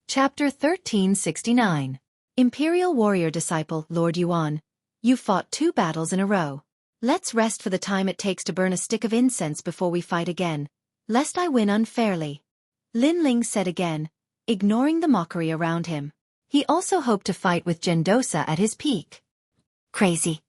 Chapter 1369. Imperial Warrior Disciple Lord Yuan, you fought 2 battles in a row. Let's rest for the time it takes to burn a stick of incense before we fight again, lest I win unfairly. Lin Ling said again, ignoring the mockery around him. He also hoped to fight with Gendosa at his peak. Crazy.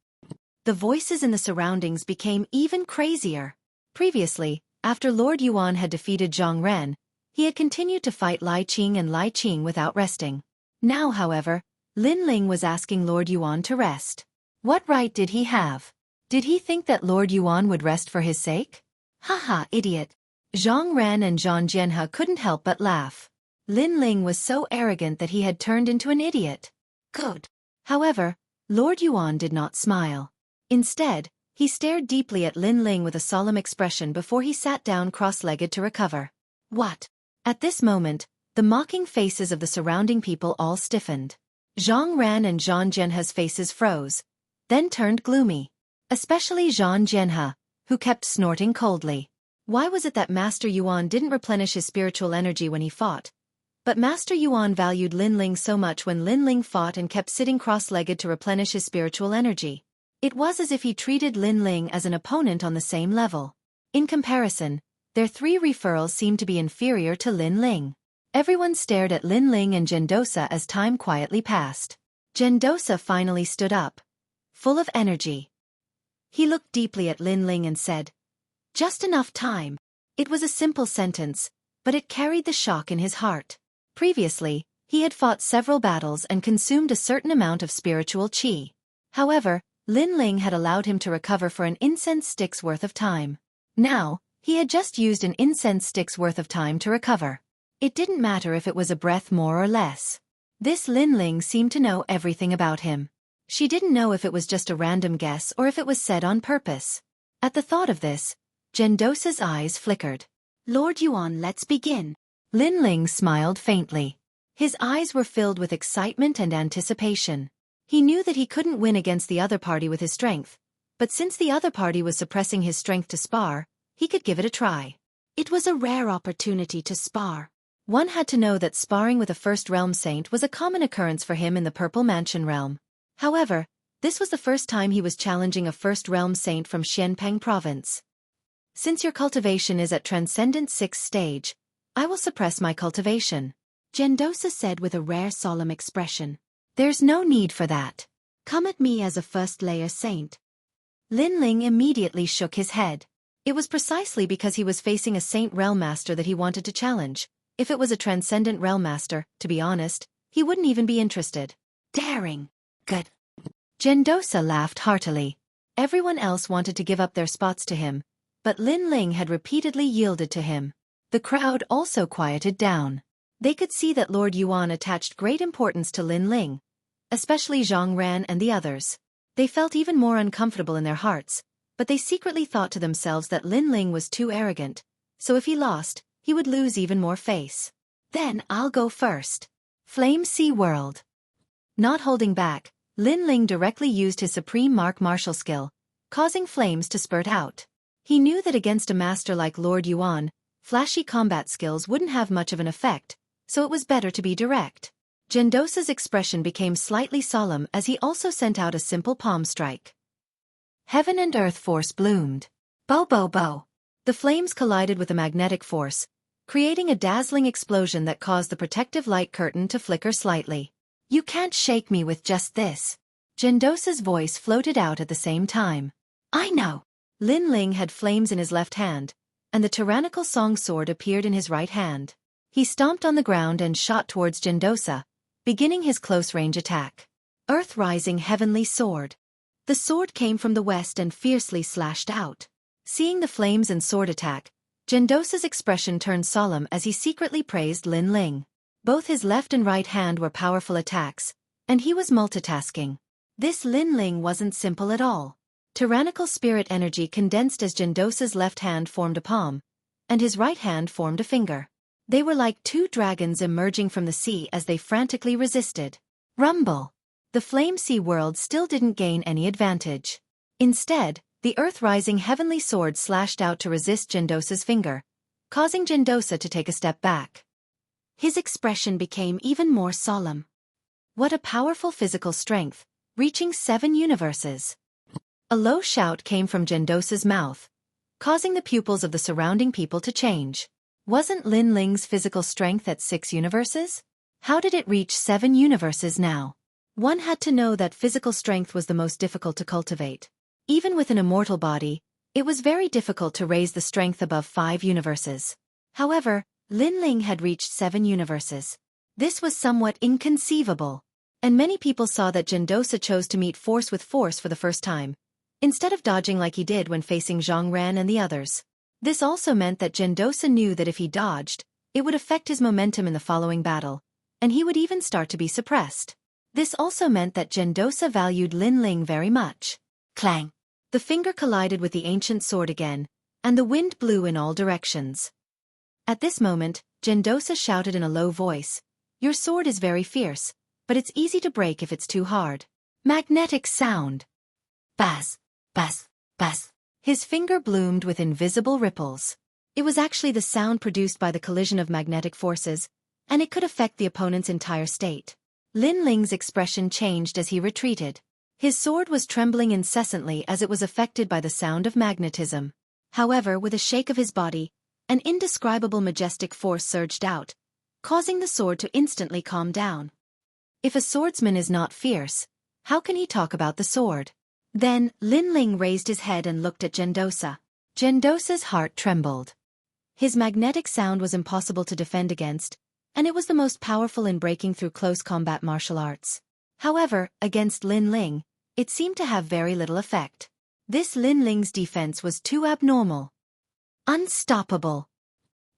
The voices in the surroundings became even crazier. Previously, after Lord Yuan had defeated Zhang Ren, he had continued to fight Lai Qing and Lai Qing without resting. Now, however, Lin Ling was asking Lord Yuan to rest. What right did he have? Did he think that Lord Yuan would rest for his sake? Haha, idiot. Zhang Ren and Zhang Jianhe couldn't help but laugh. Lin Ling was so arrogant that he had turned into an idiot. Good. However, Lord Yuan did not smile. Instead, he stared deeply at Lin Ling with a solemn expression before he sat down cross-legged to recover. What? At this moment, the mocking faces of the surrounding people all stiffened. Zhang Ren and Zhang Jianhe's faces froze, then turned gloomy. Especially Zhang Jianhe, who kept snorting coldly. Why was it that Master Yuan didn't replenish his spiritual energy when he fought? But Master Yuan valued Lin Ling so much when Lin Ling fought and kept sitting cross-legged to replenish his spiritual energy. It was as if he treated Lin Ling as an opponent on the same level. In comparison, their 3 referrals seemed to be inferior to Lin Ling. Everyone stared at Lin Ling and Gendosa as time quietly passed. Gendosa finally stood up, full of energy. He looked deeply at Lin Ling and said, "Just enough time." It was a simple sentence, but it carried the shock in his heart. Previously, he had fought several battles and consumed a certain amount of spiritual qi. However, Lin Ling had allowed him to recover for an incense stick's worth of time. Now, he had just used an incense stick's worth of time to recover. It didn't matter if it was a breath more or less. This Lin Ling seemed to know everything about him. She didn't know if it was just a random guess or if it was said on purpose. At the thought of this, Gendosa's eyes flickered. "Lord Yuan, let's begin." Lin Ling smiled faintly. His eyes were filled with excitement and anticipation. He knew that he couldn't win against the other party with his strength, but since the other party was suppressing his strength to spar, he could give it a try. It was a rare opportunity to spar. One had to know that sparring with a First Realm Saint was a common occurrence for him in the Purple Mansion realm. However, this was the first time he was challenging a First Realm Saint from Xianpeng province. "Since your cultivation is at Transcendent 6th stage, I will suppress my cultivation," Gendosa said with a rare solemn expression. "There's no need for that. Come at me as a first-layer saint." Lin Ling immediately shook his head. It was precisely because he was facing a Saint Realm Master that he wanted to challenge. If it was a Transcendent Realm Master, to be honest, he wouldn't even be interested. Daring. Good. Gendosa laughed heartily. Everyone else wanted to give up their spots to him, but Lin Ling had repeatedly yielded to him. The crowd also quieted down. They could see that Lord Yuan attached great importance to Lin Ling, especially Zhang Ren and the others. They felt even more uncomfortable in their hearts, but they secretly thought to themselves that Lin Ling was too arrogant, so if he lost, he would lose even more face. "Then I'll go first." Flame Sea World. Not holding back, Lin Ling directly used his supreme martial skill, causing flames to spurt out. He knew that against a master like Lord Yuan, flashy combat skills wouldn't have much of an effect, so it was better to be direct. Gendosa's expression became slightly solemn as he also sent out a simple palm strike. Heaven and earth force bloomed. Bo bo bo. The flames collided with a magnetic force, creating a dazzling explosion that caused the protective light curtain to flicker slightly. "You can't shake me with just this." Gendosa's voice floated out at the same time. "I know." Lin Ling had flames in his left hand, and the tyrannical song sword appeared in his right hand. He stomped on the ground and shot towards Gendosa, beginning his close-range attack. Earth-rising heavenly sword. The sword came from the west and fiercely slashed out. Seeing the flames and sword attack, Gendosa's expression turned solemn as he secretly praised Lin Ling. Both his left and right hand were powerful attacks, and he was multitasking. This Lin Ling wasn't simple at all. Tyrannical spirit energy condensed as Gendosa's left hand formed a palm, and his right hand formed a finger. They were like 2 dragons emerging from the sea as they frantically resisted. Rumble. The Flame Sea World still didn't gain any advantage. Instead, the earth-rising heavenly sword slashed out to resist Gendosa's finger, causing Gendosa to take a step back. His expression became even more solemn. What a powerful physical strength, reaching 7 universes. A low shout came from Gendosa's mouth, causing the pupils of the surrounding people to change. Wasn't Lin Ling's physical strength at 6 universes? How did it reach 7 universes now? One had to know that physical strength was the most difficult to cultivate. Even with an immortal body, it was very difficult to raise the strength above 5 universes. However, Lin Ling had reached 7 universes. This was somewhat inconceivable. And many people saw that Gendosa chose to meet force with force for the first time, instead of dodging like he did when facing Zhang Ran and the others. This also meant that Gendosa knew that if he dodged, it would affect his momentum in the following battle, and he would even start to be suppressed. This also meant that Gendosa valued Lin Ling very much. Clang! The finger collided with the ancient sword again, and the wind blew in all directions. At this moment, Gendosa shouted in a low voice, "Your sword is very fierce, but it's easy to break if it's too hard." Magnetic sound. Buzz, buzz, buzz. His finger bloomed with invisible ripples. It was actually the sound produced by the collision of magnetic forces, and it could affect the opponent's entire state. Lin Ling's expression changed as he retreated. His sword was trembling incessantly as it was affected by the sound of magnetism. However, with a shake of his body, an indescribable majestic force surged out, causing the sword to instantly calm down. If a swordsman is not fierce, how can he talk about the sword? Then, Lin Ling raised his head and looked at Gendosa. Gendosa's heart trembled. His magnetic sound was impossible to defend against, and it was the most powerful in breaking through close combat martial arts. However, against Lin Ling, it seemed to have very little effect. This Lin Ling's defense was too abnormal. Unstoppable.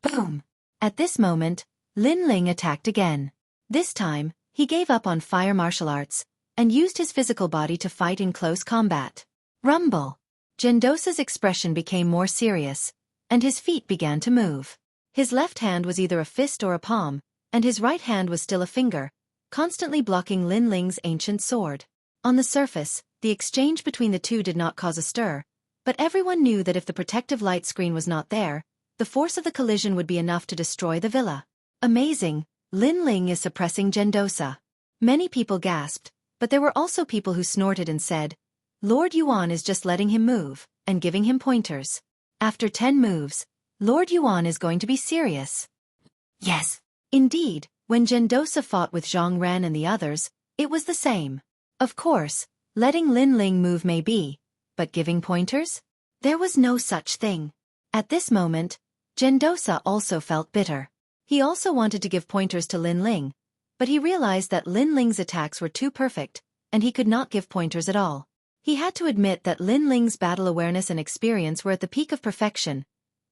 Boom! At this moment, Lin Ling attacked again. This time, he gave up on fire martial arts, and used his physical body to fight in close combat. Rumble! Gendosa's expression became more serious, and his feet began to move. His left hand was either a fist or a palm, and his right hand was still a finger, constantly blocking Lin Ling's ancient sword. On the surface, the exchange between the two did not cause a stir, but everyone knew that if the protective light screen was not there, the force of the collision would be enough to destroy the villa. Amazing! Lin Ling is suppressing Gendosa. Many people gasped, but there were also people who snorted and said, Lord Yuan is just letting him move, and giving him pointers. After 10 moves, Lord Yuan is going to be serious. Yes. Indeed, when Gendosa fought with Zhang Ran and the others, it was the same. Of course, letting Lin Ling move may be, but giving pointers? There was no such thing. At this moment, Gendosa also felt bitter. He also wanted to give pointers to Lin Ling, but he realized that Lin Ling's attacks were too perfect, and he could not give pointers at all. He had to admit that Lin Ling's battle awareness and experience were at the peak of perfection,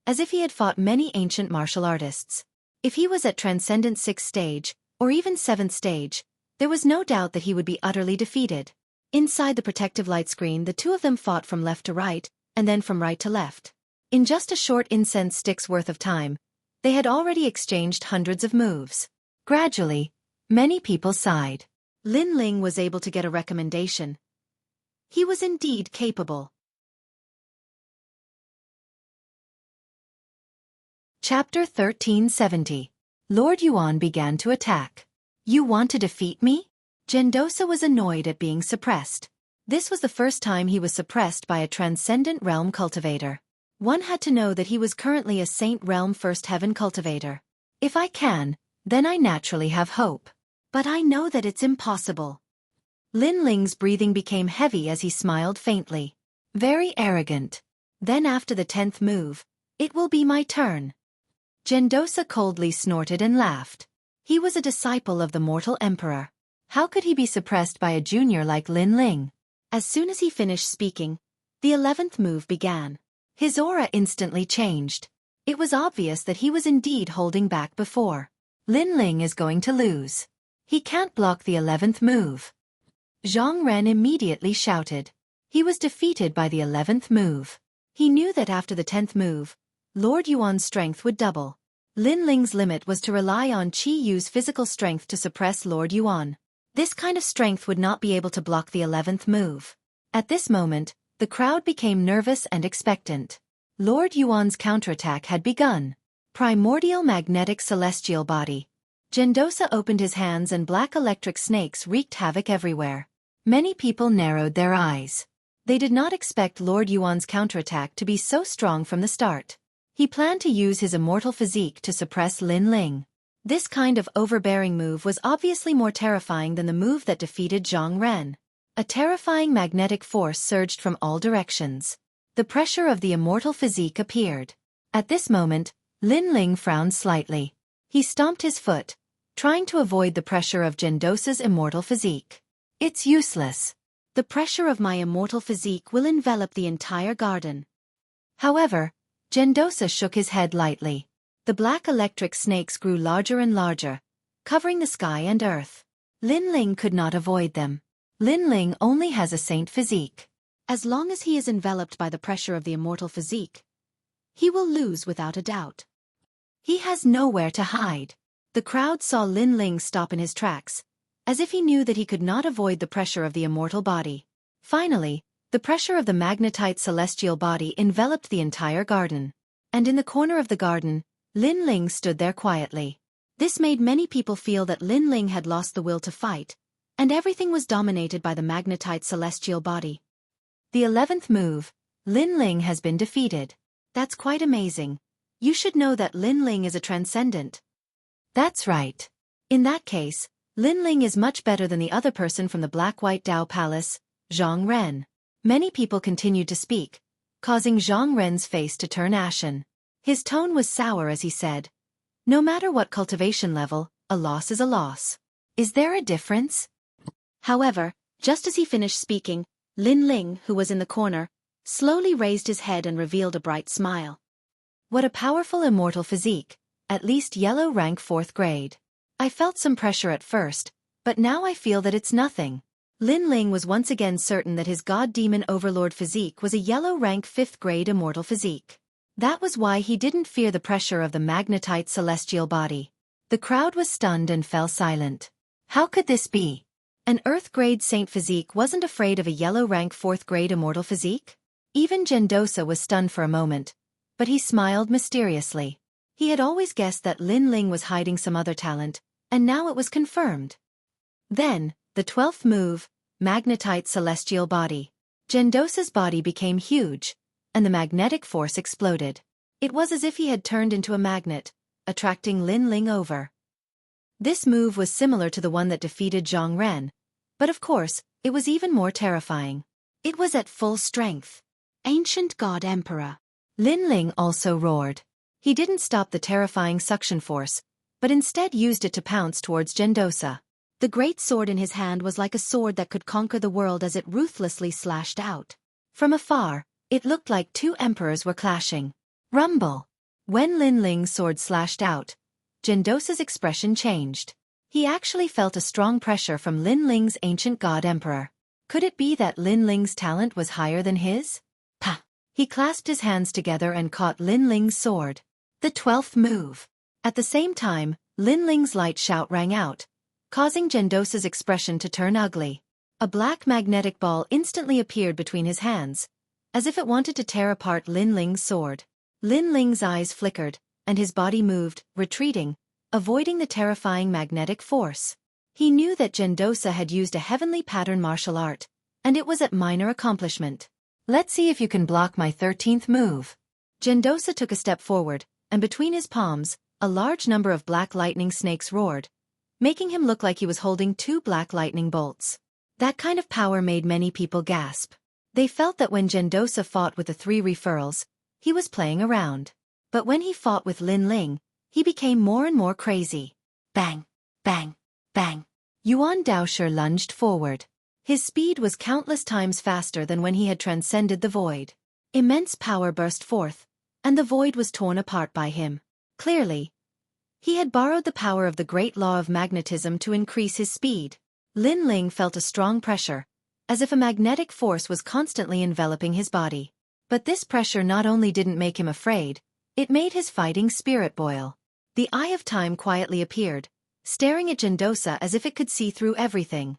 as if he had fought many ancient martial artists. If he was at Transcendent 6th stage, or even 7th stage, there was no doubt that he would be utterly defeated. Inside the protective light screen, the two of them fought from left to right, and then from right to left. In just a short incense stick's worth of time, they had already exchanged hundreds of moves. Gradually, many people sighed. Lin Ling was able to get a recommendation. He was indeed capable. Chapter 1370. Lord Yuan began to attack. You want to defeat me? Gendosa was annoyed at being suppressed. This was the first time he was suppressed by a Transcendent Realm cultivator. One had to know that he was currently a Saint Realm First Heaven cultivator. If I can, then I naturally have hope. But I know that it's impossible. Lin Ling's breathing became heavy as he smiled faintly. Very arrogant. Then after the 10th move, it will be my turn. Gendosa coldly snorted and laughed. He was a disciple of the mortal emperor. How could he be suppressed by a junior like Lin Ling? As soon as he finished speaking, the 11th move began. His aura instantly changed. It was obvious that he was indeed holding back before. Lin Ling is going to lose. He can't block the 11th move. Zhang Ren immediately shouted. He was defeated by the 11th move. He knew that after the 10th move, Lord Yuan's strength would double. Lin Ling's limit was to rely on Qi Yu's physical strength to suppress Lord Yuan. This kind of strength would not be able to block the 11th move. At this moment, the crowd became nervous and expectant. Lord Yuan's counterattack had begun. Primordial Magnetic Celestial Body. Gendosa opened his hands and black electric snakes wreaked havoc everywhere. Many people narrowed their eyes. They did not expect Lord Yuan's counterattack to be so strong from the start. He planned to use his immortal physique to suppress Lin Ling. This kind of overbearing move was obviously more terrifying than the move that defeated Zhang Ren. A terrifying magnetic force surged from all directions. The pressure of the immortal physique appeared. At this moment, Lin Ling frowned slightly. He stomped his foot, trying to avoid the pressure of Gendosa's immortal physique. It's useless. The pressure of my immortal physique will envelop the entire garden. However, Gendosa shook his head lightly. The black electric snakes grew larger and larger, covering the sky and earth. Lin Ling could not avoid them. Lin Ling only has a saint physique. As long as he is enveloped by the pressure of the immortal physique, he will lose without a doubt. He has nowhere to hide. The crowd saw Lin Ling stop in his tracks, as if he knew that he could not avoid the pressure of the immortal body. Finally, the pressure of the magnetite celestial body enveloped the entire garden. And in the corner of the garden, Lin Ling stood there quietly. This made many people feel that Lin Ling had lost the will to fight, and everything was dominated by the magnetite celestial body. The 11th move, Lin Ling has been defeated. That's quite amazing. You should know that Lin Ling is a transcendent. That's right. In that case, Lin Ling is much better than the other person from the Black-White Dao Palace, Zhang Ren. Many people continued to speak, causing Zhang Ren's face to turn ashen. His tone was sour as he said, "No matter what cultivation level, a loss is a loss. Is there a difference?" However, just as he finished speaking, Lin Ling, who was in the corner, slowly raised his head and revealed a bright smile. What a powerful immortal physique, at least yellow rank 4th grade. I felt some pressure at first, but now I feel that it's nothing. Lin Ling was once again certain that his god-demon overlord physique was a yellow rank 5th grade immortal physique. That was why he didn't fear the pressure of the magnetite celestial body. The crowd was stunned and fell silent. How could this be? An Earth grade saint physique wasn't afraid of a yellow rank 4th grade immortal physique? Even Gendosa was stunned for a moment, but he smiled mysteriously. He had always guessed that Lin Ling was hiding some other talent, and now it was confirmed. Then, the 12th move, magnetite celestial body. Gendosa's body became huge, and the magnetic force exploded. It was as if he had turned into a magnet, attracting Lin Ling over. This move was similar to the one that defeated Zhang Ren, but of course, it was even more terrifying. It was at full strength. Ancient God Emperor. Lin Ling also roared. He didn't stop the terrifying suction force, but instead used it to pounce towards Gendosa. The great sword in his hand was like a sword that could conquer the world as it ruthlessly slashed out. From afar, it looked like two emperors were clashing. Rumble! When Lin Ling's sword slashed out, Gendosa's expression changed. He actually felt a strong pressure from Lin Ling's ancient god emperor. Could it be that Lin Ling's talent was higher than his? Pah! He clasped his hands together and caught Lin Ling's sword. The 12th move. At the same time, Lin Ling's light shout rang out, causing Gendosa's expression to turn ugly. A black magnetic ball instantly appeared between his hands, as if it wanted to tear apart Lin Ling's sword. Lin Ling's eyes flickered, and his body moved, retreating, avoiding the terrifying magnetic force. He knew that Gendosa had used a heavenly pattern martial art, and it was a minor accomplishment. Let's see if you can block my 13th move. Gendosa took a step forward, and between his palms, a large number of black lightning snakes roared, making him look like he was holding two black lightning bolts. That kind of power made many people gasp. They felt that when Gendosa fought with the 3 referrals, he was playing around. But when he fought with Lin Ling, he became more and more crazy. Bang! Bang! Bang! Yuan Daosher lunged forward. His speed was countless times faster than when he had transcended the void. Immense power burst forth, and the void was torn apart by him. Clearly, he had borrowed the power of the great law of magnetism to increase his speed. Lin Ling felt a strong pressure, as if a magnetic force was constantly enveloping his body. But this pressure not only didn't make him afraid, it made his fighting spirit boil. The Eye of Time quietly appeared, staring at Gendosa as if it could see through everything.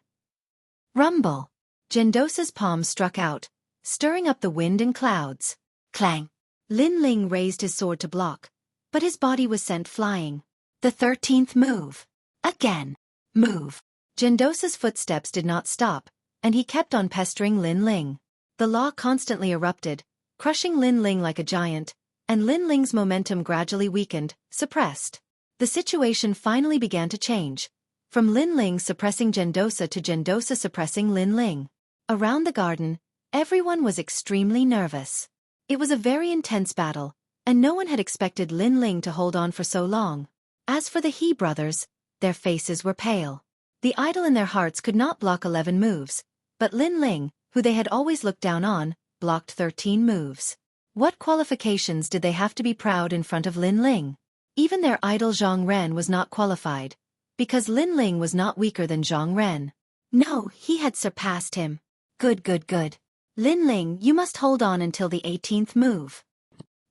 Rumble! Gendosa's palm struck out, stirring up the wind and clouds. Clang! Lin Ling raised his sword to block, but his body was sent flying. The 13th move. Again. Move. Gendosa's footsteps did not stop, and he kept on pestering Lin Ling. The law constantly erupted, crushing Lin Ling like a giant, and Lin Ling's momentum gradually weakened, suppressed. The situation finally began to change, from Lin Ling suppressing Gendosa to Gendosa suppressing Lin Ling. Around the garden, everyone was extremely nervous. It was a very intense battle, and no one had expected Lin Ling to hold on for so long. As for the He brothers, their faces were pale. The idol in their hearts could not block 11 moves, but Lin Ling, who they had always looked down on, blocked 13 moves. What qualifications did they have to be proud in front of Lin Ling? Even their idol Zhang Ren was not qualified, because Lin Ling was not weaker than Zhang Ren. No, he had surpassed him. Good. Lin Ling, you must hold on until the 18th move.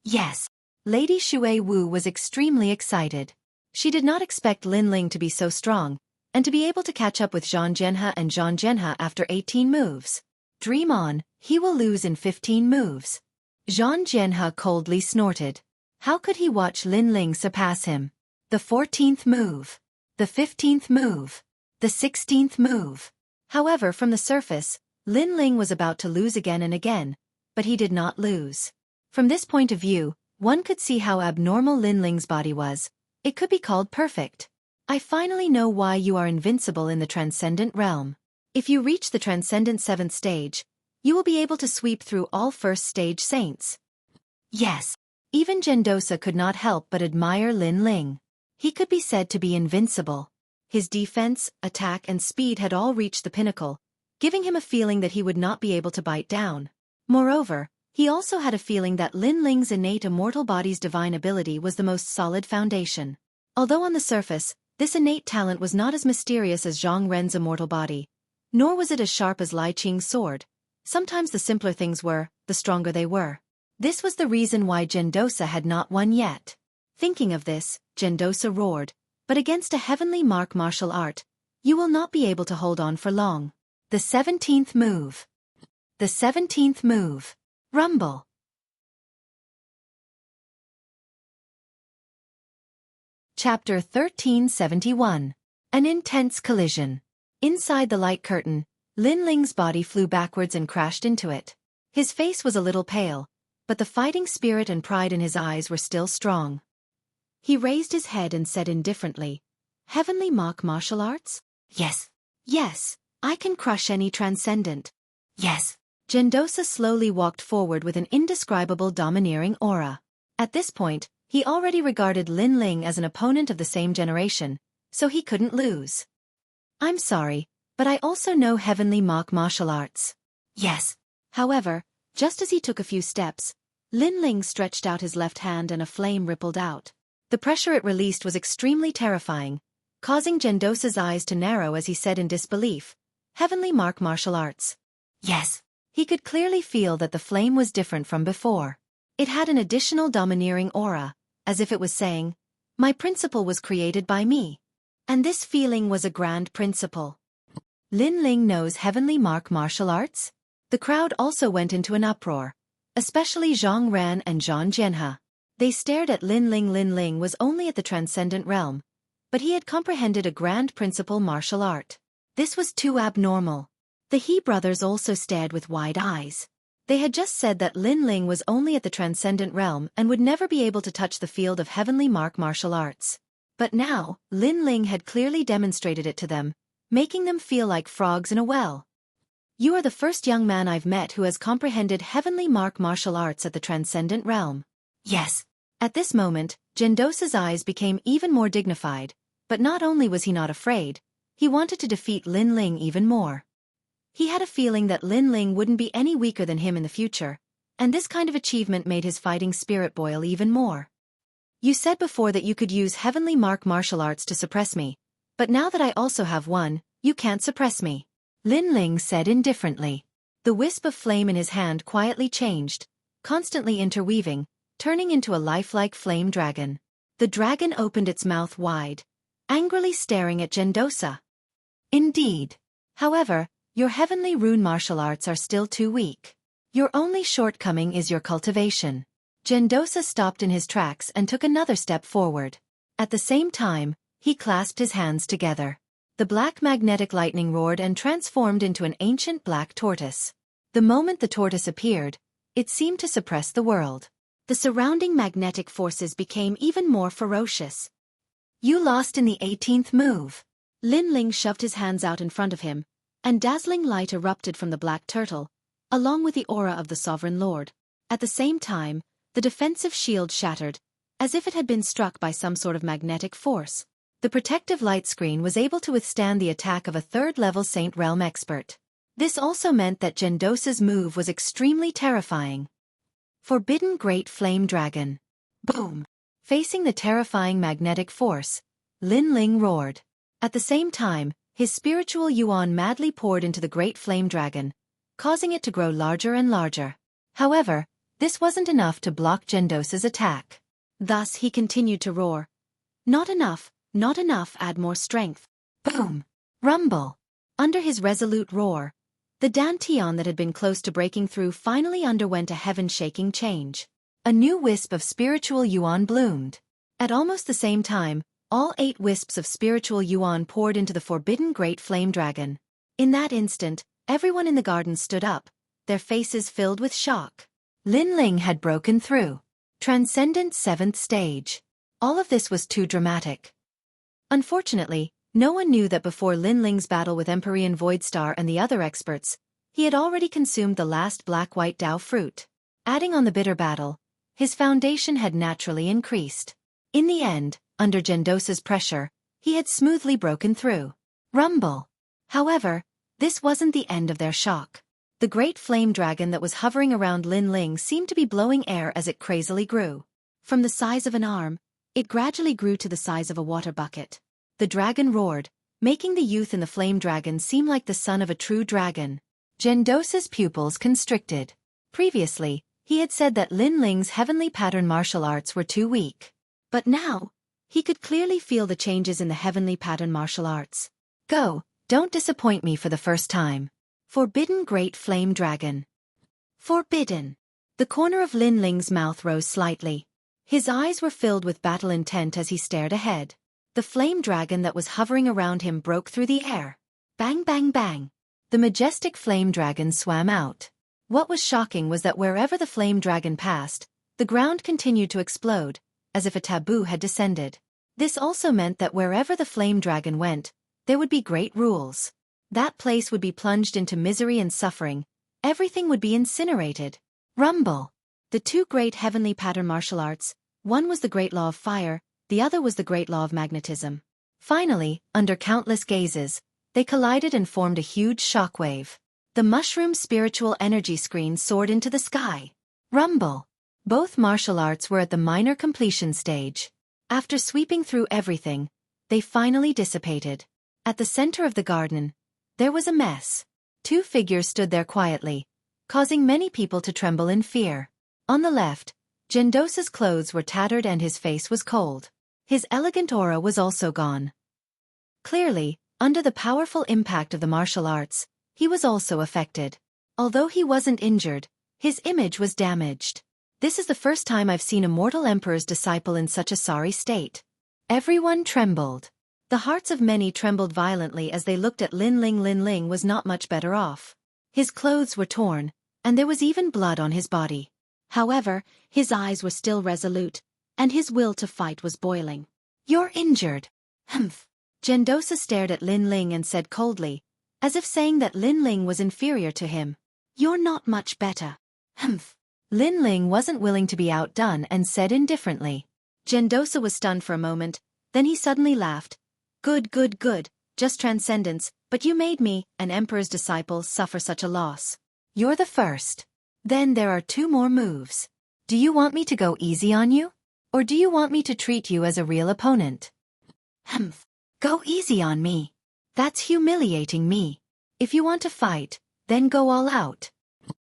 Yes. Lady Xue Wu was extremely excited. She did not expect Lin Ling to be so strong, and to be able to catch up with Zhang Jianhe and Zhang Jianhe after 18 moves. Dream on, he will lose in 15 moves. Zhang Jianhe coldly snorted. How could he watch Lin Ling surpass him? The 14th move. The 15th move. The 16th move. However, from the surface, Lin Ling was about to lose again and again, but he did not lose. From this point of view, one could see how abnormal Lin Ling's body was. It could be called perfect. I finally know why you are invincible in the Transcendent Realm. If you reach the Transcendent 7th stage, you will be able to sweep through all first stage saints. Yes. Even Gendosa could not help but admire Lin Ling. He could be said to be invincible. His defense, attack and speed had all reached the pinnacle, giving him a feeling that he would not be able to bite down. Moreover, he also had a feeling that Lin Ling's innate immortal body's divine ability was the most solid foundation. Although on the surface, this innate talent was not as mysterious as Zhang Ren's immortal body, nor was it as sharp as Lai Qing's sword. Sometimes the simpler things were, the stronger they were. This was the reason why Gendosa had not won yet. Thinking of this, Gendosa roared, but against a heavenly mark martial art, you will not be able to hold on for long. The 17th move. The 17th move. Rumble. Chapter 1371. An intense collision. Inside the light curtain, Lin Ling's body flew backwards and crashed into it. His face was a little pale, but the fighting spirit and pride in his eyes were still strong. He raised his head and said indifferently, "Heavenly mock martial arts? Yes. Yes, I can crush any transcendent. Yes." Gendosa slowly walked forward with an indescribable domineering aura. At this point, he already regarded Lin Ling as an opponent of the same generation, so he couldn't lose. "I'm sorry, but I also know heavenly mock martial arts." Yes. However, just as he took a few steps, Lin Ling stretched out his left hand and a flame rippled out. The pressure it released was extremely terrifying, causing Gendosa's eyes to narrow as he said in disbelief, "Heavenly mark martial arts." Yes. He could clearly feel that the flame was different from before. It had an additional domineering aura, as if it was saying, "My principle was created by me." And this feeling was a grand principle. Lin Ling knows heavenly mark martial arts? The crowd also went into an uproar, especially Zhang Ran and Zhang Jianhe. They stared at Lin Ling. Lin Ling was only at the Transcendent Realm, but he had comprehended a grand principle martial art. This was too abnormal. The He brothers also stared with wide eyes. They had just said that Lin Ling was only at the Transcendent Realm and would never be able to touch the field of heavenly mark martial arts. But now, Lin Ling had clearly demonstrated it to them, making them feel like frogs in a well. "You are the first young man I've met who has comprehended heavenly mark martial arts at the Transcendent Realm." Yes. At this moment, Gendosa's eyes became even more dignified, but not only was he not afraid, he wanted to defeat Lin Ling even more. He had a feeling that Lin Ling wouldn't be any weaker than him in the future, and this kind of achievement made his fighting spirit boil even more. "You said before that you could use heavenly mark martial arts to suppress me, but now that I also have one, you can't suppress me," Lin Ling said indifferently. The wisp of flame in his hand quietly changed, constantly interweaving, turning into a lifelike flame dragon. The dragon opened its mouth wide, angrily staring at Gendosa. "Indeed. However, your heavenly rune martial arts are still too weak. Your only shortcoming is your cultivation." Gendosa stopped in his tracks and took another step forward. At the same time, He clasped his hands together. The black magnetic lightning roared and transformed into an ancient black tortoise. The moment the tortoise appeared, it seemed to suppress the world. The surrounding magnetic forces became even more ferocious. You lost in the 18th move. Lin Ling shoved his hands out in front of him, and dazzling light erupted from the black turtle, along with the aura of the Sovereign Lord. At the same time, the defensive shield shattered, as if it had been struck by some sort of magnetic force. The protective light screen was able to withstand the attack of a third-level Saint Realm expert. This also meant that Gendosa's move was extremely terrifying. Forbidden Great Flame Dragon. Boom! Facing the terrifying magnetic force, Lin Ling roared. At the same time, his spiritual yuan madly poured into the Great Flame Dragon, causing it to grow larger and larger. However, this wasn't enough to block Gendosa's attack. Thus he continued to roar. Not enough, add more strength. Boom! Rumble! Under his resolute roar, the dantian that had been close to breaking through finally underwent a heaven-shaking change. A new wisp of spiritual yuan bloomed. At almost the same time, all 8 wisps of spiritual yuan poured into the forbidden Great Flame Dragon. In that instant, everyone in the garden stood up, their faces filled with shock. Lin Ling had broken through. Transcendent 7th stage. All of this was too dramatic. Unfortunately, no one knew that before Lin Ling's battle with Empyrean Voidstar and the other experts, he had already consumed the last black-white Dao fruit. Adding on the bitter battle, his foundation had naturally increased. In the end, under Gendosa's pressure, he had smoothly broken through. Rumble! However, this wasn't the end of their shock. The Great Flame Dragon that was hovering around Lin Ling seemed to be blowing air as it crazily grew. From the size of an arm, it gradually grew to the size of a water bucket. The dragon roared, making the youth in the Flame Dragon seem like the son of a true dragon. Gendosa's pupils constricted. Previously, he had said that Lin Ling's heavenly pattern martial arts were too weak. But now, he could clearly feel the changes in the heavenly pattern martial arts. Go, don't disappoint me for the first time. Forbidden Great Flame Dragon. Forbidden. The corner of Lin Ling's mouth rose slightly. His eyes were filled with battle intent as he stared ahead. The flame dragon that was hovering around him broke through the air. Bang bang bang. The majestic flame dragon swam out. What was shocking was that wherever the flame dragon passed, the ground continued to explode, as if a taboo had descended. This also meant that wherever the flame dragon went, there would be great rules. That place would be plunged into misery and suffering. Everything would be incinerated. Rumble. The 2 great heavenly pattern martial arts, one was the great law of fire, the other was the great law of magnetism. Finally, under countless gazes, they collided and formed a huge shockwave. The mushroom spiritual energy screen soared into the sky. Rumble. Both martial arts were at the minor completion stage. After sweeping through everything, they finally dissipated. At the center of the garden, there was a mess. 2 figures stood there quietly, causing many people to tremble in fear. On the left, Gendosa's clothes were tattered and his face was cold. His elegant aura was also gone. Clearly, under the powerful impact of the martial arts, he was also affected. Although he wasn't injured, his image was damaged. This is the first time I've seen a mortal emperor's disciple in such a sorry state. Everyone trembled. The hearts of many trembled violently as they looked at Lin Ling. Lin Ling was not much better off. His clothes were torn, and there was even blood on his body. However, his eyes were still resolute, and his will to fight was boiling. You're injured. Humph. Gendosa stared at Lin Ling and said coldly, as if saying that Lin Ling was inferior to him. You're not much better. Humph. Lin Ling wasn't willing to be outdone and said indifferently. Gendosa was stunned for a moment, then he suddenly laughed. Good, just transcendence, but you made me, an emperor's disciple, suffer such a loss. You're the first. Then there are 2 more moves. Do you want me to go easy on you? Or do you want me to treat you as a real opponent? Humph. Go easy on me. That's humiliating me. If you want to fight, then go all out.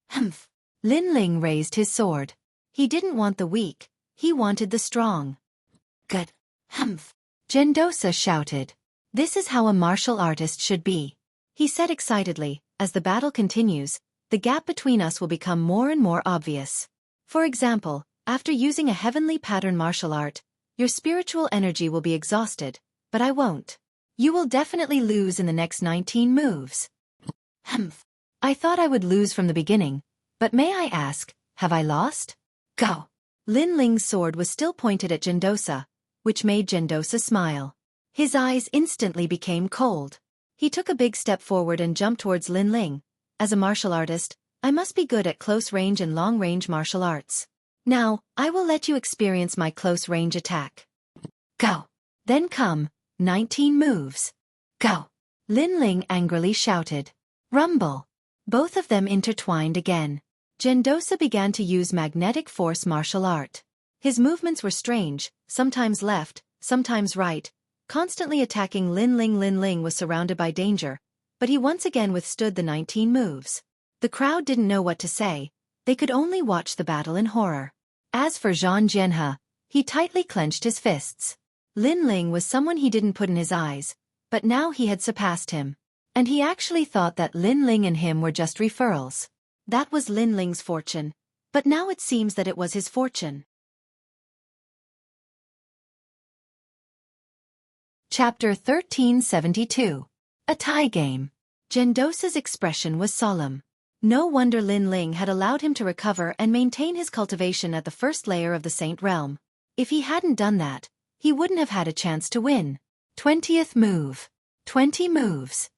Humph. Lin Ling raised his sword. He didn't want the weak, he wanted the strong. Good. Humph. Gendosa shouted. This is how a martial artist should be. He said excitedly, as the battle continues, the gap between us will become more and more obvious. For example, after using a heavenly pattern martial art, your spiritual energy will be exhausted, but I won't. You will definitely lose in the next 19 moves. Humph. I thought I would lose from the beginning, but may I ask, have I lost? Go. Lin Ling's sword was still pointed at Gendosa, which made Gendosa smile. His eyes instantly became cold. He took a big step forward and jumped towards Lin Ling. As a martial artist, I must be good at close-range and long-range martial arts. Now, I will let you experience my close-range attack. Go. Then come, 19 moves. Go. Lin Ling angrily shouted. Rumble. Both of them intertwined again. Gendosa began to use magnetic force martial art. His movements were strange, sometimes left, sometimes right, constantly attacking Lin Ling. Lin Ling was surrounded by danger, but he once again withstood the 19 moves. The crowd didn't know what to say, they could only watch the battle in horror. As for Zhang Jianhe, he tightly clenched his fists. Lin Ling was someone he didn't put in his eyes, but now he had surpassed him. And he actually thought that Lin Ling and him were just referrals. That was Lin Ling's fortune, but now it seems that it was his fortune. Chapter 1372. A tie game. Gendosa's expression was solemn. No wonder Lin Ling had allowed him to recover and maintain his cultivation at the first layer of the Saint Realm. If he hadn't done that, he wouldn't have had a chance to win. 20th move. 20 moves.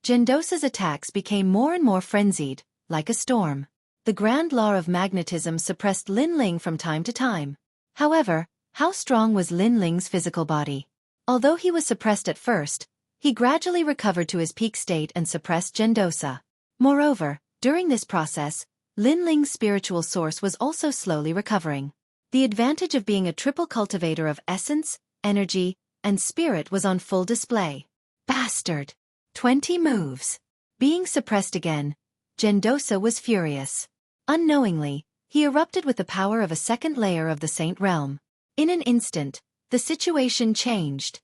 Gendosa's attacks became more and more frenzied, like a storm. The grand law of magnetism suppressed Lin Ling from time to time. However, how strong was Lin Ling's physical body? Although he was suppressed at first, he gradually recovered to his peak state and suppressed Gendosa. Moreover, during this process, Lin Ling's spiritual source was also slowly recovering. The advantage of being a triple cultivator of essence, energy, and spirit was on full display. Bastard! 20 moves. Being suppressed again, Gendosa was furious. Unknowingly, he erupted with the power of a second layer of the Saint Realm. In an instant, the situation changed.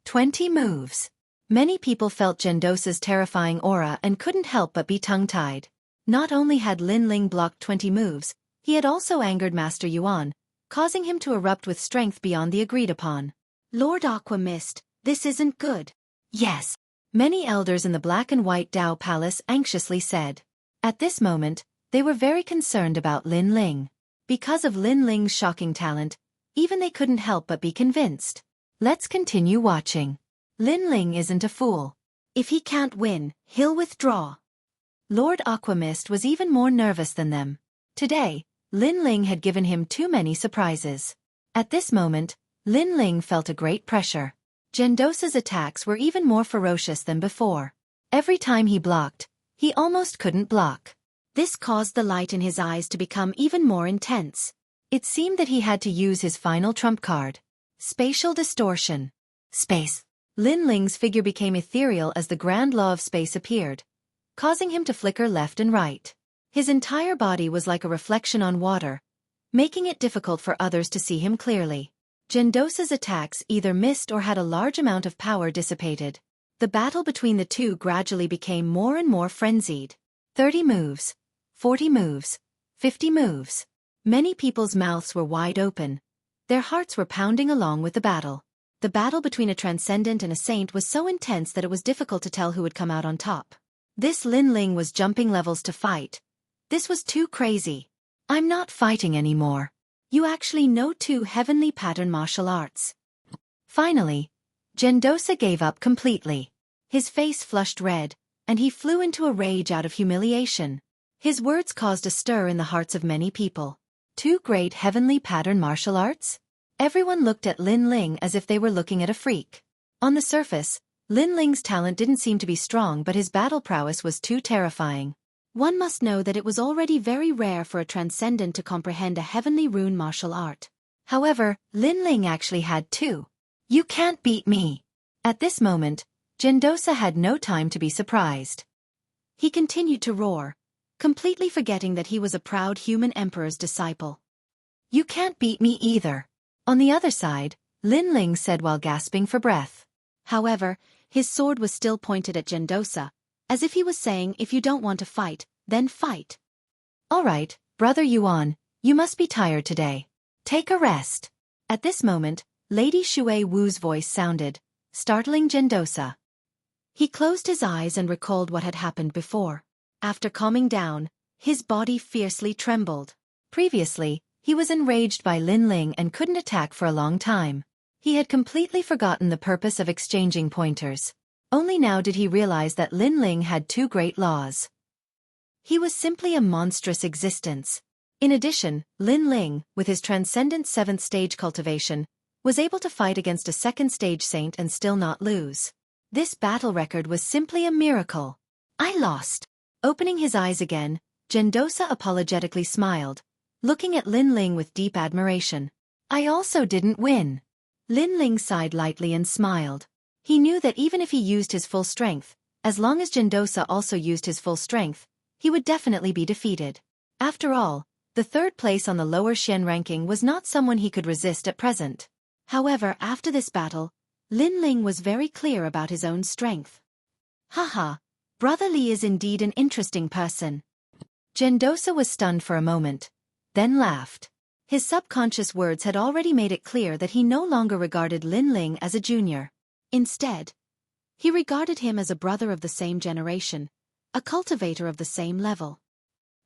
20 moves. Many people felt Gendosa's terrifying aura and couldn't help but be tongue-tied. Not only had Lin Ling blocked 20 moves, he had also angered Master Yuan, causing him to erupt with strength beyond the agreed upon. Lord Aqua Mist, this isn't good. Yes. Many elders in the Black and White Dao Palace anxiously said. At this moment, they were very concerned about Lin Ling. Because of Lin Ling's shocking talent, even they couldn't help but be convinced. Let's continue watching. Lin Ling isn't a fool. If he can't win, he'll withdraw. Lord Aquamist was even more nervous than them. Today, Lin Ling had given him too many surprises. At this moment, Lin Ling felt a great pressure. Gendosa's attacks were even more ferocious than before. Every time he blocked, he almost couldn't block. This caused the light in his eyes to become even more intense. It seemed that he had to use his final trump card. Spatial distortion. Space. Lin Ling's figure became ethereal as the grand law of space appeared, causing him to flicker left and right. His entire body was like a reflection on water, making it difficult for others to see him clearly. Gendosa's attacks either missed or had a large amount of power dissipated. The battle between the two gradually became more and more frenzied. 30 moves, 40 moves, 50 moves. Many people's mouths were wide open. Their hearts were pounding along with the battle. The battle between a transcendent and a saint was so intense that it was difficult to tell who would come out on top. This Lin Ling was jumping levels to fight. This was too crazy. I'm not fighting anymore. You actually know 2 heavenly pattern martial arts. Finally, Gendosa gave up completely. His face flushed red, and he flew into a rage out of humiliation. His words caused a stir in the hearts of many people. 2 great heavenly pattern martial arts? Everyone looked at Lin Ling as if they were looking at a freak. On the surface, Lin Ling's talent didn't seem to be strong, but his battle prowess was too terrifying. One must know that it was already very rare for a transcendent to comprehend a heavenly rune martial art. However, Lin Ling actually had 2. You can't beat me. At this moment, Gendosa had no time to be surprised. He continued to roar, completely forgetting that he was a proud human emperor's disciple. You can't beat me either. On the other side, Lin Ling said while gasping for breath. However, his sword was still pointed at Gendosa, as if he was saying, if you don't want to fight, then fight. All right, Brother Yuan, you must be tired today. Take a rest. At this moment, Lady Xueqi Wu's voice sounded, startling Gendosa. He closed his eyes and recalled what had happened before. After calming down, his body fiercely trembled. Previously, he was enraged by Lin Ling and couldn't attack for a long time. He had completely forgotten the purpose of exchanging pointers. Only now did he realize that Lin Ling had two great laws. He was simply a monstrous existence. In addition, Lin Ling, with his transcendent 7th stage cultivation, was able to fight against a 2nd stage saint and still not lose. This battle record was simply a miracle. I lost. Opening his eyes again, Gendosa apologetically smiled, looking at Lin Ling with deep admiration. I also didn't win. Lin Ling sighed lightly and smiled. He knew that even if he used his full strength, as long as Gendosa also used his full strength, he would definitely be defeated. After all, the 3rd place on the lower Xian ranking was not someone he could resist at present. However, after this battle, Lin Ling was very clear about his own strength. Haha, Brother Li is indeed an interesting person. Gendosa was stunned for a moment, then laughed. His subconscious words had already made it clear that he no longer regarded Lin Ling as a junior. Instead, he regarded him as a brother of the same generation, a cultivator of the same level.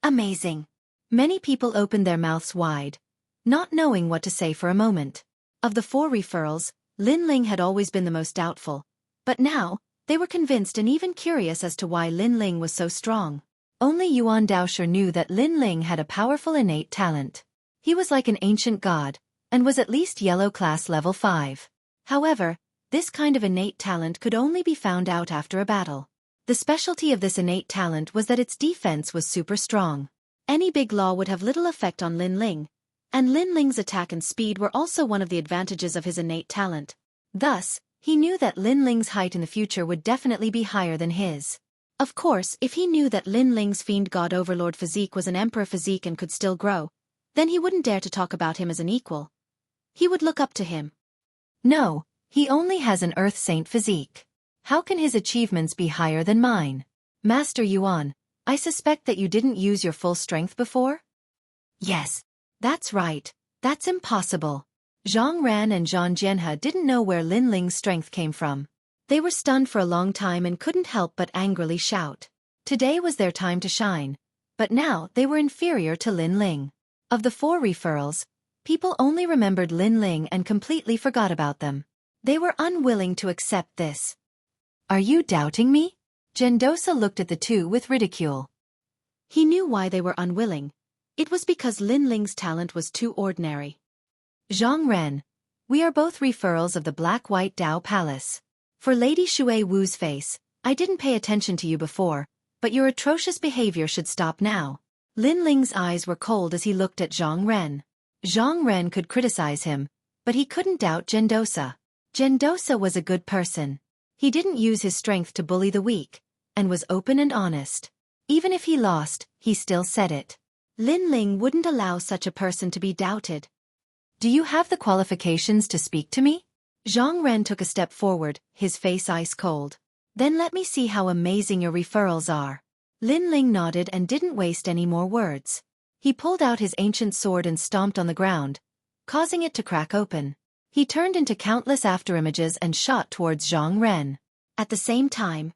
Amazing. Many people opened their mouths wide, not knowing what to say for a moment. Of the 4 referrals, Lin Ling had always been the most doubtful, but now, they were convinced and even curious as to why Lin Ling was so strong. Only Yuan Daosher knew that Lin Ling had a powerful innate talent. He was like an ancient god, and was at least yellow class level 5. However, this kind of innate talent could only be found out after a battle. The specialty of this innate talent was that its defense was super strong. Any big law would have little effect on Lin Ling, and Lin Ling's attack and speed were also one of the advantages of his innate talent. Thus, he knew that Lin Ling's height in the future would definitely be higher than his. Of course, if he knew that Lin Ling's fiend god overlord physique was an emperor physique and could still grow, then he wouldn't dare to talk about him as an equal. He would look up to him. No, he only has an earth saint physique. How can his achievements be higher than mine? Master Yuan, I suspect that you didn't use your full strength before? Yes. That's right, that's impossible. Zhang Ran and Zhang Jianhe didn't know where Lin Ling's strength came from. They were stunned for a long time and couldn't help but angrily shout. Today was their time to shine, but now they were inferior to Lin Ling. Of the 4 referrals, people only remembered Lin Ling and completely forgot about them. They were unwilling to accept this. Are you doubting me? Gendosa looked at the two with ridicule. He knew why they were unwilling. It was because Lin Ling's talent was too ordinary. Zhang Ren, we are both referrals of the Black-White Dao Palace. For Lady Xueqi Wu's face, I didn't pay attention to you before, but your atrocious behavior should stop now. Lin Ling's eyes were cold as he looked at Zhang Ren. Zhang Ren could criticize him, but he couldn't doubt Gendosa. Gendosa was a good person. He didn't use his strength to bully the weak, and was open and honest. Even if he lost, he still said it. Lin Ling wouldn't allow such a person to be doubted. Do you have the qualifications to speak to me? Zhang Ren took a step forward, his face ice cold. Then let me see how amazing your referrals are. Lin Ling nodded and didn't waste any more words. He pulled out his ancient sword and stomped on the ground, causing it to crack open. He turned into countless afterimages and shot towards Zhang Ren. At the same time,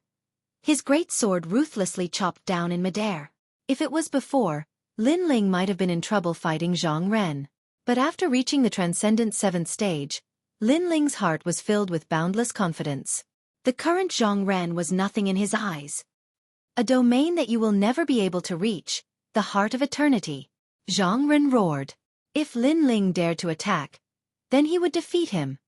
his great sword ruthlessly chopped down in midair. If it was before, Lin Ling might have been in trouble fighting Zhang Ren. But after reaching the transcendent 7th stage, Lin Ling's heart was filled with boundless confidence. The current Zhang Ren was nothing in his eyes. A domain that you will never be able to reach, the heart of eternity. Zhang Ren roared. If Lin Ling dared to attack, then he would defeat him.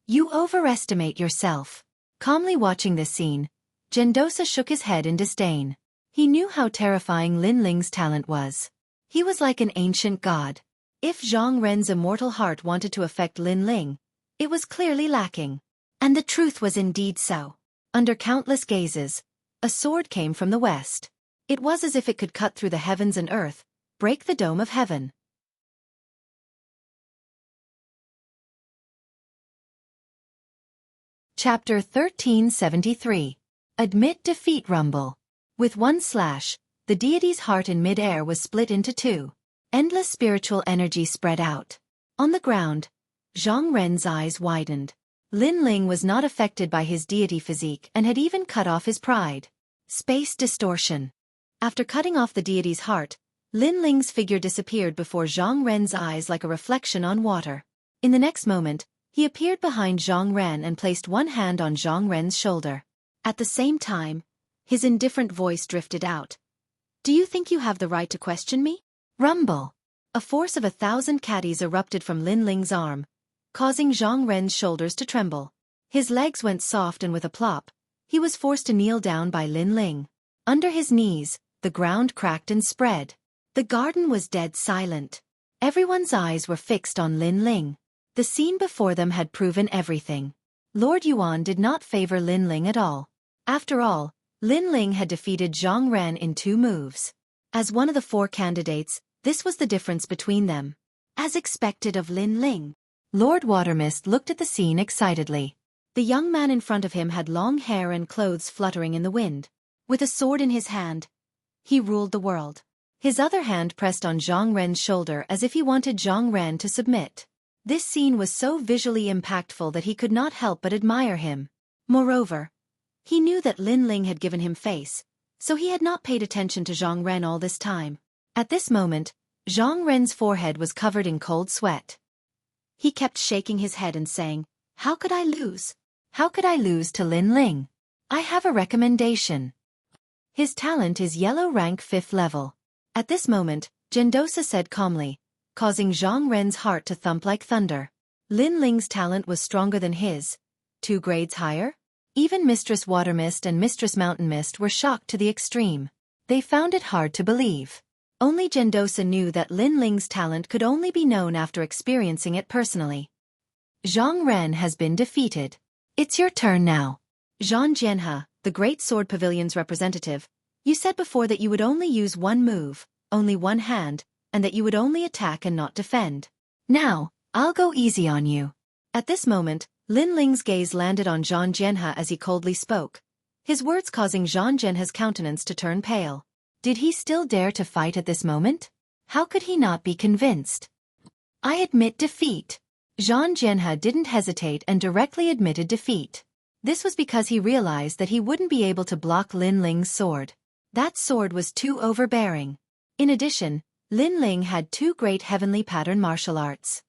You overestimate yourself. Calmly watching this scene, Gendosa shook his head in disdain. He knew how terrifying Lin Ling's talent was. He was like an ancient god. If Zhang Ren's immortal heart wanted to affect Lin Ling, it was clearly lacking. And the truth was indeed so. Under countless gazes, a sword came from the west. It was as if it could cut through the heavens and earth, break the dome of heaven. Chapter 1373. Admit Defeat Rumble. With one slash, the deity's heart in mid-air was split into two. Endless spiritual energy spread out. On the ground, Zhang Ren's eyes widened. Lin Ling was not affected by his deity physique and had even cut off his pride. Space distortion. After cutting off the deity's heart, Lin Ling's figure disappeared before Zhang Ren's eyes like a reflection on water. In the next moment, he appeared behind Zhang Ren and placed one hand on Zhang Ren's shoulder. At the same time, his indifferent voice drifted out. "Do you think you have the right to question me?" Rumble. A force of 1,000 caddies erupted from Lin Ling's arm, causing Zhang Ren's shoulders to tremble. His legs went soft and with a plop, he was forced to kneel down by Lin Ling. Under his knees, the ground cracked and spread. The garden was dead silent. Everyone's eyes were fixed on Lin Ling. The scene before them had proven everything. Lord Yuan did not favor Lin Ling at all. After all, Lin Ling had defeated Zhang Ren in 2 moves. As one of the 4 candidates, this was the difference between them. As expected of Lin Ling, Lord Watermist looked at the scene excitedly. The young man in front of him had long hair and clothes fluttering in the wind. With a sword in his hand, he ruled the world. His other hand pressed on Zhang Ren's shoulder as if he wanted Zhang Ren to submit. This scene was so visually impactful that he could not help but admire him. Moreover, he knew that Lin Ling had given him face, so he had not paid attention to Zhang Ren all this time. At this moment, Zhang Ren's forehead was covered in cold sweat. He kept shaking his head and saying, "How could I lose? How could I lose to Lin Ling? I have a recommendation. His talent is yellow rank 5th level." At this moment, Gendosa said calmly, causing Zhang Ren's heart to thump like thunder. Lin Ling's talent was stronger than his, 2 grades higher? Even Mistress Watermist and Mistress Mountain Mist were shocked to the extreme. They found it hard to believe. Only Gendosa knew that Lin Ling's talent could only be known after experiencing it personally. Zhang Ren has been defeated. It's your turn now. Zhang Jianhe, the Great Sword Pavilion's representative, you said before that you would only use 1 move, only 1 hand, and that you would only attack and not defend. Now, I'll go easy on you. At this moment, Lin Ling's gaze landed on Zhang Jianhe as he coldly spoke, his words causing Zhang Jianhe's countenance to turn pale. Did he still dare to fight at this moment? How could he not be convinced? "I admit defeat." Zhang Jianhe didn't hesitate and directly admitted defeat. This was because he realized that he wouldn't be able to block Lin Ling's sword. That sword was too overbearing. In addition, Lin Ling had 2 great heavenly pattern martial arts.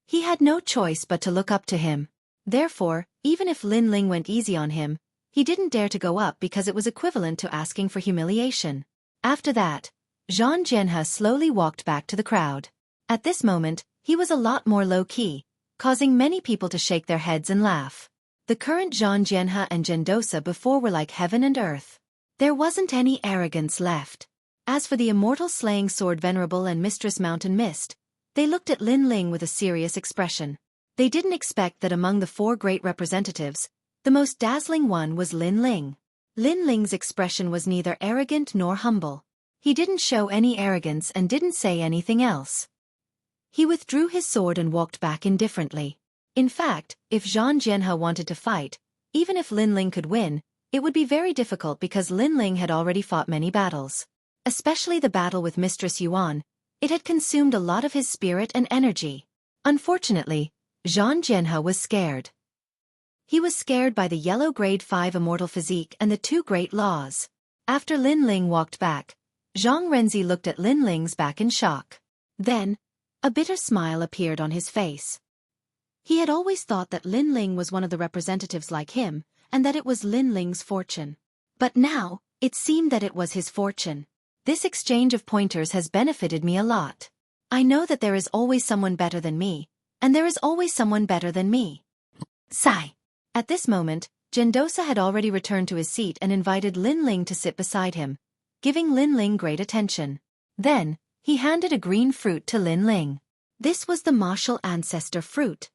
He had no choice but to look up to him. Therefore, even if Lin Ling went easy on him, he didn't dare to go up because it was equivalent to asking for humiliation. After that, Zhang Jianhe slowly walked back to the crowd. At this moment, he was a lot more low-key, causing many people to shake their heads and laugh. The current Zhang Jianhe and Gendosa before were like heaven and earth. There wasn't any arrogance left. As for the immortal slaying sword Venerable and Mistress Mountain Mist, they looked at Lin Ling with a serious expression. They didn't expect that among the 4 great representatives, the most dazzling one was Lin Ling. Lin Ling's expression was neither arrogant nor humble. He didn't show any arrogance and didn't say anything else. He withdrew his sword and walked back indifferently. In fact, if Zhang Jianhe wanted to fight, even if Lin Ling could win, it would be very difficult because Lin Ling had already fought many battles. Especially the battle with Mistress Yuan, it had consumed a lot of his spirit and energy. Unfortunately, Zhang Jianhe was scared. He was scared by the yellow grade 5 immortal physique and the 2 great laws. After Lin Ling walked back, Zhang Renzi looked at Lin Ling's back in shock. Then, a bitter smile appeared on his face. He had always thought that Lin Ling was one of the representatives like him, and that it was Lin Ling's fortune. But now, it seemed that it was his fortune. This exchange of pointers has benefited me a lot. I know that there is always someone better than me, and there is always someone better than me. Sigh. At this moment, Gendosa had already returned to his seat and invited Lin Ling to sit beside him, giving Lin Ling great attention. Then, he handed a green fruit to Lin Ling. This was the martial ancestor fruit.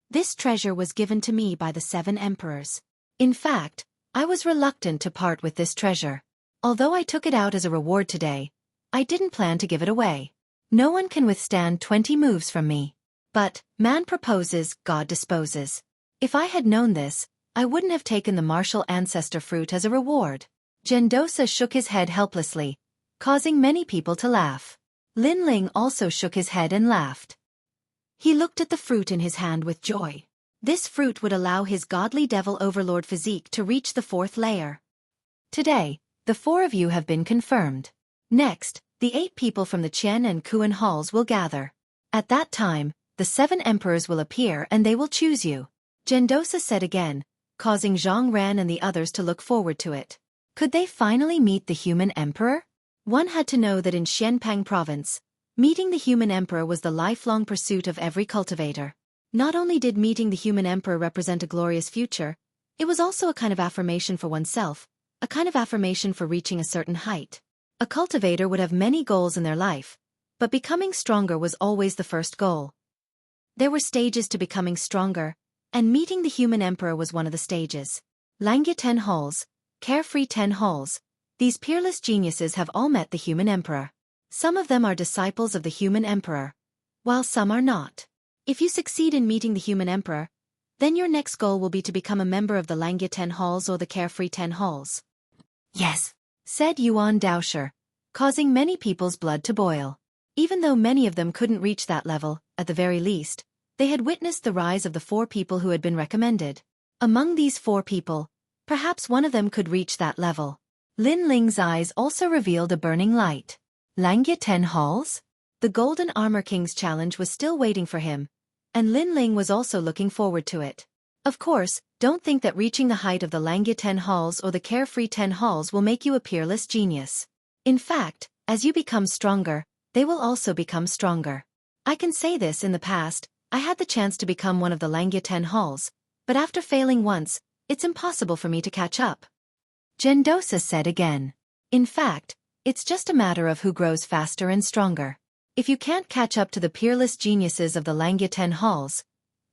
This treasure was given to me by the 7 emperors. In fact, I was reluctant to part with this treasure. Although I took it out as a reward today, I didn't plan to give it away. No one can withstand 20 moves from me. But, man proposes, God disposes. If I had known this, I wouldn't have taken the martial ancestor fruit as a reward. Gendosa shook his head helplessly, causing many people to laugh. Lin Ling also shook his head and laughed. He looked at the fruit in his hand with joy. This fruit would allow his godly devil overlord physique to reach the 4th layer. Today, the 4 of you have been confirmed. Next, the 8 people from the Qian and Kuan halls will gather. At that time, the 7 emperors will appear and they will choose you. Gendosa said again, causing Zhang Ran and the others to look forward to it. Could they finally meet the human emperor? One had to know that in Xianpang province, meeting the human emperor was the lifelong pursuit of every cultivator. Not only did meeting the human emperor represent a glorious future, it was also a kind of affirmation for oneself, a kind of affirmation for reaching a certain height. A cultivator would have many goals in their life, but becoming stronger was always the first goal. There were stages to becoming stronger, and meeting the human emperor was one of the stages. Langya 10 halls, Carefree 10 halls, these peerless geniuses have all met the human emperor. Some of them are disciples of the human emperor, while some are not. If you succeed in meeting the human emperor, then your next goal will be to become a member of the Langya 10 halls or the Carefree 10 halls. Yes, said Yuan Daosher, causing many people's blood to boil. Even though many of them couldn't reach that level, at the very least, they had witnessed the rise of the 4 people who had been recommended. Among these 4 people, perhaps one of them could reach that level. Lin Ling's eyes also revealed a burning light. Langya 10 halls? The Golden Armor King's challenge was still waiting for him, and Lin Ling was also looking forward to it. Of course, don't think that reaching the height of the Langya 10 halls or the Carefree 10 halls will make you a peerless genius. In fact, as you become stronger, they will also become stronger. I can say this: in the past, I had the chance to become one of the Langya 10 halls, but after failing once, it's impossible for me to catch up. Gendosa said again. In fact, it's just a matter of who grows faster and stronger. If you can't catch up to the peerless geniuses of the Langya 10 halls,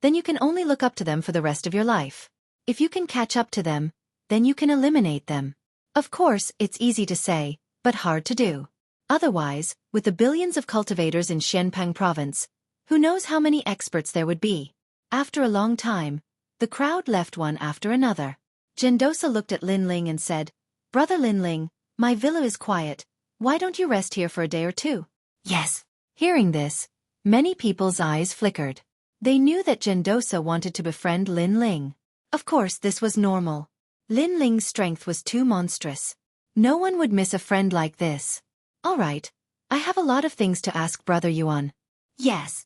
then you can only look up to them for the rest of your life. If you can catch up to them, then you can eliminate them. Of course, it's easy to say, but hard to do. Otherwise, with the billions of cultivators in Xianpang province, who knows how many experts there would be? After a long time, the crowd left one after another. Gendosa looked at Lin Ling and said, "Brother Lin Ling, my villa is quiet. Why don't you rest here for a day or two?" Yes. Hearing this, many people's eyes flickered. They knew that Gendosa wanted to befriend Lin Ling. Of course, this was normal. Lin Ling's strength was too monstrous. No one would miss a friend like this. All right, I have a lot of things to ask Brother Yuan. Yes.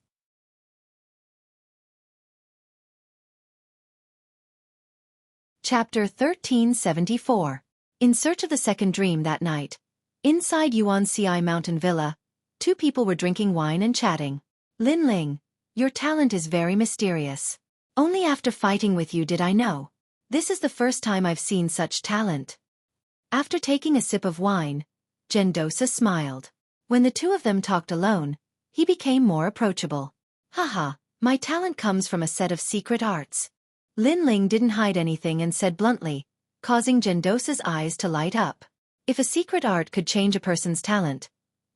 Chapter 1374. In search of the second dream that night. Inside Yuan Ci Mountain Villa, 2 people were drinking wine and chatting. Lin Ling, your talent is very mysterious. Only after fighting with you did I know. This is the first time I've seen such talent. After taking a sip of wine, Gendosa smiled. When the 2 of them talked alone, he became more approachable. Haha, my talent comes from a set of secret arts. Lin Ling didn't hide anything and said bluntly, causing Gendosa's eyes to light up. If a secret art could change a person's talent,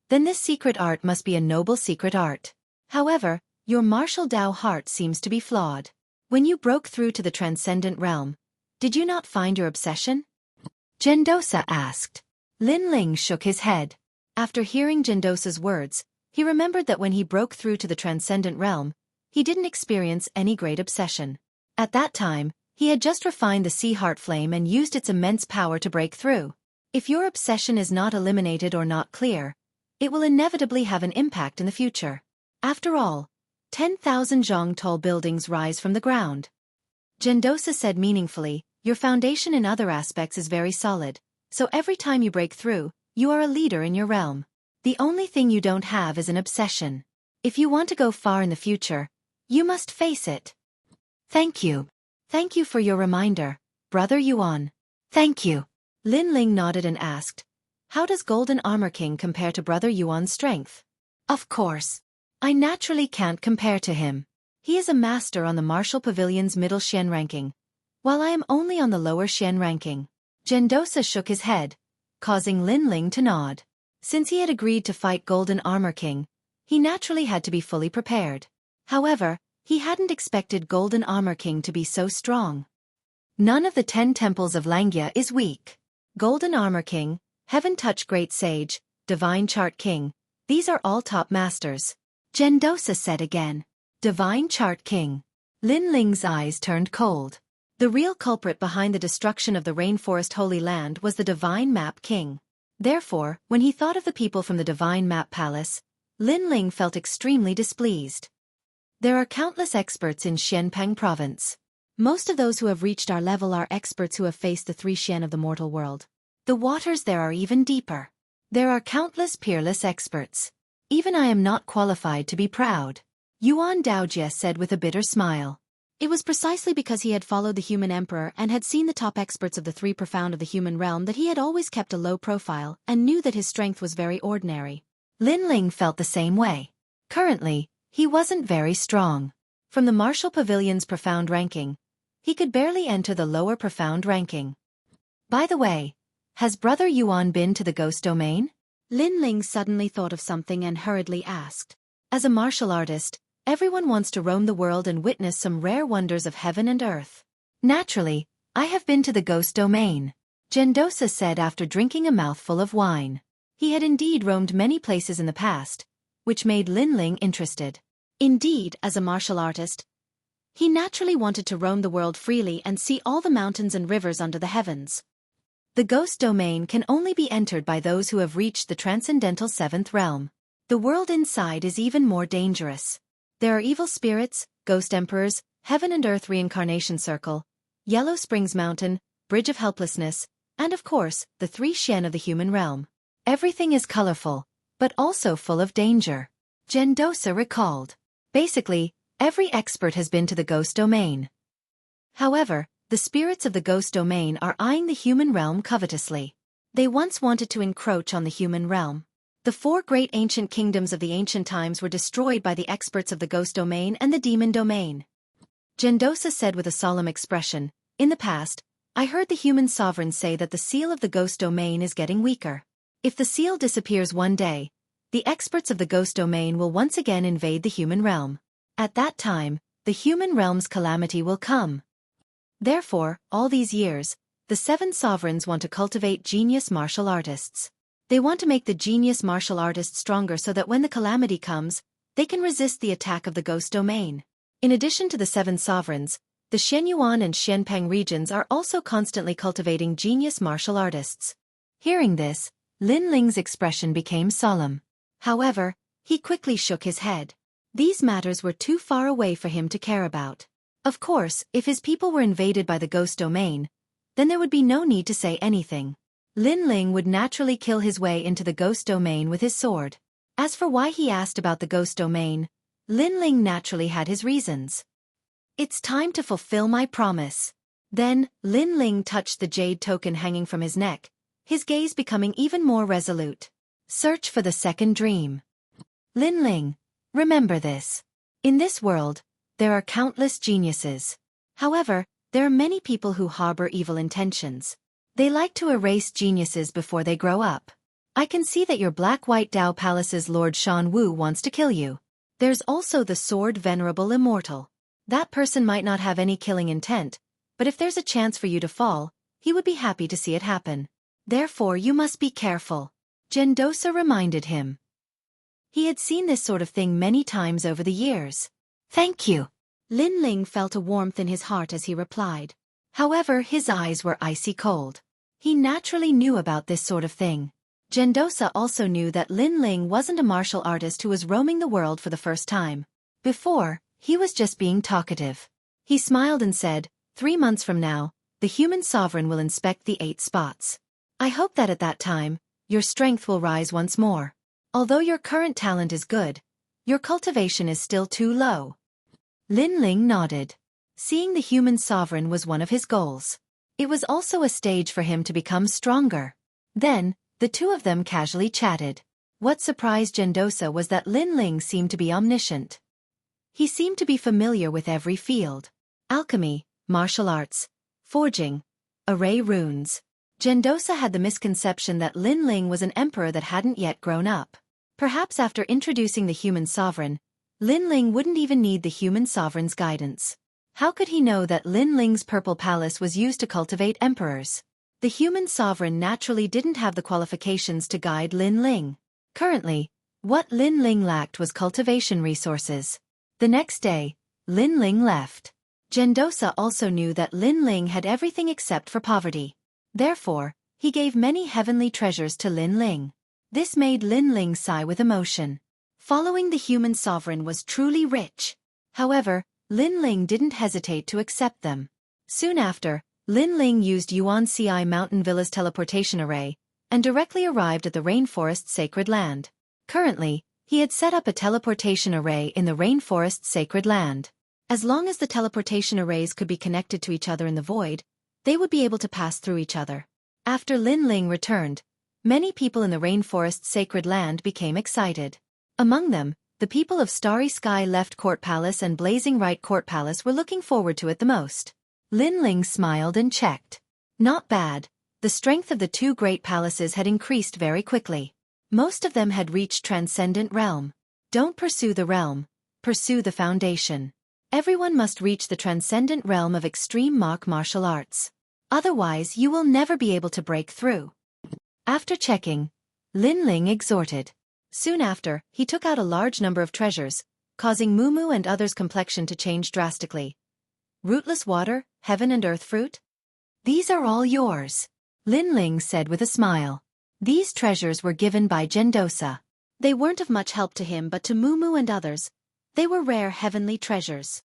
then this secret art must be a noble secret art. However, your martial Dao heart seems to be flawed. When you broke through to the transcendent realm, did you not find your obsession? Gendosa asked. Lin Ling shook his head. After hearing Gendosa's words, he remembered that when he broke through to the transcendent realm, he didn't experience any great obsession. At that time, he had just refined the sea heart flame and used its immense power to break through. If your obsession is not eliminated or not clear, it will inevitably have an impact in the future. After all, 10,000 zhang tall buildings rise from the ground. Gendosa said meaningfully, your foundation in other aspects is very solid, so every time you break through, you are a leader in your realm. The only thing you don't have is an obsession. If you want to go far in the future, you must face it. Thank you. Thank you for your reminder, Brother Yuan. Thank you. Lin Ling nodded and asked, how does Golden Armor King compare to Brother Yuan's strength? Of course. I naturally can't compare to him. He is a master on the Martial Pavilion's middle Xian ranking, while I am only on the lower Xian ranking. Gendosa shook his head, causing Lin Ling to nod. Since he had agreed to fight Golden Armor King, he naturally had to be fully prepared. However, he hadn't expected Golden Armor King to be so strong. None of the 10 temples of Langya is weak. Golden Armor King, Heaven Touch Great Sage, Divine Chart King, these are all top masters. Gendosa said again. Divine Chart King. Lin Ling's eyes turned cold. The real culprit behind the destruction of the Rainforest Holy Land was the Divine Map King. Therefore, when he thought of the people from the Divine Map Palace, Lin Ling felt extremely displeased. There are countless experts in Xianpeng province. Most of those who have reached our level are experts who have faced the 3 Xian of the mortal world. The waters there are even deeper. There are countless peerless experts. Even I am not qualified to be proud. Yuan Daojie said with a bitter smile. It was precisely because he had followed the human emperor and had seen the top experts of the 3 profound of the human realm that he had always kept a low profile and knew that his strength was very ordinary. Lin Ling felt the same way. Currently, he wasn't very strong. From the Martial Pavilion's profound ranking, he could barely enter the lower profound ranking. By the way, has Brother Yuan been to the Ghost Domain? Lin Ling suddenly thought of something and hurriedly asked. As a martial artist, everyone wants to roam the world and witness some rare wonders of heaven and earth. Naturally, I have been to the Ghost Domain, Gendosa said after drinking a mouthful of wine. He had indeed roamed many places in the past, which made Lin Ling interested. Indeed, as a martial artist, he naturally wanted to roam the world freely and see all the mountains and rivers under the heavens. The Ghost Domain can only be entered by those who have reached the transcendental 7th realm. The world inside is even more dangerous. There are evil spirits, ghost emperors, heaven and earth reincarnation circle, Yellow Springs Mountain, Bridge of Helplessness, and of course, the 3 Xian of the human realm. Everything is colorful, but also full of danger. Gendosa recalled. Basically, every expert has been to the Ghost Domain. However, the spirits of the Ghost Domain are eyeing the human realm covetously. They once wanted to encroach on the human realm. The 4 great ancient kingdoms of the ancient times were destroyed by the experts of the Ghost Domain and the Demon Domain. Gendosa said with a solemn expression, in the past, I heard the human sovereigns say that the seal of the Ghost Domain is getting weaker. If the seal disappears one day, the experts of the Ghost Domain will once again invade the human realm. At that time, the human realm's calamity will come. Therefore, all these years, the 7 sovereigns want to cultivate genius martial artists. They want to make the genius martial artists stronger so that when the calamity comes, they can resist the attack of the Ghost Domain. In addition to the 7 sovereigns, the Xianyuan and Xianpeng regions are also constantly cultivating genius martial artists. Hearing this, Lin Ling's expression became solemn. However, he quickly shook his head. These matters were too far away for him to care about. Of course, if his people were invaded by the Ghost Domain, then there would be no need to say anything. Lin Ling would naturally kill his way into the Ghost Domain with his sword. As for why he asked about the Ghost Domain, Lin Ling naturally had his reasons. It's time to fulfill my promise. Then, Lin Ling touched the jade token hanging from his neck, his gaze becoming even more resolute. Search for the second dream. Lin Ling, remember this. In this world, there are countless geniuses. However, there are many people who harbor evil intentions. They like to erase geniuses before they grow up. I can see that your Black-White Dao Palace's Lord Shan Wu wants to kill you. There's also the Sword Venerable Immortal. That person might not have any killing intent, but if there's a chance for you to fall, he would be happy to see it happen. Therefore you must be careful. Gendosa reminded him. He had seen this sort of thing many times over the years. Thank you. Lin Ling felt a warmth in his heart as he replied. However, his eyes were icy cold. He naturally knew about this sort of thing. Gendosa also knew that Lin Ling wasn't a martial artist who was roaming the world for the first time. Before, he was just being talkative. He smiled and said, 3 months from now, the human sovereign will inspect the 8 spots. I hope that at that time, your strength will rise once more. Although your current talent is good, your cultivation is still too low. Lin Ling nodded. Seeing the human sovereign was one of his goals. It was also a stage for him to become stronger. Then, the two of them casually chatted. What surprised Gendosa was that Lin Ling seemed to be omniscient. He seemed to be familiar with every field. Alchemy, martial arts, forging, array runes. Gendosa had the misconception that Lin Ling was an emperor that hadn't yet grown up. Perhaps after introducing the human sovereign, Lin Ling wouldn't even need the human sovereign's guidance. How could he know that Lin Ling's purple palace was used to cultivate emperors? The human sovereign naturally didn't have the qualifications to guide Lin Ling. Currently, what Lin Ling lacked was cultivation resources. The next day, Lin Ling left. Gendosa also knew that Lin Ling had everything except for poverty. Therefore, he gave many heavenly treasures to Lin Ling. This made Lin Ling sigh with emotion. Following the human sovereign was truly rich. However, Lin Ling didn't hesitate to accept them. Soon after, Lin Ling used Yuan Ci Mountain Villa's teleportation array, and directly arrived at the rainforest's sacred land. Currently, he had set up a teleportation array in the rainforest's sacred land. As long as the teleportation arrays could be connected to each other in the void, they would be able to pass through each other. After Lin Ling returned, many people in the rainforest's sacred land became excited. Among them, the people of Starry Sky Left Court Palace and Blazing Right Court Palace were looking forward to it the most. Lin Ling smiled and checked. Not bad. The strength of the two great palaces had increased very quickly. Most of them had reached Transcendent Realm. Don't pursue the realm, pursue the foundation. Everyone must reach the Transcendent Realm of extreme martial arts. Otherwise you will never be able to break through. After checking, Lin Ling exhorted. Soon after, he took out a large number of treasures, causing Mumu and others' complexion to change drastically. Rootless water, heaven and earth fruit? These are all yours, Lin Ling said with a smile. These treasures were given by Gendosa. They weren't of much help to him but to Mumu and others. They were rare heavenly treasures.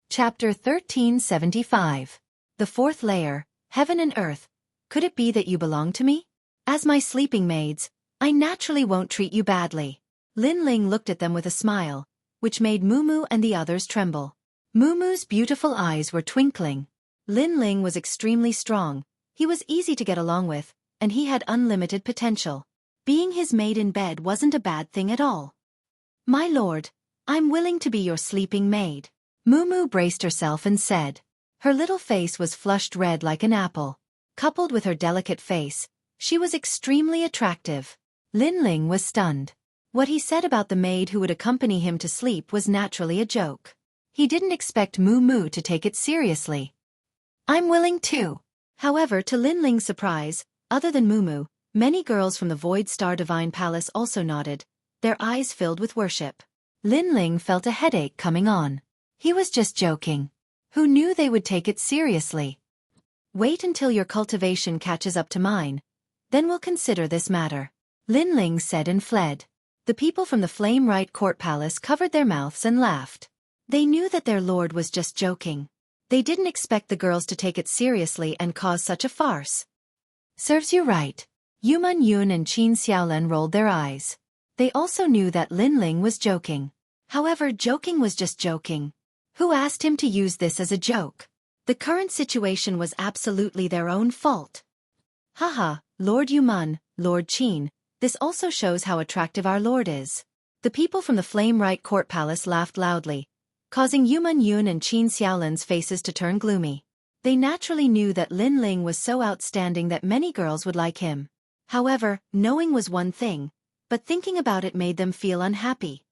Chapter 1375. The fourth layer, Heaven and Earth. Could it be that you belong to me? As my sleeping maids, I naturally won't treat you badly. Lin Ling looked at them with a smile, which made Mumu and the others tremble. Mumu's beautiful eyes were twinkling. Lin Ling was extremely strong, he was easy to get along with, and he had unlimited potential. Being his maid in bed wasn't a bad thing at all. My lord, I'm willing to be your sleeping maid. Mumu braced herself and said. Her little face was flushed red like an apple. Coupled with her delicate face, she was extremely attractive. Lin Ling was stunned. What he said about the maid who would accompany him to sleep was naturally a joke. He didn't expect Mumu to take it seriously. I'm willing too. However, to Lin Ling's surprise, other than Mumu, many girls from the Void Star Divine Palace also nodded, their eyes filled with worship. Lin Ling felt a headache coming on. He was just joking. Who knew they would take it seriously? Wait until your cultivation catches up to mine. Then we'll consider this matter. Lin Ling said and fled. The people from the Flame Right Court Palace covered their mouths and laughed. They knew that their lord was just joking. They didn't expect the girls to take it seriously and cause such a farce. Serves you right. Yuman Yun and Qin Xiaolan rolled their eyes. They also knew that Lin Ling was joking. However, joking was just joking. Who asked him to use this as a joke? The current situation was absolutely their own fault. Haha, Lord Yuman, Lord Qin, this also shows how attractive our lord is. The people from the Flame Right Court Palace laughed loudly, causing Yuman Yun and Qin Xiaolan's faces to turn gloomy. They naturally knew that Lin Ling was so outstanding that many girls would like him. However, knowing was one thing, but thinking about it made them feel unhappy.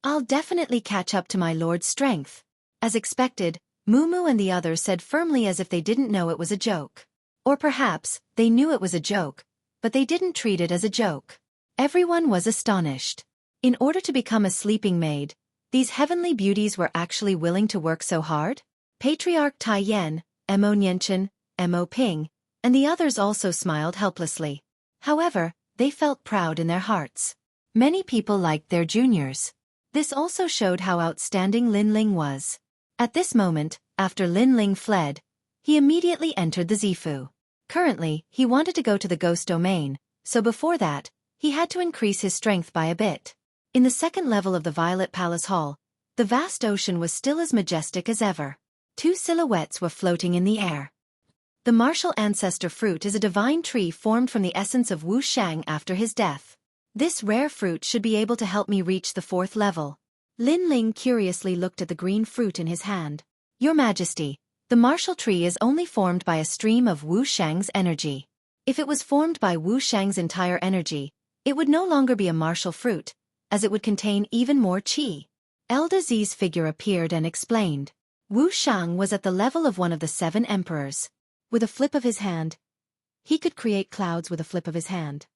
I'll definitely catch up to my lord's strength. As expected, Mumu and the others said firmly as if they didn't know it was a joke. Or perhaps, they knew it was a joke, but they didn't treat it as a joke. Everyone was astonished. In order to become a sleeping maid, these heavenly beauties were actually willing to work so hard? Patriarch Tai Yan, Mo Nianchen, Mo Ping, and the others also smiled helplessly. However, they felt proud in their hearts. Many people liked their juniors. This also showed how outstanding Lin Ling was. At this moment, after Lin Ling fled, he immediately entered the Zifu. Currently, he wanted to go to the ghost domain, so before that, he had to increase his strength by a bit. In the second level of the Violet Palace Hall, the vast ocean was still as majestic as ever. Two silhouettes were floating in the air. The martial ancestor fruit is a divine tree formed from the essence of Wu Shang after his death. This rare fruit should be able to help me reach the fourth level. Lin Ling curiously looked at the green fruit in his hand. Your Majesty, the martial tree is only formed by a stream of Wu Shang's energy. If it was formed by Wu Shang's entire energy, it would no longer be a martial fruit, as it would contain even more qi. Elder Zi's figure appeared and explained. Wu Shang was at the level of one of the 7 emperors. With a flip of his hand, he could create clouds with a flip of his hand.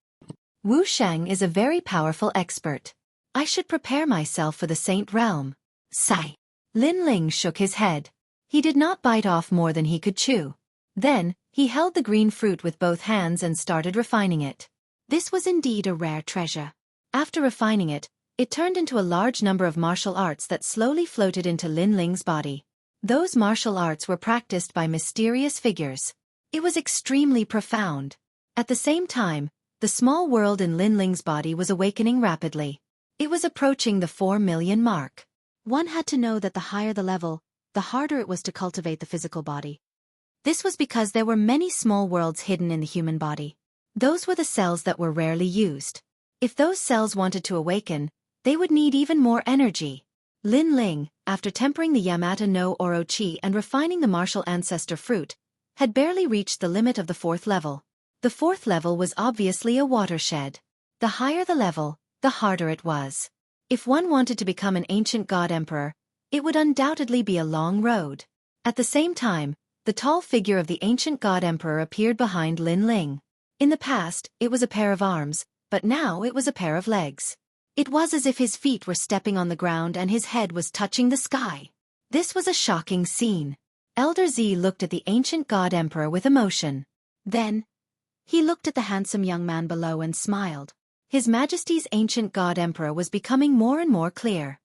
Wu Shang is a very powerful expert. I should prepare myself for the Saint Realm. Sigh. Lin Ling shook his head. He did not bite off more than he could chew. Then, he held the green fruit with both hands and started refining it. This was indeed a rare treasure. After refining it, it turned into a large number of martial arts that slowly floated into Lin Ling's body. Those martial arts were practiced by mysterious figures. It was extremely profound. At the same time, the small world in Lin Ling's body was awakening rapidly. It was approaching the 4 million mark. One had to know that the higher the level, the harder it was to cultivate the physical body. This was because there were many small worlds hidden in the human body. Those were the cells that were rarely used. If those cells wanted to awaken, they would need even more energy. Lin Ling, after tempering the Yamata no Orochi and refining the martial ancestor fruit, had barely reached the limit of the 4th level. The 4th level was obviously a watershed. The higher the level, the harder it was. If one wanted to become an ancient god emperor, it would undoubtedly be a long road. At the same time, the tall figure of the ancient god emperor appeared behind Lin Ling. In the past, it was a pair of arms, but now it was a pair of legs. It was as if his feet were stepping on the ground and his head was touching the sky. This was a shocking scene. Elder Z looked at the ancient god emperor with emotion. Then, he looked at the handsome young man below and smiled. His Majesty's ancient god emperor was becoming more and more clear.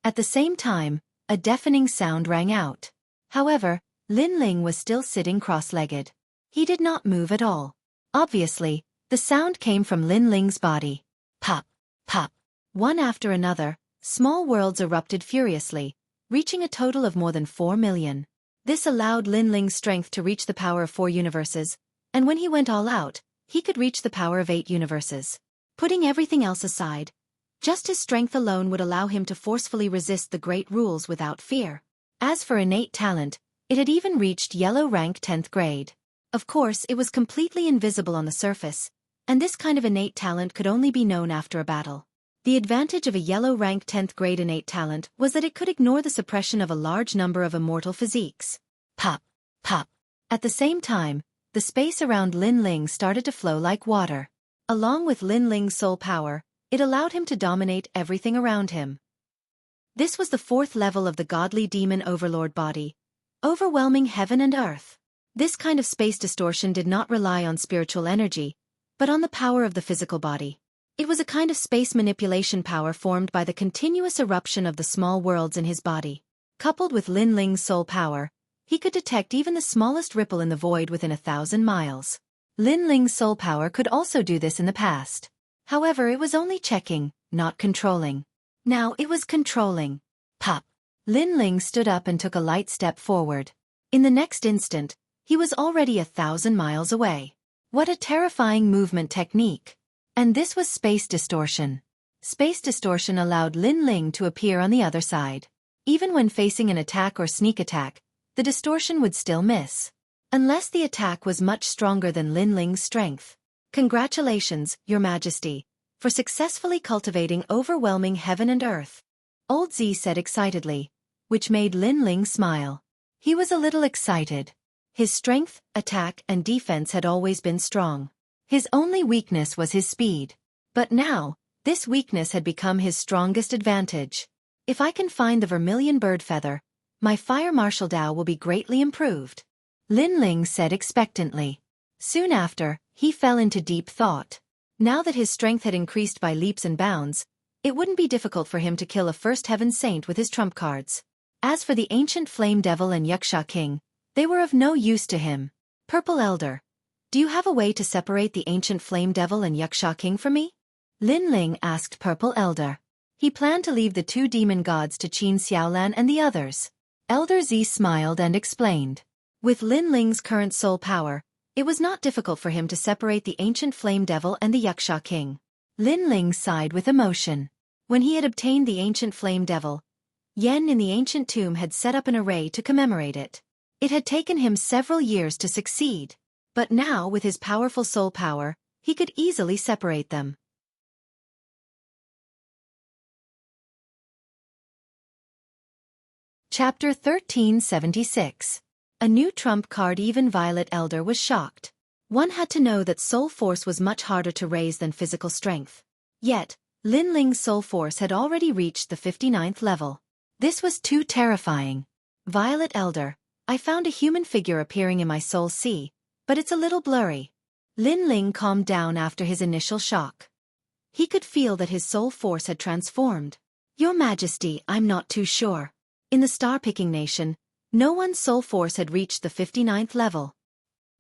At the same time, a deafening sound rang out. However, Lin Ling was still sitting cross-legged. He did not move at all. Obviously, the sound came from Lin Ling's body. Pop, pop. One after another, small worlds erupted furiously, reaching a total of more than 4 million. This allowed Lin Ling's strength to reach the power of 4 universes, and when he went all out, he could reach the power of 8 universes. Putting everything else aside, just his strength alone would allow him to forcefully resist the great rules without fear. As for innate talent, it had even reached yellow rank 10th grade. Of course, it was completely invisible on the surface, and this kind of innate talent could only be known after a battle. The advantage of a yellow rank 10th grade innate talent was that it could ignore the suppression of a large number of immortal physiques. Pop, pop. At the same time, the space around Lin Ling started to flow like water. Along with Lin Ling's soul power, it allowed him to dominate everything around him. This was the 4th level of the godly demon overlord body, overwhelming heaven and earth. This kind of space distortion did not rely on spiritual energy, but on the power of the physical body. It was a kind of space manipulation power formed by the continuous eruption of the small worlds in his body. Coupled with Lin Ling's soul power, he could detect even the smallest ripple in the void within 1,000 miles. Lin Ling's soul power could also do this in the past. However, it was only checking, not controlling. Now it was controlling. Pop. Lin Ling stood up and took a light step forward. In the next instant, he was already 1,000 miles away. What a terrifying movement technique. And this was space distortion. Space distortion allowed Lin Ling to appear on the other side. Even when facing an attack or sneak attack, the distortion would still miss. Unless the attack was much stronger than Lin Ling's strength. Congratulations, Your Majesty, for successfully cultivating overwhelming heaven and earth. Old Z said excitedly, which made Lin Ling smile. He was a little excited. His strength, attack, and defense had always been strong. His only weakness was his speed. But now, this weakness had become his strongest advantage. If I can find the vermilion bird feather, my fire martial Dao will be greatly improved. Lin Ling said expectantly. Soon after, he fell into deep thought. Now that his strength had increased by leaps and bounds, it wouldn't be difficult for him to kill a first heaven saint with his trump cards. As for the ancient flame devil and Yaksha king, they were of no use to him. Purple Elder, do you have a way to separate the ancient flame devil and Yaksha king from me? Lin Ling asked Purple Elder. He planned to leave the 2 demon gods to Qin Xiaolan and the others. Elder Z smiled and explained. With Lin Ling's current soul power, it was not difficult for him to separate the ancient flame devil and the Yaksha king. Lin Ling sighed with emotion. When he had obtained the ancient flame devil, Yen in the ancient tomb had set up an array to commemorate it. It had taken him several years to succeed. But now, with his powerful soul power, he could easily separate them. Chapter 1376. A new trump card. Even Violet Elder was shocked. One had to know that soul force was much harder to raise than physical strength. Yet, Lin Ling's soul force had already reached the 59th level. This was too terrifying. Violet Elder, I found a human figure appearing in my soul sea, but it's a little blurry. Lin Ling calmed down after his initial shock. He could feel that his soul force had transformed. Your Majesty, I'm not too sure. In the star-picking nation, no one's soul force had reached the 59th level.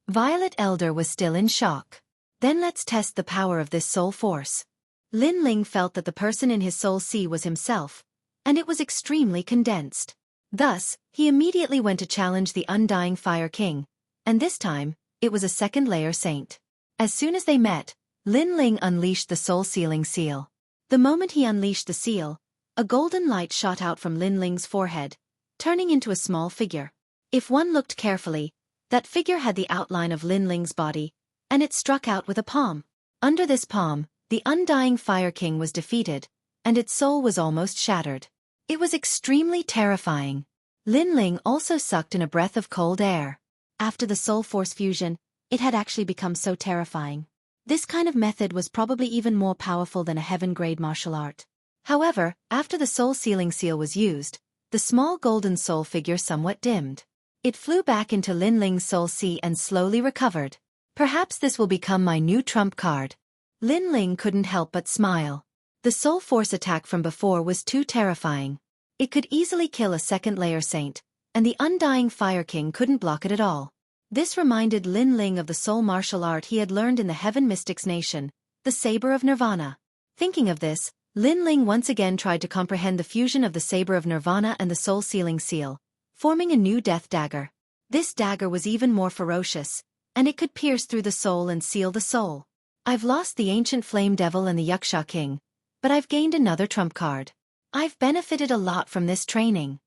Violet Elder was still in shock. Then let's test the power of this soul force. Lin Ling felt that the person in his soul sea was himself, and it was extremely condensed. Thus, he immediately went to challenge the Undying Fire King, and this time, it was a second-layer saint. As soon as they met, Lin Ling unleashed the soul sealing seal. The moment he unleashed the seal, a golden light shot out from Lin Ling's forehead, turning into a small figure. If one looked carefully, that figure had the outline of Lin Ling's body, and it struck out with a palm. Under this palm, the Undying Fire King was defeated, and its soul was almost shattered. It was extremely terrifying. Lin Ling also sucked in a breath of cold air. After the soul force fusion, it had actually become so terrifying. This kind of method was probably even more powerful than a heaven-grade martial art. However, after the soul sealing seal was used, the small golden soul figure somewhat dimmed. It flew back into Lin Ling's soul sea and slowly recovered. Perhaps this will become my new trump card. Lin Ling couldn't help but smile. The soul force attack from before was too terrifying. It could easily kill a second-layer saint, and the Undying Fire King couldn't block it at all. This reminded Lin Ling of the soul martial art he had learned in the Heaven Mystics Nation, the Saber of Nirvana. Thinking of this, Lin Ling once again tried to comprehend the fusion of the Saber of Nirvana and the soul sealing seal, forming a new death dagger. This dagger was even more ferocious, and it could pierce through the soul and seal the soul. I've lost the ancient flame devil and the Xueqi king, but I've gained another trump card. I've benefited a lot from this training.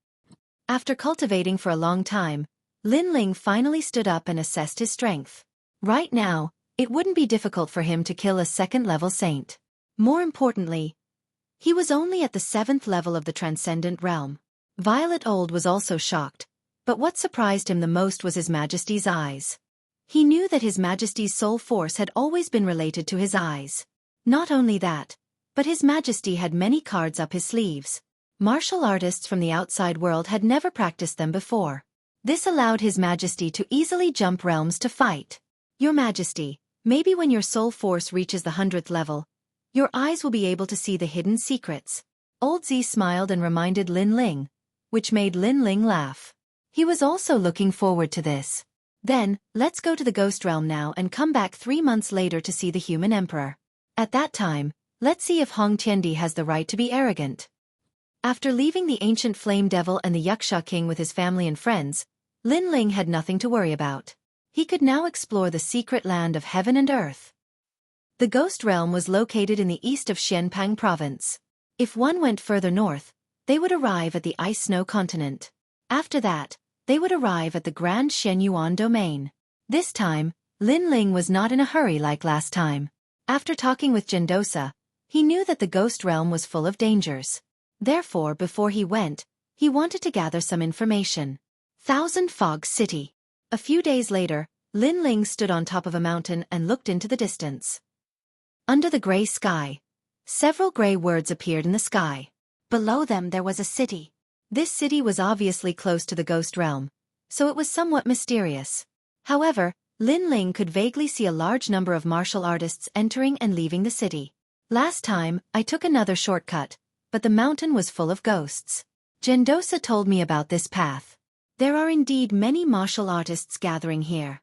After cultivating for a long time, Lin Ling finally stood up and assessed his strength. Right now, it wouldn't be difficult for him to kill a second-level saint. More importantly, he was only at the 7th level of the Transcendent Realm. Violet Old was also shocked, but what surprised him the most was His Majesty's eyes. He knew that His Majesty's soul force had always been related to his eyes. Not only that, but His Majesty had many cards up his sleeves. Martial artists from the outside world had never practiced them before. This allowed His Majesty to easily jump realms to fight. Your Majesty, maybe when your soul force reaches the 100th level, your eyes will be able to see the hidden secrets. Old Z smiled and reminded Lin Ling, which made Lin Ling laugh. He was also looking forward to this. Then, let's go to the Ghost Realm now and come back 3 months later to see the Human Emperor. At that time, let's see if Hong Tiandi has the right to be arrogant. After leaving the ancient Flame Devil and the Xueqi King with his family and friends, Lin Ling had nothing to worry about. He could now explore the secret land of heaven and earth. The Ghost Realm was located in the east of Xianpang Province. If one went further north, they would arrive at the Ice-Snow Continent. After that, they would arrive at the Grand Shenyuan Domain. This time, Lin Ling was not in a hurry like last time. After talking with Gendosa, he knew that the Ghost Realm was full of dangers. Therefore, before he went, he wanted to gather some information. Thousand Fog City. A few days later, Lin Ling stood on top of a mountain and looked into the distance. Under the gray sky, several gray words appeared in the sky. Below them there was a city. This city was obviously close to the Ghost Realm, so it was somewhat mysterious. However, Lin Ling could vaguely see a large number of martial artists entering and leaving the city. Last time, I took another shortcut, but the mountain was full of ghosts. Gendosa told me about this path. There are indeed many martial artists gathering here.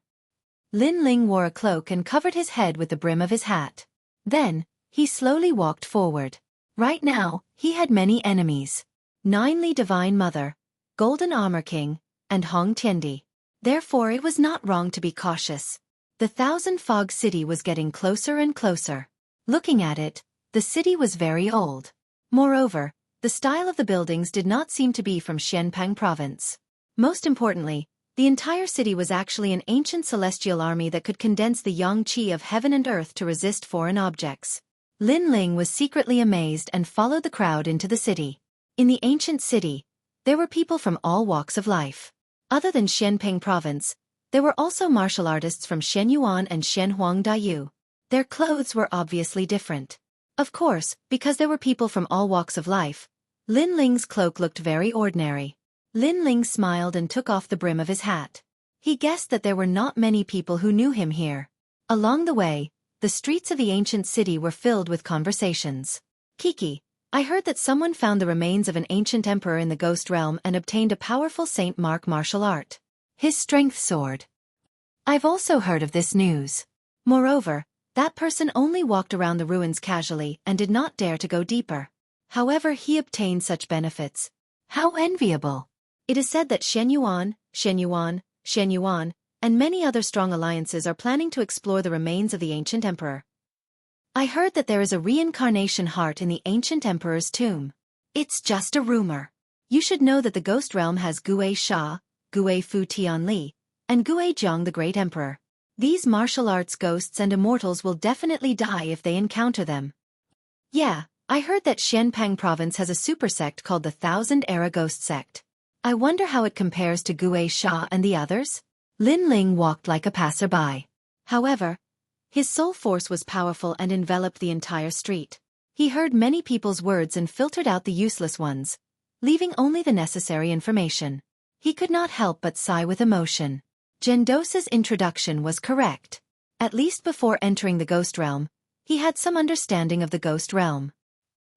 Lin Ling wore a cloak and covered his head with the brim of his hat. Then, he slowly walked forward. Right now, he had many enemies. Ninely Divine Mother, Golden Armor King, and Hong Tiandi. Therefore it was not wrong to be cautious. The Thousand Fog City was getting closer and closer. Looking at it, the city was very old. Moreover, the style of the buildings did not seem to be from Xianpang Province. Most importantly, the entire city was actually an ancient celestial army that could condense the yang qi of heaven and earth to resist foreign objects. Lin Ling was secretly amazed and followed the crowd into the city. In the ancient city, there were people from all walks of life. Other than Xianping Province, There were also martial artists from Shenyuan and Shenhuang Dayu. Their clothes were obviously different. Of course, because there were people from all walks of life, Lin Ling's cloak looked very ordinary. Lin Ling smiled and took off the brim of his hat. He guessed that there were not many people who knew him here. Along the way, the streets of the ancient city were filled with conversations. Xueqi, I heard that someone found the remains of an ancient emperor in the ghost realm and obtained a powerful Saint Mark martial art. His strength soared. I've also heard of this news. Moreover, that person only walked around the ruins casually and did not dare to go deeper. However, he obtained such benefits. How enviable! It is said that Shenyuan, and many other strong alliances are planning to explore the remains of the ancient emperor. I heard that there is a reincarnation heart in the ancient emperor's tomb. It's just a rumor. You should know that the ghost realm has Gue Sha, Gue Fu Tianli, and Gue Jiang the great emperor. These martial arts ghosts and immortals will definitely die if they encounter them. Yeah, I heard that Xianpang province has a super sect called the Thousand Era Ghost Sect. I wonder how it compares to Gue Sha and the others? Lin Ling walked like a passerby. However, his soul force was powerful and enveloped the entire street. He heard many people's words and filtered out the useless ones, leaving only the necessary information. He could not help but sigh with emotion. Gendosa's introduction was correct. At least before entering the ghost realm, he had some understanding of the ghost realm.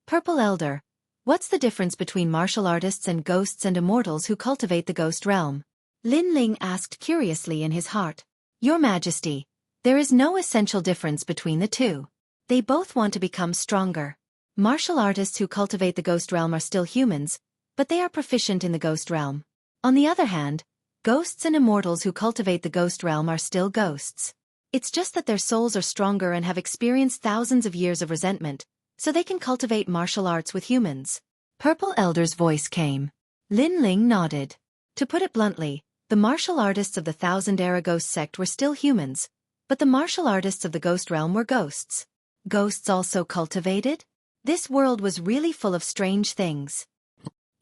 Purple Elder, what's the difference between martial artists and ghosts and immortals who cultivate the ghost realm? Lin Ling asked curiously in his heart. Your Majesty, there is no essential difference between the two. They both want to become stronger. Martial artists who cultivate the ghost realm are still humans, but they are proficient in the ghost realm. On the other hand, ghosts and immortals who cultivate the ghost realm are still ghosts. It's just that their souls are stronger and have experienced thousands of years of resentment, so they can cultivate martial arts with humans. Purple Elder's voice came. Lin Ling nodded. To put it bluntly, the martial artists of the Thousand Era Ghost Sect were still humans, but the martial artists of the ghost realm were ghosts. Ghosts also cultivated? This world was really full of strange things.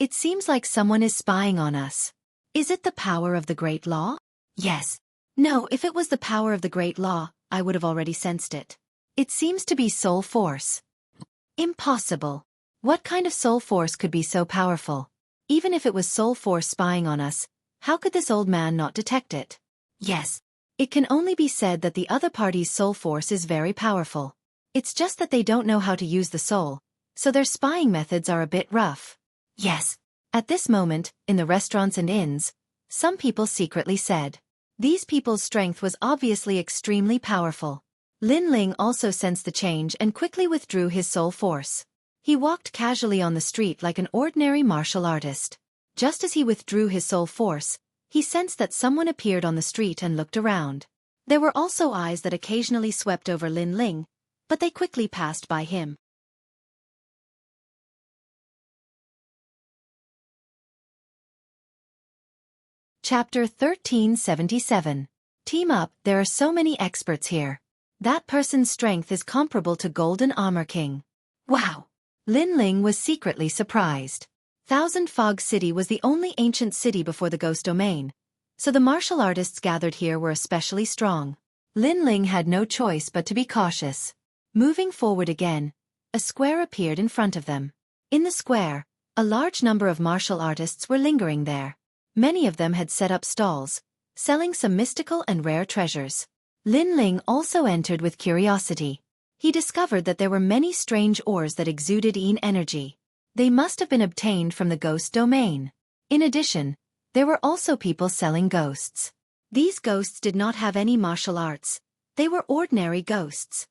It seems like someone is spying on us. Is it the power of the Great Law? Yes. No, if it was the power of the Great Law, I would have already sensed it. It seems to be soul force. Impossible. What kind of soul force could be so powerful? Even if it was soul force spying on us, how could this old man not detect it? Yes. It can only be said that the other party's soul force is very powerful. It's just that they don't know how to use the soul, so their spying methods are a bit rough. Yes. At this moment, in the restaurants and inns, some people secretly said. These people's strength was obviously extremely powerful. Lin Ling also sensed the change and quickly withdrew his soul force. He walked casually on the street like an ordinary martial artist. Just as he withdrew his soul force, he sensed that someone appeared on the street and looked around. There were also eyes that occasionally swept over Lin Ling, but they quickly passed by him. Chapter 1377. Team up, there are so many experts here. That person's strength is comparable to Golden Armor King. Wow! Lin Ling was secretly surprised. Thousand Fog City was the only ancient city before the ghost domain, so the martial artists gathered here were especially strong. Lin Ling had no choice but to be cautious. Moving forward again, a square appeared in front of them. In the square, a large number of martial artists were lingering there. Many of them had set up stalls, selling some mystical and rare treasures. Lin Ling also entered with curiosity. He discovered that there were many strange ores that exuded Yin energy. They must have been obtained from the ghost domain. In addition, there were also people selling ghosts. These ghosts did not have any martial arts. They were ordinary ghosts.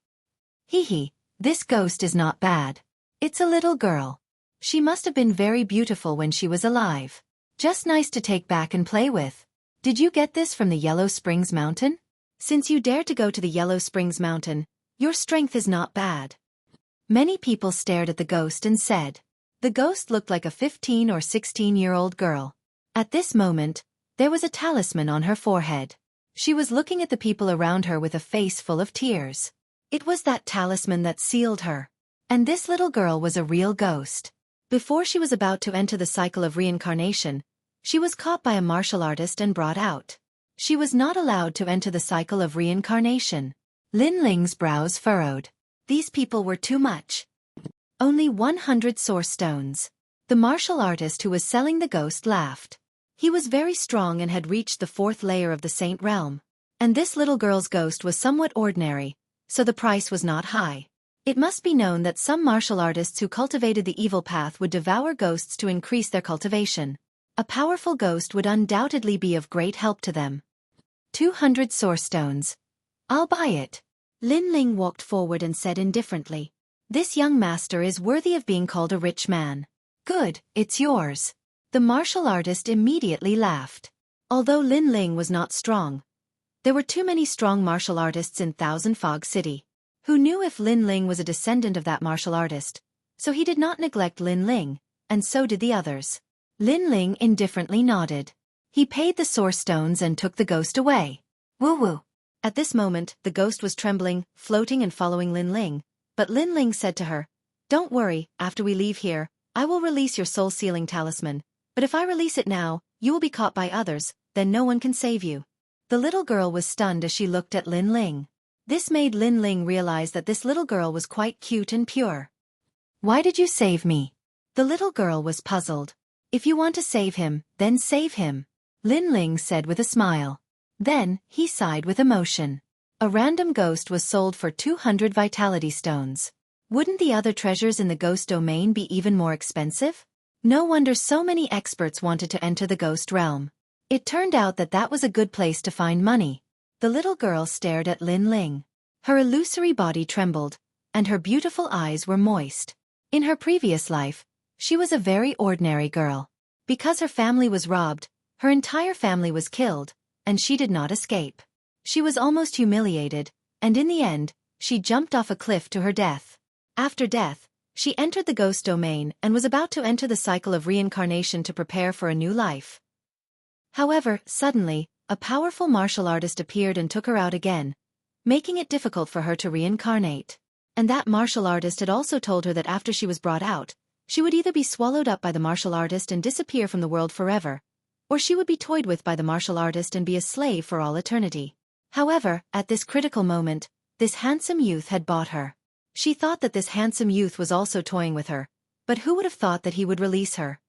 Hee, this ghost is not bad. It's a little girl. She must have been very beautiful when she was alive. Just nice to take back and play with. Did you get this from the Yellow Springs Mountain? Since you dared to go to the Yellow Springs Mountain, your strength is not bad. Many people stared at the ghost and said. The ghost looked like a 15 or 16-year-old girl. At this moment, there was a talisman on her forehead. She was looking at the people around her with a face full of tears. It was that talisman that sealed her. And this little girl was a real ghost. Before she was about to enter the cycle of reincarnation, she was caught by a martial artist and brought out. She was not allowed to enter the cycle of reincarnation. Lin Ling's brows furrowed. These people were too much. Only 100 source stones. The martial artist who was selling the ghost laughed. He was very strong and had reached the 4th layer of the saint realm. And this little girl's ghost was somewhat ordinary, so the price was not high. It must be known that some martial artists who cultivated the evil path would devour ghosts to increase their cultivation. A powerful ghost would undoubtedly be of great help to them. 200 source stones. I'll buy it. Lin Ling walked forward and said indifferently. This young master is worthy of being called a rich man. Good, it's yours. The martial artist immediately laughed. Although Lin Ling was not strong, there were too many strong martial artists in Thousand Fog City. Who knew if Lin Ling was a descendant of that martial artist? So he did not neglect Lin Ling, and so did the others. Lin Ling indifferently nodded. He paid the source stones and took the ghost away. Woo-woo. At this moment, the ghost was trembling, floating and following Lin Ling, but Lin Ling said to her, "Don't worry, after we leave here, I will release your soul-sealing talisman, but if I release it now, you will be caught by others, then no one can save you." The little girl was stunned as she looked at Lin Ling. This made Lin Ling realize that this little girl was quite cute and pure. "Why did you save me?" The little girl was puzzled. "If you want to save him, then save him," Lin Ling said with a smile. Then, he sighed with emotion. A random ghost was sold for 200 vitality stones. Wouldn't the other treasures in the ghost domain be even more expensive? No wonder so many experts wanted to enter the ghost realm. It turned out that that was a good place to find money. The little girl stared at Lin Ling. Her illusory body trembled, and her beautiful eyes were moist. In her previous life, she was a very ordinary girl. Because her family was robbed, her entire family was killed, and she did not escape. She was almost humiliated, and in the end, she jumped off a cliff to her death. After death, she entered the ghost domain and was about to enter the cycle of reincarnation to prepare for a new life. However, suddenly, a powerful martial artist appeared and took her out again, making it difficult for her to reincarnate. And that martial artist had also told her that after she was brought out, she would either be swallowed up by the martial artist and disappear from the world forever, or she would be toyed with by the martial artist and be a slave for all eternity. However, at this critical moment, this handsome youth had bought her. She thought that this handsome youth was also toying with her, but who would have thought that he would release her?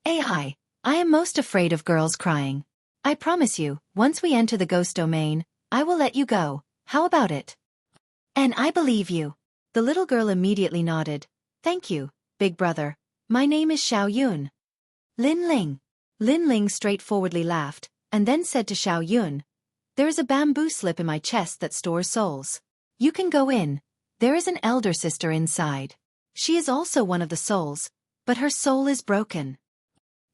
I am most afraid of girls crying. I promise you, once we enter the ghost domain, I will let you go. How about it? And I believe you. The little girl immediately nodded. Thank you, big brother. My name is Xiao Yun. Lin Ling. Lin Ling straightforwardly laughed, and then said to Xiao Yun, "There is a bamboo slip in my chest that stores souls. You can go in. There is an elder sister inside. She is also one of the souls, but her soul is broken."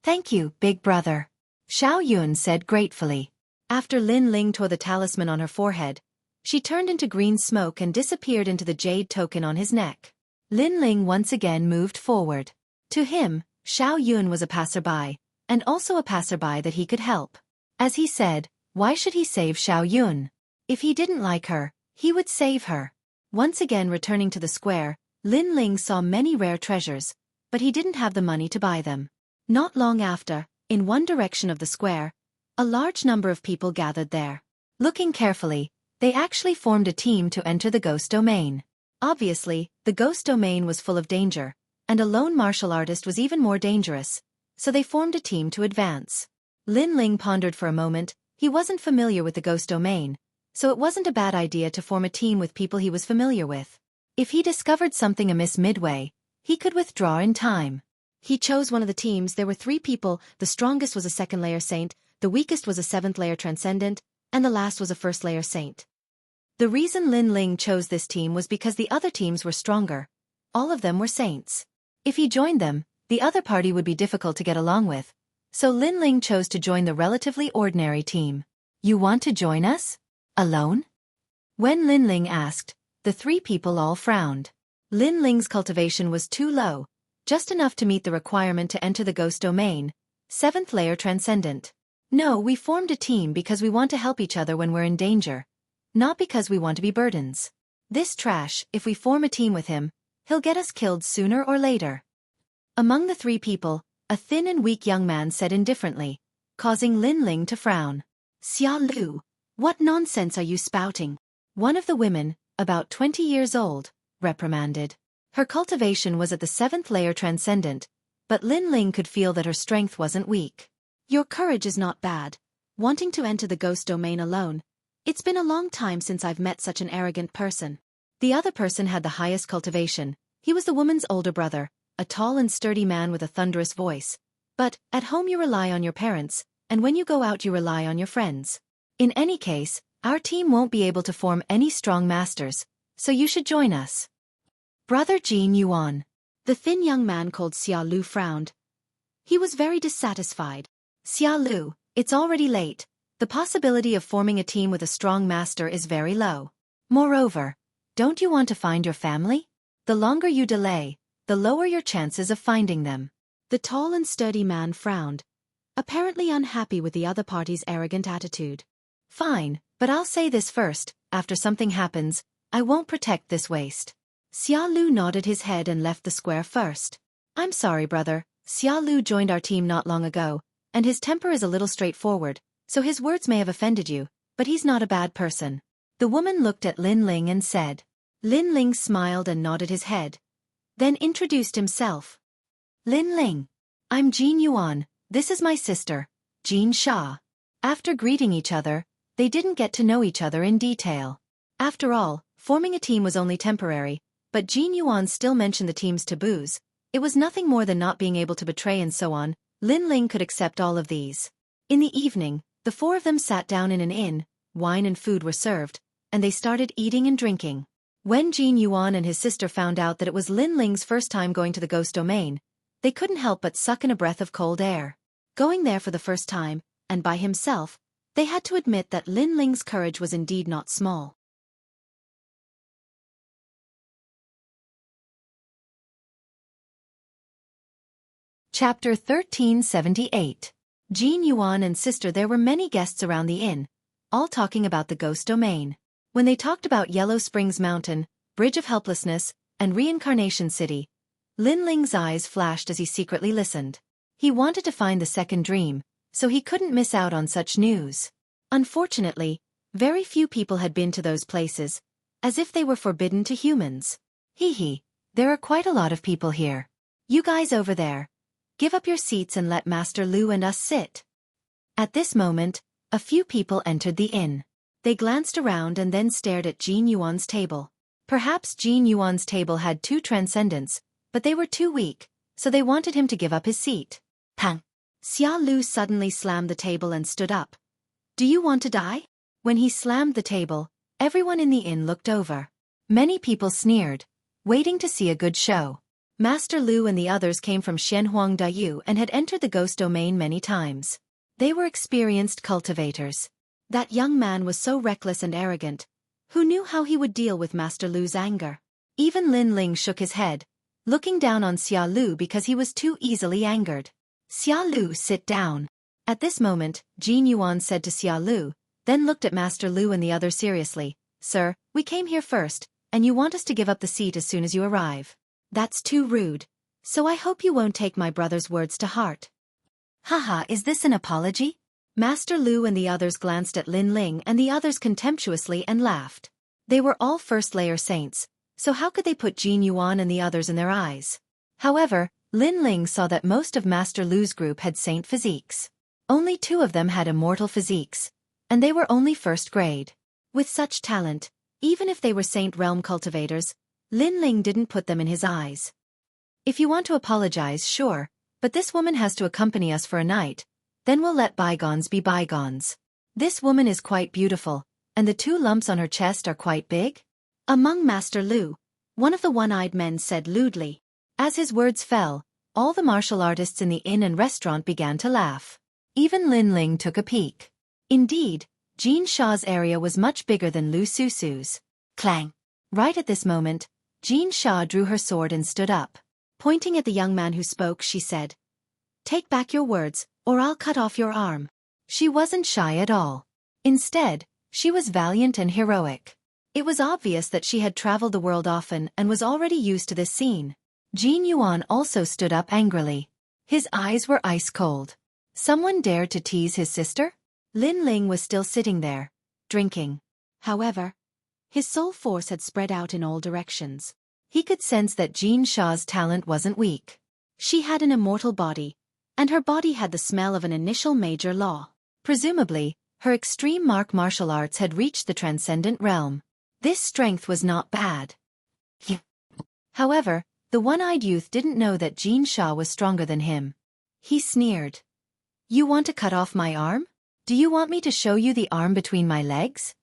"Thank you, big brother," Xiao Yun said gratefully. After Lin Ling tore the talisman on her forehead, she turned into green smoke and disappeared into the jade token on his neck. Lin Ling once again moved forward. To him, Xiao Yun was a passerby, and also a passerby that he could help. As he said, why should he save Xiao Yun? If he didn't like her, he would save her. Once again returning to the square, Lin Ling saw many rare treasures, but he didn't have the money to buy them. Not long after, in one direction of the square, a large number of people gathered there. Looking carefully, they actually formed a team to enter the ghost domain. Obviously, the ghost domain was full of danger, and a lone martial artist was even more dangerous, so they formed a team to advance. Lin Ling pondered for a moment. He wasn't familiar with the ghost domain, so it wasn't a bad idea to form a team with people he was familiar with. If he discovered something amiss midway, he could withdraw in time. He chose one of the teams. There were 3 people. The strongest was a 2nd layer saint, the weakest was a 7th layer transcendent, and the last was a 1st layer saint. The reason Lin Ling chose this team was because the other teams were stronger. All of them were saints. If he joined them, the other party would be difficult to get along with, so Lin Ling chose to join the relatively ordinary team. "You want to join us? Alone?" When Lin Ling asked, the 3 people all frowned. Lin Ling's cultivation was too low, just enough to meet the requirement to enter the ghost domain, 7th layer transcendent. "No, we formed a team because we want to help each other when we're in danger, not because we want to be burdens. This trash, if we form a team with him, he'll get us killed sooner or later." Among the 3 people, a thin and weak young man said indifferently, causing Lin Ling to frown. Xia Lu, what nonsense are you spouting? One of the women, about 20 years old, reprimanded. Her cultivation was at the 7th layer transcendent, but Lin Ling could feel that her strength wasn't weak. Your courage is not bad. Wanting to enter the ghost domain alone. It's been a long time since I've met such an arrogant person. The other person had the highest cultivation. He was the woman's older brother, a tall and sturdy man with a thunderous voice. But, at home you rely on your parents, and when you go out you rely on your friends. In any case, our team won't be able to form any strong masters, so you should join us. Brother Jin Yuan. The thin young man called Xia Lu frowned. He was very dissatisfied. Xia Lu, it's already late. The possibility of forming a team with a strong master is very low. Moreover, don't you want to find your family? The longer you delay, the lower your chances of finding them. The tall and sturdy man frowned, apparently unhappy with the other party's arrogant attitude. Fine, but I'll say this first, after something happens, I won't protect this waste. Xia Lu nodded his head and left the square first. I'm sorry, brother. Xia Lu joined our team not long ago, and his temper is a little straightforward, so his words may have offended you, but he's not a bad person. The woman looked at Lin Ling and said. Lin Ling smiled and nodded his head, then introduced himself. Lin Ling. I'm Jin Yuan, this is my sister, Jin Sha. After greeting each other, they didn't get to know each other in detail. After all, forming a team was only temporary, but Jin Yuan still mentioned the team's taboos. It was nothing more than not being able to betray and so on. Lin Ling could accept all of these. In the evening, the four of them sat down in an inn, wine and food were served, and they started eating and drinking. When Jin Yuan and his sister found out that it was Lin Ling's first time going to the ghost domain, they couldn't help but suck in a breath of cold air. Going there for the first time, and by himself, they had to admit that Lin Ling's courage was indeed not small. Chapter 1378. Jin Yuan and sister. There were many guests around the inn, all talking about the ghost domain. When they talked about Yellow Springs Mountain, Bridge of Helplessness, and Reincarnation City, Lin Ling's eyes flashed as he secretly listened. He wanted to find the second dream, so he couldn't miss out on such news. Unfortunately, very few people had been to those places, as if they were forbidden to humans. Hee, there are quite a lot of people here. You guys over there, give up your seats and let Master Lu and us sit. At this moment, a few people entered the inn. They glanced around and then stared at Jin Yuan's table. Perhaps Jin Yuan's table had 2 transcendents, but they were too weak, so they wanted him to give up his seat. Pang! Xia Lu suddenly slammed the table and stood up. Do you want to die? When he slammed the table, everyone in the inn looked over. Many people sneered, waiting to see a good show. Master Lu and the others came from Shenhuang Dayu and had entered the ghost domain many times. They were experienced cultivators. That young man was so reckless and arrogant. Who knew how he would deal with Master Lu's anger? Even Lin Ling shook his head, looking down on Xia Lu because he was too easily angered. Xia Lu, sit down. At this moment, Jin Yuan said to Xia Lu, then looked at Master Lu and the others seriously. Sir, we came here first, and you want us to give up the seat as soon as you arrive. That's too rude. So I hope you won't take my brother's words to heart. Haha, is this an apology? Master Lu and the others glanced at Lin Ling and the others contemptuously and laughed. They were all first-layer saints, so how could they put Jin Yuan and the others in their eyes? However, Lin Ling saw that most of Master Lu's group had saint physiques. Only 2 of them had immortal physiques, and they were only first grade. With such talent, even if they were saint realm cultivators, Lin Ling didn't put them in his eyes. If you want to apologize, sure, but this woman has to accompany us for a night, then we'll let bygones be bygones. This woman is quite beautiful, and the 2 lumps on her chest are quite big? Among Master Lu, one of the one-eyed men said lewdly. As his words fell, all the martial artists in the inn and restaurant began to laugh. Even Lin Ling took a peek. Indeed, Jin Sha's area was much bigger than Lu Susu's. Clang! Right at this moment, Jin Sha drew her sword and stood up. Pointing at the young man who spoke, she said, "Take back your words, or I'll cut off your arm." She wasn't shy at all. Instead, she was valiant and heroic. It was obvious that she had traveled the world often and was already used to this scene. Jin Yuan also stood up angrily. His eyes were ice cold. Someone dared to tease his sister? Lin Ling was still sitting there, drinking. However, his soul force had spread out in all directions. He could sense that Jin Sha's talent wasn't weak. She had an immortal body, and her body had the smell of an initial major law. Presumably, her extreme martial arts had reached the transcendent realm. This strength was not bad. However, the one-eyed youth didn't know that Jin Sha was stronger than him. He sneered. "You want to cut off my arm? Do you want me to show you the arm between my legs?"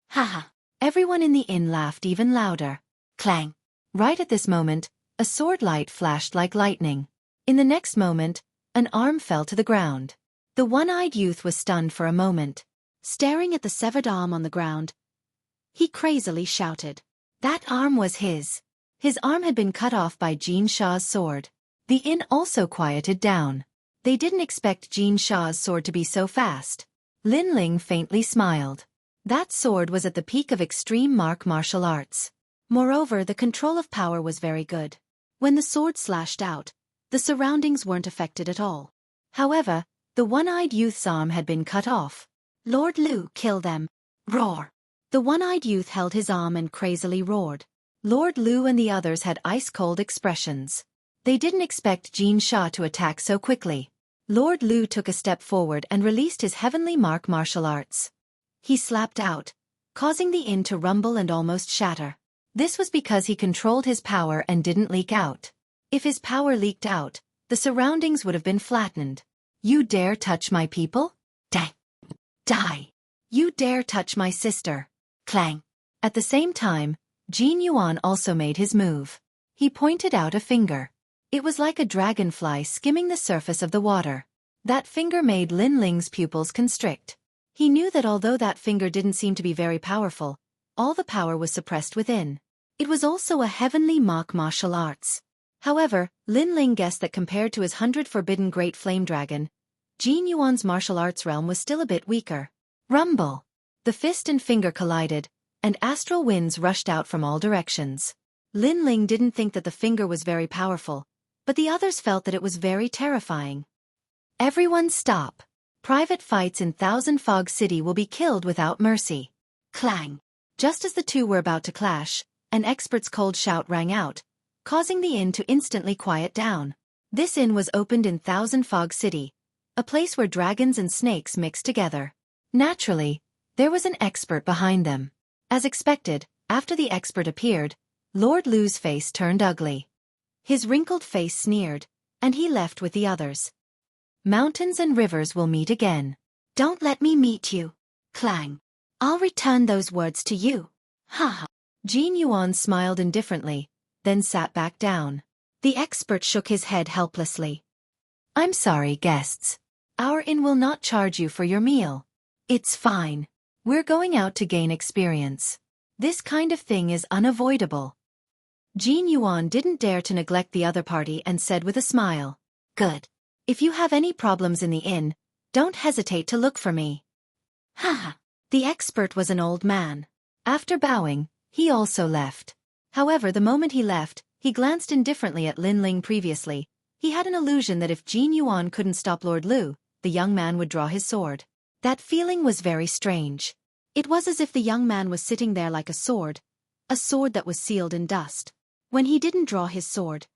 Haha. Everyone in the inn laughed even louder. Clang. Right at this moment, a sword light flashed like lightning. In the next moment, an arm fell to the ground. The one-eyed youth was stunned for a moment. Staring at the severed arm on the ground, he crazily shouted. That arm was his. His arm had been cut off by Jin Sha's sword. The inn also quieted down. They didn't expect Jin Sha's sword to be so fast. Lin Ling faintly smiled. That sword was at the peak of extreme martial arts. Moreover, the control of power was very good. When the sword slashed out, the surroundings weren't affected at all. However, the one-eyed youth's arm had been cut off. Lord Lu, kill them. Roar. The one-eyed youth held his arm and crazily roared. Lord Lu and the others had ice-cold expressions. They didn't expect Jin Sha to attack so quickly. Lord Lu took a step forward and released his heavenly martial arts. He slapped out, causing the inn to rumble and almost shatter. This was because he controlled his power and didn't leak out. If his power leaked out, the surroundings would have been flattened. You dare touch my people? Die. Die. You dare touch my sister? Clang. At the same time, Jin Yuan also made his move. He pointed out a finger. It was like a dragonfly skimming the surface of the water. That finger made Lin Ling's pupils constrict. He knew that although that finger didn't seem to be very powerful, all the power was suppressed within. It was also a heavenly martial arts. However, Lin Ling guessed that compared to his 100 forbidden great flame dragon, Jin Yuan's martial arts realm was still a bit weaker. Rumble! The fist and finger collided, and astral winds rushed out from all directions. Lin Ling didn't think that the finger was very powerful, but the others felt that it was very terrifying. Everyone stop! Private fights in Thousand Fog City will be killed without mercy. Clang! Just as the two were about to clash, an expert's cold shout rang out, causing the inn to instantly quiet down. This inn was opened in Thousand Fog City, a place where dragons and snakes mixed together. Naturally, there was an expert behind them. As expected, after the expert appeared, Lord Lu's face turned ugly. His wrinkled face sneered, and he left with the others. Mountains and rivers will meet again. Don't let me meet you. Clang. I'll return those words to you. Ha ha. Jin Yuan smiled indifferently, then sat back down. The expert shook his head helplessly. I'm sorry, guests. Our inn will not charge you for your meal. It's fine. We're going out to gain experience. This kind of thing is unavoidable. Jin Yuan didn't dare to neglect the other party and said with a smile. Good. If you have any problems in the inn, don't hesitate to look for me. Haha. The expert was an old man. After bowing, he also left. However, the moment he left, he glanced indifferently at Lin Ling previously. He had an illusion that if Jin Yuan couldn't stop Lord Lu, the young man would draw his sword. That feeling was very strange. It was as if the young man was sitting there like a sword that was sealed in dust. When he didn't draw his sword,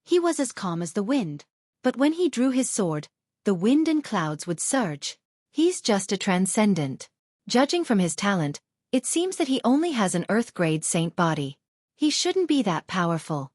he was as calm as the wind. But when he drew his sword, the wind and clouds would surge. He's just a transcendent. Judging from his talent, it seems that he only has an earth-grade saint body. He shouldn't be that powerful.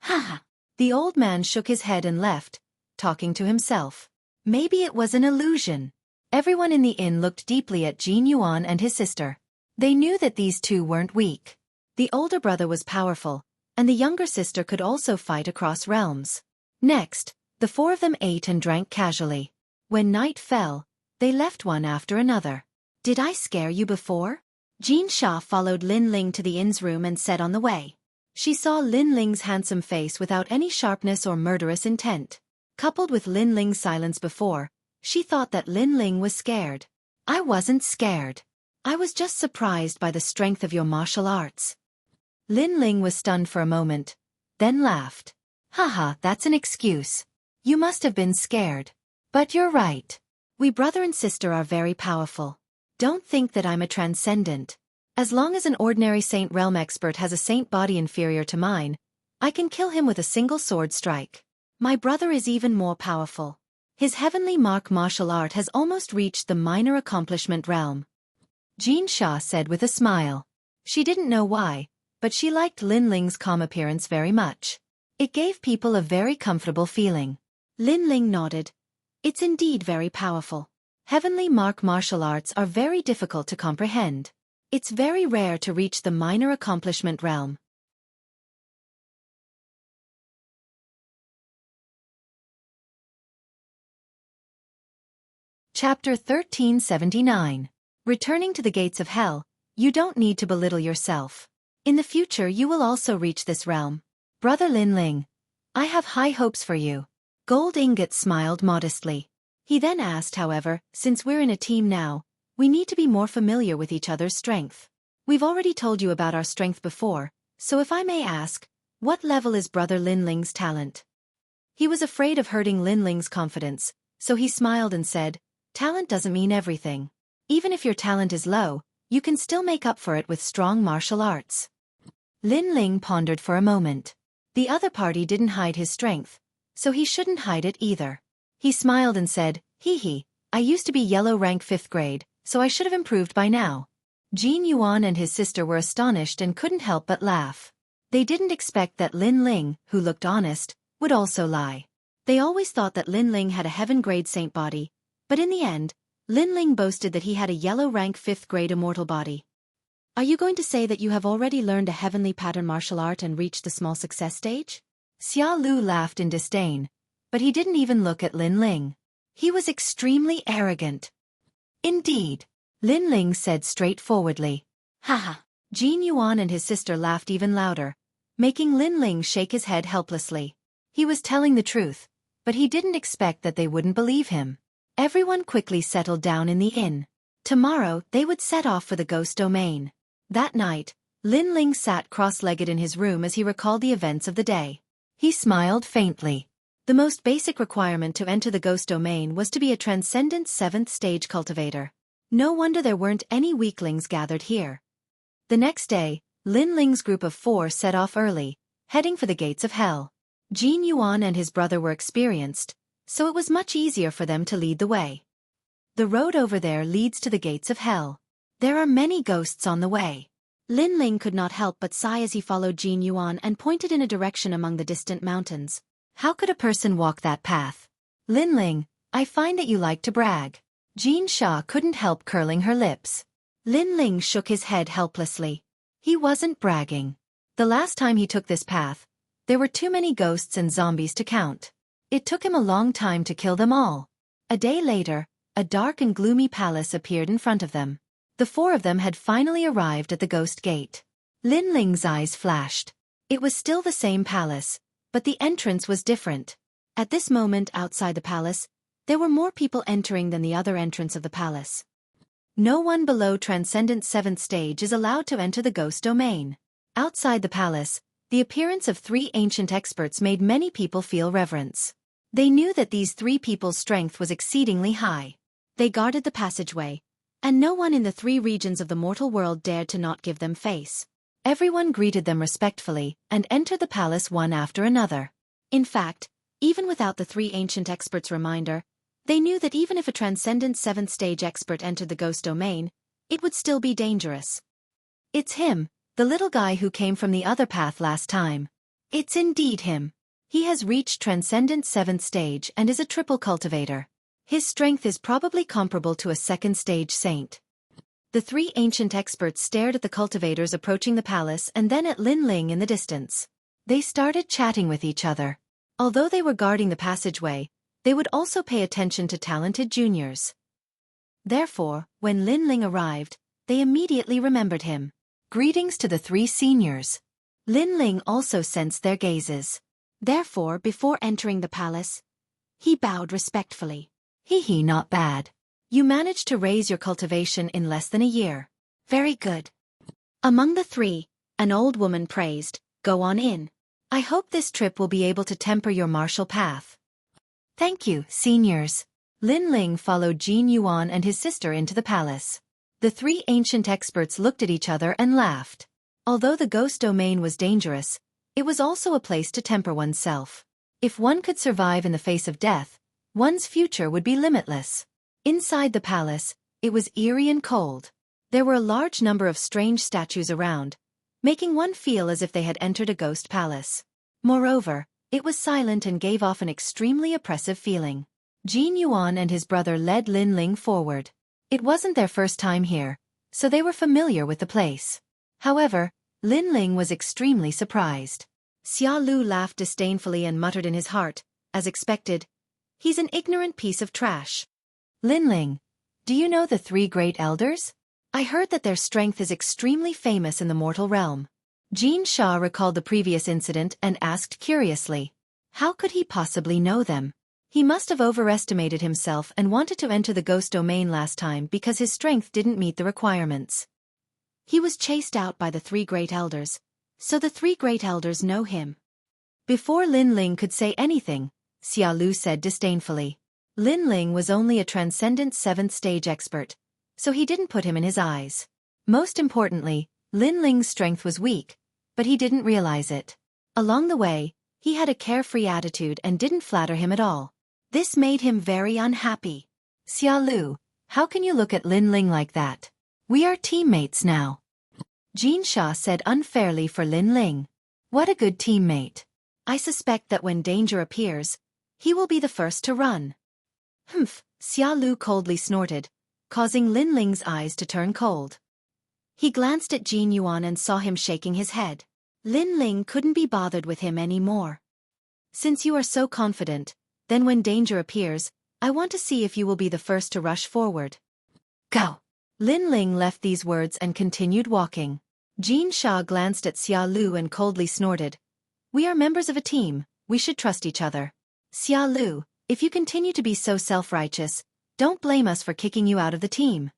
Haha. The old man shook his head and left, talking to himself. Maybe it was an illusion. Everyone in the inn looked deeply at Jin Yuan and his sister. They knew that these two weren't weak. The older brother was powerful, and the younger sister could also fight across realms. Next, the four of them ate and drank casually. When night fell, they left one after another. Did I scare you before? Jin Sha followed Lin Ling to the inn's room and said on the way. She saw Lin Ling's handsome face without any sharpness or murderous intent. Coupled with Lin Ling's silence before, she thought that Lin Ling was scared. I wasn't scared. I was just surprised by the strength of your martial arts. Lin Ling was stunned for a moment, then laughed. Haha, that's an excuse. You must have been scared. But you're right. We brother and sister are very powerful. Don't think that I'm a transcendent. As long as an ordinary Saint Realm expert has a saint body inferior to mine, I can kill him with a single sword strike. My brother is even more powerful. His heavenly martial art has almost reached the minor accomplishment realm. Jean Shah said with a smile. She didn't know why, but she liked Lin Ling's calm appearance very much. It gave people a very comfortable feeling. Lin Ling nodded. It's indeed very powerful. Heavenly martial arts are very difficult to comprehend. It's very rare to reach the minor accomplishment realm. Chapter 1379. Returning to the gates of hell, you don't need to belittle yourself. In the future you will also reach this realm. Brother Lin Ling, I have high hopes for you. Gold Ingot smiled modestly. He then asked, however, since we're in a team now, we need to be more familiar with each other's strength. We've already told you about our strength before, so if I may ask, what level is Brother Lin Ling's talent? He was afraid of hurting Lin Ling's confidence, so he smiled and said, talent doesn't mean everything. Even if your talent is low, you can still make up for it with strong martial arts. Lin Ling pondered for a moment. The other party didn't hide his strength, so he shouldn't hide it either. He smiled and said, hee, I used to be yellow rank 5th grade, so I should have improved by now. Jin Yuan and his sister were astonished and couldn't help but laugh. They didn't expect that Lin Ling, who looked honest, would also lie. They always thought that Lin Ling had a heaven-grade saint body, but in the end, Lin Ling boasted that he had a yellow rank 5th grade immortal body. Are you going to say that you have already learned a heavenly pattern martial art and reached the small success stage? Xia Lu laughed in disdain, but he didn't even look at Lin Ling. He was extremely arrogant. Indeed, Lin Ling said straightforwardly. Haha. Jin Yuan and his sister laughed even louder, making Lin Ling shake his head helplessly. He was telling the truth, but he didn't expect that they wouldn't believe him. Everyone quickly settled down in the inn. Tomorrow, they would set off for the ghost domain. That night, Lin Ling sat cross-legged in his room as he recalled the events of the day. He smiled faintly. The most basic requirement to enter the ghost domain was to be a transcendent 7th stage cultivator. No wonder there weren't any weaklings gathered here. The next day, Lin Ling's group of 4 set off early, heading for the gates of hell. Jin Yuan and his brother were experienced, so it was much easier for them to lead the way. The road over there leads to the gates of hell. There are many ghosts on the way. Lin Ling could not help but sigh as he followed Jin Yuan and pointed in a direction among the distant mountains. How could a person walk that path? Lin Ling, I find that you like to brag. Jean Shah couldn't help curling her lips. Lin Ling shook his head helplessly. He wasn't bragging. The last time he took this path, there were too many ghosts and zombies to count. It took him a long time to kill them all. A day later, a dark and gloomy palace appeared in front of them. The 4 of them had finally arrived at the ghost gate. Lin Ling's eyes flashed. It was still the same palace, but the entrance was different. At this moment outside the palace, there were more people entering than the other entrance of the palace. No one below Transcendent 7th stage is allowed to enter the ghost domain. Outside the palace, the appearance of 3 ancient experts made many people feel reverence. They knew that these 3 people's strength was exceedingly high. They guarded the passageway, and no one in the 3 regions of the mortal world dared to not give them face. Everyone greeted them respectfully and entered the palace one after another. In fact, even without the 3 ancient experts' reminder, they knew that even if a Transcendent 7th stage expert entered the ghost domain, it would still be dangerous. It's him, the little guy who came from the other path last time. It's indeed him. He has reached Transcendent 7th stage and is a triple cultivator. His strength is probably comparable to a 2nd stage saint. The 3 ancient experts stared at the cultivators approaching the palace and then at Lin Ling in the distance. They started chatting with each other. Although they were guarding the passageway, they would also pay attention to talented juniors. Therefore, when Lin Ling arrived, they immediately remembered him. Greetings to the 3 seniors. Lin Ling also sensed their gazes. Therefore, before entering the palace, he bowed respectfully. Hee, not bad. You managed to raise your cultivation in less than a year. Very good. Among the 3, an old woman praised, go on in. I hope this trip will be able to temper your martial path. Thank you, seniors. Lin Ling followed Jin Yuan and his sister into the palace. The three ancient experts looked at each other and laughed. Although the ghost domain was dangerous, it was also a place to temper oneself. If one could survive in the face of death, one's future would be limitless. Inside the palace, it was eerie and cold. There were a large number of strange statues around, making one feel as if they had entered a ghost palace. Moreover, it was silent and gave off an extremely oppressive feeling. Jin Yuan and his brother led Lin Ling forward. It wasn't their first time here, so they were familiar with the place. However, Lin Ling was extremely surprised. Xia Lu laughed disdainfully and muttered in his heart, as expected, "He's an ignorant piece of trash." "Lin Ling, do you know the three great elders? I heard that their strength is extremely famous in the mortal realm." Jin Sha recalled the previous incident and asked curiously, how could he possibly know them? He must have overestimated himself and wanted to enter the ghost domain last time because his strength didn't meet the requirements. He was chased out by the three great elders, so the three great elders know him. Before Lin Ling could say anything, Xia Lu said disdainfully. Lin Ling was only a transcendent 7th stage expert, so he didn't put him in his eyes. Most importantly, Lin Ling's strength was weak, but he didn't realize it. Along the way, he had a carefree attitude and didn't flatter him at all. This made him very unhappy. "Xia Lu, how can you look at Lin Ling like that? We are teammates now." Jin Sha said unfairly for Lin Ling. "What a good teammate. I suspect that when danger appears, he will be the first to run." "Humph," Xia Lu coldly snorted, causing Lin Ling's eyes to turn cold. He glanced at Jin Yuan and saw him shaking his head. Lin Ling couldn't be bothered with him anymore. "Since you are so confident, then when danger appears, I want to see if you will be the first to rush forward. Go." Lin Ling left these words and continued walking. Jin Sha glanced at Xia Lu and coldly snorted, "We are members of a team, we should trust each other. Xia Lu, if you continue to be so self-righteous, don't blame us for kicking you out of the team.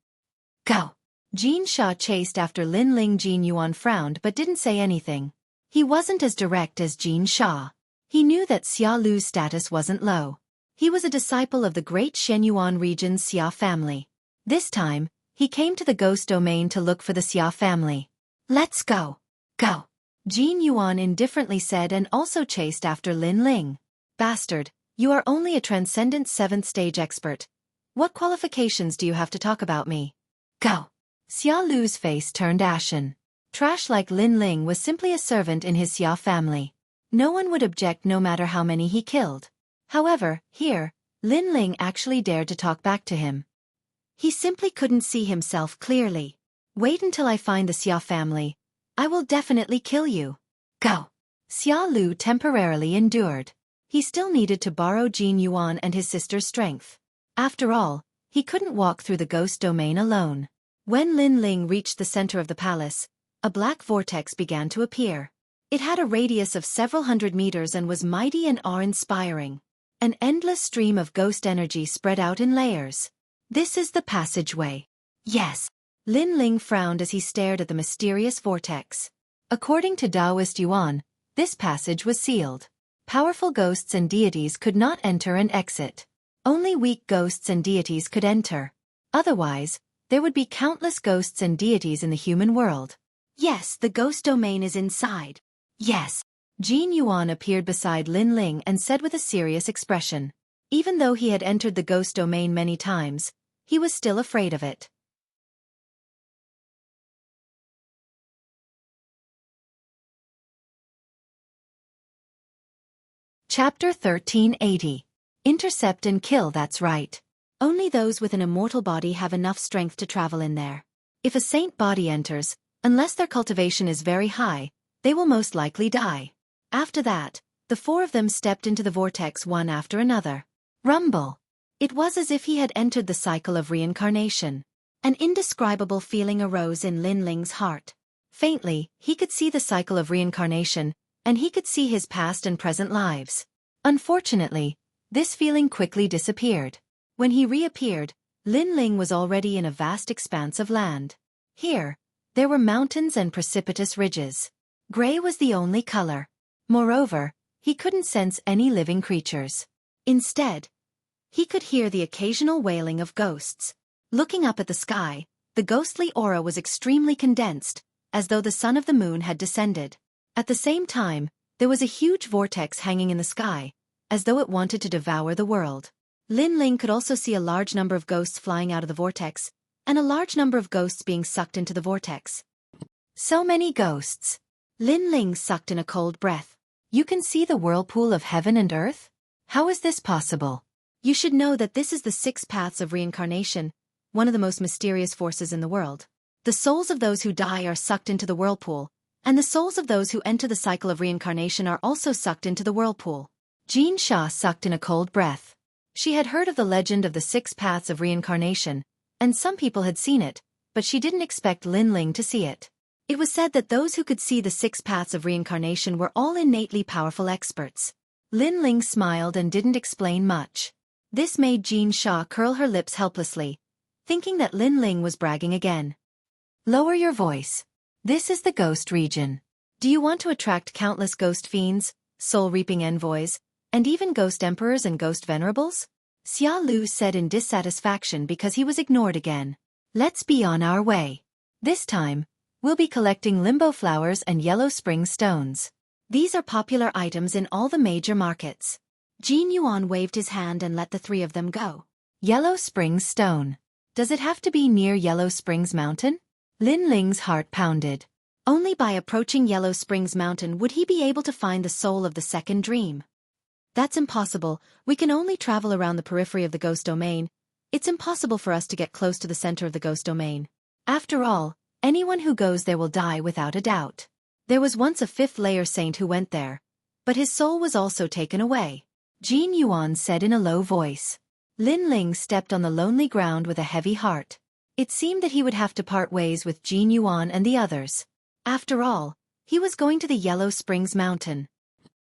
Go." Jin Sha chased after Lin Ling. Jin Yuan frowned but didn't say anything. He wasn't as direct as Jin Sha. He knew that Xia Lu's status wasn't low. He was a disciple of the great Shenyuan region's Xia family. This time, he came to the ghost domain to look for the Xia family. "Let's go. Go." Jin Yuan indifferently said and also chased after Lin Ling. "Bastard, you are only a transcendent 7th stage expert. What qualifications do you have to talk about me? Go." Xia Lu's face turned ashen. Trash like Lin Ling was simply a servant in his Xia family. No one would object no matter how many he killed. However, here, Lin Ling actually dared to talk back to him. He simply couldn't see himself clearly. "Wait until I find the Xia family. I will definitely kill you. Go." Xia Lu temporarily endured. He still needed to borrow Jin Yuan and his sister's strength. After all, he couldn't walk through the ghost domain alone. When Lin Ling reached the center of the palace, a black vortex began to appear. It had a radius of several hundred meters and was mighty and awe-inspiring. An endless stream of ghost energy spread out in layers. "This is the passageway." "Yes." Lin Ling frowned as he stared at the mysterious vortex. According to Taoist Yuan, this passage was sealed. Powerful ghosts and deities could not enter and exit. Only weak ghosts and deities could enter. Otherwise, there would be countless ghosts and deities in the human world. "Yes, the ghost domain is inside." "Yes." Jin Yuan appeared beside Lin Ling and said with a serious expression. Even though he had entered the ghost domain many times, he was still afraid of it. Chapter 1380. Intercept and kill. That's right. Only those with an immortal body have enough strength to travel in there. If a saint body enters, unless their cultivation is very high, they will most likely die. After that, the four of them stepped into the vortex one after another. Rumble. It was as if he had entered the cycle of reincarnation. An indescribable feeling arose in Lin Ling's heart. Faintly, he could see the cycle of reincarnation, and he could see his past and present lives. Unfortunately, this feeling quickly disappeared. When he reappeared, Lin Ling was already in a vast expanse of land. Here, there were mountains and precipitous ridges. Gray was the only color. Moreover, he couldn't sense any living creatures. Instead, He could hear the occasional wailing of ghosts. Looking up at the sky, the ghostly aura was extremely condensed, as though the sun of the moon had descended. At the same time, there was a huge vortex hanging in the sky, as though it wanted to devour the world. Lin Ling could also see a large number of ghosts flying out of the vortex, and a large number of ghosts being sucked into the vortex. So many ghosts. Lin Ling sucked in a cold breath. You can see the whirlpool of heaven and earth? How is this possible? You should know that this is the 6 paths of reincarnation, one of the most mysterious forces in the world. The souls of those who die are sucked into the whirlpool, and the souls of those who enter the cycle of reincarnation are also sucked into the whirlpool. Jean Sha sucked in a cold breath. She had heard of the legend of the 6 paths of reincarnation, and some people had seen it, but she didn't expect Lin Ling to see it. It was said that those who could see the 6 paths of reincarnation were all innately powerful experts. Lin Ling smiled and didn't explain much. This made Jean Sha curl her lips helplessly, thinking that Lin Ling was bragging again. Lower your voice. This is the ghost region. Do you want to attract countless ghost fiends, soul-reaping envoys, and even ghost emperors and ghost venerables? Xia Lu said in dissatisfaction because he was ignored again. Let's be on our way. This time, we'll be collecting limbo flowers and yellow spring stones. These are popular items in all the major markets. Jin Yuan waved his hand and let the 3 of them go. Yellow Springs Stone. Does it have to be near Yellow Springs Mountain? Lin Ling's heart pounded. Only by approaching Yellow Springs Mountain would he be able to find the soul of the second dream. That's impossible. We can only travel around the periphery of the ghost domain. It's impossible for us to get close to the center of the ghost domain. After all, anyone who goes there will die without a doubt. There was once a 5th-layer saint who went there, but his soul was also taken away. Jin Yuan said in a low voice. Lin Ling stepped on the lonely ground with a heavy heart. It seemed that he would have to part ways with Jin Yuan and the others. After all, he was going to the Yellow Springs Mountain.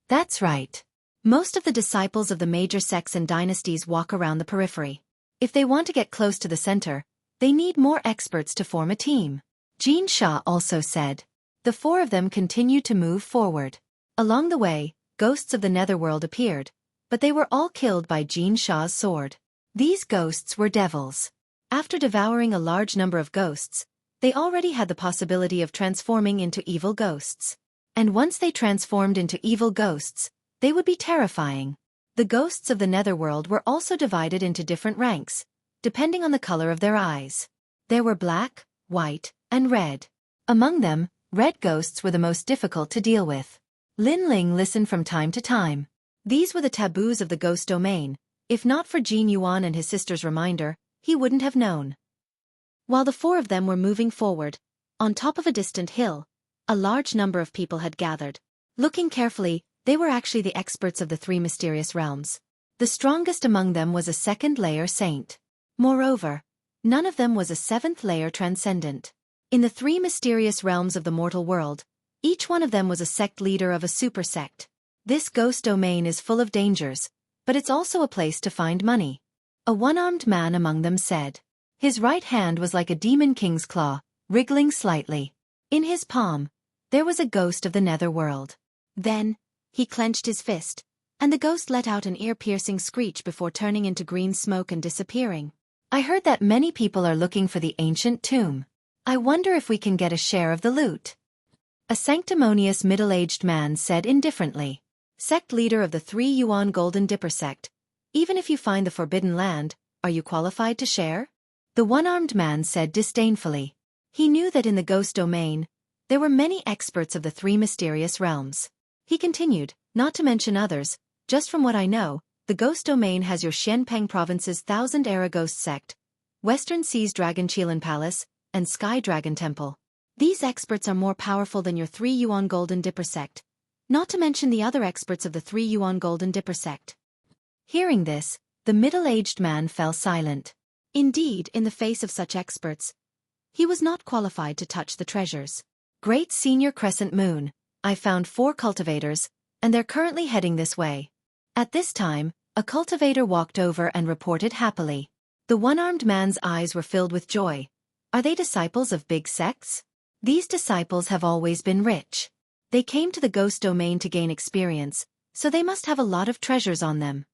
That's right. Most of the disciples of the major sects and dynasties walk around the periphery. If they want to get close to the center, they need more experts to form a team. Jean Sha also said. The 4 of them continued to move forward. Along the way, ghosts of the netherworld appeared, but they were all killed by Jean Sha's sword. These ghosts were devils. After devouring a large number of ghosts, they already had the possibility of transforming into evil ghosts. And once they transformed into evil ghosts, they would be terrifying. The ghosts of the netherworld were also divided into different ranks, depending on the color of their eyes. There were black, white, and red. Among them, red ghosts were the most difficult to deal with. Lin Ling listened from time to time. These were the taboos of the ghost domain. If not for Jin Yuan and his sister's reminder, he wouldn't have known. While the 4 of them were moving forward, on top of a distant hill, a large number of people had gathered. Looking carefully, they were actually the experts of the 3 mysterious realms. The strongest among them was a 2nd-layer saint. Moreover, none of them was a 7th-layer transcendent. In the 3 mysterious realms of the mortal world, each one of them was a sect leader of a super sect. This ghost domain is full of dangers, but it's also a place to find money. A one-armed man among them said. His right hand was like a demon king's claw, wriggling slightly. In his palm, there was a ghost of the netherworld. Then, he clenched his fist, and the ghost let out an ear-piercing screech before turning into green smoke and disappearing. I heard that many people are looking for the ancient tomb. I wonder if we can get a share of the loot. A sanctimonious middle-aged man said indifferently. Sect leader of the 3 Yuan Golden Dipper sect. Even if you find the forbidden land, are you qualified to share? The one-armed man said disdainfully. He knew that in the ghost domain, there were many experts of the 3 mysterious realms. He continued, not to mention others, just from what I know, the ghost domain has your Xianpeng province's 1000-era ghost sect, Western Sea's Dragon Qilin Palace, and Sky Dragon Temple. These experts are more powerful than your 3 Yuan Golden Dipper sect, not to mention the other experts of the 3 Yuan Golden Dipper sect. Hearing this, the middle-aged man fell silent. Indeed, in the face of such experts, he was not qualified to touch the treasures. Great Senior Crescent Moon, I found 4 cultivators, and they're currently heading this way. At this time, a cultivator walked over and reported happily. The one-armed man's eyes were filled with joy. Are they disciples of big sects? These disciples have always been rich. They came to the ghost domain to gain experience, so they must have a lot of treasures on them.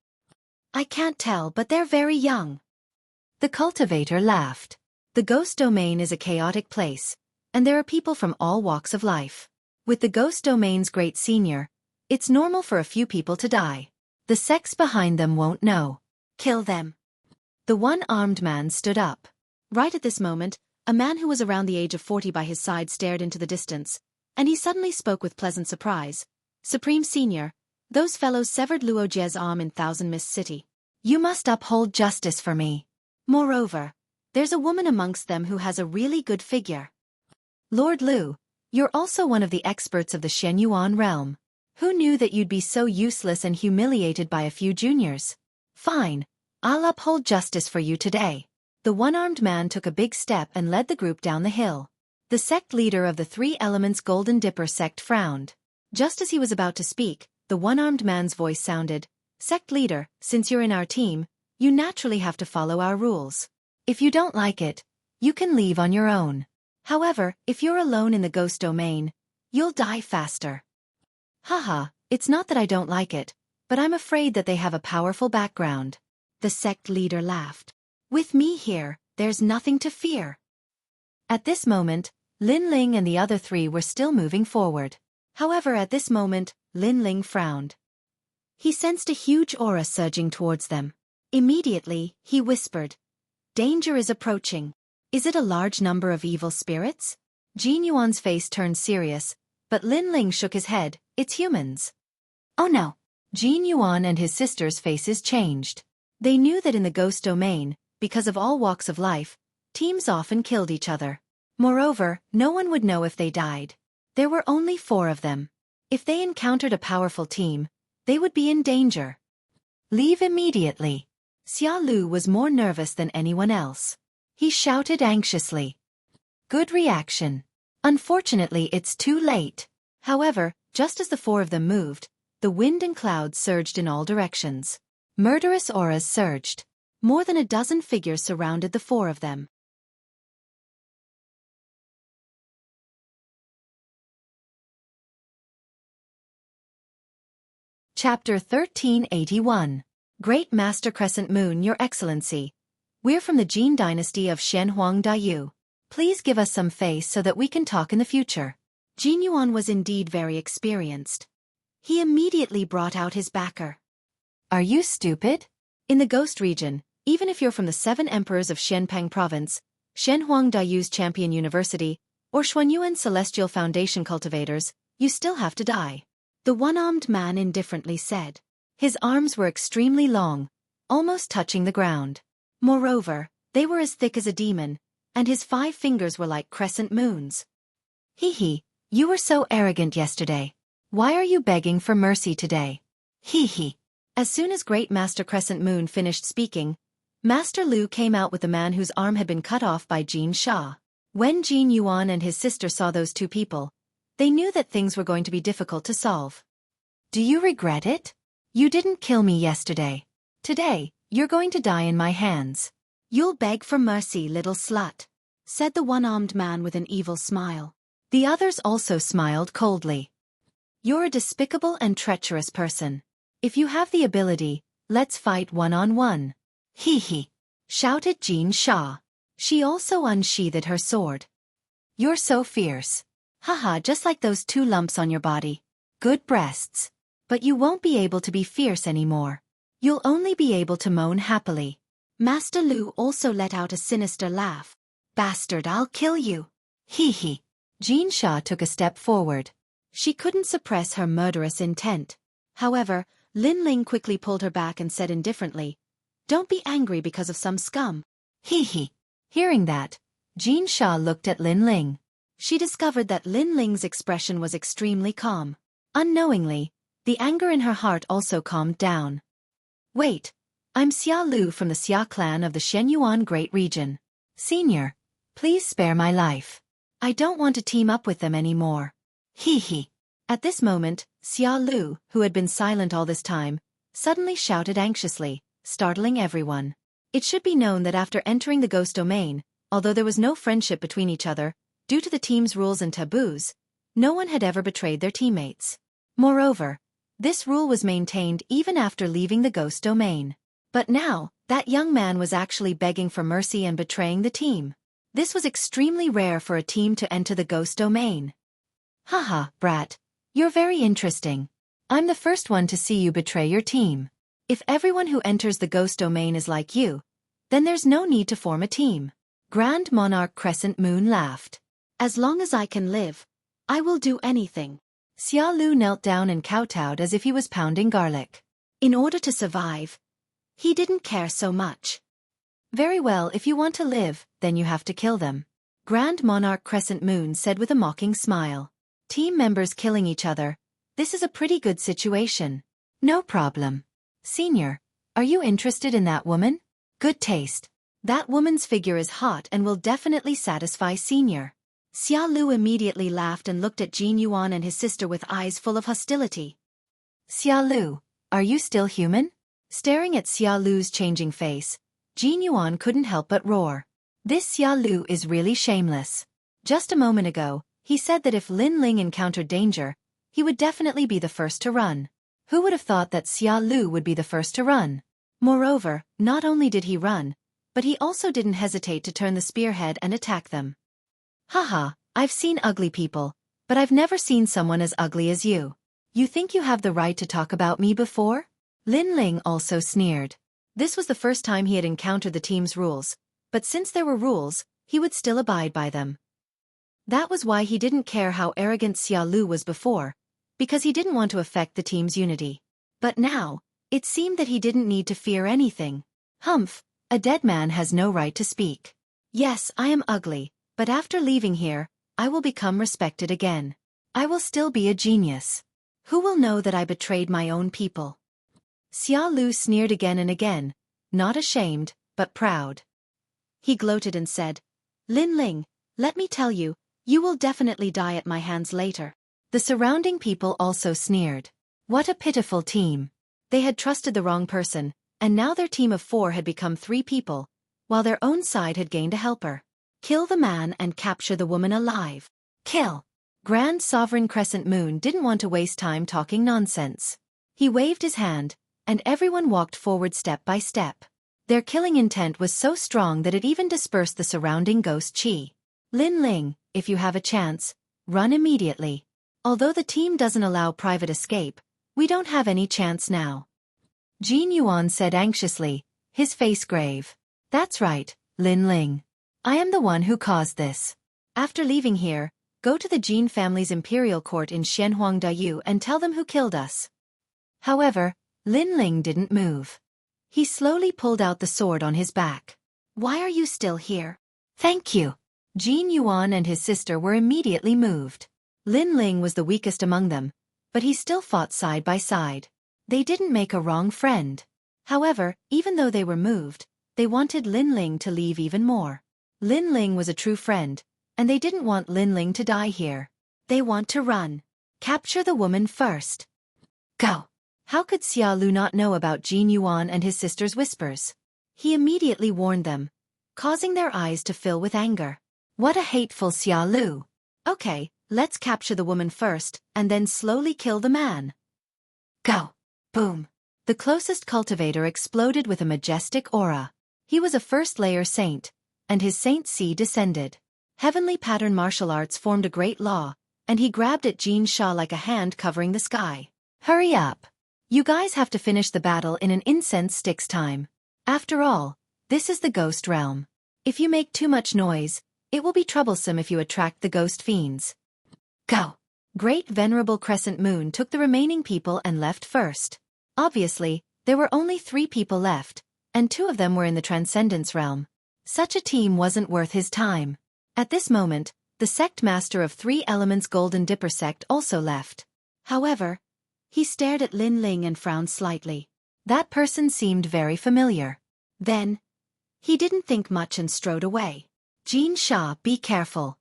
I can't tell, but they're very young. The cultivator laughed. The ghost domain is a chaotic place, and there are people from all walks of life. With the ghost domain's great senior, it's normal for a few people to die. The sex behind them won't know. Kill them. The one-armed man stood up. Right at this moment, a man who was around the age of 40 by his side stared into the distance, and he suddenly spoke with pleasant surprise. Supreme Senior, those fellows severed Luo Jie's arm in Thousand Mist City. You must uphold justice for me. Moreover, there's a woman amongst them who has a really good figure. Lord Lu, you're also one of the experts of the Shenyuan realm. Who knew that you'd be so useless and humiliated by a few juniors? Fine, I'll uphold justice for you today. The one-armed man took a big step and led the group down the hill. The sect leader of the Three Elements Golden Dipper sect frowned. Just as he was about to speak, the one-armed man's voice sounded, Sect leader, since you're in our team, you naturally have to follow our rules. If you don't like it, you can leave on your own. However, if you're alone in the ghost domain, you'll die faster. Haha, it's not that I don't like it, but I'm afraid that they have a powerful background. The sect leader laughed. With me here, there's nothing to fear. At this moment, Lin Ling and the other three were still moving forward. However, at this moment, Lin Ling frowned. He sensed a huge aura surging towards them. Immediately, he whispered, Danger is approaching. Is it a large number of evil spirits? Jin Yuan's face turned serious, but Lin Ling shook his head, It's humans. Oh no. Jin Yuan and his sister's faces changed. They knew that in the ghost domain, because of all walks of life, teams often killed each other. Moreover, no one would know if they died. There were only 4 of them. If they encountered a powerful team, they would be in danger. Leave immediately. Xia Lu was more nervous than anyone else. He shouted anxiously. Good reaction. Unfortunately, it's too late. However, just as the 4 of them moved, the wind and clouds surged in all directions. Murderous auras surged. More than a dozen figures surrounded the 4 of them. Chapter 1381. Great Master Crescent Moon, Your Excellency. We're from the Jin dynasty of Shenhuang Dayu. Please give us some face so that we can talk in the future. Jin Yuan was indeed very experienced. He immediately brought out his backer. Are you stupid? In the Ghost region, even if you're from the 7 emperors of Shenpang province, Shenhuang Dayu's Champion University, or Xuanyuan Celestial Foundation cultivators, you still have to die. The one-armed man indifferently said. His arms were extremely long, almost touching the ground. Moreover, they were as thick as a demon, and his 5 fingers were like crescent moons. Hee, you were so arrogant yesterday. Why are you begging for mercy today? Hee. As soon as Great Master Crescent Moon finished speaking, Master Lu came out with the man whose arm had been cut off by Jin Sha. When Jin Yuan and his sister saw those 2 people, they knew that things were going to be difficult to solve. Do you regret it? You didn't kill me yesterday. Today, you're going to die in my hands. You'll beg for mercy, little slut, said the one-armed man with an evil smile. The others also smiled coldly. You're a despicable and treacherous person. If you have the ability, let's fight one-on-one. Hee, shouted Jin Sha. She also unsheathed her sword. You're so fierce. Haha, just like those 2 lumps on your body. Good breasts. But you won't be able to be fierce anymore. You'll only be able to moan happily. Master Lu also let out a sinister laugh. Bastard, I'll kill you. Hee. Jin Sha took a step forward. She couldn't suppress her murderous intent. However, Lin Ling quickly pulled her back and said indifferently, Don't be angry because of some scum. Hee. Hearing that, Jin Sha looked at Lin Ling. She discovered that Lin Ling's expression was extremely calm. Unknowingly, the anger in her heart also calmed down. Wait, I'm Xia Lu from the Xia clan of the Shenyuan Great Region. Senior, please spare my life. I don't want to team up with them anymore. Hee. At this moment, Xia Lu, who had been silent all this time, suddenly shouted anxiously, startling everyone. It should be known that after entering the ghost domain, although there was no friendship between each other, due to the team's rules and taboos, no one had ever betrayed their teammates. Moreover, this rule was maintained even after leaving the ghost domain. But now, that young man was actually begging for mercy and betraying the team. This was extremely rare for a team to enter the ghost domain. Haha, brat. You're very interesting. I'm the first one to see you betray your team. If everyone who enters the ghost domain is like you, then there's no need to form a team. Grand Monarch Crescent Moon laughed. As long as I can live, I will do anything. Xia Lu knelt down and kowtowed as if he was pounding garlic. In order to survive, he didn't care so much. Very well, if you want to live, then you have to kill them. Grand Monarch Crescent Moon said with a mocking smile. Team members killing each other. This is a pretty good situation. No problem. Senior, are you interested in that woman? Good taste. That woman's figure is hot and will definitely satisfy Senior. Xia Lu immediately laughed and looked at Jin Yuan and his sister with eyes full of hostility. Xia Lu, are you still human? Staring at Xia Lu's changing face, Jin Yuan couldn't help but roar. This Xia Lu is really shameless. Just a moment ago, he said that if Lin Ling encountered danger, he would definitely be the first to run. Who would have thought that Xia Lu would be the first to run? Moreover, not only did he run, but he also didn't hesitate to turn the spearhead and attack them. Haha, I've seen ugly people, but I've never seen someone as ugly as you. You think you have the right to talk about me before? Lin Ling also sneered. This was the first time he had encountered the team's rules, but since there were rules, he would still abide by them. That was why he didn't care how arrogant Xia Lu was before, because he didn't want to affect the team's unity. But now, it seemed that he didn't need to fear anything. Humph, a dead man has no right to speak. Yes, I am ugly, but after leaving here, I will become respected again. I will still be a genius. Who will know that I betrayed my own people? Xia Lu sneered again and again, not ashamed, but proud. He gloated and said, Lin Ling, let me tell you, you will definitely die at my hands later. The surrounding people also sneered. What a pitiful team. They had trusted the wrong person, and now their team of 4 had become 3 people, while their own side had gained a helper. Kill the man and capture the woman alive. Kill. Grand Sovereign Crescent Moon didn't want to waste time talking nonsense. He waved his hand, and everyone walked forward step by step. Their killing intent was so strong that it even dispersed the surrounding ghost chi. Lin Ling, if you have a chance, run immediately. Although the team doesn't allow private escape, we don't have any chance now. Jin Yuan said anxiously, his face grave. That's right, Lin Ling. I am the one who caused this. After leaving here, go to the Jin family's imperial court in Xianhuangdayu and tell them who killed us. However, Lin Ling didn't move. He slowly pulled out the sword on his back. Why are you still here? Thank you. Jin Yuan and his sister were immediately moved. Lin Ling was the weakest among them, but he still fought side by side. They didn't make a wrong friend. However, even though they were moved, they wanted Lin Ling to leave even more. Lin Ling was a true friend, and they didn't want Lin Ling to die here. They want to run. Capture the woman first. Go. How could Xia Lu not know about Jin Yuan and his sister's whispers? He immediately warned them, causing their eyes to fill with anger. What a hateful Xia Lu. Okay, let's capture the woman first, and then slowly kill the man. Go. Boom. The closest cultivator exploded with a majestic aura. He was a first-layer saint, and his saint C descended. Heavenly pattern martial arts formed a great law, and he grabbed at Jin Sha like a hand covering the sky. Hurry up. You guys have to finish the battle in an incense stick's time. After all, this is the ghost realm. If you make too much noise, it will be troublesome if you attract the ghost fiends. Go. Great Venerable Crescent Moon took the remaining people and left first. Obviously, there were only 3 people left, and 2 of them were in the Transcendence realm. Such a team wasn't worth his time. At this moment, the sect master of 3 elements Golden Dipper sect also left. However, he stared at Lin Ling and frowned slightly. That person seemed very familiar. Then, he didn't think much and strode away. Jin Sha, be careful.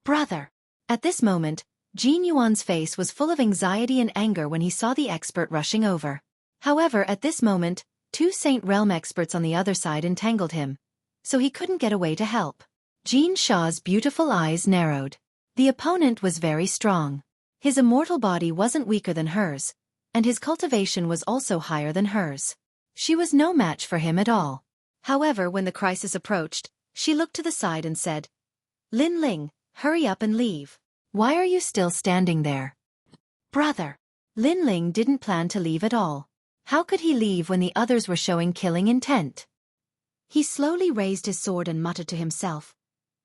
Brother. At this moment, Jin Yuan's face was full of anxiety and anger when he saw the expert rushing over. However, at this moment, 2 Saint Realm experts on the other side entangled him, so he couldn't get away to help. Jin Sha's beautiful eyes narrowed. The opponent was very strong. His immortal body wasn't weaker than hers, and his cultivation was also higher than hers. She was no match for him at all. However, when the crisis approached, she looked to the side and said, "Lin Ling, hurry up and leave. Why are you still standing there?" "Brother." Lin Ling didn't plan to leave at all. How could he leave when the others were showing killing intent? He slowly raised his sword and muttered to himself,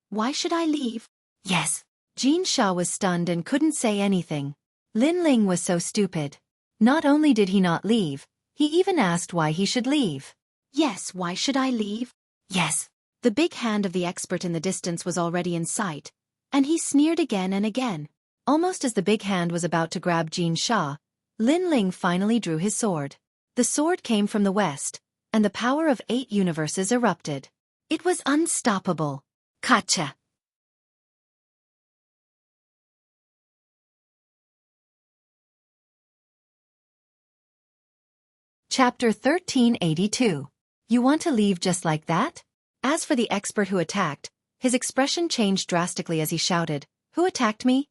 "Why should I leave?" Yes. Jin Sha was stunned and couldn't say anything. Lin Ling was so stupid. Not only did he not leave, he even asked why he should leave. "Yes, why should I leave?" "Yes." The big hand of the expert in the distance was already in sight, and he sneered again and again. Almost as the big hand was about to grab Jin Sha, Lin Ling finally drew his sword. The sword came from the west, and the power of 8 universes erupted. It was unstoppable. Gotcha! Chapter 1382. You want to leave just like that? As for the expert who attacked, his expression changed drastically as he shouted, "Who attacked me?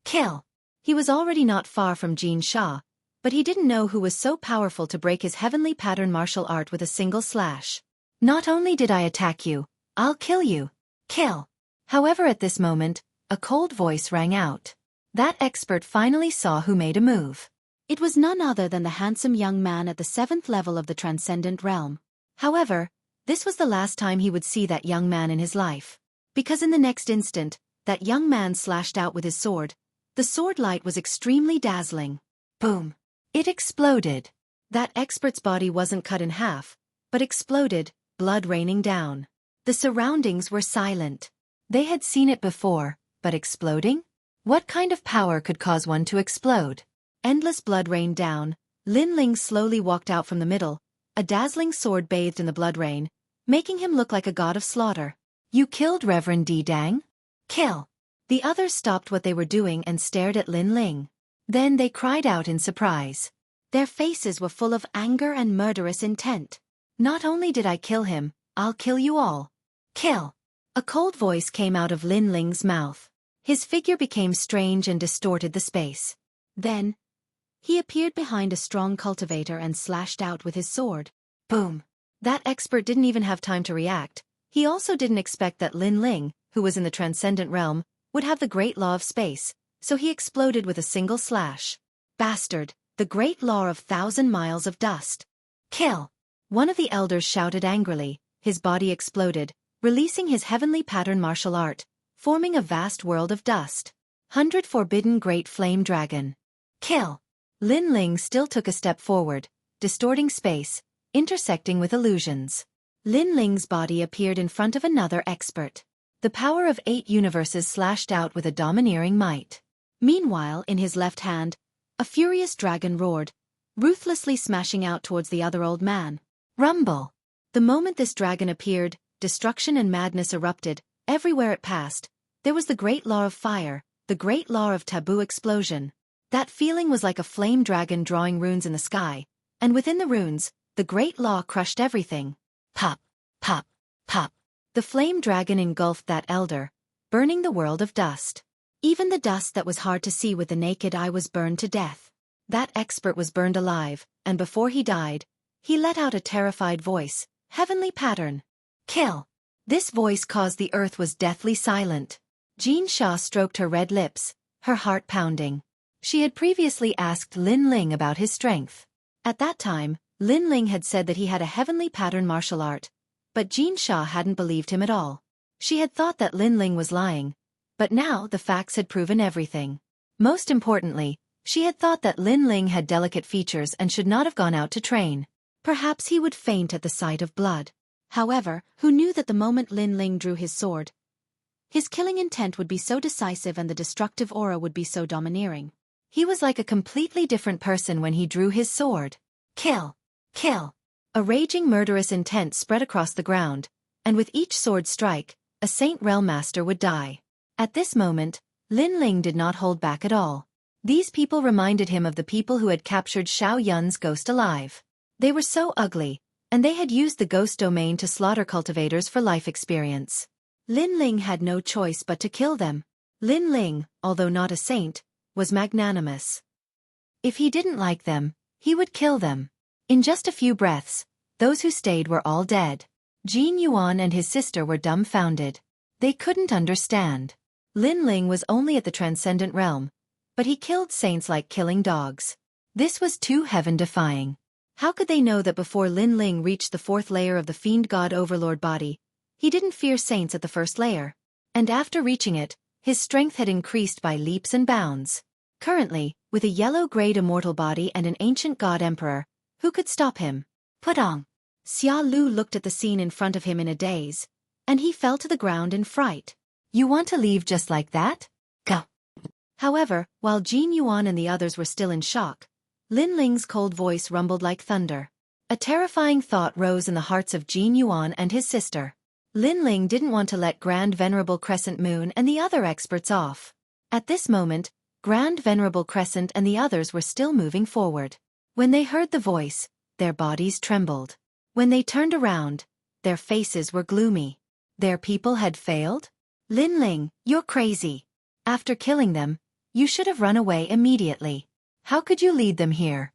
Kill!" He was already not far from Jin Sha, but he didn't know who was so powerful to break his heavenly pattern martial art with a single slash. "Not only did I attack you, I'll kill you. Kill!" However, at this moment, a cold voice rang out. That expert finally saw who made a move. It was none other than the handsome young man at the 7th level of the Transcendent Realm. However, this was the last time he would see that young man in his life. Because in the next instant, that young man slashed out with his sword. The sword light was extremely dazzling. Boom! It exploded. That expert's body wasn't cut in half, but exploded, blood raining down. The surroundings were silent. They had seen it before, but exploding? What kind of power could cause one to explode? Endless blood rained down. Lin Ling slowly walked out from the middle, a dazzling sword bathed in the blood rain, making him look like a god of slaughter. "You killed Reverend Di Dang?" "Kill!" The others stopped what they were doing and stared at Lin Ling. Then they cried out in surprise. Their faces were full of anger and murderous intent. "Not only did I kill him, I'll kill you all. Kill!" A cold voice came out of Lin Ling's mouth. His figure became strange and distorted the space. Then, he appeared behind a strong cultivator and slashed out with his sword. Boom! That expert didn't even have time to react. He also didn't expect that Lin Ling, who was in the Transcendent Realm, would have the Great Law of Space, so he exploded with a single slash. "Bastard, the Great Law of 1,000 miles of dust. Kill!" One of the elders shouted angrily. His body exploded, releasing his heavenly pattern martial art, forming a vast world of dust. 100 Forbidden Great Flame Dragon. Kill! Lin Ling still took a step forward, distorting space, intersecting with illusions. Lin Ling's body appeared in front of another expert. The power of 8 universes slashed out with a domineering might. Meanwhile, in his left hand, a furious dragon roared, ruthlessly smashing out towards the other old man. Rumble! The moment this dragon appeared, destruction and madness erupted. Everywhere it passed, there was the Great Law of Fire, the Great Law of Taboo Explosion. That feeling was like a flame dragon drawing runes in the sky, and within the runes, the Great Law crushed everything. Pop, pop, pop. The flame dragon engulfed that elder, burning the world of dust. Even the dust that was hard to see with the naked eye was burned to death. That expert was burned alive, and before he died, he let out a terrified voice, "Heavenly pattern. Kill!" This voice caused the earth was deathly silent. Jin Sha stroked her red lips, her heart pounding. She had previously asked Lin Ling about his strength. At that time, Lin Ling had said that he had a heavenly pattern martial art, but Jin Sha hadn't believed him at all. She had thought that Lin Ling was lying, but now the facts had proven everything. Most importantly, she had thought that Lin Ling had delicate features and should not have gone out to train. Perhaps he would faint at the sight of blood. However, who knew that the moment Lin Ling drew his sword, his killing intent would be so decisive and the destructive aura would be so domineering. He was like a completely different person when he drew his sword. Kill! Kill! A raging murderous intent spread across the ground, and with each sword strike, a Saint Realm Master would die. At this moment, Lin Ling did not hold back at all. These people reminded him of the people who had captured Xiao Yun's ghost alive. They were so ugly, and they had used the ghost domain to slaughter cultivators for life experience. Lin Ling had no choice but to kill them. Lin Ling, although not a saint, was magnanimous. If he didn't like them, he would kill them. In just a few breaths, those who stayed were all dead. Jin Yuan and his sister were dumbfounded. They couldn't understand. Lin Ling was only at the transcendent realm, but he killed saints like killing dogs. This was too heaven-defying. How could they know that before Lin Ling reached the fourth layer of the fiend god overlord body, he didn't fear saints at the first layer? And after reaching it, his strength had increased by leaps and bounds. Currently, with a yellow-grayed immortal body and an ancient god emperor, who could stop him? Pudong! Xia Lu looked at the scene in front of him in a daze, and he fell to the ground in fright. You want to leave just like that? Go! However, while Jin Yuan and the others were still in shock, Lin Ling's cold voice rumbled like thunder. A terrifying thought rose in the hearts of Jin Yuan and his sister. Lin Ling didn't want to let Grand Venerable Crescent Moon and the other experts off. At this moment, Grand Venerable Crescent and the others were still moving forward. When they heard the voice, their bodies trembled. When they turned around, their faces were gloomy. Their people had failed? Lin Ling, you're crazy. After killing them, you should have run away immediately. How could you lead them here?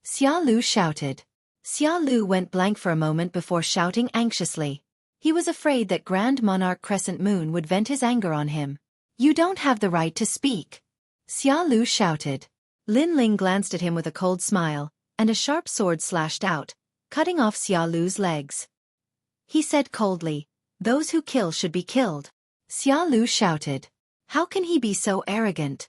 Xia Lu shouted. Xia Lu went blank for a moment before shouting anxiously. He was afraid that Grand Monarch Crescent Moon would vent his anger on him. You don't have the right to speak. Xia Lu shouted. Lin Ling glanced at him with a cold smile, and a sharp sword slashed out, cutting off Xia Lu's legs. He said coldly, those who kill should be killed. Xia Lu shouted. How can he be so arrogant?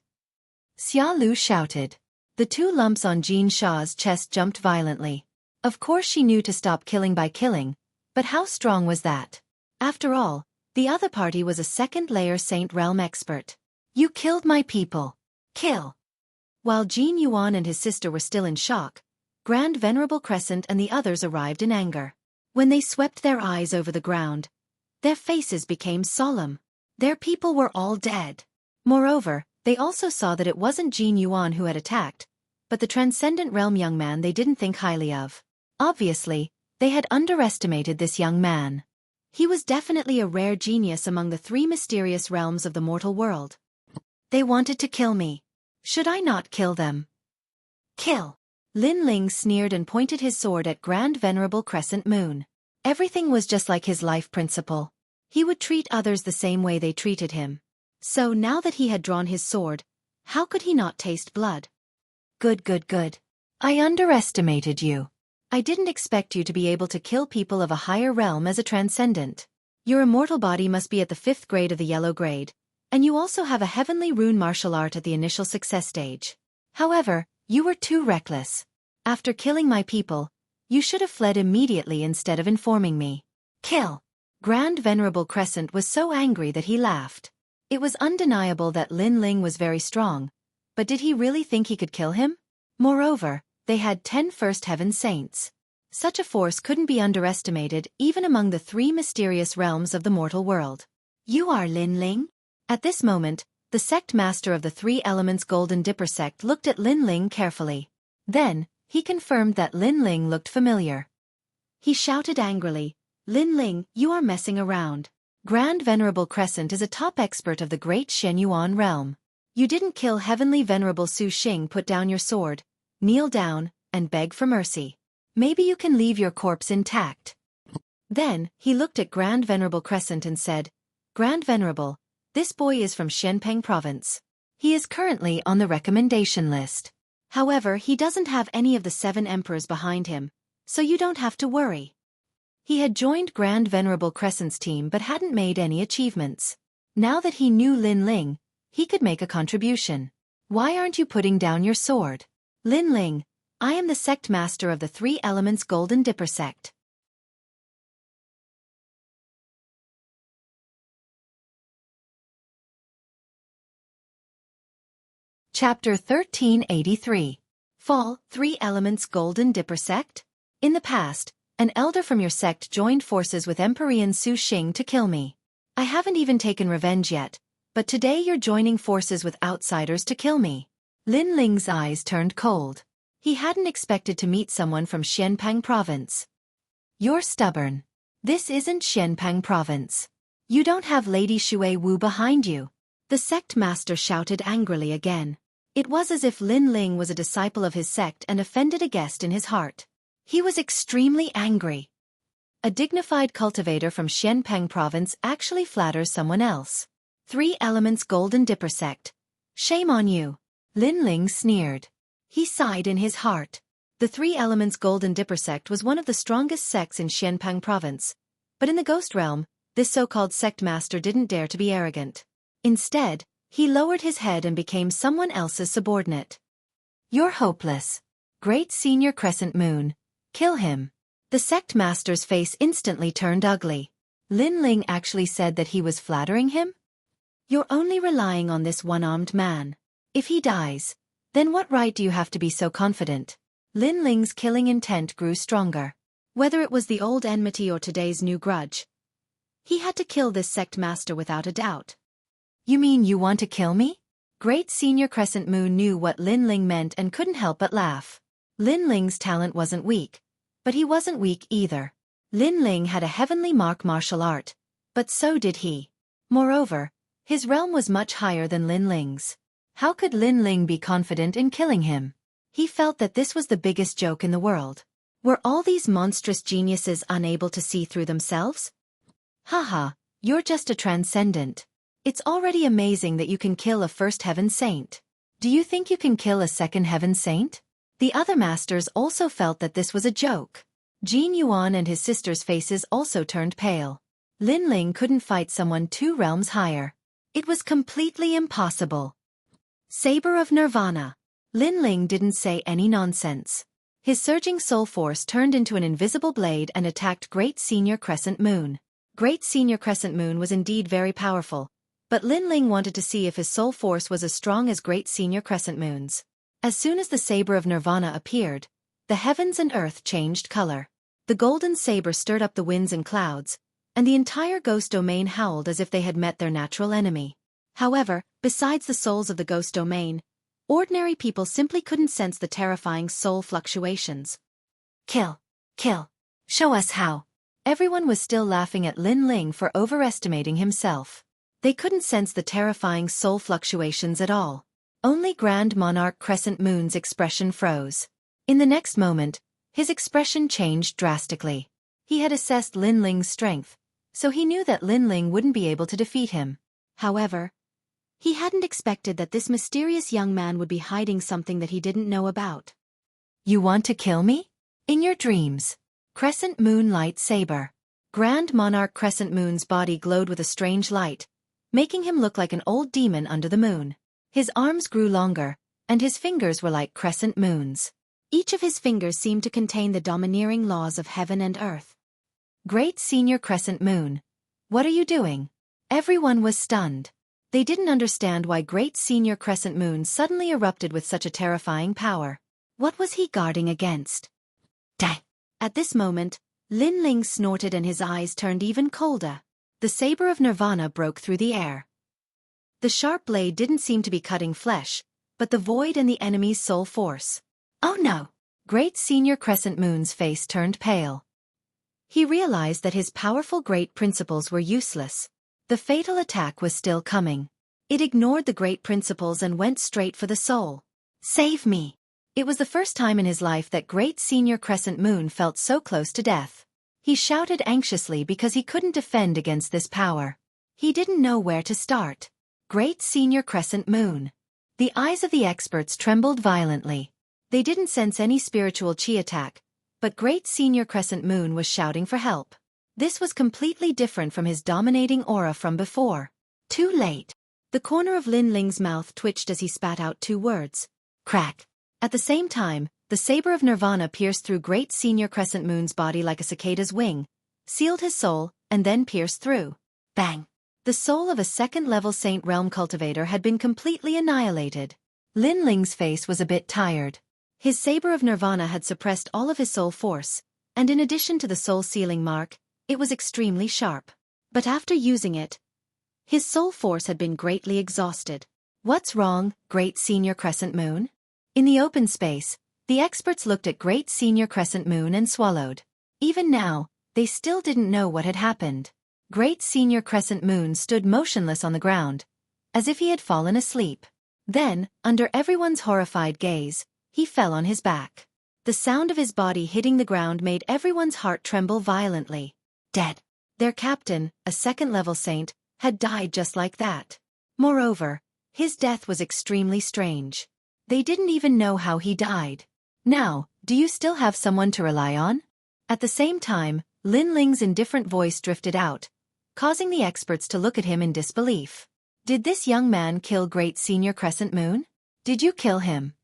Xia Lu shouted. The two lumps on Jin Sha's chest jumped violently. Of course she knew to stop killing by killing, but how strong was that? After all, the other party was a second-layer Saint Realm expert. You killed my people. Kill! While Jin Yuan and his sister were still in shock, Grand Venerable Crescent and the others arrived in anger. When they swept their eyes over the ground, their faces became solemn. Their people were all dead. Moreover, they also saw that it wasn't Jin Yuan who had attacked, but the Transcendent Realm young man they didn't think highly of. Obviously, they had underestimated this young man. He was definitely a rare genius among the three mysterious realms of the mortal world. They wanted to kill me. Should I not kill them? Kill! Lin Ling sneered and pointed his sword at Grand Venerable Crescent Moon. Everything was just like his life principle. He would treat others the same way they treated him. So now that he had drawn his sword, how could he not taste blood? Good. I underestimated you. I didn't expect you to be able to kill people of a higher realm as a transcendent. Your immortal body must be at the 5th grade of the yellow grade, and you also have a heavenly rune martial art at the initial success stage. However, you were too reckless. After killing my people, you should have fled immediately instead of informing me. Kill! Grand Venerable Crescent was so angry that he laughed. It was undeniable that Lin Ling was very strong, but did he really think he could kill him? Moreover, they had 10 First Heaven Saints. Such a force couldn't be underestimated even among the 3 mysterious realms of the mortal world. You are Lin Ling? At this moment, the sect master of the 3 Elements Golden Dipper sect looked at Lin Ling carefully. Then, he confirmed that Lin Ling looked familiar. He shouted angrily, Lin Ling, you are messing around. Grand Venerable Crescent is a top expert of the Great Shen Yuan realm. You didn't kill Heavenly Venerable Su Xing. Put down your sword, kneel down, and beg for mercy. Maybe you can leave your corpse intact. Then, he looked at Grand Venerable Crescent and said, Grand Venerable, this boy is from Xianpeng province. He is currently on the recommendation list. However, he doesn't have any of the 7 emperors behind him, so you don't have to worry. He had joined Grand Venerable Crescent's team but hadn't made any achievements. Now that he knew Lin Ling, he could make a contribution. Why aren't you putting down your sword? Lin Ling, I am the sect master of the 3 Elements Golden Dipper sect. Chapter 1383. Fall, 3 Elements Golden Dipper sect? In the past, an elder from your sect joined forces with Emperor Su Xing to kill me. I haven't even taken revenge yet, but today you're joining forces with outsiders to kill me. Lin Ling's eyes turned cold. He hadn't expected to meet someone from Xianpeng province. You're stubborn. This isn't Xianpeng province. You don't have Lady Xue Wu behind you. The sect master shouted angrily again. It was as if Lin Ling was a disciple of his sect and offended a guest in his heart. He was extremely angry. A dignified cultivator from Xianpeng province actually flatters someone else. 3 Elements Golden Dipper sect. Shame on you. Lin Ling sneered. He sighed in his heart. The 3 Elements Golden Dipper sect was one of the strongest sects in Xianpeng province. But in the ghost realm, this so-called sect master didn't dare to be arrogant. Instead, he lowered his head and became someone else's subordinate. You're hopeless. Great Senior Crescent Moon. Kill him. The sect master's face instantly turned ugly. Lin Ling actually said that he was flattering him? You're only relying on this one-armed man. If he dies, then what right do you have to be so confident? Lin Ling's killing intent grew stronger. Whether it was the old enmity or today's new grudge, he had to kill this sect master without a doubt. You mean you want to kill me? Great Senior Crescent Moon knew what Lin Ling meant and couldn't help but laugh. Lin Ling's talent wasn't weak, but he wasn't weak either. Lin Ling had a heavenly martial art, but so did he. Moreover, his realm was much higher than Lin Ling's. How could Lin Ling be confident in killing him? He felt that this was the biggest joke in the world. Were all these monstrous geniuses unable to see through themselves? Haha, you're just a transcendent. It's already amazing that you can kill a first heaven saint. Do you think you can kill a second heaven saint? The other masters also felt that this was a joke. Jin Yuan and his sister's faces also turned pale. Lin Ling couldn't fight someone 2 realms higher. It was completely impossible. Saber of Nirvana. Lin Ling didn't say any nonsense. His surging soul force turned into an invisible blade and attacked Great Senior Crescent Moon. Great Senior Crescent Moon was indeed very powerful, but Lin Ling wanted to see if his soul force was as strong as Great Senior Crescent Moon's. As soon as the Saber of Nirvana appeared, the heavens and earth changed color. The golden saber stirred up the winds and clouds, and the entire ghost domain howled as if they had met their natural enemy. However, besides the souls of the ghost domain, ordinary people simply couldn't sense the terrifying soul fluctuations. Kill. Kill. Show us how. Everyone was still laughing at Lin Ling for overestimating himself. They couldn't sense the terrifying soul fluctuations at all. Only Grand Monarch Crescent Moon's expression froze. In the next moment, his expression changed drastically. He had assessed Lin Ling's strength, so he knew that Lin Ling wouldn't be able to defeat him. However, he hadn't expected that this mysterious young man would be hiding something that he didn't know about. You want to kill me? In your dreams. Crescent Moon Light Saber. Grand Monarch Crescent Moon's body glowed with a strange light, making him look like an old demon under the moon. His arms grew longer, and his fingers were like crescent moons. Each of his fingers seemed to contain the domineering laws of heaven and earth. Great Senior Crescent Moon. What are you doing? Everyone was stunned. They didn't understand why Great Senior Crescent Moon suddenly erupted with such a terrifying power. What was he guarding against? Dang! At this moment, Lin Ling snorted and his eyes turned even colder. The Saber of Nirvana broke through the air. The sharp blade didn't seem to be cutting flesh, but the void and the enemy's soul force. Oh no! Great Senior Crescent Moon's face turned pale. He realized that his powerful great principles were useless. The fatal attack was still coming. It ignored the great principles and went straight for the soul. Save me! It was the first time in his life that Great Senior Crescent Moon felt so close to death. He shouted anxiously because he couldn't defend against this power. He didn't know where to start. Great Senior Crescent Moon. The eyes of the experts trembled violently. They didn't sense any spiritual chi attack, but Great Senior Crescent Moon was shouting for help. This was completely different from his dominating aura from before. Too late. The corner of Lin Ling's mouth twitched as he spat out 2 words. Crack. At the same time, the Saber of Nirvana pierced through Great Senior Crescent Moon's body like a cicada's wing, sealed his soul, and then pierced through. Bang! The soul of a second-level Saint Realm cultivator had been completely annihilated. Lin Ling's face was a bit tired. His Saber of Nirvana had suppressed all of his soul force, and in addition to the soul sealing mark, it was extremely sharp. But after using it, his soul force had been greatly exhausted. What's wrong, Great Senior Crescent Moon? In the open space, the experts looked at Great Senior Crescent Moon and swallowed. Even now, they still didn't know what had happened. Great Senior Crescent Moon stood motionless on the ground, as if he had fallen asleep. Then, under everyone's horrified gaze, he fell on his back. The sound of his body hitting the ground made everyone's heart tremble violently. Dead. Their captain, a second-level saint, had died just like that. Moreover, his death was extremely strange. They didn't even know how he died. Now, do you still have someone to rely on? At the same time, Lin Ling's indifferent voice drifted out, causing the experts to look at him in disbelief. Did this young man kill Great Senior Crescent Moon? Did you kill him?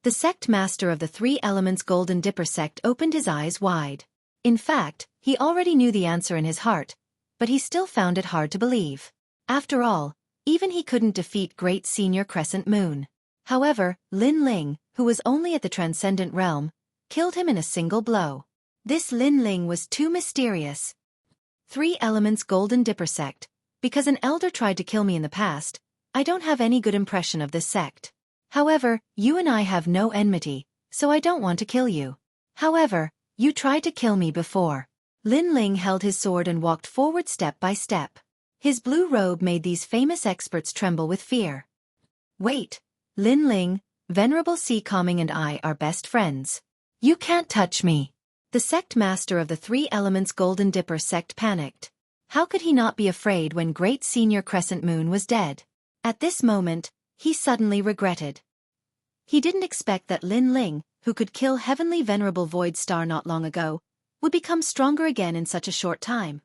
The sect master of the Three Elements Golden Dipper sect opened his eyes wide. In fact, he already knew the answer in his heart, but he still found it hard to believe. After all, even he couldn't defeat Great Senior Crescent Moon. However, Lin Ling, who was only at the Transcendent Realm, killed him in a single blow. This Lin Ling was too mysterious. Three Elements Golden Dipper sect. Because an elder tried to kill me in the past, I don't have any good impression of this sect. However, you and I have no enmity, so I don't want to kill you. However, you tried to kill me before. Lin Ling held his sword and walked forward step by step. His blue robe made these famous experts tremble with fear. Wait, Lin Ling, Venerable Sea Calming and I are best friends. You can't touch me. The sect master of the Three Elements Golden Dipper sect panicked. How could he not be afraid when Great Senior Crescent Moon was dead? At this moment, he suddenly regretted. He didn't expect that Lin Ling, who could kill Heavenly Venerable Void Star not long ago, would become stronger again in such a short time.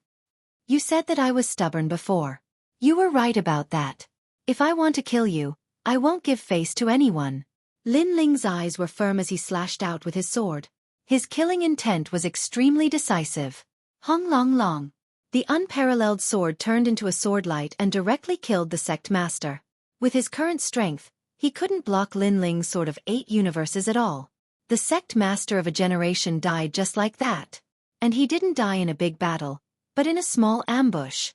You said that I was stubborn before. You were right about that. If I want to kill you, I won't give face to anyone. Lin Ling's eyes were firm as he slashed out with his sword. His killing intent was extremely decisive. Hong Long Long. The unparalleled sword turned into a swordlight and directly killed the sect master. With his current strength, he couldn't block Lin Ling's sword of 8 universes at all. The sect master of a generation died just like that. And he didn't die in a big battle, but in a small ambush.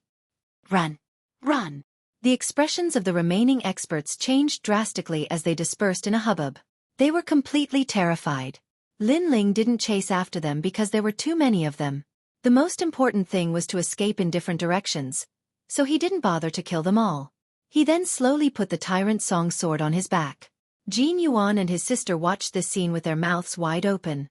Run! Run! The expressions of the remaining experts changed drastically as they dispersed in a hubbub. They were completely terrified. Lin Ling didn't chase after them because there were too many of them. The most important thing was to escape in different directions, so he didn't bother to kill them all. He then slowly put the Tyrant Song sword on his back. Jin Yuan and his sister watched this scene with their mouths wide open.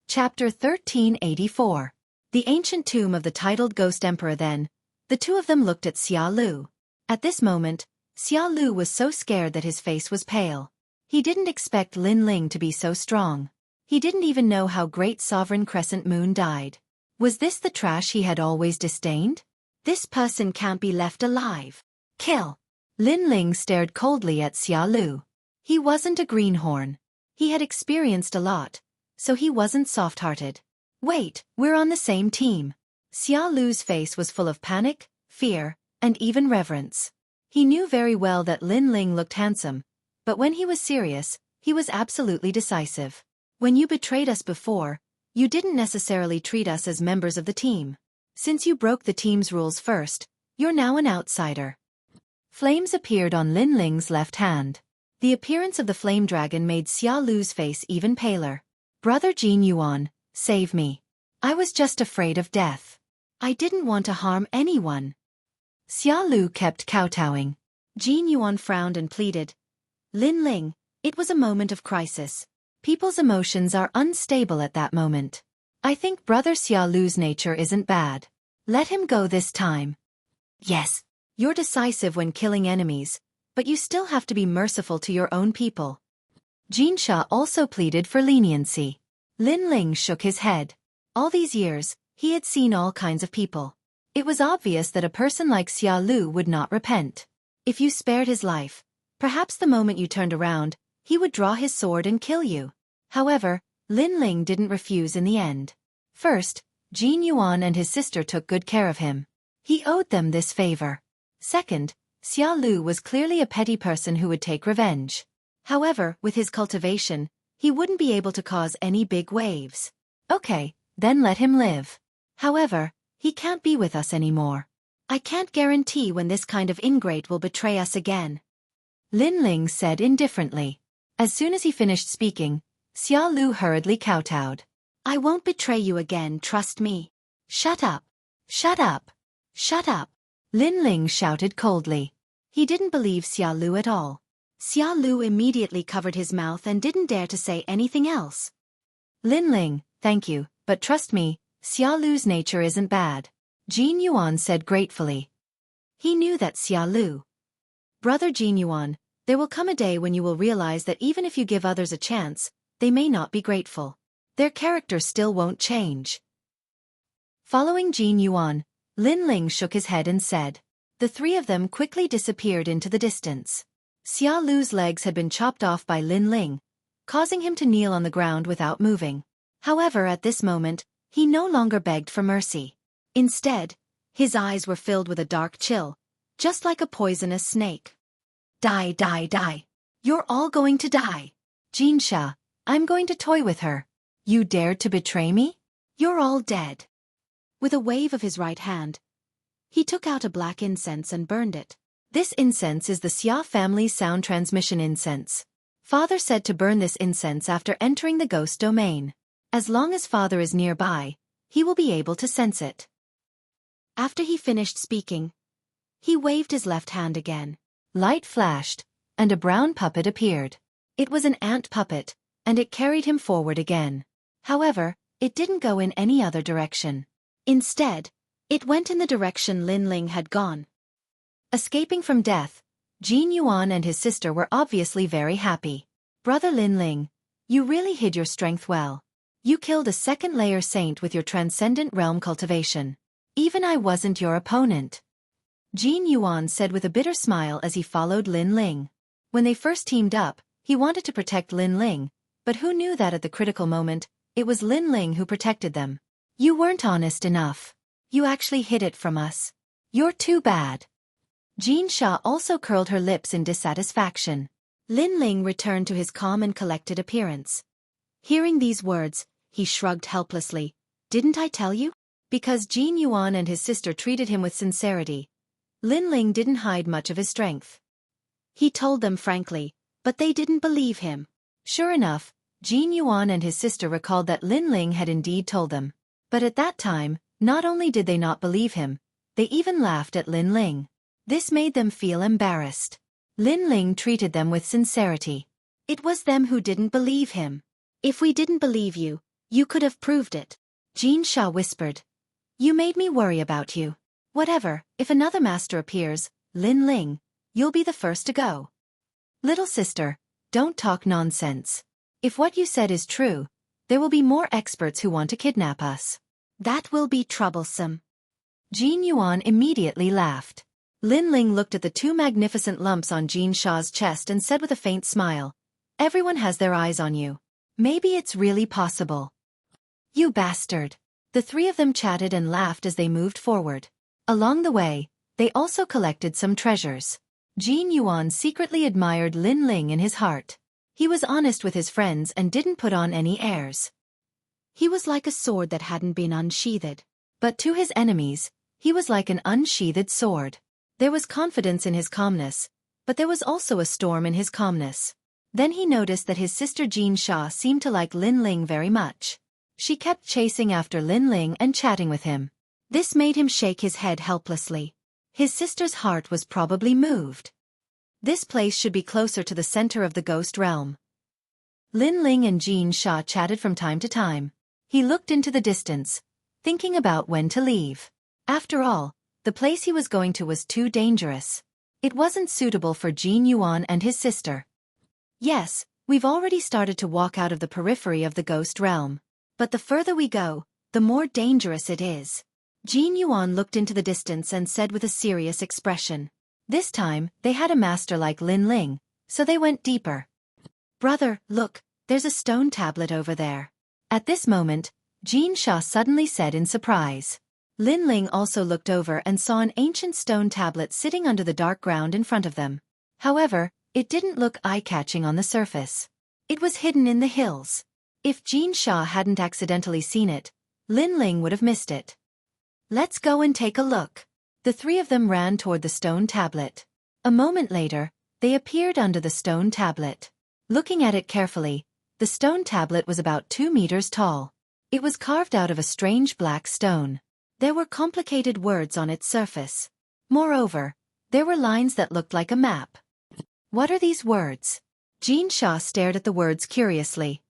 Chapter 1384. The Ancient Tomb of the Titled Ghost Emperor. Then, the two of them looked at Xia Lu. At this moment, Xia Lu was so scared that his face was pale. He didn't expect Lin Ling to be so strong. He didn't even know how Great Sovereign Crescent Moon died. Was this the trash he had always disdained? This person can't be left alive. Kill! Lin Ling stared coldly at Xia Lu. He wasn't a greenhorn. He had experienced a lot, so he wasn't soft-hearted. Wait, we're on the same team. Xia Lu's face was full of panic, fear, and even reverence. He knew very well that Lin Ling looked handsome, but when he was serious, he was absolutely decisive. When you betrayed us before, you didn't necessarily treat us as members of the team. Since you broke the team's rules first, you're now an outsider. Flames appeared on Lin Ling's left hand. The appearance of the flame dragon made Xia Lu's face even paler. Brother Jin Yuan, save me. I was just afraid of death. I didn't want to harm anyone. Xia Lu kept kowtowing. Jin Yuan frowned and pleaded. Lin Ling, it was a moment of crisis. People's emotions are unstable at that moment. I think Brother Xia Lu's nature isn't bad. Let him go this time. Yes, you're decisive when killing enemies, but you still have to be merciful to your own people. Jin Sha also pleaded for leniency. Lin Ling shook his head. All these years, he had seen all kinds of people. It was obvious that a person like Xia Lu would not repent. If you spared his life, perhaps the moment you turned around, he would draw his sword and kill you. However, Lin Ling didn't refuse in the end. First, Jin Yuan and his sister took good care of him. He owed them this favor. Second, Xia Lu was clearly a petty person who would take revenge. However, with his cultivation, he wouldn't be able to cause any big waves. Okay, then let him live. However, he can't be with us anymore. I can't guarantee when this kind of ingrate will betray us again. Lin Ling said indifferently. As soon as he finished speaking, Xia Lu hurriedly kowtowed. I won't betray you again, trust me. Shut up. Shut up. Shut up. Lin Ling shouted coldly. He didn't believe Xia Lu at all. Xia Lu immediately covered his mouth and didn't dare to say anything else. Lin Ling, thank you, but trust me, Xia Lu's nature isn't bad, Jin Yuan said gratefully. He knew that Xia Lu. Brother Jin Yuan, there will come a day when you will realize that even if you give others a chance, they may not be grateful. Their character still won't change. Following Jin Yuan, Lin Ling shook his head and said. The three of them quickly disappeared into the distance. Xia Lu's legs had been chopped off by Lin Ling, causing him to kneel on the ground without moving. However, at this moment, he no longer begged for mercy. Instead, his eyes were filled with a dark chill, just like a poisonous snake. Die, die, die. You're all going to die. Jinsha, I'm going to toy with her. You dared to betray me? You're all dead. With a wave of his right hand, he took out a black incense and burned it. This incense is the Xia family's sound transmission incense. Father said to burn this incense after entering the ghost domain. As long as Father is nearby, he will be able to sense it. After he finished speaking, he waved his left hand again. Light flashed, and a brown puppet appeared. It was an ant puppet, and it carried him forward again. However, it didn't go in any other direction. Instead, it went in the direction Lin Ling had gone. Escaping from death, Jin Yuan and his sister were obviously very happy. Brother Lin Ling, you really hid your strength well. You killed a second-layer saint with your transcendent realm cultivation. Even I wasn't your opponent. Jin Yuan said with a bitter smile as he followed Lin Ling. When they first teamed up, he wanted to protect Lin Ling, but who knew that at the critical moment, it was Lin Ling who protected them. You weren't honest enough. You actually hid it from us. You're too bad. Jin Sha also curled her lips in dissatisfaction. Lin Ling returned to his calm and collected appearance. Hearing these words, he shrugged helplessly. Didn't I tell you? Because Jin Yuan and his sister treated him with sincerity, Lin Ling didn't hide much of his strength. He told them frankly, but they didn't believe him. Sure enough, Jin Yuan and his sister recalled that Lin Ling had indeed told them. But at that time, not only did they not believe him, they even laughed at Lin Ling. This made them feel embarrassed. Lin Ling treated them with sincerity. It was them who didn't believe him. If we didn't believe you, you could have proved it. Jin Sha whispered. You made me worry about you. Whatever, if another master appears, Lin Ling, you'll be the first to go. Little sister, don't talk nonsense. If what you said is true, there will be more experts who want to kidnap us. That will be troublesome. Jin Yuan immediately laughed. Lin Ling looked at the two magnificent lumps on Jin Sha's chest and said with a faint smile, everyone has their eyes on you. Maybe it's really possible. You bastard. The three of them chatted and laughed as they moved forward. Along the way, they also collected some treasures. Jin Yuan secretly admired Lin Ling in his heart. He was honest with his friends and didn't put on any airs. He was like a sword that hadn't been unsheathed. But to his enemies, he was like an unsheathed sword. There was confidence in his calmness, but there was also a storm in his calmness. Then he noticed that his sister Jin Sha seemed to like Lin Ling very much. She kept chasing after Lin Ling and chatting with him. This made him shake his head helplessly. His sister's heart was probably moved. This place should be closer to the center of the ghost realm. Lin Ling and Jin Sha chatted from time to time. He looked into the distance, thinking about when to leave. After all, the place he was going to was too dangerous. It wasn't suitable for Jin Yuan and his sister. Yes, we've already started to walk out of the periphery of the ghost realm. But the further we go, the more dangerous it is. Jin Yuan looked into the distance and said with a serious expression. This time, they had a master like Lin Ling, so they went deeper. Brother, look, there's a stone tablet over there. At this moment, Jin Sha suddenly said in surprise. Lin Ling also looked over and saw an ancient stone tablet sitting under the dark ground in front of them. However, it didn't look eye-catching on the surface. It was hidden in the hills. If Jin Sha hadn't accidentally seen it, Lin Ling would have missed it. Let's go and take a look. The three of them ran toward the stone tablet. A moment later, they appeared under the stone tablet. Looking at it carefully, the stone tablet was about 2 meters tall. It was carved out of a strange black stone. There were complicated words on its surface. Moreover, there were lines that looked like a map. What are these words? Jin Sha stared at the words curiously.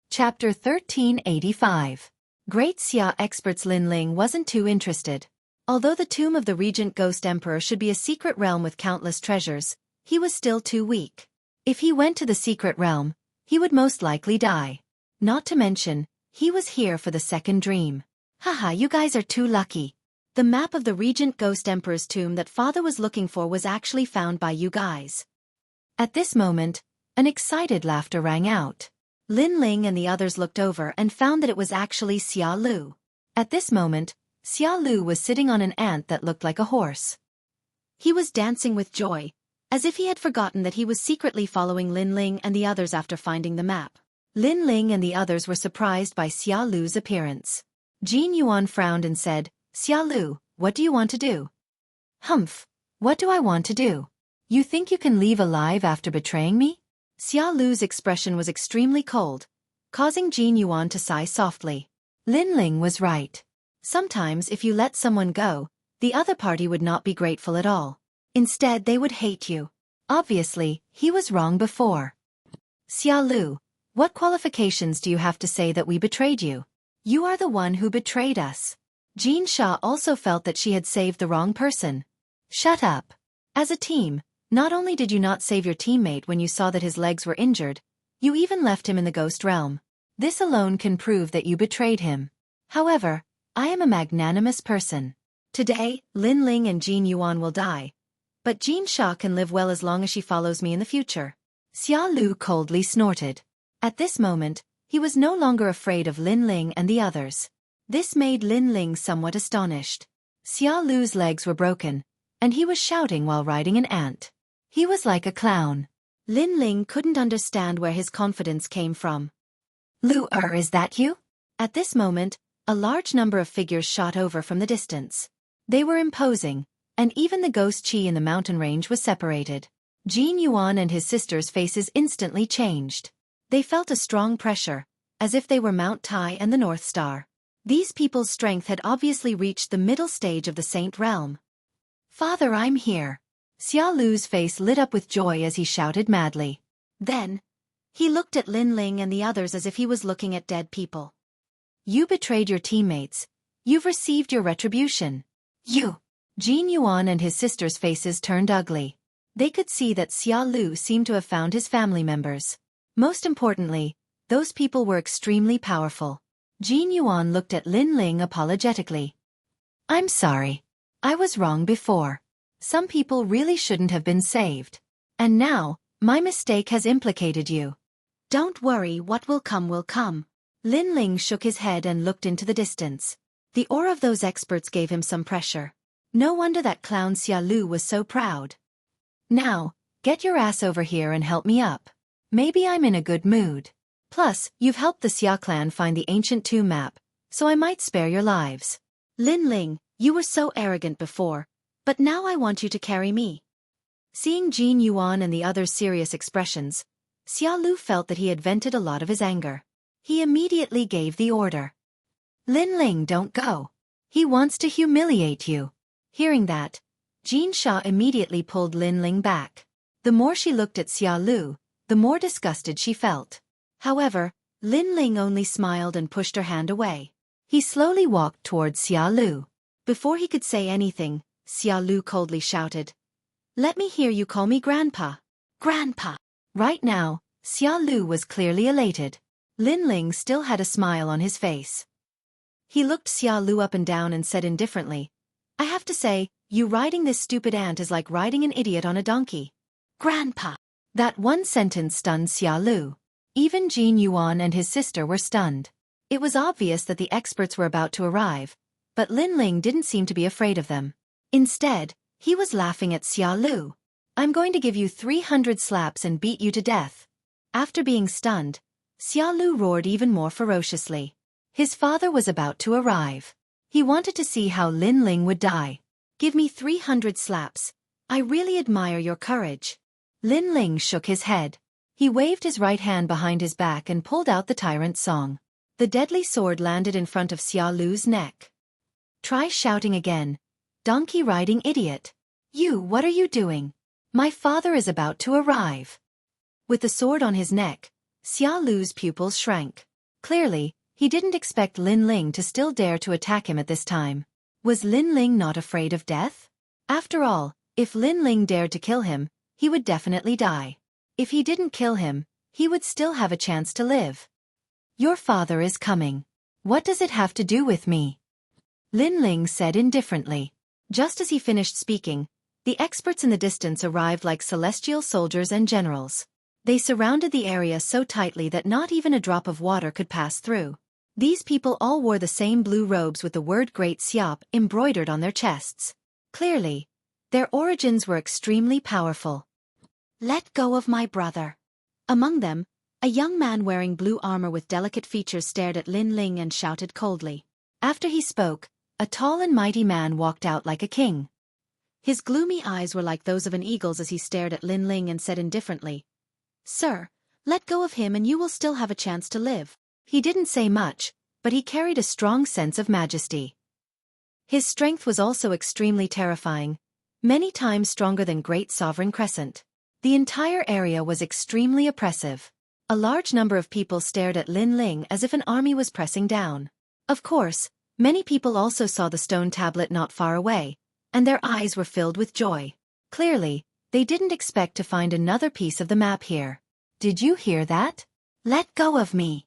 Chapter 1385. Great Xia experts Lin Ling wasn't too interested. Although the tomb of the Regent Ghost Emperor should be a secret realm with countless treasures, he was still too weak. If he went to the secret realm, he would most likely die. Not to mention, he was here for the second dream. Haha, you guys are too lucky. The map of the Regent Ghost Emperor's tomb that father was looking for was actually found by you guys. At this moment, an excited laughter rang out. Lin Ling and the others looked over and found that it was actually Xia Lu. At this moment, Xia Lu was sitting on an ant that looked like a horse. He was dancing with joy, as if he had forgotten that he was secretly following Lin Ling and the others after finding the map. Lin Ling and the others were surprised by Xia Lu's appearance. Jin Yuan frowned and said, "Xia Lu, what do you want to do?" "Humph, what do I want to do? You think you can leave alive after betraying me?" Xia Lu's expression was extremely cold, causing Jin Yuan to sigh softly. Lin Ling was right. Sometimes if you let someone go, the other party would not be grateful at all. Instead they would hate you. Obviously, he was wrong before. "Xia Lu, what qualifications do you have to say that we betrayed you? You are the one who betrayed us." Jin Sha also felt that she had saved the wrong person. "Shut up. As a team, not only did you not save your teammate when you saw that his legs were injured, you even left him in the ghost realm. This alone can prove that you betrayed him. However, I am a magnanimous person. Today, Lin Ling and Jin Yuan will die, but Jin Sha can live well as long as she follows me in the future." Xia Lu coldly snorted. At this moment, he was no longer afraid of Lin Ling and the others. This made Lin Ling somewhat astonished. Xia Lu's legs were broken, and he was shouting while riding an ant. He was like a clown. Lin Ling couldn't understand where his confidence came from. "Lu, is that you?" At this moment, a large number of figures shot over from the distance. They were imposing, and even the ghost chi in the mountain range was separated. Jin Yuan and his sister's faces instantly changed. They felt a strong pressure, as if they were Mount Tai and the North Star. These people's strength had obviously reached the middle stage of the Saint Realm. "Father, I'm here." Xia Lu's face lit up with joy as he shouted madly. Then, he looked at Lin Ling and the others as if he was looking at dead people. "You betrayed your teammates. You've received your retribution." "You!" Jin Yuan and his sister's faces turned ugly. They could see that Xia Lu seemed to have found his family members. Most importantly, those people were extremely powerful. Jin Yuan looked at Lin Ling apologetically. "I'm sorry. I was wrong before. Some people really shouldn't have been saved. And now, my mistake has implicated you. Don't worry, what will come will come." Lin Ling shook his head and looked into the distance. The aura of those experts gave him some pressure. No wonder that clown Xia Lu was so proud. "Now, get your ass over here and help me up. Maybe I'm in a good mood. Plus, you've helped the Xia clan find the ancient tomb map, so I might spare your lives." "Lin Ling, you were so arrogant before, but now I want you to carry me." Seeing Jin Yuan and the others' serious expressions, Xia Lu felt that he had vented a lot of his anger. He immediately gave the order. "Lin Ling, don't go. He wants to humiliate you." Hearing that, Jin Sha immediately pulled Lin Ling back. The more she looked at Xia Lu, the more disgusted she felt. However, Lin Ling only smiled and pushed her hand away. He slowly walked towards Xia Lu. Before he could say anything, Xia Lu coldly shouted, "Let me hear you call me Grandpa." "Grandpa!" Right now, Xia Lu was clearly elated. Lin Ling still had a smile on his face. He looked Xia Lu up and down and said indifferently, "I have to say, you riding this stupid ant is like riding an idiot on a donkey." "Grandpa!" That one sentence stunned Xia Lu. Even Jin Yuan and his sister were stunned. It was obvious that the experts were about to arrive, but Lin Ling didn't seem to be afraid of them. Instead, he was laughing at Xia Lu. "I'm going to give you 300 slaps and beat you to death." After being stunned, Xia Lu roared even more ferociously. His father was about to arrive. He wanted to see how Lin Ling would die. "Give me 300 slaps, I really admire your courage. Lin Ling shook his head. He waved his right hand behind his back and pulled out the tyrant's song. The deadly sword landed in front of Xia Lu's neck. Try shouting again. Donkey-riding idiot. You, what are you doing? My father is about to arrive. With the sword on his neck, Xia Lu's pupils shrank. Clearly, he didn't expect Lin Ling to still dare to attack him at this time. Was Lin Ling not afraid of death? After all, if Lin Ling dared to kill him, he would definitely die. If he didn't kill him, he would still have a chance to live. Your father is coming. What does it have to do with me? Lin Ling said indifferently. Just as he finished speaking, the experts in the distance arrived like celestial soldiers and generals. They surrounded the area so tightly that not even a drop of water could pass through. These people all wore the same blue robes with the word Great Siop embroidered on their chests. Clearly, their origins were extremely powerful. Let go of my brother. Among them, a young man wearing blue armor with delicate features stared at Lin Ling and shouted coldly. After he spoke, a tall and mighty man walked out like a king. His gloomy eyes were like those of an eagle's as he stared at Lin Ling and said indifferently, Sir, let go of him and you will still have a chance to live. He didn't say much, but he carried a strong sense of majesty. His strength was also extremely terrifying, many times stronger than Great Sovereign Crescent. The entire area was extremely oppressive. A large number of people stared at Lin Ling as if an army was pressing down. Of course, many people also saw the stone tablet not far away, and their eyes were filled with joy. Clearly, they didn't expect to find another piece of the map here. Did you hear that? Let go of me.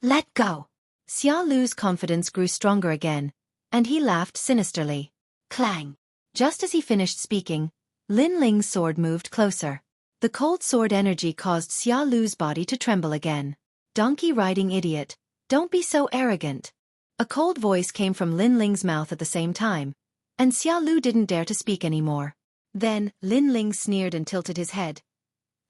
Let go. Xia Lu's confidence grew stronger again, and he laughed sinisterly. Clang. Just as he finished speaking, Lin Ling's sword moved closer. The cold sword energy caused Xia Lu's body to tremble again. Donkey-riding idiot, don't be so arrogant. A cold voice came from Lin Ling's mouth at the same time, and Xia Lu didn't dare to speak anymore. Then, Lin Ling sneered and tilted his head.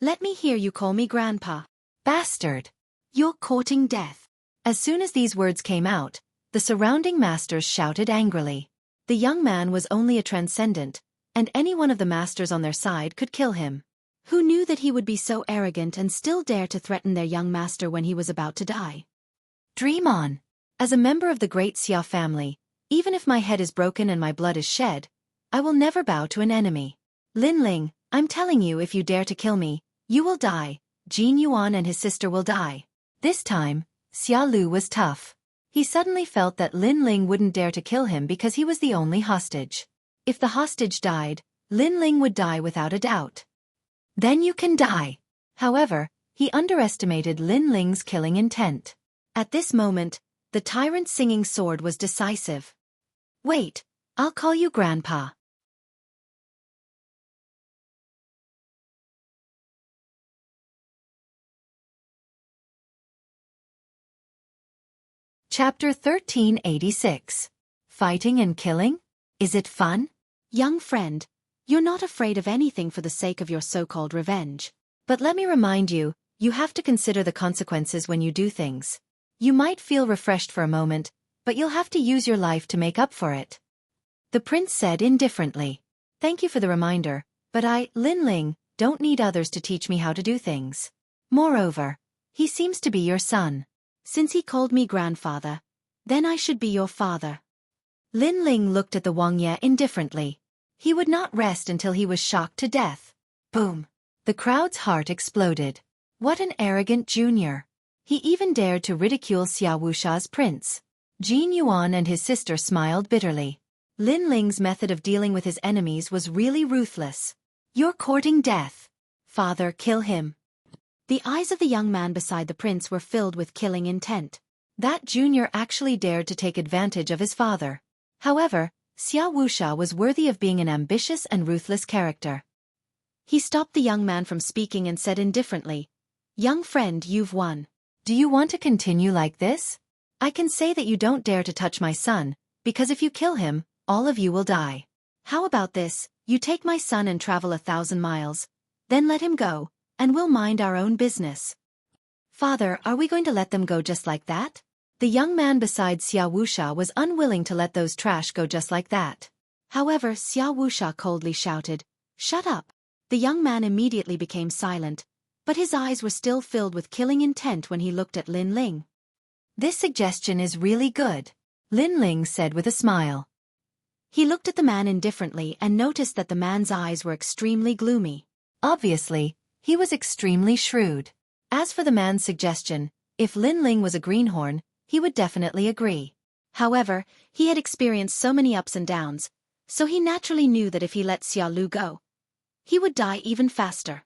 Let me hear you call me grandpa. Bastard. You're courting death. As soon as these words came out, the surrounding masters shouted angrily. The young man was only a transcendent, and any one of the masters on their side could kill him. Who knew that he would be so arrogant and still dare to threaten their young master when he was about to die? Dream on. As a member of the Great Xia family, even if my head is broken and my blood is shed, I will never bow to an enemy. Lin Ling, I'm telling you, if you dare to kill me, you will die. Jin Yuan and his sister will die. This time, Xia Lu was tough. He suddenly felt that Lin Ling wouldn't dare to kill him because he was the only hostage. If the hostage died, Lin Ling would die without a doubt. Then you can die. However, he underestimated Lin Ling's killing intent. At this moment, the tyrant's singing sword was decisive. Wait, I'll call you Grandpa. Chapter 1386. Fighting and killing? Is it fun? Young friend, you're not afraid of anything for the sake of your so-called revenge. But let me remind you, you have to consider the consequences when you do things. You might feel refreshed for a moment, but you'll have to use your life to make up for it. The prince said indifferently. Thank you for the reminder, but I, Lin Ling, don't need others to teach me how to do things. Moreover, he seems to be your son. Since he called me grandfather, then I should be your father. Lin Ling looked at the Wang Ye indifferently. He would not rest until he was shocked to death. Boom! The crowd's heart exploded. What an arrogant junior! He even dared to ridicule Xia Wusha's prince. Jin Yuan and his sister smiled bitterly. Lin Ling's method of dealing with his enemies was really ruthless. You're courting death. Father, kill him. The eyes of the young man beside the prince were filled with killing intent. That junior actually dared to take advantage of his father. However, Xia Wusha was worthy of being an ambitious and ruthless character. He stopped the young man from speaking and said indifferently, Young friend, you've won. Do you want to continue like this? I can say that you don't dare to touch my son, because if you kill him, all of you will die. How about this, you take my son and travel 1,000 miles, then let him go, and we'll mind our own business. Father, are we going to let them go just like that? The young man beside Xia Wusha was unwilling to let those trash go just like that. However, Xia Wusha coldly shouted, Shut up. The young man immediately became silent, but his eyes were still filled with killing intent when he looked at Lin Ling. This suggestion is really good, Lin Ling said with a smile. He looked at the man indifferently and noticed that the man's eyes were extremely gloomy. Obviously, he was extremely shrewd. As for the man's suggestion, if Lin Ling was a greenhorn, he would definitely agree. However, he had experienced so many ups and downs, so he naturally knew that if he let Xia Lu go, he would die even faster.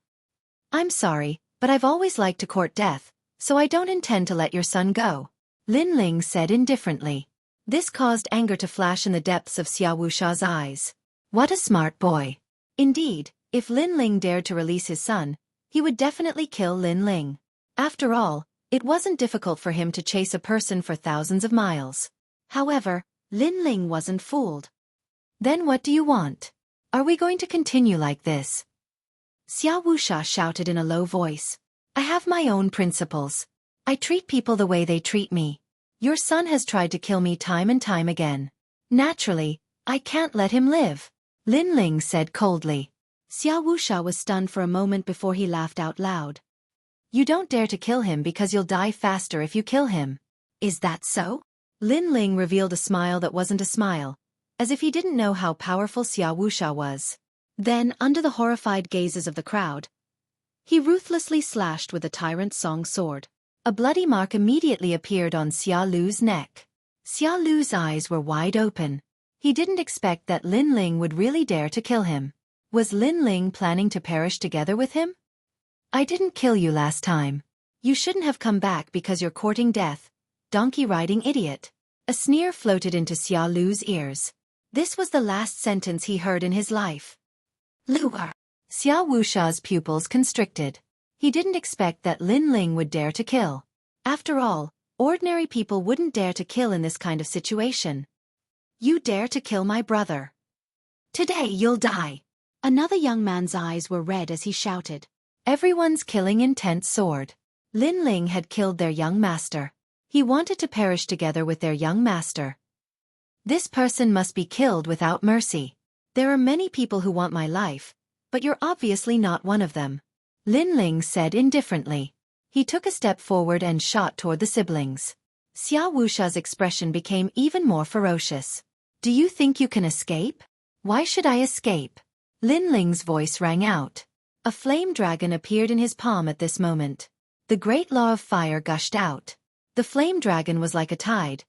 I'm sorry, but I've always liked to court death, so I don't intend to let your son go, Lin Ling said indifferently. This caused anger to flash in the depths of Xia Wusha's eyes. What a smart boy. Indeed, if Lin Ling dared to release his son, he would definitely kill Lin Ling. After all, it wasn't difficult for him to chase a person for thousands of miles. However, Lin Ling wasn't fooled. Then what do you want? Are we going to continue like this? Xia Wusha shouted in a low voice. I have my own principles. I treat people the way they treat me. Your son has tried to kill me time and time again. Naturally, I can't let him live, Lin Ling said coldly. Xia Wusha was stunned for a moment before he laughed out loud. You don't dare to kill him because you'll die faster if you kill him. Is that so? Lin Ling revealed a smile that wasn't a smile, as if he didn't know how powerful Xia Wusha was. Then, under the horrified gazes of the crowd, he ruthlessly slashed with the Tyrant Song sword. A bloody mark immediately appeared on Xia Lu's neck. Xia Lu's eyes were wide open. He didn't expect that Lin Ling would really dare to kill him. Was Lin Ling planning to perish together with him? I didn't kill you last time. You shouldn't have come back because you're courting death, donkey-riding idiot. A sneer floated into Xia Lu's ears. This was the last sentence he heard in his life. Lure. Xia Wusha's pupils constricted. He didn't expect that Lin Ling would dare to kill. After all, ordinary people wouldn't dare to kill in this kind of situation. You dare to kill my brother. Today you'll die. Another young man's eyes were red as he shouted. Everyone's killing intent soared. Lin Ling had killed their young master. He wanted to perish together with their young master. This person must be killed without mercy. There are many people who want my life, but you're obviously not one of them, Lin Ling said indifferently. He took a step forward and shot toward the siblings. Xia Wusha's expression became even more ferocious. Do you think you can escape? Why should I escape? Lin Ling's voice rang out. A flame dragon appeared in his palm at this moment. The great law of fire gushed out. The flame dragon was like a tide,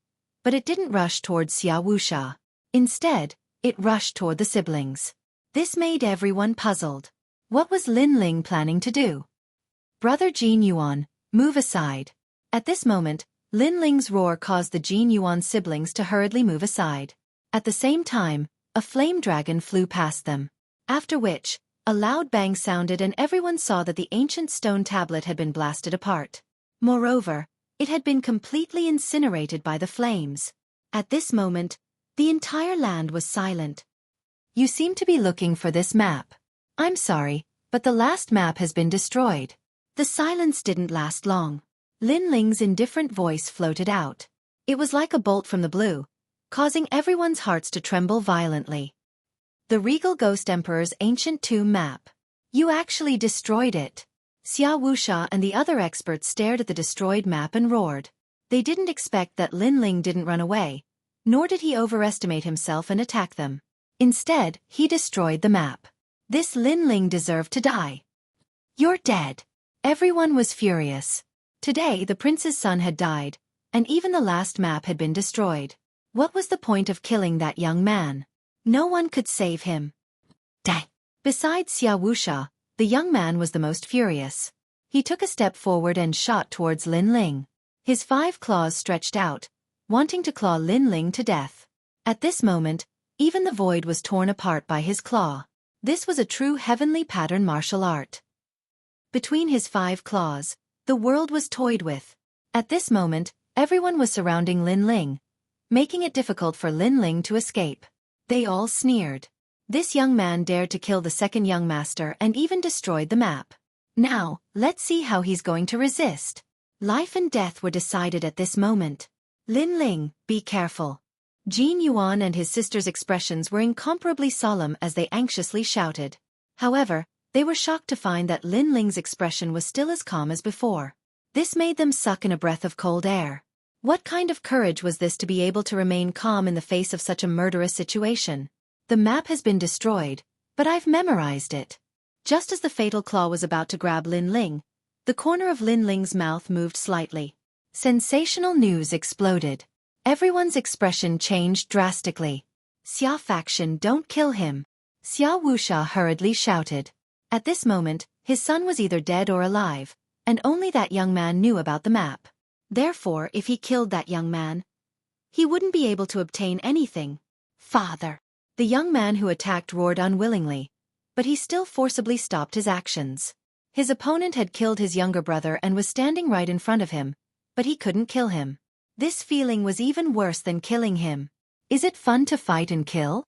but it didn't rush toward Xia Wusha. Instead, it rushed toward the siblings. This made everyone puzzled. What was Lin Ling planning to do? Brother Jin Yuan, move aside. At this moment, Lin Ling's roar caused the Jin Yuan siblings to hurriedly move aside. At the same time, a flame dragon flew past them. After which, a loud bang sounded and everyone saw that the ancient stone tablet had been blasted apart. Moreover, it had been completely incinerated by the flames. At this moment, the entire land was silent. You seem to be looking for this map. I'm sorry, but the last map has been destroyed. The silence didn't last long. Lin Ling's indifferent voice floated out. It was like a bolt from the blue, causing everyone's hearts to tremble violently. The Regal Ghost Emperor's ancient tomb map. You actually destroyed it. Xia Wusha and the other experts stared at the destroyed map and roared. They didn't expect that Lin Ling didn't run away, nor did he overestimate himself and attack them. Instead, he destroyed the map. This Lin Ling deserved to die. You're dead. Everyone was furious. Today the prince's son had died, and even the last map had been destroyed. What was the point of killing that young man? No one could save him. Die. Besides Xia Wusha, the young man was the most furious. He took a step forward and shot towards Lin Ling. His 5 claws stretched out, wanting to claw Lin Ling to death. At this moment, even the void was torn apart by his claw. This was a true heavenly pattern martial art. Between his 5 claws, the world was toyed with. At this moment, everyone was surrounding Lin Ling, making it difficult for Lin Ling to escape. They all sneered. This young man dared to kill the second young master and even destroyed the map. Now, let's see how he's going to resist. Life and death were decided at this moment. Lin Ling, be careful. Jin Yuan and his sister's expressions were incomparably solemn as they anxiously shouted. However, they were shocked to find that Lin Ling's expression was still as calm as before. This made them suck in a breath of cold air. What kind of courage was this to be able to remain calm in the face of such a murderous situation? The map has been destroyed, but I've memorized it. Just as the fatal claw was about to grab Lin Ling, the corner of Lin Ling's mouth moved slightly. Sensational news exploded. Everyone's expression changed drastically. Xia faction, don't kill him. Xia Wuxia hurriedly shouted. At this moment, his son was either dead or alive, and only that young man knew about the map. Therefore, if he killed that young man, he wouldn't be able to obtain anything. Father! The young man who attacked roared unwillingly, but he still forcibly stopped his actions. His opponent had killed his younger brother and was standing right in front of him, but he couldn't kill him. This feeling was even worse than killing him. Is it fun to fight and kill?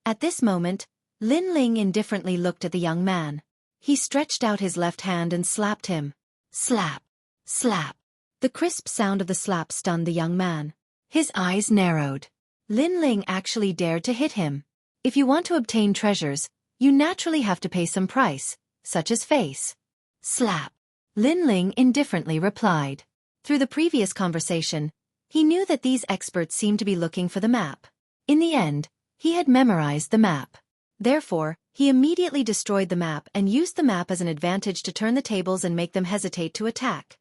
At this moment, Lin Ling indifferently looked at the young man. He stretched out his left hand and slapped him. Slap! Slap! The crisp sound of the slap stunned the young man. His eyes narrowed. Lin Ling actually dared to hit him. If you want to obtain treasures, you naturally have to pay some price, such as face. Slap! Lin Ling indifferently replied. Through the previous conversation, he knew that these experts seemed to be looking for the map. In the end, he had memorized the map. Therefore, he immediately destroyed the map and used the map as an advantage to turn the tables and make them hesitate to attack.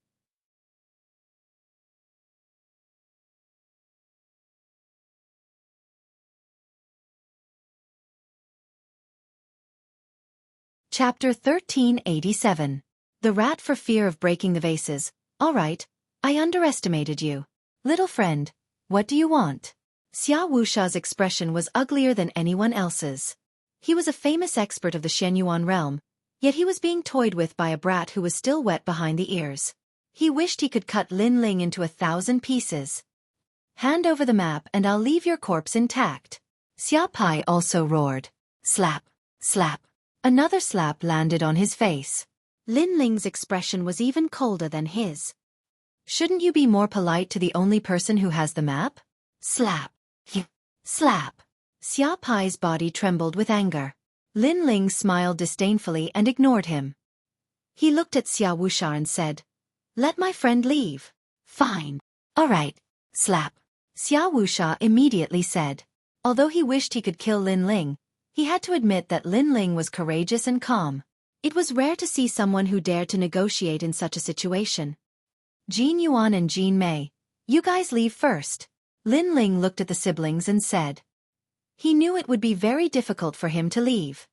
Chapter 1387. The rat for fear of breaking the vases. All right, I underestimated you. Little friend, what do you want? Xia Wuxia's expression was uglier than anyone else's. He was a famous expert of the Shenyuan realm, yet he was being toyed with by a brat who was still wet behind the ears. He wished he could cut Lin Ling into 1,000 pieces. Hand over the map and I'll leave your corpse intact. Xia Pai also roared. Slap! Slap! Another slap landed on his face. Lin Ling's expression was even colder than his. Shouldn't you be more polite to the only person who has the map? Slap! Slap! Xia Pai's body trembled with anger. Lin Ling smiled disdainfully and ignored him. He looked at Xia Wuxia and said, "Let my friend leave." Fine. All right. Slap. Xia Wuxia immediately said. Although he wished he could kill Lin Ling, he had to admit that Lin Ling was courageous and calm. It was rare to see someone who dared to negotiate in such a situation. Jin Yuan and Jin Mei, you guys leave first. Lin Ling looked at the siblings and said. He knew it would be very difficult for him to leave.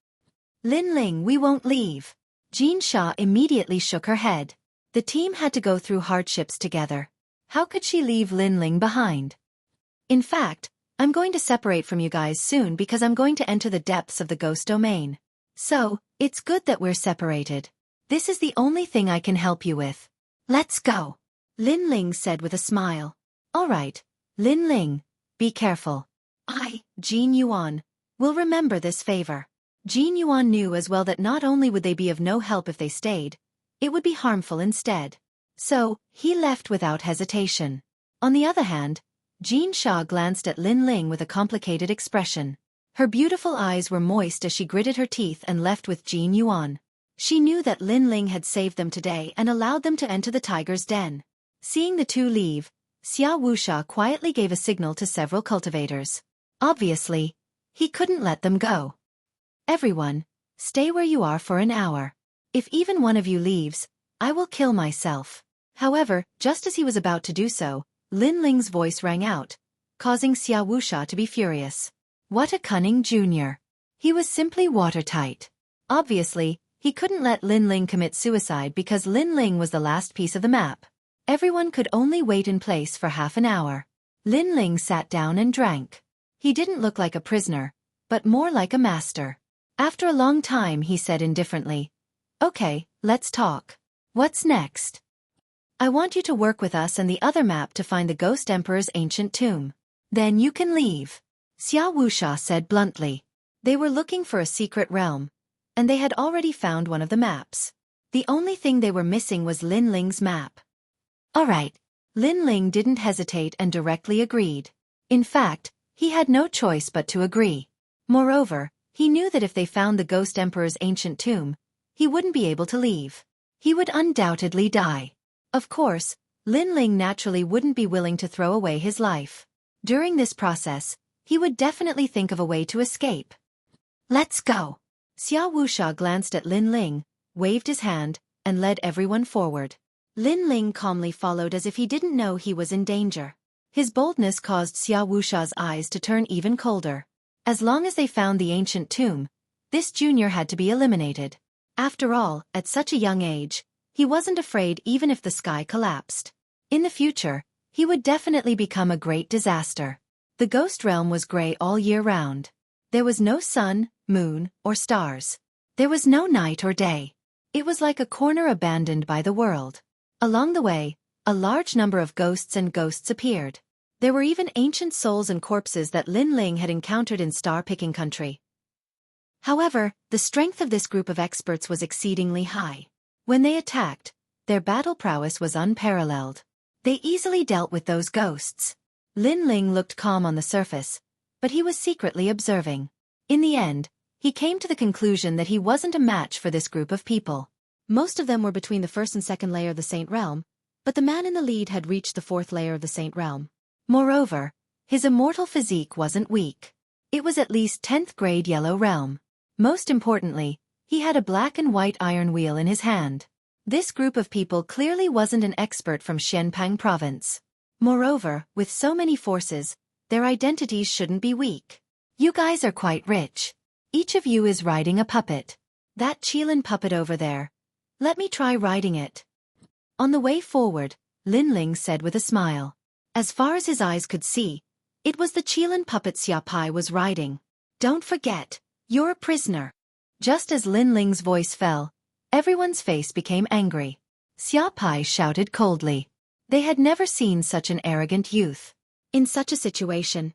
Lin Ling, we won't leave. Jin Sha immediately shook her head. The team had to go through hardships together. How could she leave Lin Ling behind? In fact, I'm going to separate from you guys soon because I'm going to enter the depths of the ghost domain. So, it's good that we're separated. This is the only thing I can help you with. Let's go. Lin Ling said with a smile. All right, Lin Ling, be careful. Jin Yuan, will remember this favor. Jin Yuan knew as well that not only would they be of no help if they stayed, it would be harmful instead. So, he left without hesitation. On the other hand, Jin Sha glanced at Lin Ling with a complicated expression. Her beautiful eyes were moist as she gritted her teeth and left with Jin Yuan. She knew that Lin Ling had saved them today and allowed them to enter the tiger's den. Seeing the two leave, Xia Wuxia quietly gave a signal to several cultivators. Obviously, he couldn't let them go. Everyone, stay where you are for an hour. If even one of you leaves, I will kill myself. However, just as he was about to do so, Lin Ling's voice rang out, causing Xia Wuxia to be furious. What a cunning junior. He was simply watertight. Obviously, he couldn't let Lin Ling commit suicide because Lin Ling was the last piece of the map. Everyone could only wait in place for half an hour. Lin Ling sat down and drank. He didn't look like a prisoner, but more like a master. After a long time he said indifferently, Okay, let's talk. What's next? I want you to work with us and the other map to find the Ghost Emperor's ancient tomb. Then you can leave. Xia Wuxia said bluntly. They were looking for a secret realm, and they had already found one of the maps. The only thing they were missing was Lin Ling's map. All right. Lin Ling didn't hesitate and directly agreed. In fact, he had no choice but to agree. Moreover, He knew that if they found the Ghost Emperor's ancient tomb, he wouldn't be able to leave. He would undoubtedly die. Of course, Lin Ling naturally wouldn't be willing to throw away his life. During this process, he would definitely think of a way to escape. Let's go. Xia Wuxia glanced at Lin Ling, waved his hand, and led everyone forward. Lin Ling calmly followed as if he didn't know he was in danger. His boldness caused Xia Wuxia's eyes to turn even colder. As long as they found the ancient tomb, this junior had to be eliminated. After all, at such a young age, he wasn't afraid even if the sky collapsed. In the future, he would definitely become a great disaster. The ghost realm was gray all year round. There was no sun, moon, or stars. There was no night or day. It was like a corner abandoned by the world. Along the way, a large number of ghosts appeared. There were even ancient souls and corpses that Lin Ling had encountered in star-picking country. However, the strength of this group of experts was exceedingly high. When they attacked, their battle prowess was unparalleled. They easily dealt with those ghosts. Lin Ling looked calm on the surface, but he was secretly observing. In the end, he came to the conclusion that he wasn't a match for this group of people. Most of them were between the first and second layer of the Saint Realm, but the man in the lead had reached the fourth layer of the Saint Realm. Moreover, his immortal physique wasn't weak. It was at least 10th grade Yellow Realm. Most importantly, he had a black and white iron wheel in his hand. This group of people clearly wasn't an expert from Xianpang province. Moreover, with so many forces, their identities shouldn't be weak. You guys are quite rich. Each of you is riding a puppet. That Qilin puppet over there. Let me try riding it. On the way forward, Lin Ling said with a smile. As far as his eyes could see, it was the Qilin puppet Xia Pai was riding. Don't forget, you're a prisoner. Just as Lin Ling's voice fell, everyone's face became angry. Xia Pai shouted coldly. They had never seen such an arrogant youth. In such a situation,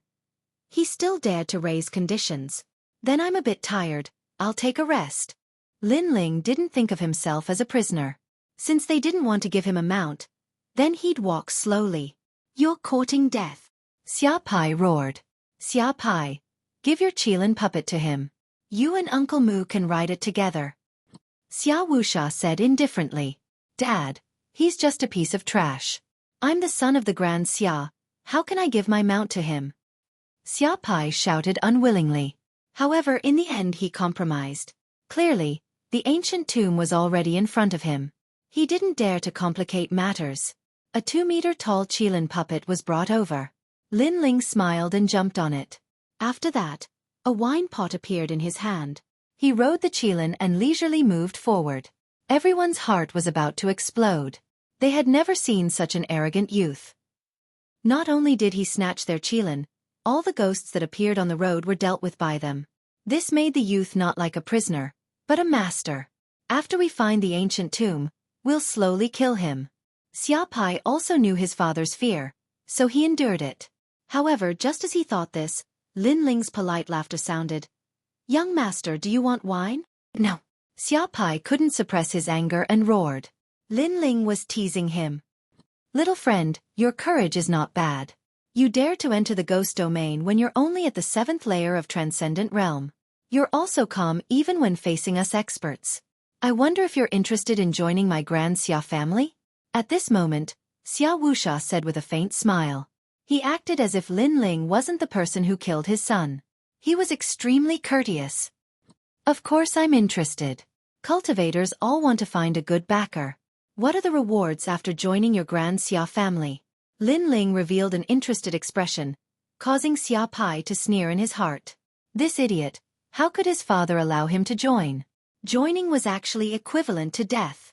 he still dared to raise conditions. Then I'm a bit tired, I'll take a rest. Lin Ling didn't think of himself as a prisoner. Since they didn't want to give him a mount, then he'd walk slowly. You're courting death. Xia Pai roared. Xia Pai, give your Qilin puppet to him. You and Uncle Mu can ride it together. Xia Wuxia said indifferently. Dad, he's just a piece of trash. I'm the son of the Grand Xia, how can I give my mount to him? Xia Pai shouted unwillingly. However, in the end he compromised. Clearly, the ancient tomb was already in front of him. He didn't dare to complicate matters. A 2-meter-tall Qilin puppet was brought over. Lin Ling smiled and jumped on it. After that, a wine pot appeared in his hand. He rode the Qilin and leisurely moved forward. Everyone's heart was about to explode. They had never seen such an arrogant youth. Not only did he snatch their Qilin, all the ghosts that appeared on the road were dealt with by them. This made the youth not like a prisoner, but a master. After we find the ancient tomb, we'll slowly kill him. Xia Pai also knew his father's fear, so he endured it. However, just as he thought this, Lin Ling's polite laughter sounded. Young master, do you want wine? No. Xia Pai couldn't suppress his anger and roared. Lin Ling was teasing him. Little friend, your courage is not bad. You dare to enter the ghost domain when you're only at the 7th layer of Transcendent Realm. You're also calm even when facing us experts. I wonder if you're interested in joining my Grand Xia family? At this moment, Xia Wuxia said with a faint smile. He acted as if Lin Ling wasn't the person who killed his son. He was extremely courteous. Of course I'm interested. Cultivators all want to find a good backer. What are the rewards after joining your Grand Xia family? Lin Ling revealed an interested expression, causing Xia Pai to sneer in his heart. This idiot, how could his father allow him to join? Joining was actually equivalent to death.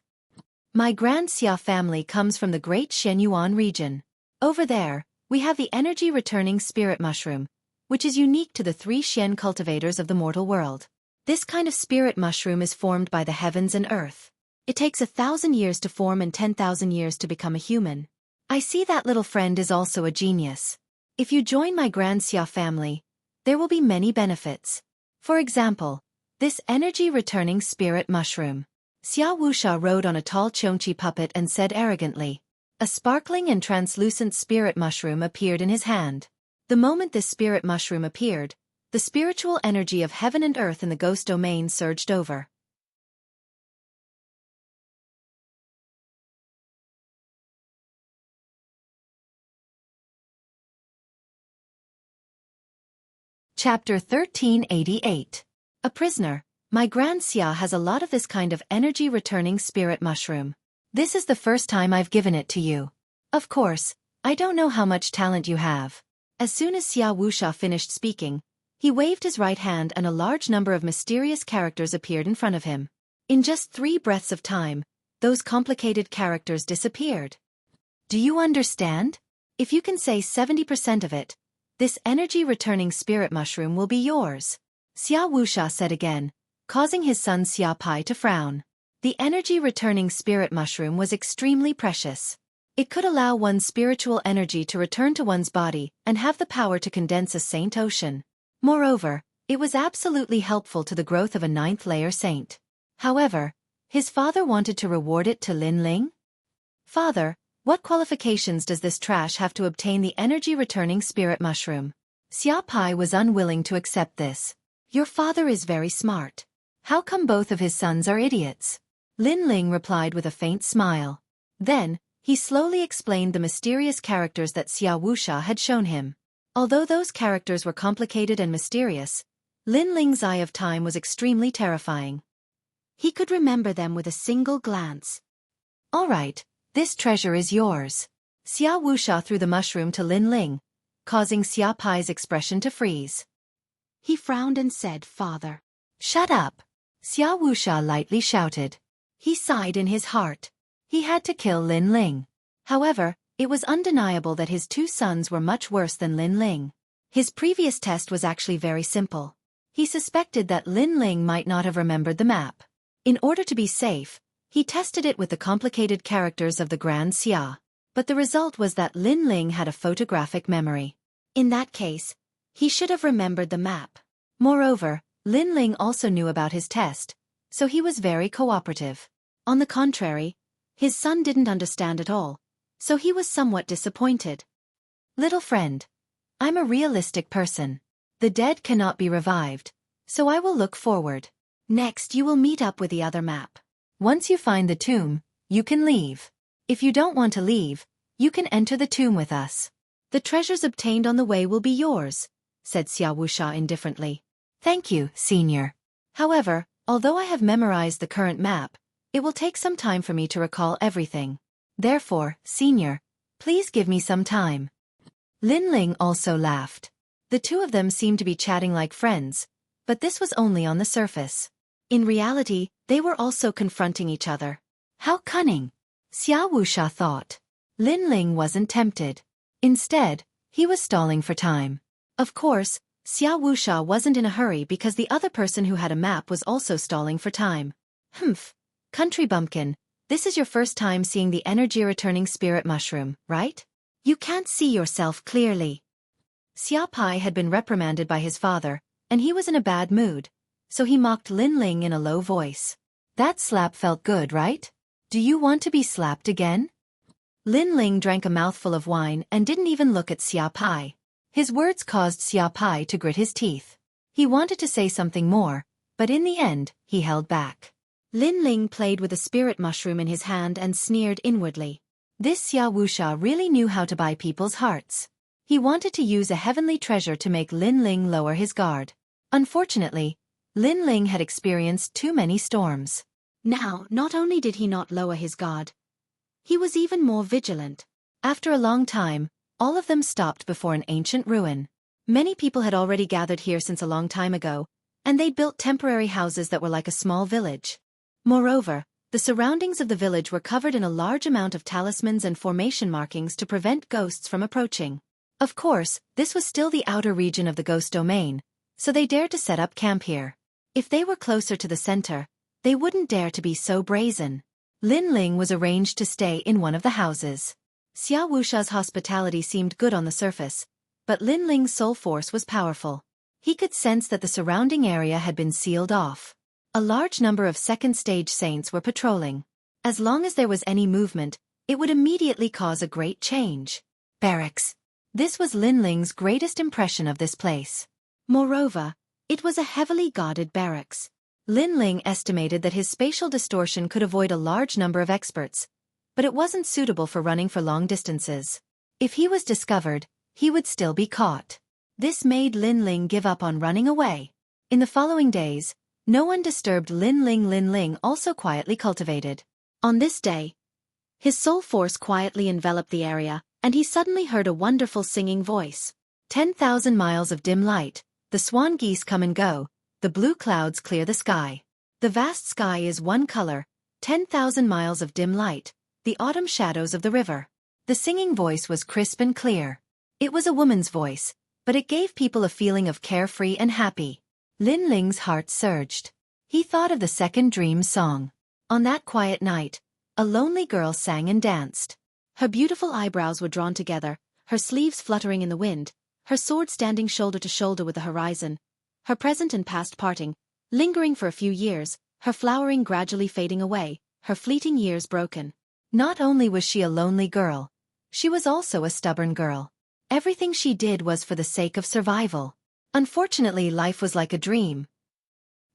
My Grand Xia family comes from the Great Shenyuan region. Over there, we have the energy-returning spirit mushroom, which is unique to the 3 Xian cultivators of the mortal world. This kind of spirit mushroom is formed by the heavens and earth. It takes 1,000 years to form and 10,000 years to become a human. I see that little friend is also a genius. If you join my Grand Xia family, there will be many benefits. For example, this energy-returning spirit mushroom. Xia Wuxia rode on a tall Xueqi puppet and said arrogantly. A sparkling and translucent spirit mushroom appeared in his hand. The moment this spirit mushroom appeared, the The spiritual energy of heaven and earth in the ghost domain surged over. Chapter 1388. A prisoner. My Grand Xia has a lot of this kind of energy-returning spirit mushroom. This is the first time I've given it to you. Of course, I don't know how much talent you have. As soon as Xia Wuxia finished speaking, he waved his right hand and a large number of mysterious characters appeared in front of him. In just 3 breaths of time, those complicated characters disappeared. Do you understand? If you can say 70% of it, this energy-returning spirit mushroom will be yours. Xia Wuxia said again, causing his son Xia Pai to frown. The energy-returning spirit mushroom was extremely precious. It could allow one's spiritual energy to return to one's body and have the power to condense a saint ocean. Moreover, it was absolutely helpful to the growth of a 9th-layer saint. However, his father wanted to reward it to Lin Ling. Father, what qualifications does this trash have to obtain the energy-returning spirit mushroom? Xia Pai was unwilling to accept this. Your father is very smart. How come both of his sons are idiots? Lin Ling replied with a faint smile. Then, he slowly explained the mysterious characters that Xia Wuxia had shown him. Although those characters were complicated and mysterious, Lin Ling's eye of time was extremely terrifying. He could remember them with a single glance. All right. This treasure is yours. Xia Wuxia threw the mushroom to Lin Ling, causing Xia Pai's expression to freeze. He frowned and said, Father. Shut up. Xia Wuxia lightly shouted. He sighed in his heart. He had to kill Lin Ling. However, it was undeniable that his 2 sons were much worse than Lin Ling. His previous test was actually very simple. He suspected that Lin Ling might not have remembered the map. In order to be safe, he tested it with the complicated characters of the Grand Xia, but the result was that Lin Ling had a photographic memory. In that case, he should have remembered the map. Moreover, Lin Ling also knew about his test, so he was very cooperative. On the contrary, his son didn't understand at all, so he was somewhat disappointed. Little friend, I'm a realistic person. The dead cannot be revived, so I will look forward. Next you will meet up with the other map. Once you find the tomb, you can leave. If you don't want to leave, you can enter the tomb with us. The treasures obtained on the way will be yours, said Xia Wuxia indifferently. Thank you, senior. However, although I have memorized the current map, it will take some time for me to recall everything. Therefore, senior, please give me some time. Lin Ling also laughed. The 2 of them seemed to be chatting like friends, but this was only on the surface. In reality, they were also confronting each other. How cunning! Xia Wuxia thought. Lin Ling wasn't tempted. Instead, he was stalling for time. Of course, Xia Wuxia wasn't in a hurry because the other person who had a map was also stalling for time. Humph. Country bumpkin, this is your first time seeing the energy-returning spirit mushroom, right? You can't see yourself clearly. Xia Pai had been reprimanded by his father, and he was in a bad mood, so he mocked Lin Ling in a low voice. That slap felt good, right? Do you want to be slapped again? Lin Ling drank a mouthful of wine and didn't even look at Xia Pai. His words caused Xia Pai to grit his teeth. He wanted to say something more, but in the end, he held back. Lin Ling played with a spirit mushroom in his hand and sneered inwardly. This Xia Wuxia really knew how to buy people's hearts. He wanted to use a heavenly treasure to make Lin Ling lower his guard. Unfortunately, Lin Ling had experienced too many storms. Now, not only did he not lower his guard, he was even more vigilant. After a long time, all of them stopped before an ancient ruin. Many people had already gathered here since a long time ago, and they'd built temporary houses that were like a small village. Moreover, the surroundings of the village were covered in a large amount of talismans and formation markings to prevent ghosts from approaching. Of course, this was still the outer region of the ghost domain, so they dared to set up camp here. If they were closer to the center, they wouldn't dare to be so brazen. Lin Ling was arranged to stay in one of the houses. Xia Wuxia's hospitality seemed good on the surface, but Lin Ling's soul force was powerful. He could sense that the surrounding area had been sealed off. A large number of second-stage saints were patrolling. As long as there was any movement, it would immediately cause a great change. Barracks. This was Lin Ling's greatest impression of this place. Moreover, it was a heavily guarded barracks. Lin Ling estimated that his spatial distortion could avoid a large number of experts, but it wasn't suitable for running for long distances. If he was discovered, he would still be caught. This made Lin Ling give up on running away. In the following days, no one disturbed Lin Ling. Lin Ling also quietly cultivated. On this day, his soul force quietly enveloped the area, and he suddenly heard a wonderful singing voice. 10,000 miles of dim light, the swan geese come and go, the blue clouds clear the sky. The vast sky is one color, 10,000 miles of dim light, the autumn shadows of the river. The singing voice was crisp and clear. It was a woman's voice, but it gave people a feeling of carefree and happy. Lin Ling's heart surged. He thought of the second dream song. On that quiet night, a lonely girl sang and danced. Her beautiful eyebrows were drawn together, her sleeves fluttering in the wind, her sword standing shoulder to shoulder with the horizon, her present and past parting, lingering for a few years, her flowering gradually fading away, her fleeting years broken. Not only was she a lonely girl, she was also a stubborn girl. Everything she did was for the sake of survival. Unfortunately, life was like a dream.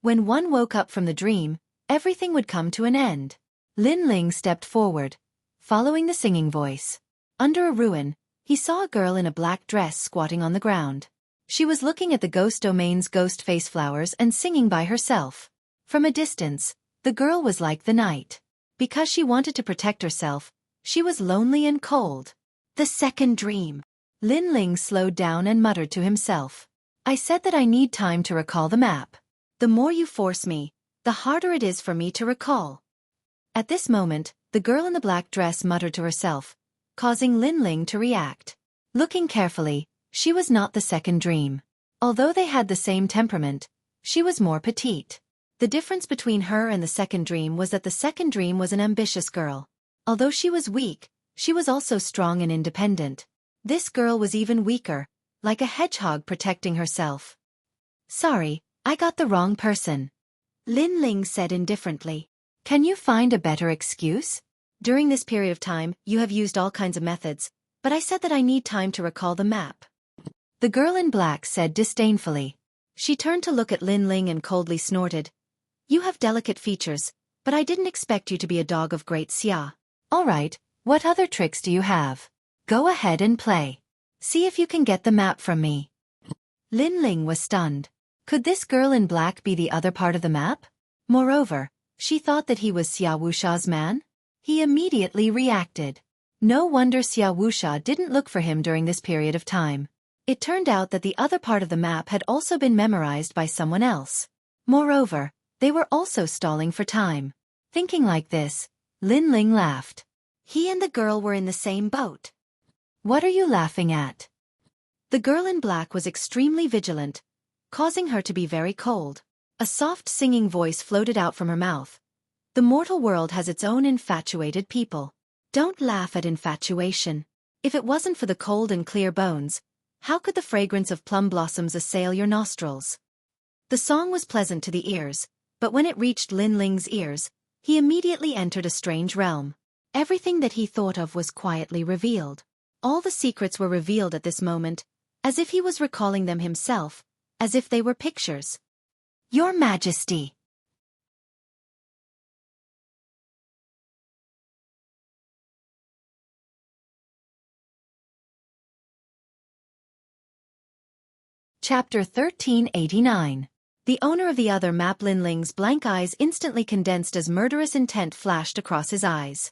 When one woke up from the dream, everything would come to an end. Lin Ling stepped forward, following the singing voice. Under a ruin, he saw a girl in a black dress squatting on the ground. She was looking at the ghost domain's ghost face flowers and singing by herself. From a distance, the girl was like the night. Because she wanted to protect herself, she was lonely and cold. The second dream. Lin Ling slowed down and muttered to himself. I said that I need time to recall the map. The more you force me, the harder it is for me to recall. At this moment, the girl in the black dress muttered to herself, causing Lin Ling to react. Looking carefully, she was not the second dream. Although they had the same temperament, she was more petite. The difference between her and the second dream was that the second dream was an ambitious girl. Although she was weak, she was also strong and independent. This girl was even weaker, like a hedgehog protecting herself. Sorry, I got the wrong person. Lin Ling said indifferently. Can you find a better excuse? During this period of time, you have used all kinds of methods, but I said that I need time to recall the map. The girl in black said disdainfully. She turned to look at Lin Ling and coldly snorted. You have delicate features, but I didn't expect you to be a dog of great xia. All right, what other tricks do you have? Go ahead and play. See if you can get the map from me. Lin Ling was stunned. Could this girl in black be the other part of the map? Moreover, she thought that he was Xia Wusha's man? He immediately reacted. No wonder Xia Wusha didn't look for him during this period of time. It turned out that the other part of the map had also been memorized by someone else. Moreover, they were also stalling for time. Thinking like this, Lin Ling laughed. He and the girl were in the same boat. What are you laughing at? The girl in black was extremely vigilant, causing her to be very cold. A soft singing voice floated out from her mouth. The mortal world has its own infatuated people. Don't laugh at infatuation. If it wasn't for the cold and clear bones, how could the fragrance of plum blossoms assail your nostrils? The song was pleasant to the ears, but when it reached Lin Ling's ears, he immediately entered a strange realm. Everything that he thought of was quietly revealed. All the secrets were revealed at this moment, as if he was recalling them himself, as if they were pictures. Your Majesty. Chapter 1389. The owner of the other map. Lin Ling's blank eyes instantly condensed as murderous intent flashed across his eyes.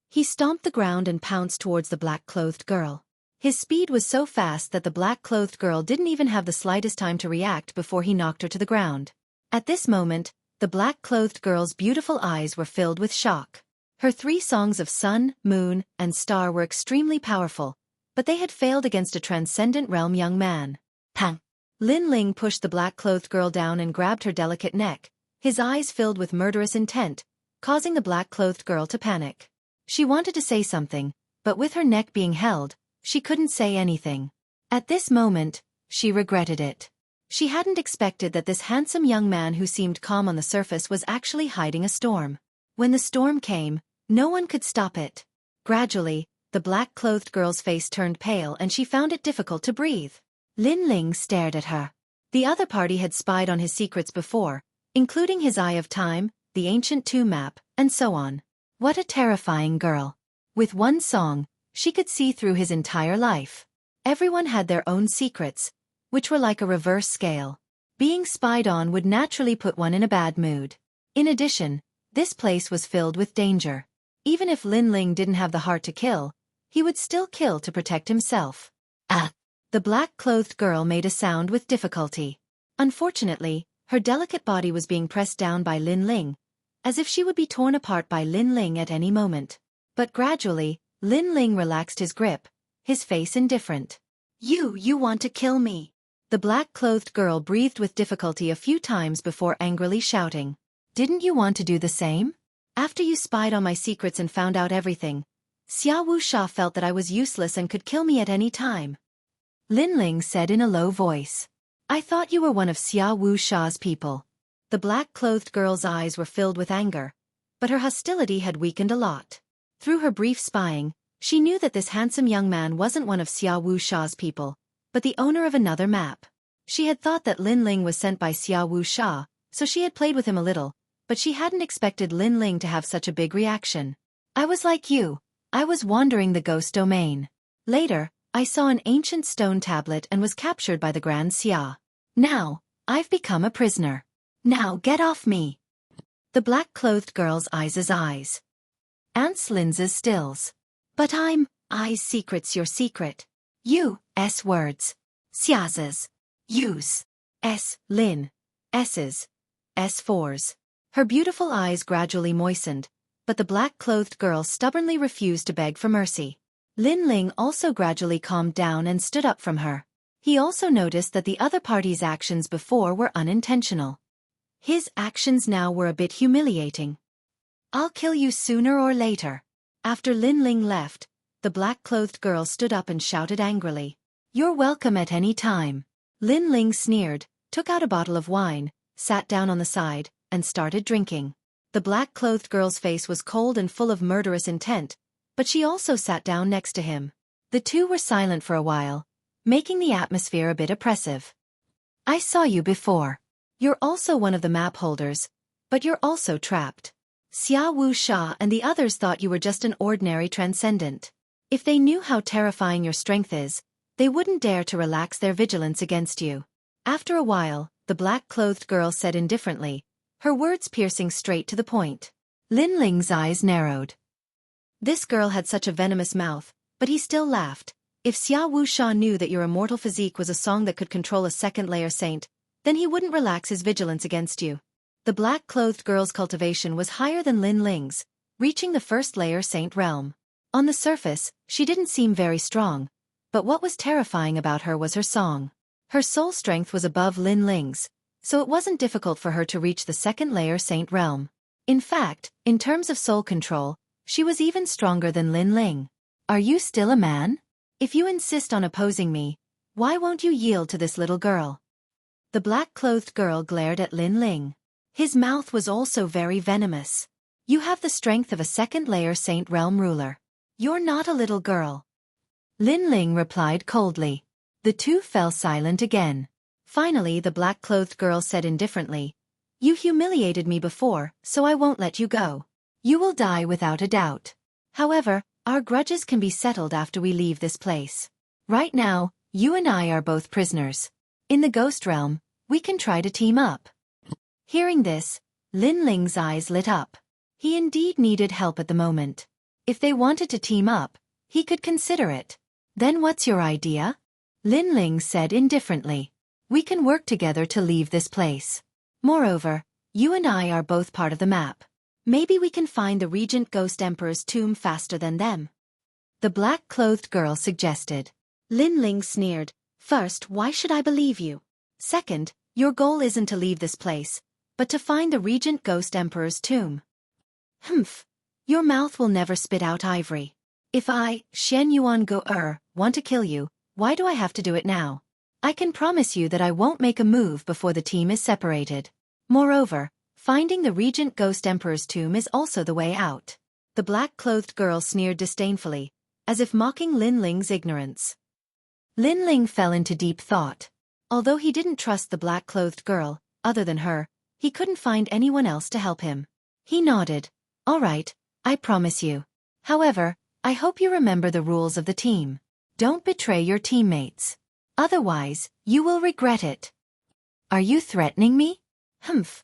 He stomped the ground and pounced towards the black-clothed girl. His speed was so fast that the black-clothed girl didn't even have the slightest time to react before he knocked her to the ground. At this moment, the black-clothed girl's beautiful eyes were filled with shock. Her 3 songs of sun, moon, and star were extremely powerful, but they had failed against a transcendent realm young man. Pang! Lin Ling pushed the black-clothed girl down and grabbed her delicate neck, his eyes filled with murderous intent, causing the black-clothed girl to panic. She wanted to say something, but with her neck being held, she couldn't say anything. At this moment, she regretted it. She hadn't expected that this handsome young man who seemed calm on the surface was actually hiding a storm. When the storm came, no one could stop it. Gradually, the black-clothed girl's face turned pale and she found it difficult to breathe. Lin Ling stared at her. The other party had spied on his secrets before, including his Eye of Time, the ancient tomb map, and so on. What a terrifying girl. With one song, she could see through his entire life. Everyone had their own secrets, which were like a reverse scale. Being spied on would naturally put one in a bad mood. In addition, this place was filled with danger. Even if Lin Ling didn't have the heart to kill, he would still kill to protect himself. Ah! The black-clothed girl made a sound with difficulty. Unfortunately, her delicate body was being pressed down by Lin Ling, as if she would be torn apart by Lin Ling at any moment. But gradually, Lin Ling relaxed his grip, his face indifferent. You want to kill me?" The black-clothed girl breathed with difficulty a few times before angrily shouting. "Didn't you want to do the same? After you spied on my secrets and found out everything, Xia Wuxia felt that I was useless and could kill me at any time." Lin Ling said in a low voice. "I thought you were one of Xia Wuxia's people." The black-clothed girl's eyes were filled with anger, but her hostility had weakened a lot. Through her brief spying, she knew that this handsome young man wasn't one of Xia Wuxia's people, but the owner of another map. She had thought that Lin Ling was sent by Xia Wuxia, so she had played with him a little, but she hadn't expected Lin Ling to have such a big reaction. "I was like you. I was wandering the ghost domain. Later, I saw an ancient stone tablet and was captured by the Grand Xia. Now, I've become a prisoner. Now get off me." The black-clothed girl's eyes. Aunt's Lin's stills. "But I's secret's your secret. S words. Xia's. You's. Lin. S's. S4's. Her beautiful eyes gradually moistened, but the black-clothed girl stubbornly refused to beg for mercy. Lin Ling also gradually calmed down and stood up from her. He also noticed that the other party's actions before were unintentional. His actions now were a bit humiliating. "I'll kill you sooner or later." After Lin Ling left, the black-clothed girl stood up and shouted angrily. "You're welcome at any time." Lin Ling sneered, took out a bottle of wine, sat down on the side, and started drinking. The black-clothed girl's face was cold and full of murderous intent, but she also sat down next to him. The two were silent for a while, making the atmosphere a bit oppressive. "I saw you before. You're also one of the map holders, but you're also trapped. Xia Wuxia and the others thought you were just an ordinary transcendent. If they knew how terrifying your strength is, they wouldn't dare to relax their vigilance against you." After a while, the black-clothed girl said indifferently, her words piercing straight to the point. Lin Ling's eyes narrowed. This girl had such a venomous mouth, but he still laughed. "If Xia Wuxia knew that your immortal physique was a song that could control a second-layer saint, then he wouldn't relax his vigilance against you." The black-clothed girl's cultivation was higher than Lin Ling's, reaching the first-layer saint realm. On the surface, she didn't seem very strong, but what was terrifying about her was her song. Her soul strength was above Lin Ling's, so it wasn't difficult for her to reach the second-layer saint realm. In fact, in terms of soul control, she was even stronger than Lin Ling. "Are you still a man? If you insist on opposing me, why won't you yield to this little girl?" The black-clothed girl glared at Lin Ling. His mouth was also very venomous. "You have the strength of a second-layer saint realm ruler. You're not a little girl." Lin Ling replied coldly. The two fell silent again. Finally, the black-clothed girl said indifferently, "You humiliated me before, so I won't let you go. You will die without a doubt. However, our grudges can be settled after we leave this place. Right now, you and I are both prisoners. In the ghost realm, we can try to team up." Hearing this, Lin Ling's eyes lit up. He indeed needed help at the moment. If they wanted to team up, he could consider it. "Then what's your idea?" Lin Ling said indifferently. "We can work together to leave this place. Moreover, you and I are both part of the map. Maybe we can find the Regent Ghost Emperor's tomb faster than them." The black-clothed girl suggested. Lin Ling sneered. "First, why should I believe you? Second, your goal isn't to leave this place, but to find the Regent Ghost Emperor's tomb. Humph. Your mouth will never spit out ivory. If I, Shen Yuan Go want to kill you, why do I have to do it now? I can promise you that I won't make a move before the team is separated. Moreover, finding the Regent Ghost Emperor's tomb is also the way out." The black-clothed girl sneered disdainfully, as if mocking Lin Ling's ignorance. Lin Ling fell into deep thought. Although he didn't trust the black-clothed girl, other than her, he couldn't find anyone else to help him. He nodded. All right, I promise you. However, I hope you remember the rules of the team. Don't betray your teammates. Otherwise, you will regret it. Are you threatening me? Humph.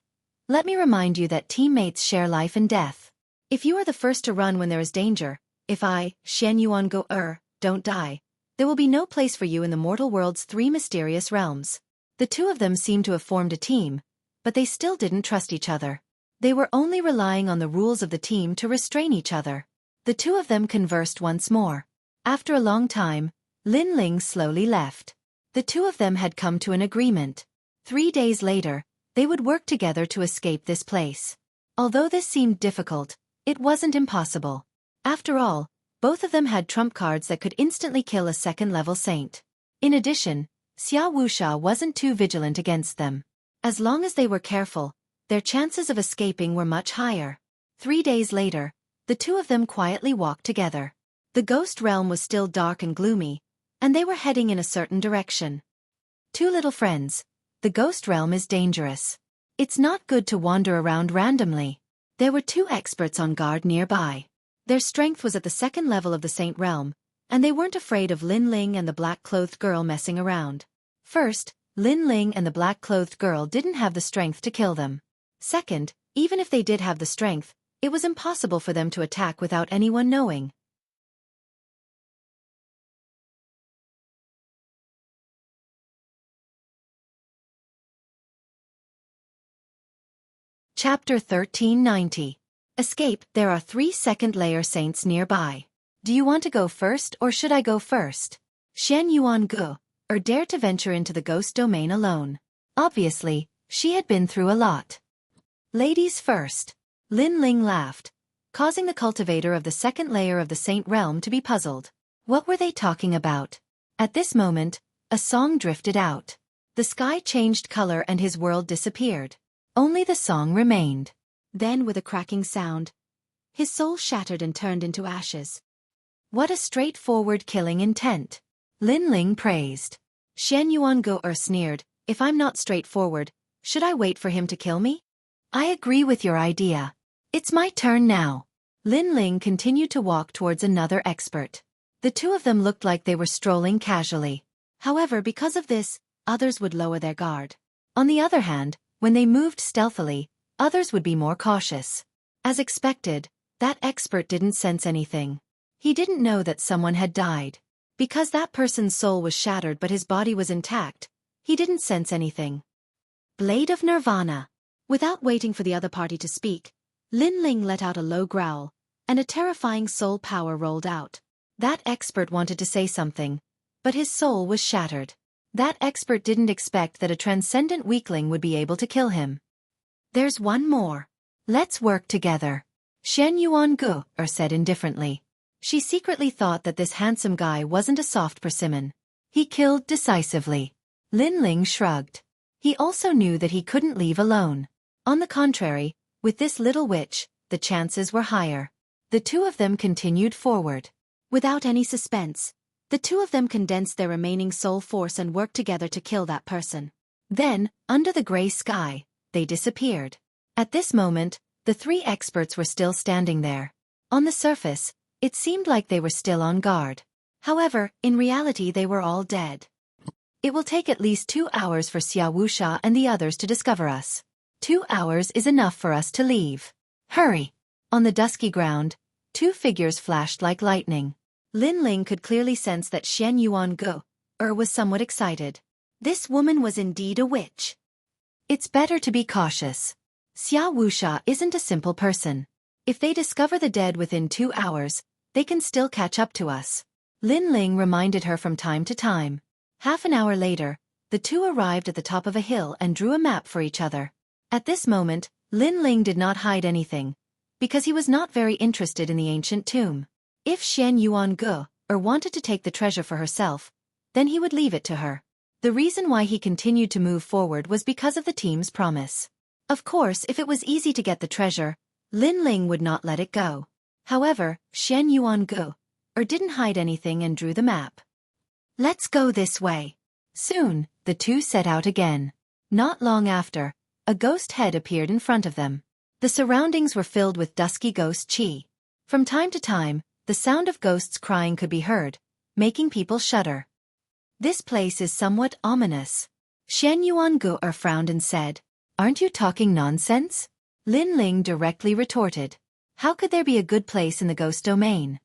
Let me remind you that teammates share life and death. If you are the first to run when there is danger, if I, Xueqi, don't die, there will be no place for you in the mortal world's 3 mysterious realms. The two of them seemed to have formed a team, but they still didn't trust each other. They were only relying on the rules of the team to restrain each other. The two of them conversed once more. After a long time, Lin Ling slowly left. The two of them had come to an agreement. 3 days later, they would work together to escape this place. Although this seemed difficult, it wasn't impossible. After all, both of them had trump cards that could instantly kill a second-level saint. In addition, Xia Wuxia wasn't too vigilant against them. As long as they were careful, their chances of escaping were much higher. 3 days later, the two of them quietly walked together. The ghost realm was still dark and gloomy, and they were heading in a certain direction. Two little friends. The ghost realm is dangerous. It's not good to wander around randomly. There were 2 experts on guard nearby. Their strength was at the second level of the Saint realm, and they weren't afraid of Lin Ling and the black-clothed girl messing around. First, Lin Ling and the black-clothed girl didn't have the strength to kill them. Second, even if they did have the strength, it was impossible for them to attack without anyone knowing. Chapter 1390. Escape. There are 3 second-layer saints nearby. Do you want to go first or should I go first? Xueqi, dared to venture into the ghost domain alone. Obviously, she had been through a lot. Ladies first. Lin Ling laughed, causing the cultivator of the second layer of the Saint realm to be puzzled. What were they talking about? At this moment, a song drifted out. The sky changed color and his world disappeared. Only the song remained. Then, with a cracking sound, his soul shattered and turned into ashes. What a straightforward killing intent. Lin Ling praised. Xueqi sneered, if I'm not straightforward, should I wait for him to kill me? I agree with your idea. It's my turn now. Lin Ling continued to walk towards another expert. The two of them looked like they were strolling casually. However, because of this, others would lower their guard. On the other hand, when they moved stealthily, others would be more cautious. As expected, that expert didn't sense anything. He didn't know that someone had died. Because that person's soul was shattered but his body was intact, he didn't sense anything. Blade of Nirvana. Without waiting for the other party to speak, Lin Ling let out a low growl, and a terrifying soul power rolled out. That expert wanted to say something, but his soul was shattered. That expert didn't expect that a transcendent weakling would be able to kill him. There's one more. Let's work together. Xueqi said indifferently. She secretly thought that this handsome guy wasn't a soft persimmon. He killed decisively. Lin Ling shrugged. He also knew that he couldn't leave alone. On the contrary, with this little witch, the chances were higher. The two of them continued forward. Without any suspense, the two of them condensed their remaining soul force and worked together to kill that person. Then, under the gray sky, they disappeared. At this moment, the 3 experts were still standing there. On the surface, it seemed like they were still on guard. However, in reality they were all dead. It will take at least 2 hours for Xia Wuxia and the others to discover us. 2 hours is enough for us to leave. Hurry! On the dusky ground, 2 figures flashed like lightning. Lin Ling could clearly sense that Xueqi was somewhat excited. This woman was indeed a witch. It's better to be cautious. Xia Wuxia isn't a simple person. If they discover the dead within 2 hours, they can still catch up to us. Lin Ling reminded her from time to time. Half an hour later, the two arrived at the top of a hill and drew a map for each other. At this moment, Lin Ling did not hide anything, because he was not very interested in the ancient tomb. If Xueqi wanted to take the treasure for herself, then he would leave it to her. The reason why he continued to move forward was because of the team's promise. Of course, if it was easy to get the treasure, Lin Ling would not let it go. However, Xueqi didn't hide anything and drew the map. Let's go this way. Soon, the two set out again. Not long after, a ghost head appeared in front of them. The surroundings were filled with dusky ghost chi. From time to time, the sound of ghosts crying could be heard, making people shudder. This place is somewhat ominous. Shen Yuangu frowned and said, "Aren't you talking nonsense?" Lin Ling directly retorted, "How could there be a good place in the ghost domain?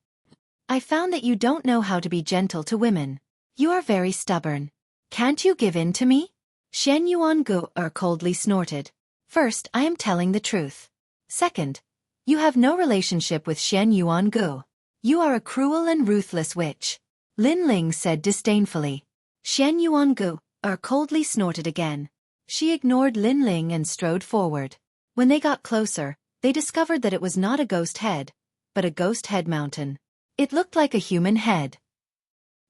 I found that you don't know how to be gentle to women. You are very stubborn. Can't you give in to me?" Shen Yuangu coldly snorted. "First, I am telling the truth. Second, you have no relationship with Shen Yuangu. You are a cruel and ruthless witch," Lin Ling said disdainfully. Shen Yuangu coldly snorted again. She ignored Lin Ling and strode forward. When they got closer, they discovered that it was not a ghost head, but a ghost head mountain. It looked like a human head.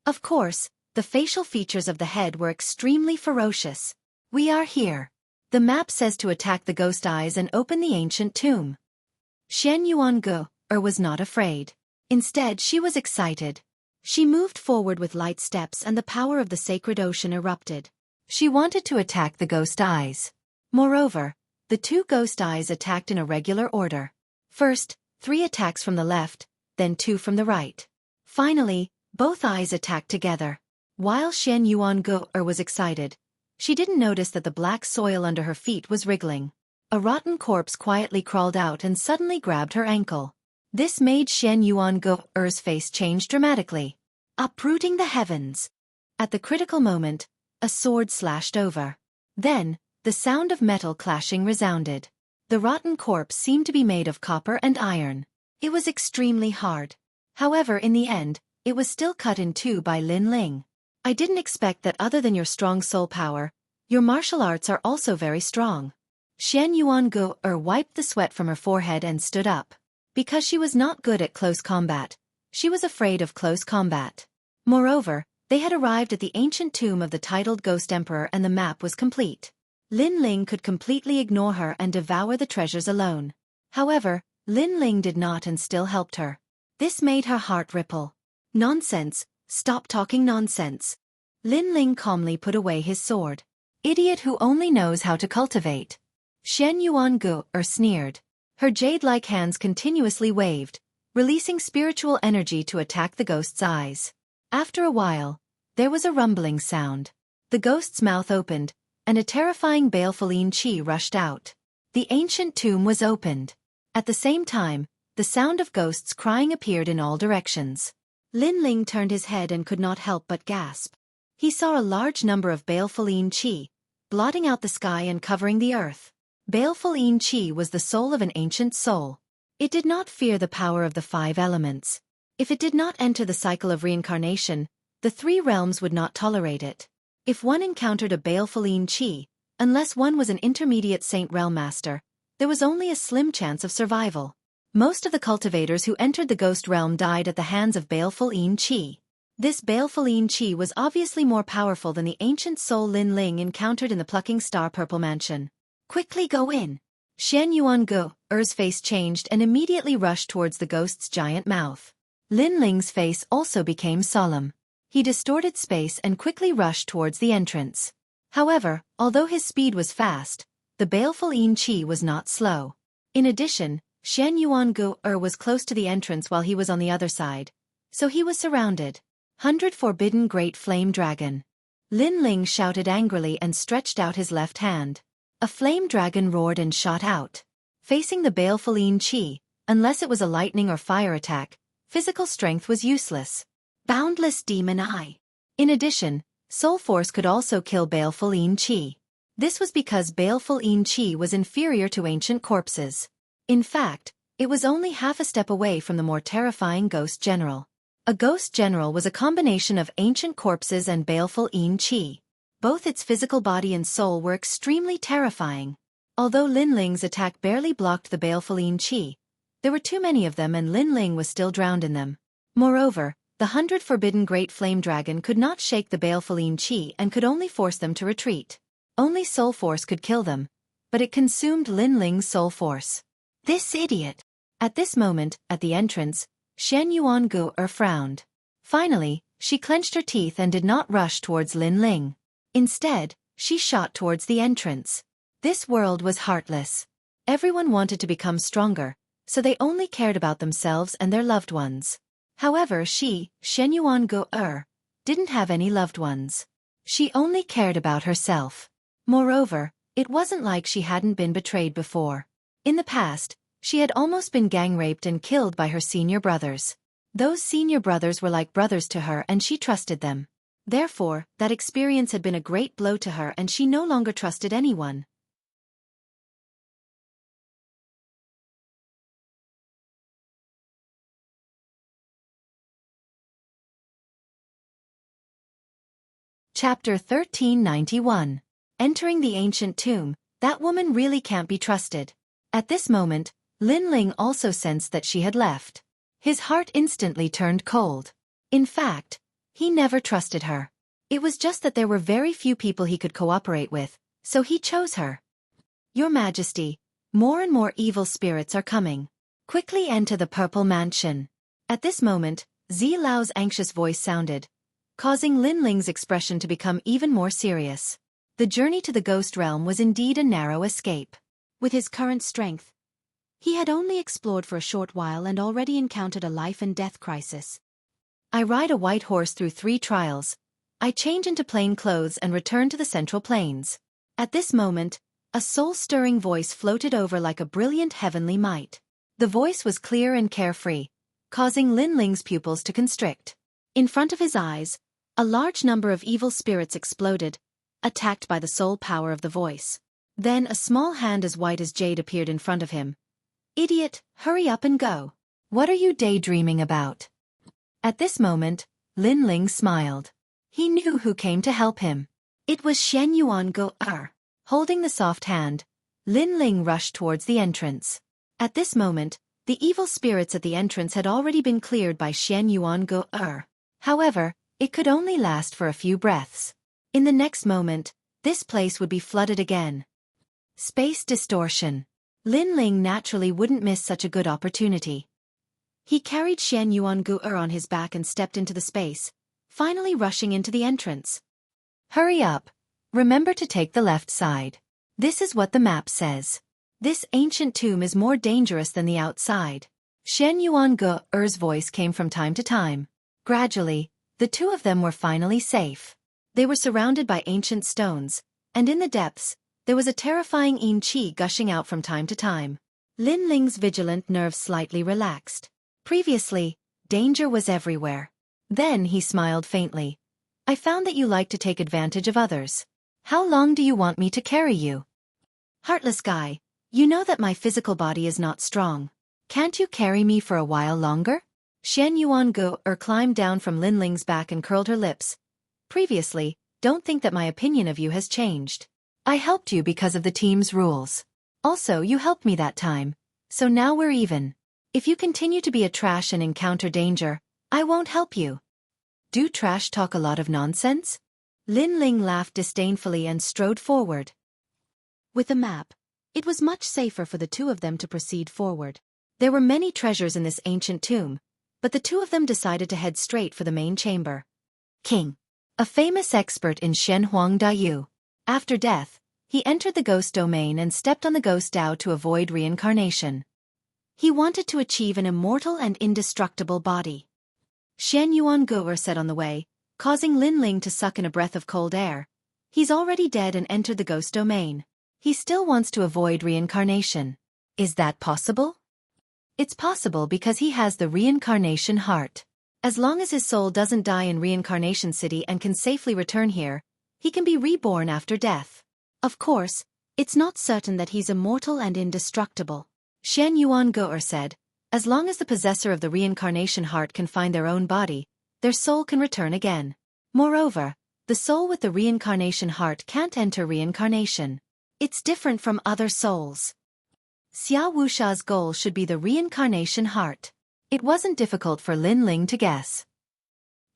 Of course, the facial features of the head were extremely ferocious. "We are here. The map says to attack the ghost eyes and open the ancient tomb." Shen Yuangu was not afraid. Instead, she was excited. She moved forward with light steps and the power of the sacred ocean erupted. She wanted to attack the ghost eyes. Moreover, the two ghost eyes attacked in a regular order. First, 3 attacks from the left, then 2 from the right. Finally, both eyes attacked together. While Shen Yuangu was excited, she didn't notice that the black soil under her feet was wriggling. A rotten corpse quietly crawled out and suddenly grabbed her ankle. This made Shen Yuangu's face change dramatically, uprooting the heavens. At the critical moment, a sword slashed over. Then, the sound of metal clashing resounded. The rotten corpse seemed to be made of copper and iron. It was extremely hard. However, in the end, it was still cut in two by Lin Ling. "I didn't expect that other than your strong soul power, your martial arts are also very strong." Shen Yuangu wiped the sweat from her forehead and stood up. Because she was not good at close combat, she was afraid of close combat. Moreover, they had arrived at the ancient tomb of the titled Ghost Emperor and the map was complete. Lin Ling could completely ignore her and devour the treasures alone. However, Lin Ling did not and still helped her. This made her heart ripple. "Nonsense, stop talking nonsense." Lin Ling calmly put away his sword. "Idiot who only knows how to cultivate." Shen Yuangu sneered. Her jade-like hands continuously waved, releasing spiritual energy to attack the ghost's eyes. After a while, there was a rumbling sound. The ghost's mouth opened, and a terrifying baleful chi rushed out. The ancient tomb was opened. At the same time, the sound of ghosts crying appeared in all directions. Lin Ling turned his head and could not help but gasp. He saw a large number of baleful chi, blotting out the sky and covering the earth. Baleful chi was the soul of an ancient soul. It did not fear the power of the 5 elements. If it did not enter the cycle of reincarnation, the 3 realms would not tolerate it. If one encountered a baleful chi, unless one was an intermediate saint realm master, there was only a slim chance of survival. Most of the cultivators who entered the ghost realm died at the hands of baleful chi. This baleful chi was obviously more powerful than the ancient soul Lin Ling encountered in the plucking star purple mansion. "Quickly go in." Shen Yuangu's face changed and immediately rushed towards the ghost's giant mouth. Lin Ling's face also became solemn. He distorted space and quickly rushed towards the entrance. However, although his speed was fast, the baleful chi was not slow. In addition, Shen Yuangu was close to the entrance while he was on the other side, so he was surrounded. 100 Forbidden Great Flame Dragon. Lin Ling shouted angrily and stretched out his left hand. A flame dragon roared and shot out. Facing the baleful chi, unless it was a lightning or fire attack, physical strength was useless. Boundless Demon Eye. In addition, Soul Force could also kill baleful chi. This was because baleful chi was inferior to ancient corpses. In fact, it was only half a step away from the more terrifying Ghost General. A Ghost General was a combination of ancient corpses and baleful chi. Both its physical body and soul were extremely terrifying. Although Lin Ling's attack barely blocked the baleful chi, there were too many of them and Lin Ling was still drowned in them. Moreover, the 100 Forbidden Great Flame Dragon could not shake the baleful chi and could only force them to retreat. Only Soul Force could kill them, but it consumed Lin Ling's Soul Force. "This idiot!" At this moment, at the entrance, Shen Yuangu frowned. Finally, she clenched her teeth and did not rush towards Lin Ling. Instead, she shot towards the entrance. This world was heartless. Everyone wanted to become stronger, so they only cared about themselves and their loved ones. However, she, Xueqi Go, didn't have any loved ones. She only cared about herself. Moreover, it wasn't like she hadn't been betrayed before. In the past, she had almost been gang-raped and killed by her senior brothers. Those senior brothers were like brothers to her and she trusted them. Therefore, that experience had been a great blow to her and she no longer trusted anyone. Chapter 1391. Entering the ancient tomb, that woman really can't be trusted. At this moment, Lin Ling also sensed that she had left. His heart instantly turned cold. In fact, he never trusted her. It was just that there were very few people he could cooperate with, so he chose her. Your Majesty, more and more evil spirits are coming. Quickly enter the Purple Mansion. At this moment, Zi Lao's anxious voice sounded, causing Lin Ling's expression to become even more serious. The journey to the ghost realm was indeed a narrow escape. With his current strength, he had only explored for a short while and already encountered a life-and-death crisis. I ride a white horse through 3 trials. I change into plain clothes and return to the Central Plains. At this moment, a soul-stirring voice floated over like a brilliant heavenly might. The voice was clear and carefree, causing Lin Ling's pupils to constrict. In front of his eyes, a large number of evil spirits exploded, attacked by the soul power of the voice. Then a small hand as white as jade appeared in front of him. Idiot, hurry up and go. What are you daydreaming about? At this moment, Lin Ling smiled. He knew who came to help him. It was Xueqi Go. Holding the soft hand, Lin Ling rushed towards the entrance. At this moment, the evil spirits at the entrance had already been cleared by Xueqi Go. However, it could only last for a few breaths. In the next moment, this place would be flooded again. Space distortion. Lin Ling naturally wouldn't miss such a good opportunity. He carried Xueqi Go on his back and stepped into the space, finally rushing into the entrance. Hurry up. Remember to take the left side. This is what the map says. This ancient tomb is more dangerous than the outside. Xueqi Go's voice came from time to time. Gradually, the 2 of them were finally safe. They were surrounded by ancient stones, and in the depths, there was a terrifying yin qi gushing out from time to time. Lin Ling's vigilant nerves slightly relaxed. Previously, danger was everywhere. Then he smiled faintly. I found that you like to take advantage of others. How long do you want me to carry you? Heartless guy, you know that my physical body is not strong. Can't you carry me for a while longer? Xueqi Go climbed down from Lin Ling's back and curled her lips. Previously, don't think that my opinion of you has changed. I helped you because of the team's rules. Also, you helped me that time, so now we're even. If you continue to be a trash and encounter danger, I won't help you. Do trash talk a lot of nonsense? Lin Ling laughed disdainfully and strode forward. With a map, it was much safer for the 2 of them to proceed forward. There were many treasures in this ancient tomb, but the 2 of them decided to head straight for the main chamber. King, a famous expert in Shen Huang Dayu. After death, he entered the ghost domain and stepped on the ghost Dao to avoid reincarnation. He wanted to achieve an immortal and indestructible body. Xueqi Go said on the way, causing Lin Ling to suck in a breath of cold air. He's already dead and entered the ghost domain. He still wants to avoid reincarnation. Is that possible? It's possible because he has the reincarnation heart. As long as his soul doesn't die in Reincarnation City and can safely return here, he can be reborn after death. Of course, it's not certain that he's immortal and indestructible. Xueqi Go said, as long as the possessor of the reincarnation heart can find their own body, their soul can return again. Moreover, the soul with the reincarnation heart can't enter reincarnation. It's different from other souls. Xia Wusha's goal should be the reincarnation heart. It wasn't difficult for Lin Ling to guess.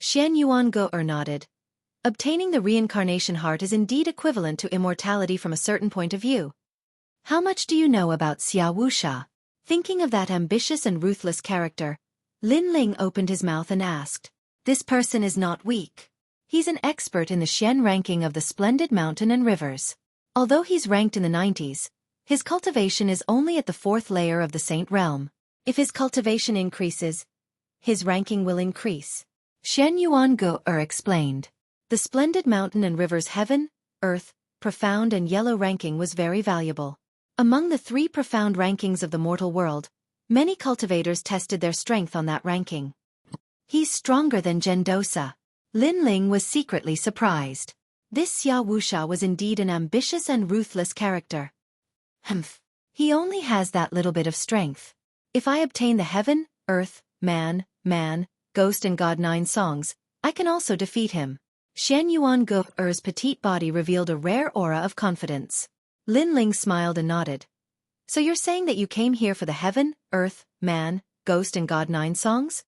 Xueqi Go nodded. Obtaining the reincarnation heart is indeed equivalent to immortality from a certain point of view. How much do you know about Xia Wusha? Thinking of that ambitious and ruthless character, Lin Ling opened his mouth and asked. This person is not weak. He's an expert in the Xian ranking of the splendid mountain and rivers. Although he's ranked in the 90s, his cultivation is only at the 4th layer of the Saint Realm. If his cultivation increases, his ranking will increase. Shen Yuan Ge explained. The splendid mountain and rivers heaven, earth, profound and yellow ranking was very valuable. Among the 3 profound rankings of the mortal world, many cultivators tested their strength on that ranking. He's stronger than Gendosa. Lin Ling was secretly surprised. This Xia Wuxia was indeed an ambitious and ruthless character. Humph. He only has that little bit of strength. If I obtain the heaven, earth, man, ghost and god 9 songs, I can also defeat him. Shen Yuan Ge's petite body revealed a rare aura of confidence. Lin Ling smiled and nodded. So you're saying that you came here for the heaven, earth, man, ghost and god 9 songs?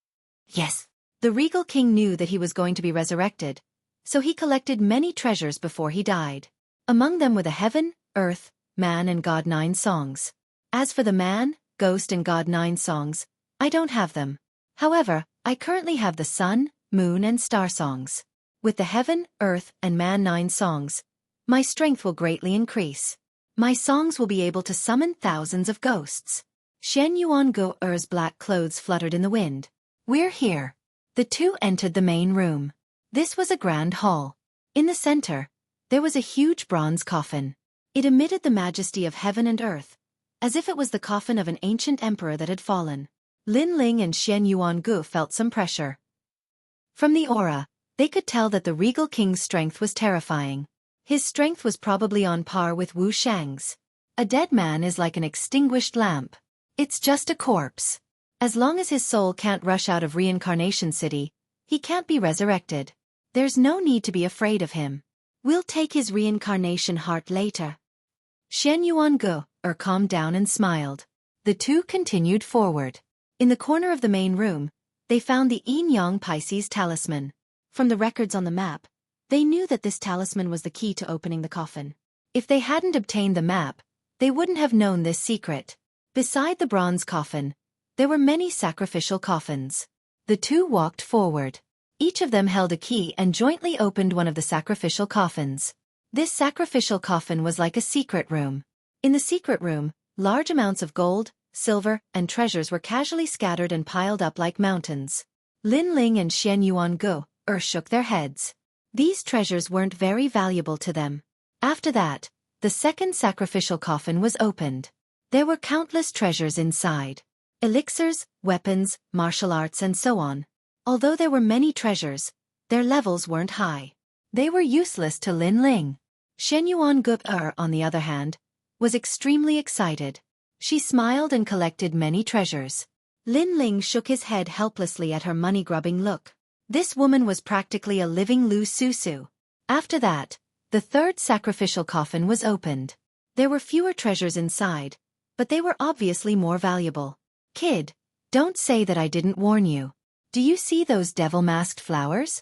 Yes. The regal king knew that he was going to be resurrected, so he collected many treasures before he died. Among them were the heaven, earth, man and god 9 songs. As for the man, ghost and god 9 songs, I don't have them. However, I currently have the sun, moon and star songs. With the heaven, earth and man 9 songs, my strength will greatly increase. My songs will be able to summon thousands of ghosts. Shen Yuan Ge's black clothes fluttered in the wind. We're here. The 2 entered the main room. This was a grand hall. In the center, there was a huge bronze coffin. It emitted the majesty of heaven and earth, as if it was the coffin of an ancient emperor that had fallen. Lin Ling and Shen Yuan Ge felt some pressure. From the aura, they could tell that the regal king's strength was terrifying. His strength was probably on par with Wu Shang's. A dead man is like an extinguished lamp. It's just a corpse. As long as his soul can't rush out of Reincarnation City, he can't be resurrected. There's no need to be afraid of him. We'll take his reincarnation heart later. Shen Yuan Ge calmed down and smiled. The 2 continued forward. In the corner of the main room, they found the Yin Yang Pisces talisman. From the records on the map, they knew that this talisman was the key to opening the coffin. If they hadn't obtained the map, they wouldn't have known this secret. Beside the bronze coffin, there were many sacrificial coffins. The 2 walked forward. Each of them held a key and jointly opened one of the sacrificial coffins. This sacrificial coffin was like a secret room. In the secret room, large amounts of gold, silver, and treasures were casually scattered and piled up like mountains. Lin Ling and Shen Yuan Ge shook their heads. These treasures weren't very valuable to them. After that, the second sacrificial coffin was opened. There were countless treasures inside. Elixirs, weapons, martial arts and so on. Although there were many treasures, their levels weren't high. They were useless to Lin Ling. Shen Yuan Ge, on the other hand, was extremely excited. She smiled and collected many treasures. Lin Ling shook his head helplessly at her money-grubbing look. This woman was practically a living Lu Susu. After that, the 3rd sacrificial coffin was opened. There were fewer treasures inside, but they were obviously more valuable. Kid, don't say that I didn't warn you. Do you see those devil-masked flowers?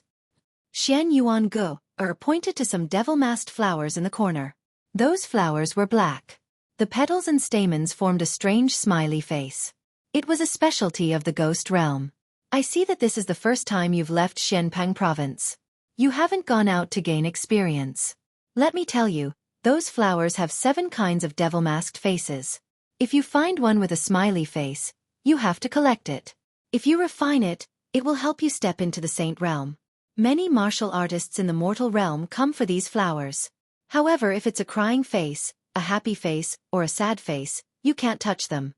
Shen Yuan Ge pointed to some devil-masked flowers in the corner. Those flowers were black. The petals and stamens formed a strange smiley face. It was a specialty of the ghost realm. I see that this is the first time you've left Xianpang province. You haven't gone out to gain experience. Let me tell you, those flowers have 7 kinds of devil-masked faces. If you find one with a smiley face, you have to collect it. If you refine it, it will help you step into the saint realm. Many martial artists in the mortal realm come for these flowers. However, if it's a crying face, a happy face, or a sad face, you can't touch them.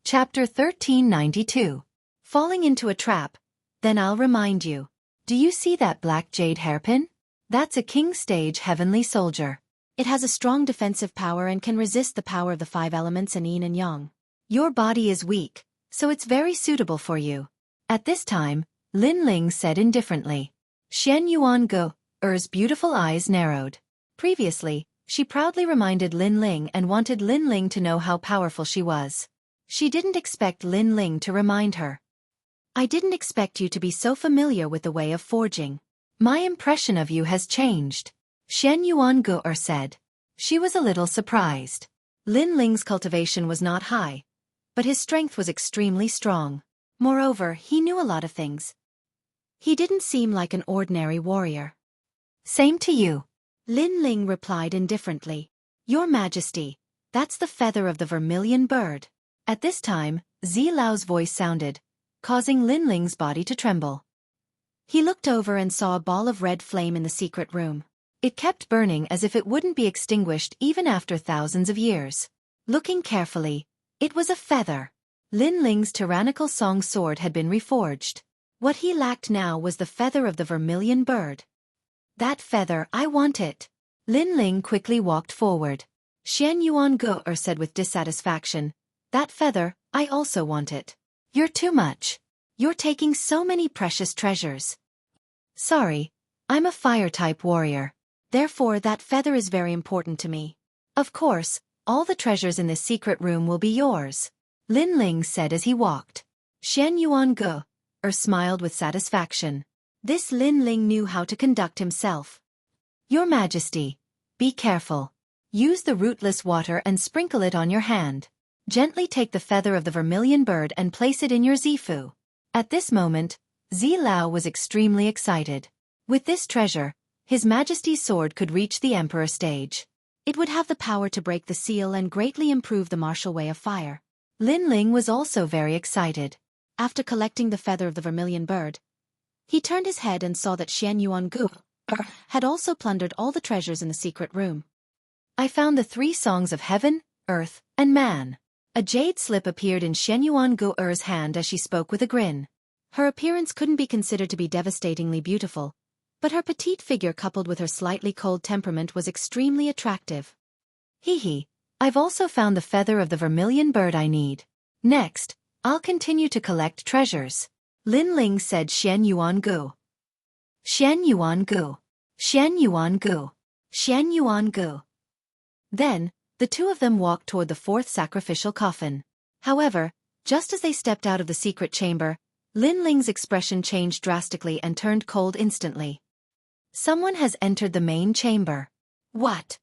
Chapter 1392. Falling into a trap. Then I'll remind you. Do you see that black jade hairpin? That's a king stage heavenly soldier. It has a strong defensive power and can resist the power of the 5 elements and yin and yang. Your body is weak, so it's very suitable for you. At this time, Lin Ling said indifferently. Shen Yuan Ge's beautiful eyes narrowed. Previously, she proudly reminded Lin Ling and wanted Lin Ling to know how powerful she was. She didn't expect Lin Ling to remind her. I didn't expect you to be so familiar with the way of forging. My impression of you has changed. Shen Yuan Ge said. She was a little surprised. Lin Ling's cultivation was not high, but his strength was extremely strong. Moreover, he knew a lot of things. He didn't seem like an ordinary warrior. Same to you. Lin Ling replied indifferently. Your Majesty, that's the feather of the vermilion bird. At this time, Zi Lao's voice sounded, causing Lin Ling's body to tremble. He looked over and saw a ball of red flame in the secret room. It kept burning as if it wouldn't be extinguished even after thousands of years. Looking carefully, it was a feather. Lin Ling's tyrannical song sword had been reforged. What he lacked now was the feather of the vermilion bird. That feather, I want it. Lin Ling quickly walked forward. Xian Yuan Ge said with dissatisfaction, that feather, I also want it. You're too much. You're taking so many precious treasures. Sorry, I'm a fire-type warrior. Therefore that feather is very important to me. Of course, all the treasures in this secret room will be yours. Lin Ling said as he walked. Xian Yuan Ge smiled with satisfaction. This Lin Ling knew how to conduct himself. Your Majesty, be careful. Use the rootless water and sprinkle it on your hand. Gently take the feather of the vermilion bird and place it in your zifu. At this moment, Zi Lao was extremely excited. With this treasure, His Majesty's sword could reach the Emperor stage. It would have the power to break the seal and greatly improve the martial way of fire. Lin Ling was also very excited. After collecting the feather of the vermilion bird, he turned his head and saw that Xian Yuan Ge had also plundered all the treasures in the secret room. I found the 3 songs of heaven, earth, and man. A jade slip appeared in Xian Yuan Ge's hand as she spoke with a grin. Her appearance couldn't be considered to be devastatingly beautiful, but her petite figure coupled with her slightly cold temperament was extremely attractive. Hee, I've also found the feather of the vermilion bird I need. Next, I'll continue to collect treasures. Lin Ling said Xian Yuan Ge. Xian Yuan Ge. Xian Yuan Ge. Xian Yuan Ge. Then, the two of them walked toward the 4th sacrificial coffin. However, just as they stepped out of the secret chamber, Lin Ling's expression changed drastically and turned cold instantly. Someone has entered the main chamber. What?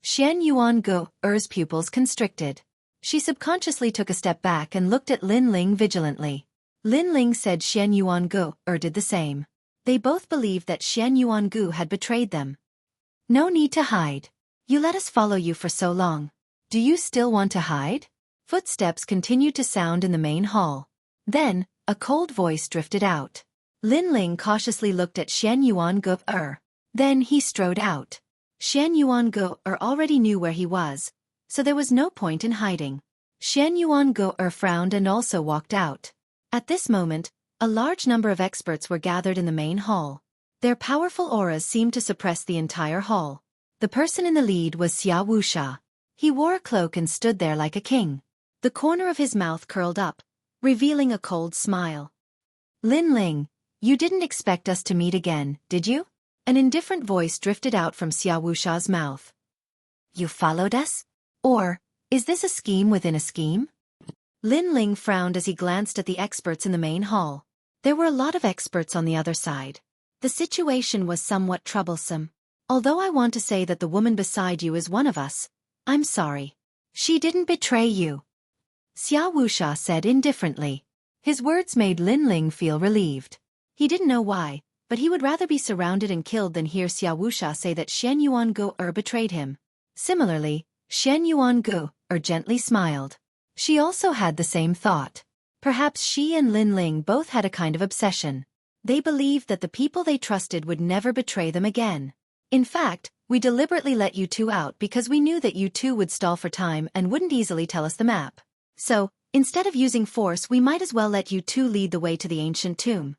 Xian Yuan Ge's pupils constricted. She subconsciously took a step back and looked at Lin Ling vigilantly. Lin Ling said Xian Yuan Ge did the same. They both believed that Xian Yuan Ge had betrayed them. No need to hide. You let us follow you for so long. Do you still want to hide? Footsteps continued to sound in the main hall. Then, a cold voice drifted out. Lin Ling cautiously looked at Xian Yuan Ge. Then he strode out. Xian Yuan Ge already knew where he was, so there was no point in hiding. Xian Yuan Ge frowned and also walked out. At this moment, a large number of experts were gathered in the main hall. Their powerful auras seemed to suppress the entire hall. The person in the lead was Xia Wusha. He wore a cloak and stood there like a king. The corner of his mouth curled up, revealing a cold smile. Lin Ling, you didn't expect us to meet again, did you? An indifferent voice drifted out from Xia Wusha's mouth. You followed us? Or, is this a scheme within a scheme? Lin Ling frowned as he glanced at the experts in the main hall. There were a lot of experts on the other side. The situation was somewhat troublesome. Although I want to say that the woman beside you is one of us, I'm sorry. She didn't betray you. Xia Wusha said indifferently. His words made Lin Ling feel relieved. He didn't know why, but he would rather be surrounded and killed than hear Xia Wusha say that Xian Yuan Ge betrayed him. Similarly, Xian Yuan Ge gently smiled. She also had the same thought. Perhaps she and Lin Ling both had a kind of obsession. They believed that the people they trusted would never betray them again. In fact, we deliberately let you two out because we knew that you two would stall for time and wouldn't easily tell us the map. So, instead of using force, we might as well let you two lead the way to the ancient tomb.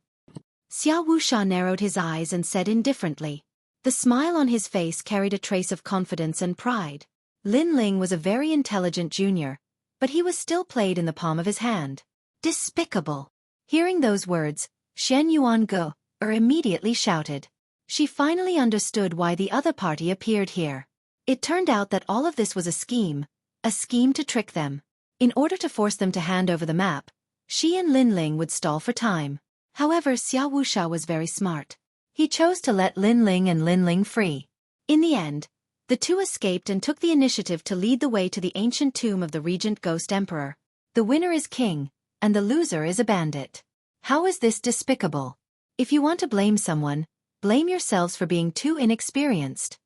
Xia Wusha narrowed his eyes and said indifferently. The smile on his face carried a trace of confidence and pride. Lin Ling was a very intelligent junior, but he was still played in the palm of his hand. Despicable! Hearing those words, Xian Yuan Ge immediately shouted. She finally understood why the other party appeared here. It turned out that all of this was a scheme to trick them. In order to force them to hand over the map, she and Lin Ling would stall for time. However, Xia Wusha was very smart. He chose to let Lin Ling free. In the end, The two escaped and took the initiative to lead the way to the ancient tomb of the regent ghost emperor. The winner is king, and the loser is a bandit. How is this despicable? If you want to blame someone, blame yourselves for being too inexperienced.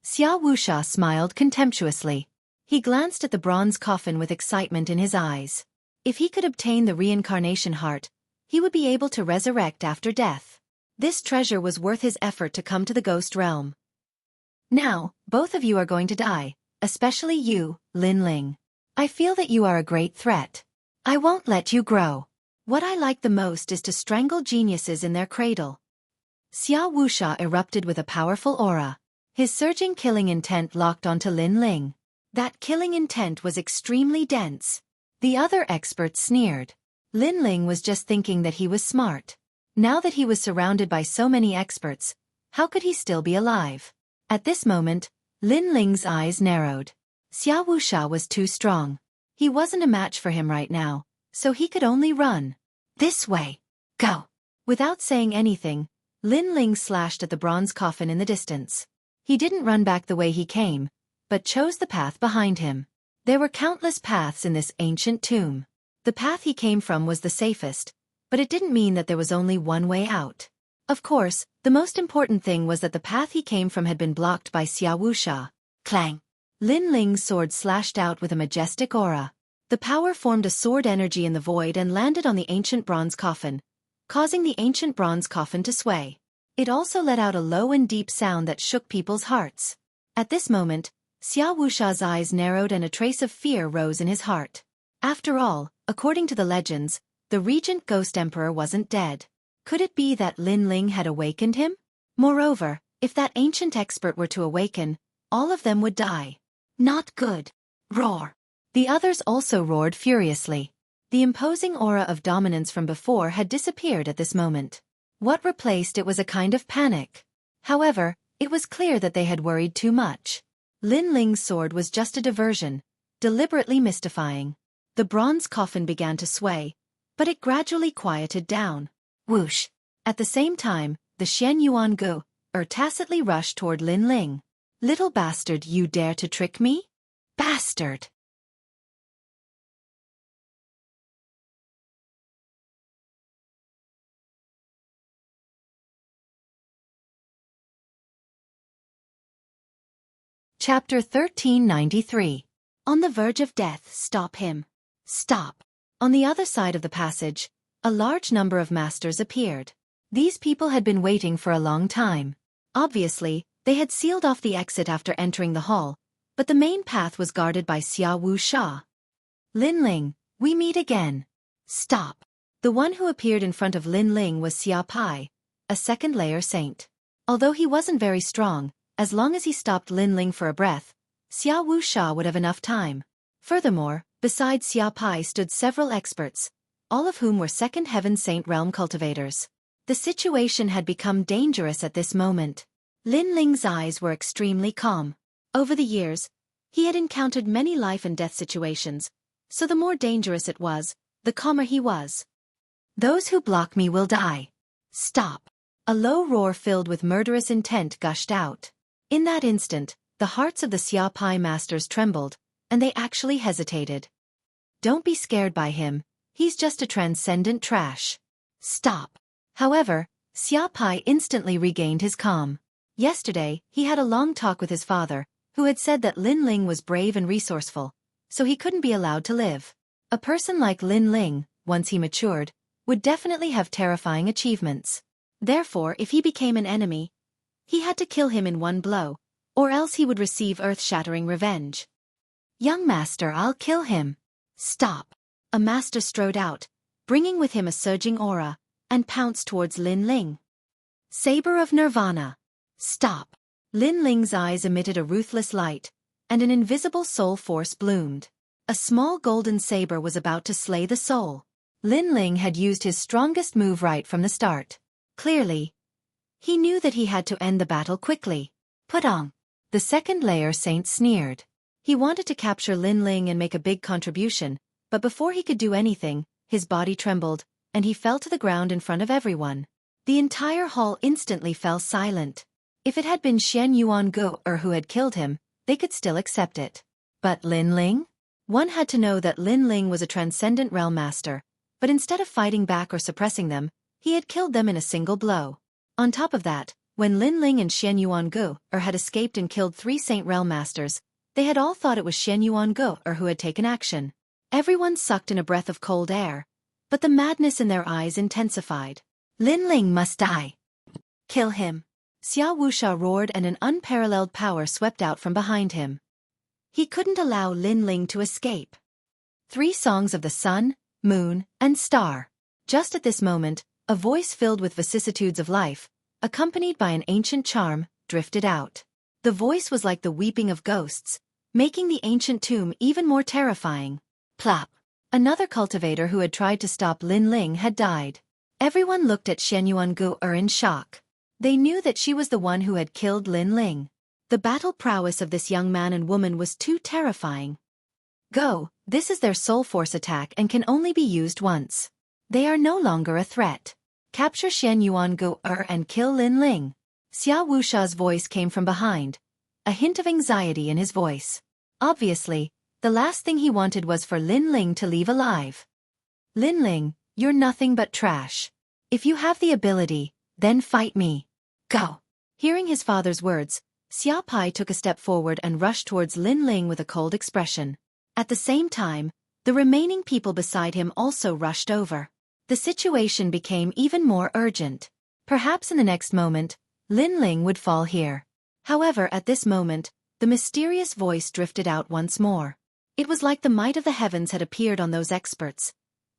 Xia Wuxia smiled contemptuously. He glanced at the bronze coffin with excitement in his eyes. If he could obtain the reincarnation heart, he would be able to resurrect after death. This treasure was worth his effort to come to the ghost realm. Now, both of you are going to die, especially you, Lin Ling. I feel that you are a great threat. I won't let you grow. What I like the most is to strangle geniuses in their cradle. Xia Wuxia erupted with a powerful aura. His surging killing intent locked onto Lin Ling. That killing intent was extremely dense. The other experts sneered. Lin Ling was just thinking that he was smart. Now that he was surrounded by so many experts, how could he still be alive? At this moment, Lin Ling's eyes narrowed. Xia Wuxia was too strong. He wasn't a match for him right now, so he could only run. This way. Go. Without saying anything, Lin Ling slashed at the bronze coffin in the distance. He didn't run back the way he came, but chose the path behind him. There were countless paths in this ancient tomb. The path he came from was the safest, but it didn't mean that there was only one way out. Of course, the most important thing was that the path he came from had been blocked by Xia Wuxia. Clang! Lin Ling's sword slashed out with a majestic aura. The power formed a sword energy in the void and landed on the ancient bronze coffin, causing the ancient bronze coffin to sway. It also let out a low and deep sound that shook people's hearts. At this moment, Xia Wuxia's eyes narrowed and a trace of fear rose in his heart. After all, according to the legends, the regent ghost emperor wasn't dead. Could it be that Lin Ling had awakened him? Moreover, if that ancient expert were to awaken, all of them would die. Not good. Roar. The others also roared furiously. The imposing aura of dominance from before had disappeared at this moment. What replaced it was a kind of panic. However, it was clear that they had worried too much. Lin Ling's sword was just a diversion, deliberately mystifying. The bronze coffin began to sway, but it gradually quieted down. Whoosh! At the same time, the Shen Yuan Gu tacitly rushed toward Lin Ling. Little bastard, you dare to trick me? Bastard! Chapter 1393. On the verge of death, stop him. Stop. On the other side of the passage, a large number of masters appeared. These people had been waiting for a long time. Obviously, they had sealed off the exit after entering the hall, but the main path was guarded by Xia Wuxia. Lin Ling, we meet again. Stop. The one who appeared in front of Lin Ling was Xia Pai, a second-layer saint. Although he wasn't very strong, as long as he stopped Lin Ling for a breath, Xia Wuxia would have enough time. Furthermore, beside Xia Pai stood several experts, all of whom were second heaven saint realm cultivators. The situation had become dangerous at this moment. Lin Ling's eyes were extremely calm. Over the years, he had encountered many life and death situations, so the more dangerous it was, the calmer he was. Those who block me will die. Stop. A low roar filled with murderous intent gushed out. In that instant, the hearts of the Xia Pai masters trembled, and they actually hesitated. Don't be scared by him, he's just a transcendent trash. Stop. However, Xia Pai instantly regained his calm. Yesterday, he had a long talk with his father, who had said that Lin Ling was brave and resourceful, so he couldn't be allowed to live. A person like Lin Ling, once he matured, would definitely have terrifying achievements. Therefore, if he became an enemy, he had to kill him in one blow, or else he would receive earth-shattering revenge. Young master, I'll kill him. Stop. A master strode out, bringing with him a surging aura, and pounced towards Lin Ling. Saber of Nirvana. Stop. Lin Ling's eyes emitted a ruthless light, and an invisible soul force bloomed. A small golden saber was about to slay the soul. Lin Ling had used his strongest move right from the start. Clearly, he knew that he had to end the battle quickly. Put on. The second-layer saint sneered. He wanted to capture Lin Ling and make a big contribution, but before he could do anything, his body trembled, and he fell to the ground in front of everyone. The entire hall instantly fell silent. If it had been Xian Yuangu who had killed him, they could still accept it. But Lin Ling? One had to know that Lin Ling was a transcendent realm master, but instead of fighting back or suppressing them, he had killed them in a single blow. On top of that, when Lin Ling and Xian Yuangu had escaped and killed 3 Saint Realm Masters, they had all thought it was Xian Yuangu who had taken action. Everyone sucked in a breath of cold air, but the madness in their eyes intensified. Lin Ling must die. Kill him. Xia Wuxia roared and an unparalleled power swept out from behind him. He couldn't allow Lin Ling to escape. 3 songs of the sun, moon, and star. Just at this moment, a voice filled with vicissitudes of life, accompanied by an ancient charm, drifted out. The voice was like the weeping of ghosts, making the ancient tomb even more terrifying. Plop. Another cultivator who had tried to stop Lin Ling had died. Everyone looked at Xian Yuangu in shock. They knew that she was the one who had killed Lin Ling. The battle prowess of this young man and woman was too terrifying. Go, this is their soul force attack and can only be used once. They are no longer a threat. Capture Xian Yuangu and kill Lin Ling. Xia Wuxia's voice came from behind, a hint of anxiety in his voice. Obviously, the last thing he wanted was for Lin Ling to leave alive. Lin Ling, you're nothing but trash. If you have the ability, then fight me. Go. Hearing his father's words, Xia Pai took a step forward and rushed towards Lin Ling with a cold expression. At the same time, the remaining people beside him also rushed over. The situation became even more urgent. Perhaps in the next moment, Lin Ling would fall here. However, at this moment, the mysterious voice drifted out once more. It was like the might of the heavens had appeared on those experts,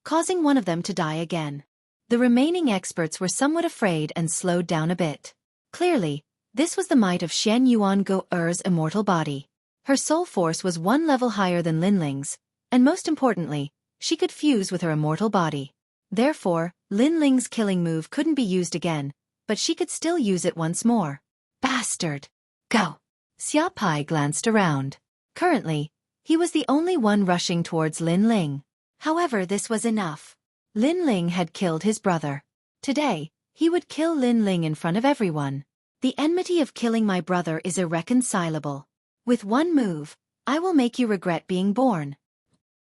causing one of them to die again. The remaining experts were somewhat afraid and slowed down a bit. Clearly, this was the might of Xian Yuangu's immortal body. Her soul force was 1 level higher than Lin Ling's, and most importantly, she could fuse with her immortal body. Therefore, Lin Ling's killing move couldn't be used again, but she could still use it once more. Bastard! Go! Xia Pai glanced around. Currently, he was the only one rushing towards Lin Ling. However, this was enough. Lin Ling had killed his brother. Today, he would kill Lin Ling in front of everyone. The enmity of killing my brother is irreconcilable. With one move, I will make you regret being born.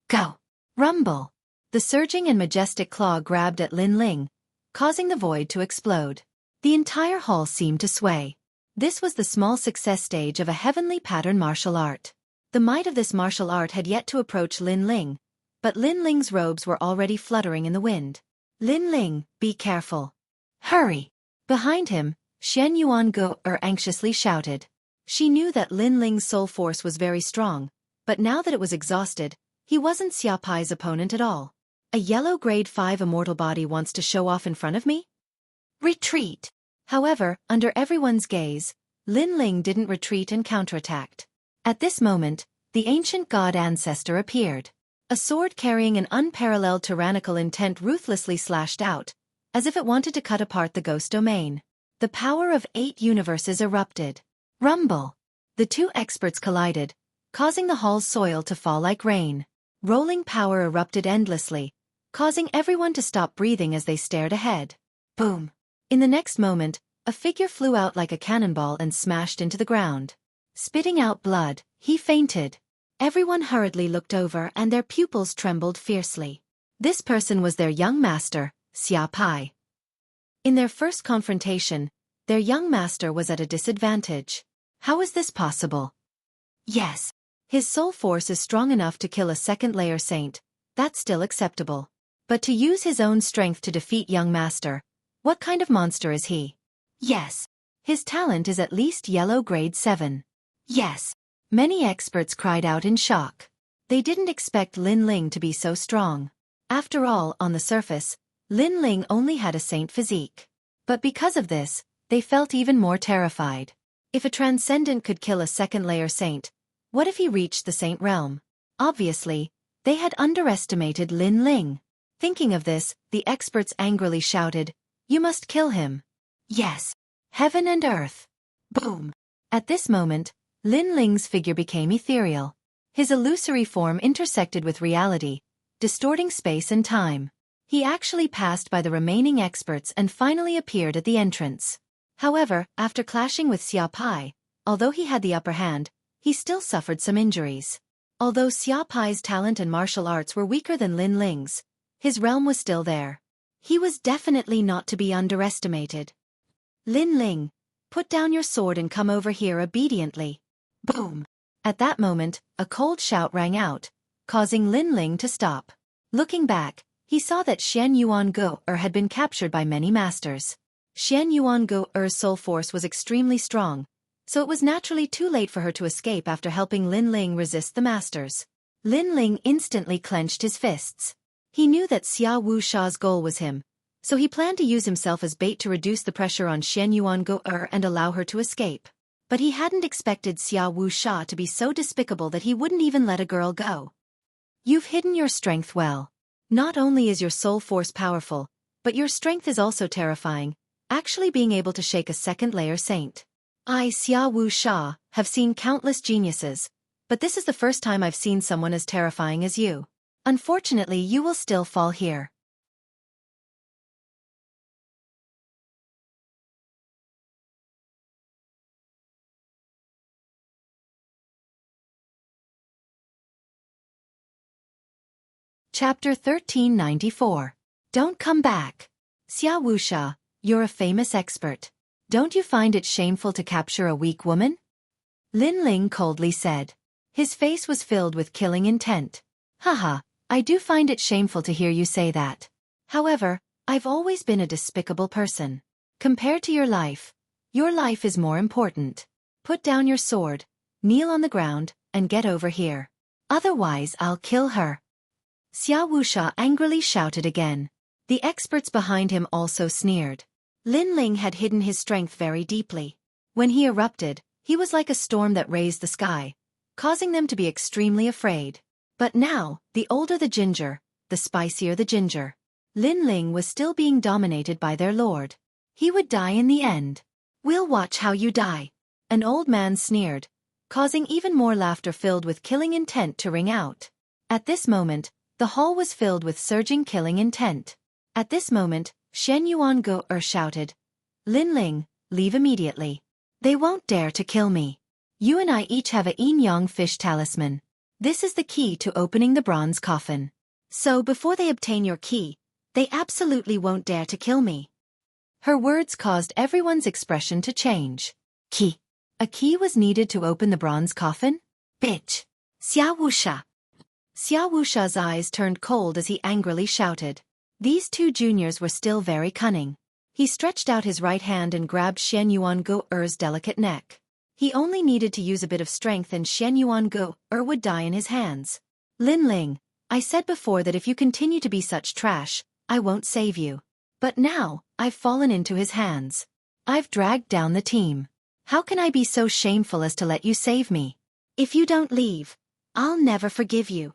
Go! Rumble! The surging and majestic claw grabbed at Lin Ling, causing the void to explode. The entire hall seemed to sway. This was the small success stage of a heavenly pattern martial art. The might of this martial art had yet to approach Lin Ling, but Lin Ling's robes were already fluttering in the wind. Lin Ling, be careful. Hurry! Behind him, Xian Yuangu anxiously shouted. She knew that Lin Ling's soul force was very strong, but now that it was exhausted, he wasn't Xia Pai's opponent at all. A yellow grade 5 immortal body wants to show off in front of me? Retreat! However, under everyone's gaze, Lin Ling didn't retreat and counterattacked. At this moment, the ancient god ancestor appeared. A sword carrying an unparalleled tyrannical intent ruthlessly slashed out, as if it wanted to cut apart the ghost domain. The power of 8 universes erupted. Rumble! The 2 experts collided, causing the hall's soil to fall like rain. Rolling power erupted endlessly, causing everyone to stop breathing as they stared ahead. Boom! In the next moment, a figure flew out like a cannonball and smashed into the ground. Spitting out blood, he fainted. Everyone hurriedly looked over and their pupils trembled fiercely. This person was their young master, Xia Pai. In their first confrontation, their young master was at a disadvantage. How is this possible? Yes. His soul force is strong enough to kill a second-layer saint, that's still acceptable. But to use his own strength to defeat young master, what kind of monster is he? Yes. His talent is at least yellow grade 7. Yes. Many experts cried out in shock. They didn't expect Lin Ling to be so strong. After all, on the surface, Lin Ling only had a saint physique. But because of this, they felt even more terrified. If a transcendent could kill a second-layer saint, what if he reached the saint realm? Obviously, they had underestimated Lin Ling. Thinking of this, the experts angrily shouted, "You must kill him." Yes. Heaven and earth. Boom. At this moment, Lin Ling's figure became ethereal. His illusory form intersected with reality, distorting space and time. He actually passed by the remaining experts and finally appeared at the entrance. However, after clashing with Xueqi, although he had the upper hand, he still suffered some injuries. Although Xueqi's talent and martial arts were weaker than Lin Ling's, his realm was still there. He was definitely not to be underestimated. Lin Ling, put down your sword and come over here obediently. Boom! At that moment, a cold shout rang out, causing Lin Ling to stop. Looking back, he saw that Xian Yuan Go-er had been captured by many masters. Xian Yuan Go-er's soul force was extremely strong, so it was naturally too late for her to escape after helping Lin Ling resist the masters. Lin Ling instantly clenched his fists. He knew that Xia Wuxia's goal was him, so he planned to use himself as bait to reduce the pressure on Xian Yuan Go-er and allow her to escape. But he hadn't expected Xia Wuxia to be so despicable that he wouldn't even let a girl go. You've hidden your strength well. Not only is your soul force powerful, but your strength is also terrifying, actually being able to shake a second-layer saint. I, Xia Wuxia, have seen countless geniuses, but this is the first time I've seen someone as terrifying as you. Unfortunately, you will still fall here. Chapter 1394. Don't come back. Xia Wuxia, you're a famous expert. Don't you find it shameful to capture a weak woman? Lin Ling coldly said. His face was filled with killing intent. Haha, I do find it shameful to hear you say that. However, I've always been a despicable person. Compared to your life is more important. Put down your sword, kneel on the ground, and get over here. Otherwise I'll kill her. Xia Wuxia angrily shouted again. The experts behind him also sneered. Lin Ling had hidden his strength very deeply. When he erupted, he was like a storm that raised the sky, causing them to be extremely afraid. But now, the older the ginger, the spicier the ginger. Lin Ling was still being dominated by their lord. He would die in the end. We'll watch how you die. An old man sneered, causing even more laughter filled with killing intent to ring out. At this moment, the hall was filled with surging killing intent. At this moment, Shen Yuan Go-er shouted, Lin Ling, leave immediately. They won't dare to kill me. You and I each have a yin-yang fish talisman. This is the key to opening the bronze coffin. So before they obtain your key, they absolutely won't dare to kill me. Her words caused everyone's expression to change. Key. A key was needed to open the bronze coffin? Bitch. Xia Wuxia. Xia Wuxia's eyes turned cold as he angrily shouted. These two juniors were still very cunning. He stretched out his right hand and grabbed Shen Yuan Go-er's delicate neck. He only needed to use a bit of strength and Shen Yuan Go-er would die in his hands. Lin Ling, I said before that if you continue to be such trash, I won't save you. But now, I've fallen into his hands. I've dragged down the team. How can I be so shameful as to let you save me? If you don't leave, I'll never forgive you.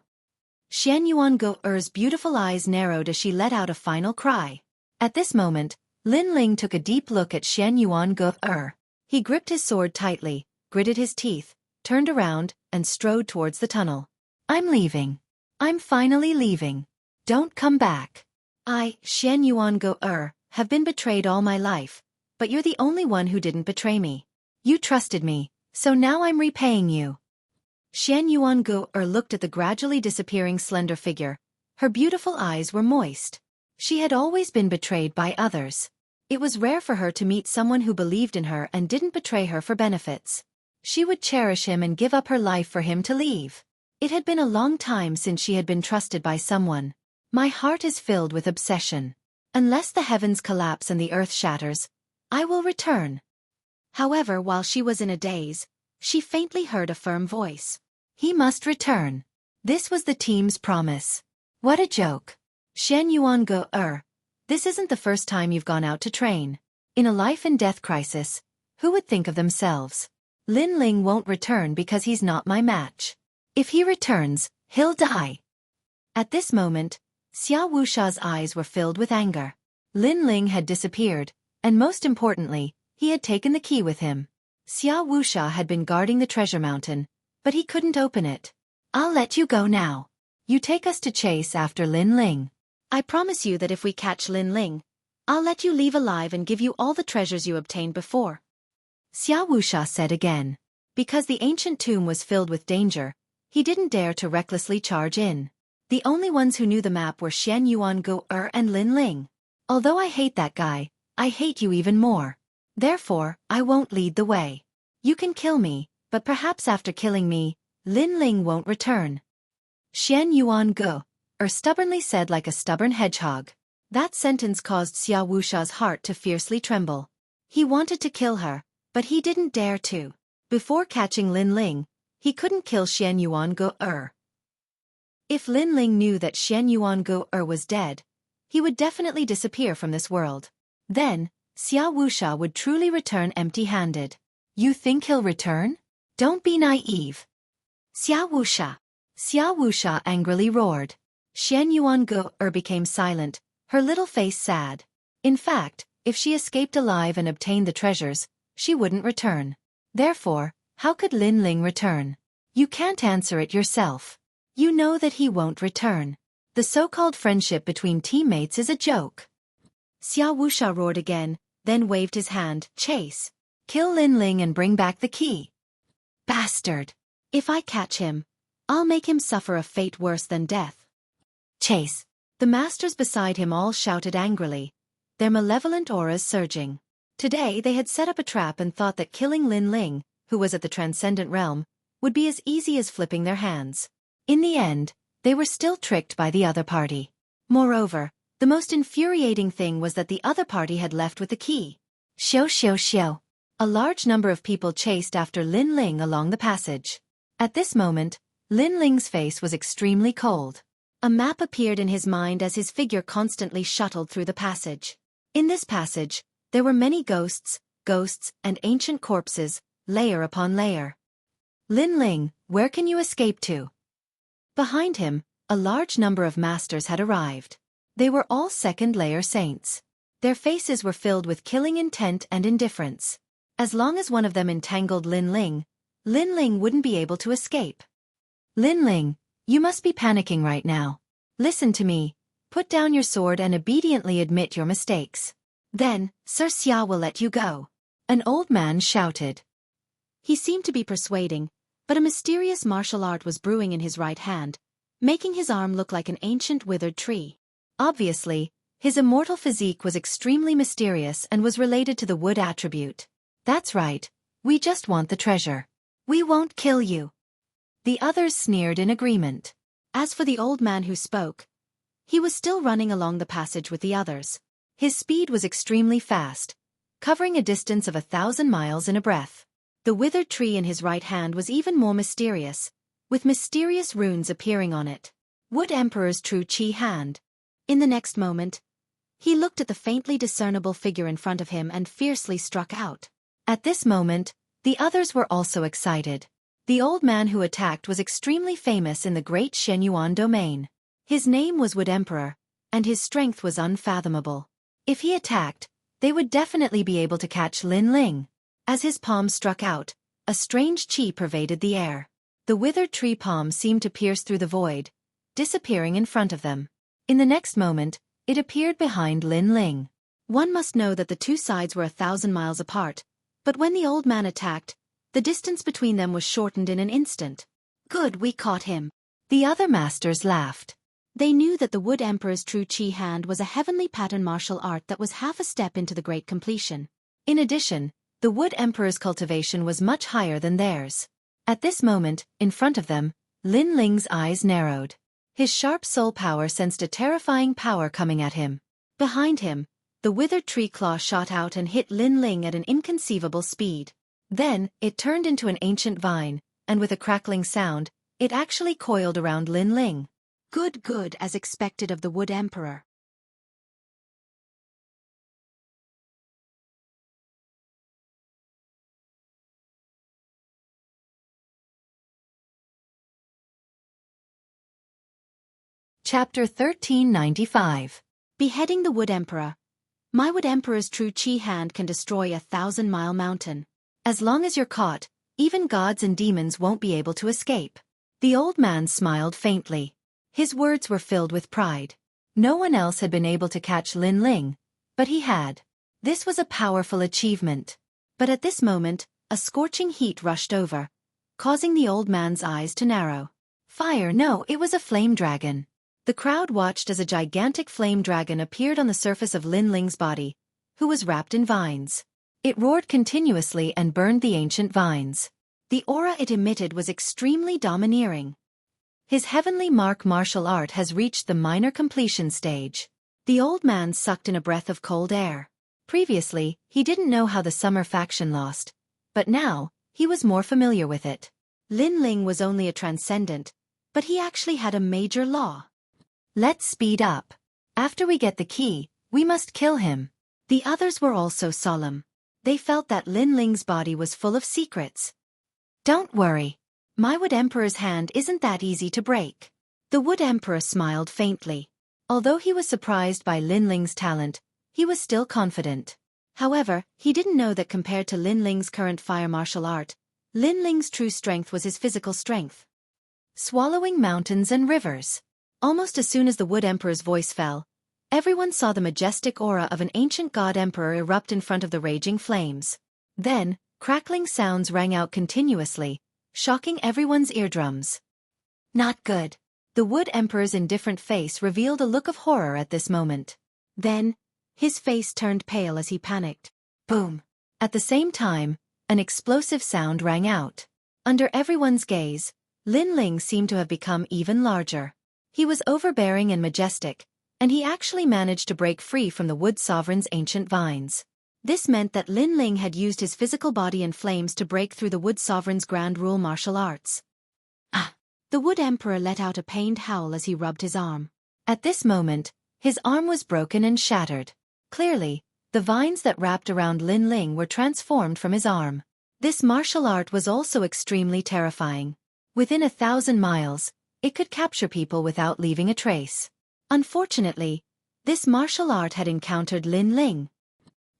Shen Yuan Go-er's beautiful eyes narrowed as she let out a final cry. At this moment, Lin Ling took a deep look at Shen Yuan Go-er. He gripped his sword tightly, gritted his teeth, turned around, and strode towards the tunnel. I'm leaving. I'm finally leaving. Don't come back. I, Shen Yuan Go-er, have been betrayed all my life, but you're the only one who didn't betray me. You trusted me, so now I'm repaying you. Shen Yuan Go-er looked at the gradually disappearing slender figure. Her beautiful eyes were moist. She had always been betrayed by others. It was rare for her to meet someone who believed in her and didn't betray her for benefits. She would cherish him and give up her life for him to leave. It had been a long time since she had been trusted by someone. My heart is filled with obsession. Unless the heavens collapse and the earth shatters, I will return. However, while she was in a daze, she faintly heard a firm voice. He must return. This was the team's promise. What a joke. Shen Yuan Go-er, this isn't the first time you've gone out to train. In a life-and-death crisis, who would think of themselves? Lin Ling won't return because he's not my match. If he returns, he'll die. At this moment, Xia Wuxia's eyes were filled with anger. Lin Ling had disappeared, and most importantly, he had taken the key with him. Xia Wuxia had been guarding the treasure mountain, but he couldn't open it. I'll let you go now. You take us to chase after Lin Ling. I promise you that if we catch Lin Ling, I'll let you leave alive and give you all the treasures you obtained before. Xueqi said again. Because the ancient tomb was filled with danger, he didn't dare to recklessly charge in. The only ones who knew the map were Xian Yuan and Lin Ling. Although I hate that guy, I hate you even more. Therefore, I won't lead the way. You can kill me, but perhaps after killing me, Lin Ling won't return. Xian Yuan stubbornly said like a stubborn hedgehog. That sentence caused Xueqi's heart to fiercely tremble. He wanted to kill her, but he didn't dare to. Before catching Lin Ling, he couldn't kill Xian Yuan. If Lin Ling knew that Xian Yuan was dead, he would definitely disappear from this world. Then, Xueqi would truly return empty-handed. You think he'll return? Don't be naive. Xueqi angrily roared. Xian Yuan became silent, her little face sad. In fact, if she escaped alive and obtained the treasures, she wouldn't return. Therefore, how could Lin Ling return? You can't answer it yourself. You know that he won't return. The so-called friendship between teammates is a joke. Xueqi roared again, then waved his hand. Chase. Kill Lin Ling and bring back the key. Bastard. If I catch him, I'll make him suffer a fate worse than death. Chase. The masters beside him all shouted angrily, their malevolent auras surging. Today they had set up a trap and thought that killing Lin Ling, who was at the transcendent realm, would be as easy as flipping their hands. In the end, they were still tricked by the other party. Moreover, the most infuriating thing was that the other party had left with the key. Xiao. A large number of people chased after Lin Ling along the passage. At this moment, Lin Ling's face was extremely cold. A map appeared in his mind as his figure constantly shuttled through the passage. In this passage, there were many ghosts, and ancient corpses, layer upon layer. Lin Ling, where can you escape to? Behind him, a large number of masters had arrived. They were all second-layer saints. Their faces were filled with killing intent and indifference. As long as one of them entangled Lin Ling wouldn't be able to escape. Lin Ling, you must be panicking right now. Listen to me. Put down your sword and obediently admit your mistakes. Then, Sir Xia will let you go. An old man shouted. He seemed to be persuading, but a mysterious martial art was brewing in his right hand, making his arm look like an ancient withered tree. Obviously, his immortal physique was extremely mysterious and was related to the wood attribute. That's right, we just want the treasure. We won't kill you. The others sneered in agreement. As for the old man who spoke, he was still running along the passage with the others. His speed was extremely fast, covering a distance of 1,000 miles in a breath. The withered tree in his right hand was even more mysterious, with mysterious runes appearing on it. Wood Emperor's true Qi hand. In the next moment, he looked at the faintly discernible figure in front of him and fiercely struck out. At this moment, the others were also excited. The old man who attacked was extremely famous in the great Shenyuan domain. His name was Wood Emperor, and his strength was unfathomable. If he attacked, they would definitely be able to catch Lin Ling. As his palm struck out, a strange qi pervaded the air. The withered tree palm seemed to pierce through the void, disappearing in front of them. In the next moment, it appeared behind Lin Ling. One must know that the two sides were 1,000 miles apart, but when the old man attacked, the distance between them was shortened in an instant. Good, we caught him. The other masters laughed. They knew that the Wood Emperor's true Qi hand was a heavenly pattern martial art that was half a step into the great completion. In addition, the Wood Emperor's cultivation was much higher than theirs. At this moment, in front of them, Lin Ling's eyes narrowed. His sharp soul power sensed a terrifying power coming at him. Behind him, the withered tree claw shot out and hit Lin Ling at an inconceivable speed. Then, it turned into an ancient vine, and with a crackling sound, it actually coiled around Lin Ling. Good, as expected of the Wood Emperor. Chapter 1395. Beheading the Wood Emperor. My Wood Emperor's true Qi hand can destroy a 1,000-mile mountain. As long as you're caught, even gods and demons won't be able to escape. The old man smiled faintly. His words were filled with pride. No one else had been able to catch Lin Ling, But he had. This was a powerful achievement. But at this moment, a scorching heat rushed over, causing the old man's eyes to narrow. Fire, no, it was a flame dragon. The crowd watched as a gigantic flame dragon appeared on the surface of Lin Ling's body, who was wrapped in vines. It roared continuously and burned the ancient vines. The aura it emitted was extremely domineering. His heavenly martial art has reached the minor completion stage. The old man sucked in a breath of cold air. Previously, he didn't know how the summer faction lost, but now, he was more familiar with it. Lin Ling was only a transcendent, but he actually had a major law. Let's speed up. After we get the key, we must kill him. The others were also solemn. They felt that Lin Ling's body was full of secrets. Don't worry. My Wood Emperor's hand isn't that easy to break. The Wood Emperor smiled faintly. Although he was surprised by Lin Ling's talent, he was still confident. However, he didn't know that compared to Lin Ling's current fire martial art, Lin Ling's true strength was his physical strength. Swallowing mountains and rivers. Almost as soon as the Wood Emperor's voice fell, everyone saw the majestic aura of an ancient god emperor erupt in front of the raging flames. Then, crackling sounds rang out continuously, shocking everyone's eardrums. Not good. The Wood Emperor's indifferent face revealed a look of horror at this moment. Then, his face turned pale as he panicked. Boom! At the same time, an explosive sound rang out. Under everyone's gaze, Lin Ling seemed to have become even larger. He was overbearing and majestic, and he actually managed to break free from the Wood Sovereign's ancient vines. This meant that Lin Ling had used his physical body and flames to break through the Wood Sovereign's grand rule martial arts. Ah! The Wood Emperor let out a pained howl as he rubbed his arm. At this moment, his arm was broken and shattered. Clearly, the vines that wrapped around Lin Ling were transformed from his arm. This martial art was also extremely terrifying. Within 1,000 miles, it could capture people without leaving a trace. Unfortunately, this martial art had encountered Lin Ling.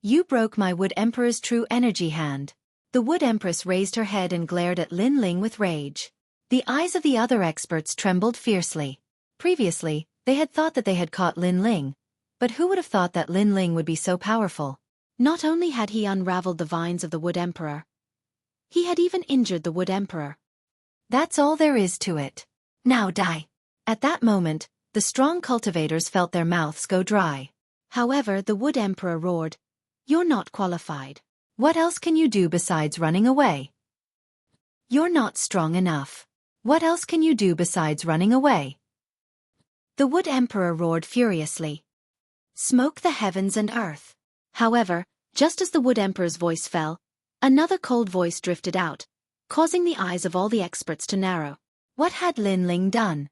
You broke my Wood Emperor's true energy hand. The Wood Empress raised her head and glared at Lin Ling with rage. The eyes of the other experts trembled fiercely. Previously, they had thought that they had caught Lin Ling, but who would have thought that Lin Ling would be so powerful? Not only had he unraveled the vines of the Wood Emperor, he had even injured the Wood Emperor. That's all there is to it. Now die. At that moment, the strong cultivators felt their mouths go dry. However, the Wood Emperor roared, "You're not qualified. What else can you do besides running away? You're not strong enough. What else can you do besides running away?" The Wood Emperor roared furiously. Smoke the heavens and earth. However, just as the Wood Emperor's voice fell, another cold voice drifted out, causing the eyes of all the experts to narrow. What had Lin Ling done?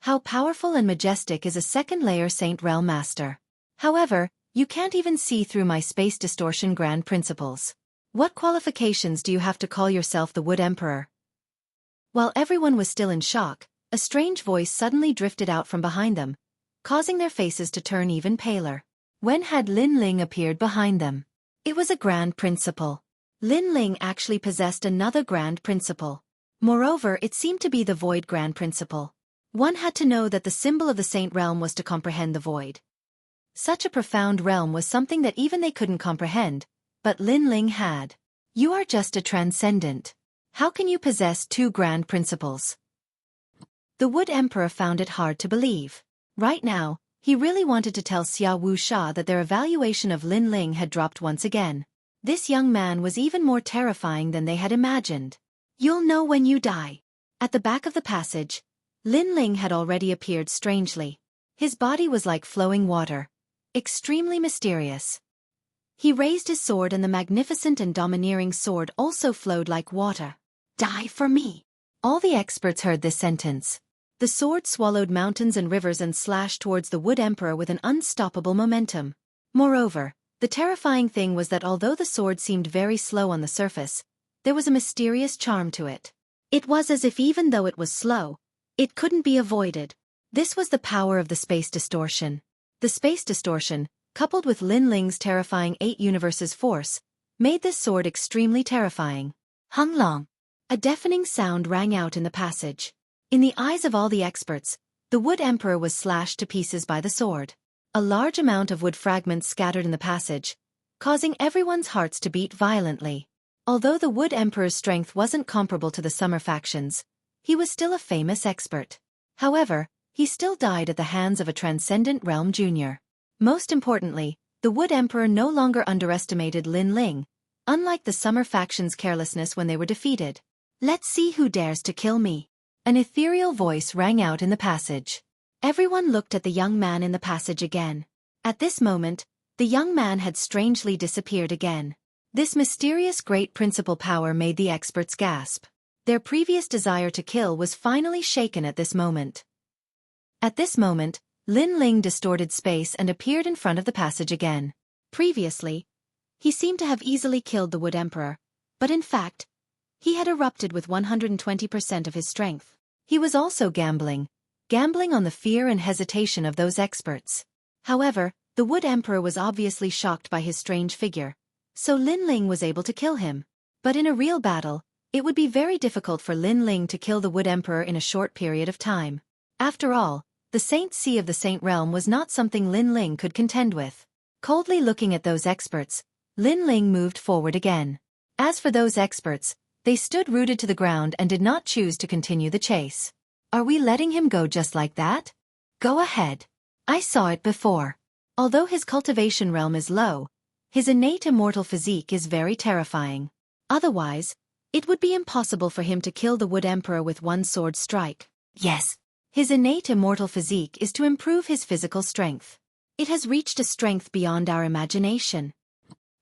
How powerful and majestic is a second-layer Saint Realm Master. However, you can't even see through my space distortion grand principles. What qualifications do you have to call yourself the Wood Emperor? While everyone was still in shock, a strange voice suddenly drifted out from behind them, causing their faces to turn even paler. When had Lin Ling appeared behind them? It was a grand principle. Lin Ling actually possessed another grand principle. Moreover, it seemed to be the Void Grand Principle. One had to know that the symbol of the Saint Realm was to comprehend the Void. Such a profound realm was something that even they couldn't comprehend, but Lin Ling had. You are just a transcendent. How can you possess two grand principles? The Wood Emperor found it hard to believe. Right now, he really wanted to tell Xia Wuxia that their evaluation of Lin Ling had dropped once again. This young man was even more terrifying than they had imagined. You'll know when you die. At the back of the passage, Lin Ling had already appeared strangely. His body was like flowing water, extremely mysterious. He raised his sword and the magnificent and domineering sword also flowed like water. Die for me. All the experts heard this sentence. The sword swallowed mountains and rivers and slashed towards the Wood Emperor with an unstoppable momentum. Moreover, the terrifying thing was that although the sword seemed very slow on the surface, there was a mysterious charm to it. It was as if even though it was slow, it couldn't be avoided. This was the power of the space distortion. The space distortion, coupled with Lin Ling's terrifying 8 universes force, made this sword extremely terrifying. Hung Long. A deafening sound rang out in the passage. In the eyes of all the experts, the Wood Emperor was slashed to pieces by the sword. A large amount of wood fragments scattered in the passage, causing everyone's hearts to beat violently. Although the Wood Emperor's strength wasn't comparable to the Summer factions, he was still a famous expert. However, he still died at the hands of a Transcendent Realm Junior. Most importantly, the Wood Emperor no longer underestimated Lin Ling, unlike the Summer faction's carelessness when they were defeated. "Let's see who dares to kill me." An ethereal voice rang out in the passage. Everyone looked at the young man in the passage again. At this moment, the young man had strangely disappeared again. This mysterious great principal power made the experts gasp. Their previous desire to kill was finally shaken at this moment. At this moment, Lin Ling distorted space and appeared in front of the passage again. Previously, he seemed to have easily killed the Wood Emperor, but in fact, he had erupted with 120% of his strength. He was also gambling on the fear and hesitation of those experts. However, the Wood Emperor was obviously shocked by his strange figure, so Lin Ling was able to kill him. But in a real battle, it would be very difficult for Lin Ling to kill the Wood Emperor in a short period of time. After all, the Saint Sea of the Saint Realm was not something Lin Ling could contend with. Coldly looking at those experts, Lin Ling moved forward again. As for those experts, they stood rooted to the ground and did not choose to continue the chase. "Are we letting him go just like that? Go ahead. I saw it before." Although his cultivation realm is low, his innate immortal physique is very terrifying. Otherwise, it would be impossible for him to kill the Wood Emperor with one sword strike. Yes, his innate immortal physique is to improve his physical strength. It has reached a strength beyond our imagination.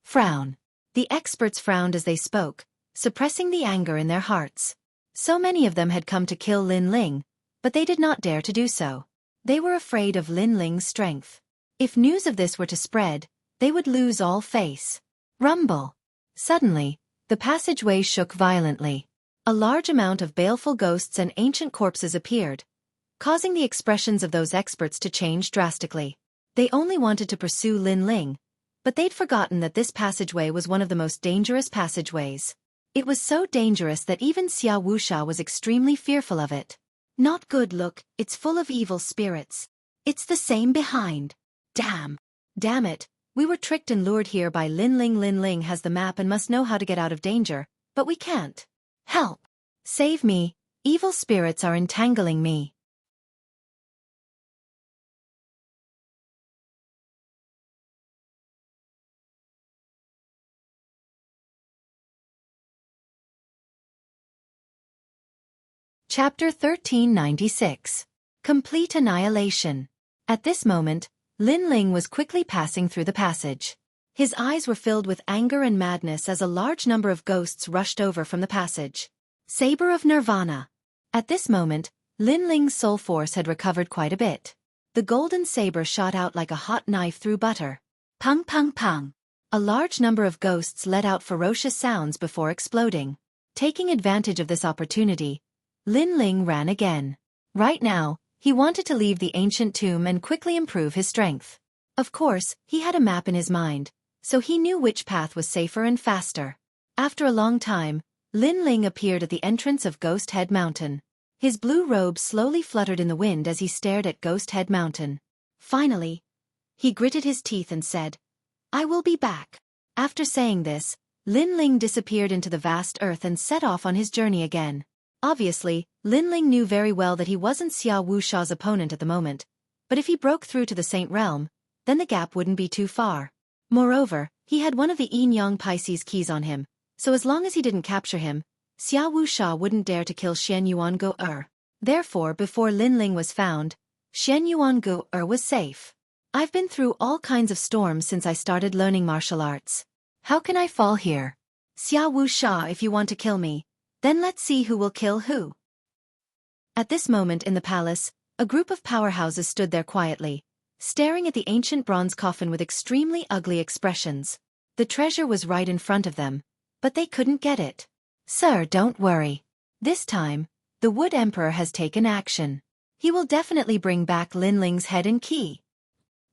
Frown. The experts frowned as they spoke, suppressing the anger in their hearts. So many of them had come to kill Lin Ling, but they did not dare to do so. They were afraid of Lin Ling's strength. If news of this were to spread, they would lose all face. Rumble. Suddenly, the passageway shook violently. A large amount of baleful ghosts and ancient corpses appeared, causing the expressions of those experts to change drastically. They only wanted to pursue Lin Ling, but they'd forgotten that this passageway was one of the most dangerous passageways. It was so dangerous that even Xia Wuxia was extremely fearful of it. "Not good, look, it's full of evil spirits. It's the same behind. Damn it, we were tricked and lured here by Lin Ling. Lin Ling has the map and must know how to get out of danger, but we can't. Help! Save me, evil spirits are entangling me." Chapter 1396. Complete Annihilation. At this moment, Lin Ling was quickly passing through the passage. His eyes were filled with anger and madness as a large number of ghosts rushed over from the passage. Saber of Nirvana. At this moment, Lin Ling's soul force had recovered quite a bit. The golden saber shot out like a hot knife through butter. Pung pung pung. A large number of ghosts let out ferocious sounds before exploding. Taking advantage of this opportunity, Lin Ling ran again. Right now, he wanted to leave the ancient tomb and quickly improve his strength. Of course, he had a map in his mind, so he knew which path was safer and faster. After a long time, Lin Ling appeared at the entrance of Ghost Head Mountain. His blue robe slowly fluttered in the wind as he stared at Ghost Head Mountain. Finally, he gritted his teeth and said, "I will be back." After saying this, Lin Ling disappeared into the vast earth and set off on his journey again. Obviously, Lin Ling knew very well that he wasn't Xia Wuxia's opponent at the moment, but if he broke through to the Saint Realm, then the gap wouldn't be too far. Moreover, he had one of the Yin Yang Pisces keys on him, so as long as he didn't capture him, Xia Wuxia wouldn't dare to kill Xian Yuan Go. Therefore, before Lin Ling was found, Xian Yuan Go was safe. "I've been through all kinds of storms since I started learning martial arts. How can I fall here? Xia Wuxia, if you want to kill me, then let's see who will kill who." At this moment in the palace, a group of powerhouses stood there quietly, staring at the ancient bronze coffin with extremely ugly expressions. The treasure was right in front of them, but they couldn't get it. "Sir, don't worry. This time, the Wood Emperor has taken action. He will definitely bring back Lin Ling's head and key,"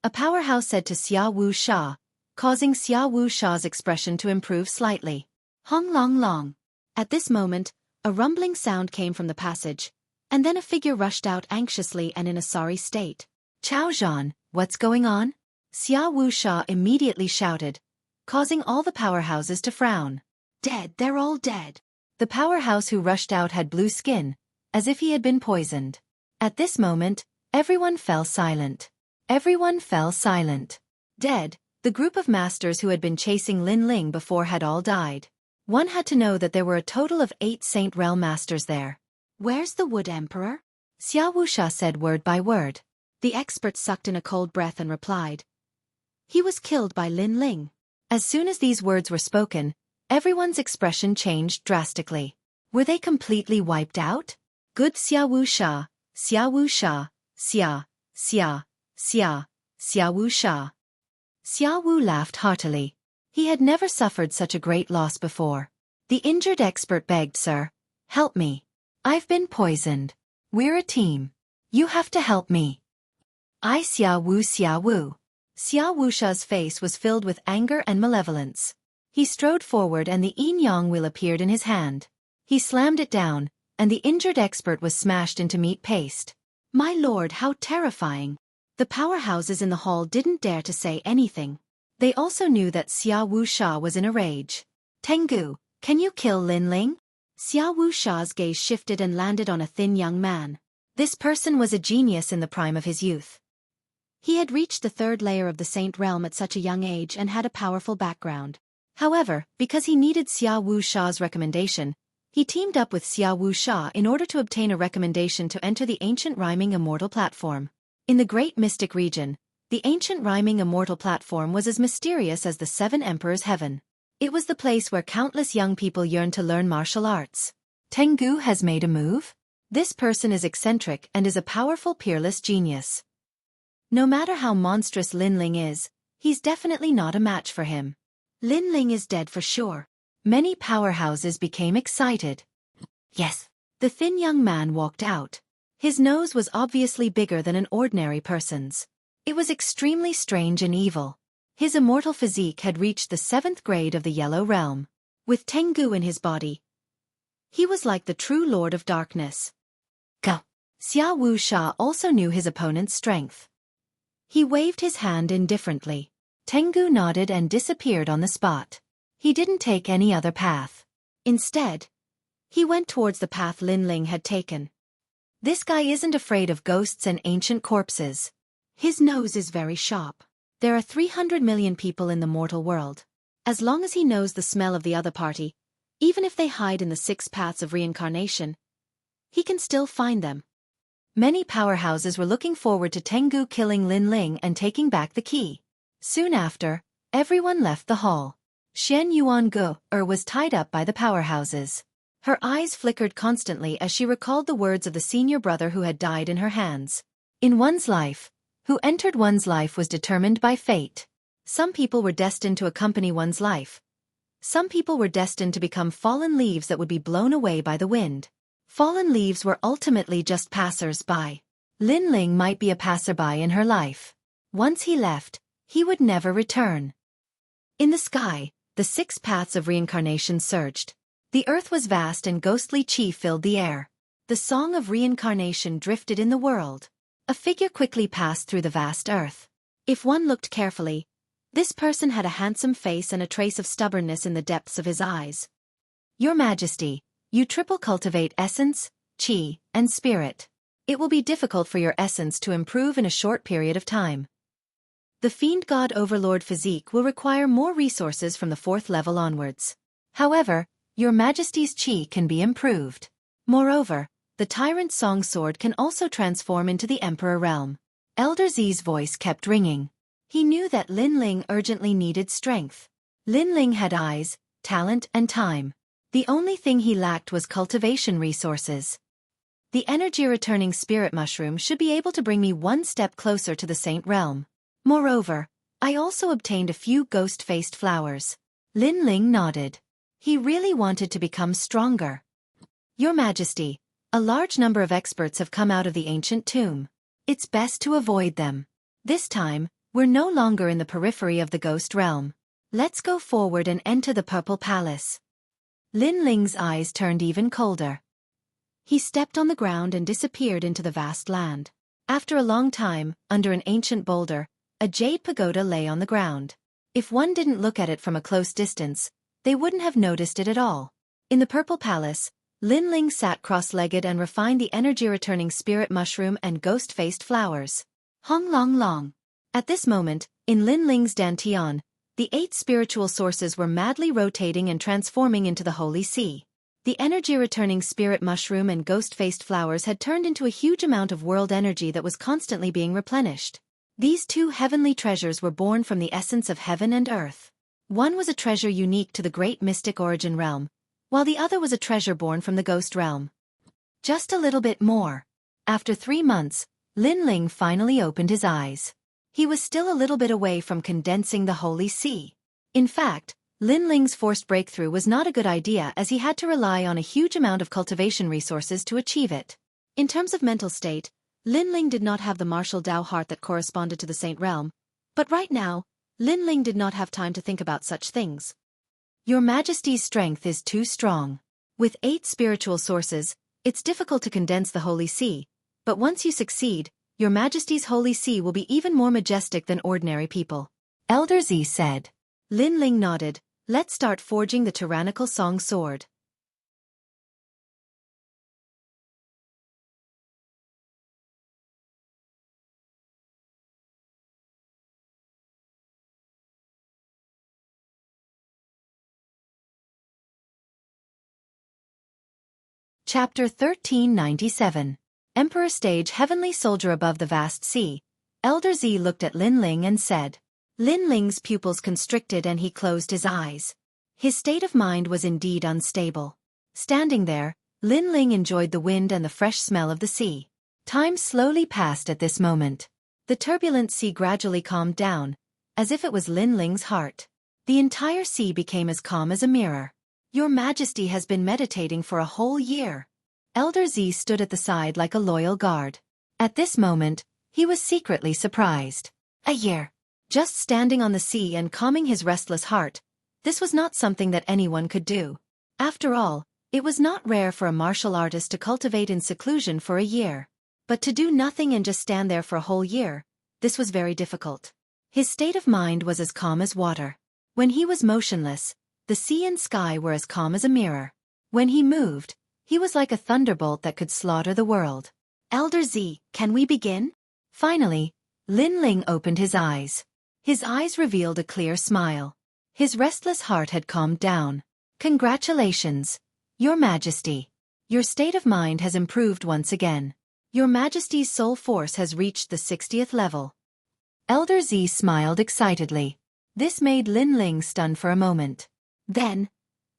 a powerhouse said to Xia Wuxia, causing Xia Wuxia's expression to improve slightly. Hong long long. At this moment, a rumbling sound came from the passage, and then a figure rushed out anxiously and in a sorry state. "Chao Zhan, What's going on? Xia Wuxia immediately shouted, causing all the powerhouses to frown. Dead, they're all dead. The powerhouse who rushed out had blue skin, as if he had been poisoned. At this moment, everyone fell silent. Everyone fell silent. Dead, the group of masters who had been chasing Lin Ling before had all died. One had to know that there were a total of 8 Saint Realm masters there. Where's the Wood Emperor? Xia Wuxia said word by word. The expert sucked in a cold breath and replied. He was killed by Lin Ling. As soon as these words were spoken, everyone's expression changed drastically. Were they completely wiped out? Good Xia Wuxia, Xia Wuxia, Xia, Xia, Xia, Xia Wuxia. Xia Wu laughed heartily. He had never suffered such a great loss before. The injured expert begged, Sir, help me. I've been poisoned. We're a team. You have to help me. Xia Wu Xia Wu. Xia Wuxia's face was filled with anger and malevolence. He strode forward and the yin-yang wheel appeared in his hand. He slammed it down, and the injured expert was smashed into meat paste. My lord, how terrifying. The powerhouses in the hall didn't dare to say anything. They also knew that Xia Wuxia was in a rage. Tengu, can you kill Lin Ling? Xia Wuxia's gaze shifted and landed on a thin young man. This person was a genius in the prime of his youth. He had reached the 3rd layer of the Saint Realm at such a young age and had a powerful background. However, because he needed Xia Wuxia's recommendation, he teamed up with Xia Wuxia in order to obtain a recommendation to enter the ancient rhyming immortal platform. In the Great Mystic region, the ancient rhyming immortal platform was as mysterious as the 7 Emperors' heaven. It was the place where countless young people yearned to learn martial arts. Tengu has made a move? This person is eccentric and is a powerful peerless genius. No matter how monstrous Lin Ling is, he's definitely not a match for him. Lin Ling is dead for sure. Many powerhouses became excited. Yes. The thin young man walked out. His nose was obviously bigger than an ordinary person's. It was extremely strange and evil. His immortal physique had reached the 7th grade of the Yellow Realm. With Tengu in his body, he was like the true Lord of Darkness. Go. Xia Wuxia also knew his opponent's strength. He waved his hand indifferently. Tengu nodded and disappeared on the spot. He didn't take any other path. Instead, he went towards the path Lin Ling had taken. This guy isn't afraid of ghosts and ancient corpses. His nose is very sharp. There are 300 million people in the mortal world. As long as he knows the smell of the other party, even if they hide in the 6 paths of reincarnation, he can still find them. Many powerhouses were looking forward to Tengu killing Lin Ling and taking back the key. Soon after, everyone left the hall. Xian Yuangu was tied up by the powerhouses. Her eyes flickered constantly as she recalled the words of the senior brother who had died in her hands. In one's life, who entered one's life was determined by fate. Some people were destined to accompany one's life. Some people were destined to become fallen leaves that would be blown away by the wind. Fallen leaves were ultimately just passers-by. Lin Ling might be a passerby in her life. Once he left, he would never return. In the sky, the 6 paths of reincarnation surged. The earth was vast and ghostly chi filled the air. The song of reincarnation drifted in the world. A figure quickly passed through the vast earth. If one looked carefully, this person had a handsome face and a trace of stubbornness in the depths of his eyes. Your Majesty, you triple cultivate essence, chi, and spirit. It will be difficult for your essence to improve in a short period of time. The Fiend God Overlord physique will require more resources from the 4th level onwards. However, Your Majesty's chi can be improved. Moreover, the Tyrant Song Sword can also transform into the Emperor realm. Elder Z's voice kept ringing. He knew that Lin Ling urgently needed strength. Lin Ling had eyes, talent, and time. The only thing he lacked was cultivation resources. The energy-returning spirit mushroom should be able to bring me one step closer to the Saint Realm. Moreover, I also obtained a few ghost-faced flowers. Lin Ling nodded. He really wanted to become stronger. Your Majesty, a large number of experts have come out of the ancient tomb. It's best to avoid them. This time, we're no longer in the periphery of the ghost realm. Let's go forward and enter the Purple Palace. Lin Ling's eyes turned even colder. He stepped on the ground and disappeared into the vast land. After a long time, under an ancient boulder, a jade pagoda lay on the ground. If one didn't look at it from a close distance, they wouldn't have noticed it at all. In the Purple Palace, Lin Ling sat cross-legged and refined the energy-returning spirit mushroom and ghost-faced flowers. Hong Long Long. At this moment, in Lin Ling's dantian, the 8 spiritual sources were madly rotating and transforming into the Holy Sea. The energy-returning spirit mushroom and ghost-faced flowers had turned into a huge amount of world energy that was constantly being replenished. These 2 heavenly treasures were born from the essence of heaven and earth. One was a treasure unique to the great mystic origin realm, while the other was a treasure born from the ghost realm. Just a little bit more. After 3 months, Lin Ling finally opened his eyes. He was still a little bit away from condensing the Holy Sea. In fact, Lin Ling's forced breakthrough was not a good idea as he had to rely on a huge amount of cultivation resources to achieve it. In terms of mental state, Lin Ling did not have the martial Dao heart that corresponded to the Saint realm, but right now, Lin Ling did not have time to think about such things. Your Majesty's strength is too strong. With 8 spiritual sources, it's difficult to condense the Holy Sea, but once you succeed, Your Majesty's Holy Sea will be even more majestic than ordinary people. Elder Z said. Lin Ling nodded. Let's start forging the tyrannical song sword. Chapter 1397. Emperor Stage Heavenly Soldier Above the Vast Sea. Elder Z looked at Lin Ling and said. Lin Ling's pupils constricted and he closed his eyes. His state of mind was indeed unstable. Standing there, Lin Ling enjoyed the wind and the fresh smell of the sea. Time slowly passed at this moment. The turbulent sea gradually calmed down, as if it was Lin Ling's heart. The entire sea became as calm as a mirror. Your Majesty has been meditating for a whole year. Elder Z stood at the side like a loyal guard. At this moment, he was secretly surprised. A year. Just standing on the sea and calming his restless heart. This was not something that anyone could do. After all, it was not rare for a martial artist to cultivate in seclusion for a year. But to do nothing and just stand there for a whole year, this was very difficult. His state of mind was as calm as water. When he was motionless, the sea and sky were as calm as a mirror. When he moved, he was like a thunderbolt that could slaughter the world. Elder Z, can we begin? Finally, Lin Ling opened his eyes. His eyes revealed a clear smile. His restless heart had calmed down. Congratulations, Your Majesty. Your state of mind has improved once again. Your Majesty's soul force has reached the 60th level. Elder Z smiled excitedly. This made Lin Ling stun for a moment. Then,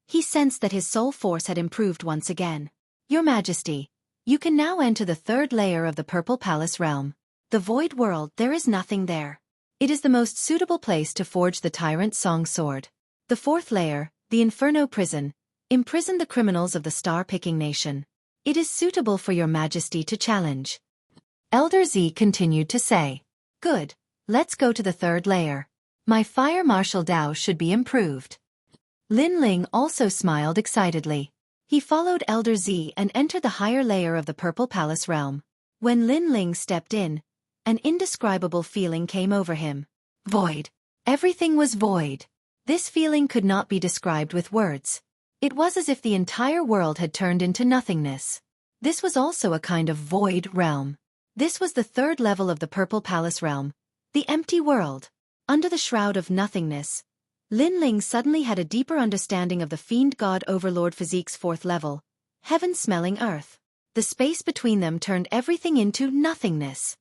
he sensed that his soul force had improved once again. Your Majesty, you can now enter the 3rd layer of the Purple Palace realm. The Void World, there is nothing there. It is the most suitable place to forge the Tyrant Song Sword. The 4th layer, the Inferno Prison, imprisoned the criminals of the Star-Picking Nation. It is suitable for Your Majesty to challenge. Elder Z continued to say. Good, let's go to the 3rd layer. My Fire Martial Dao should be improved. Lin Ling also smiled excitedly. He followed Elder Z and entered the higher layer of the Purple Palace realm. When Lin Ling stepped in, an indescribable feeling came over him. Void. Everything was void. This feeling could not be described with words. It was as if the entire world had turned into nothingness. This was also a kind of void realm. This was the 3rd level of the Purple Palace realm, the empty world. Under the shroud of nothingness, Lin Ling suddenly had a deeper understanding of the Fiend God Overlord Physique's 4th level, heaven-smelling earth. The space between them turned everything into nothingness.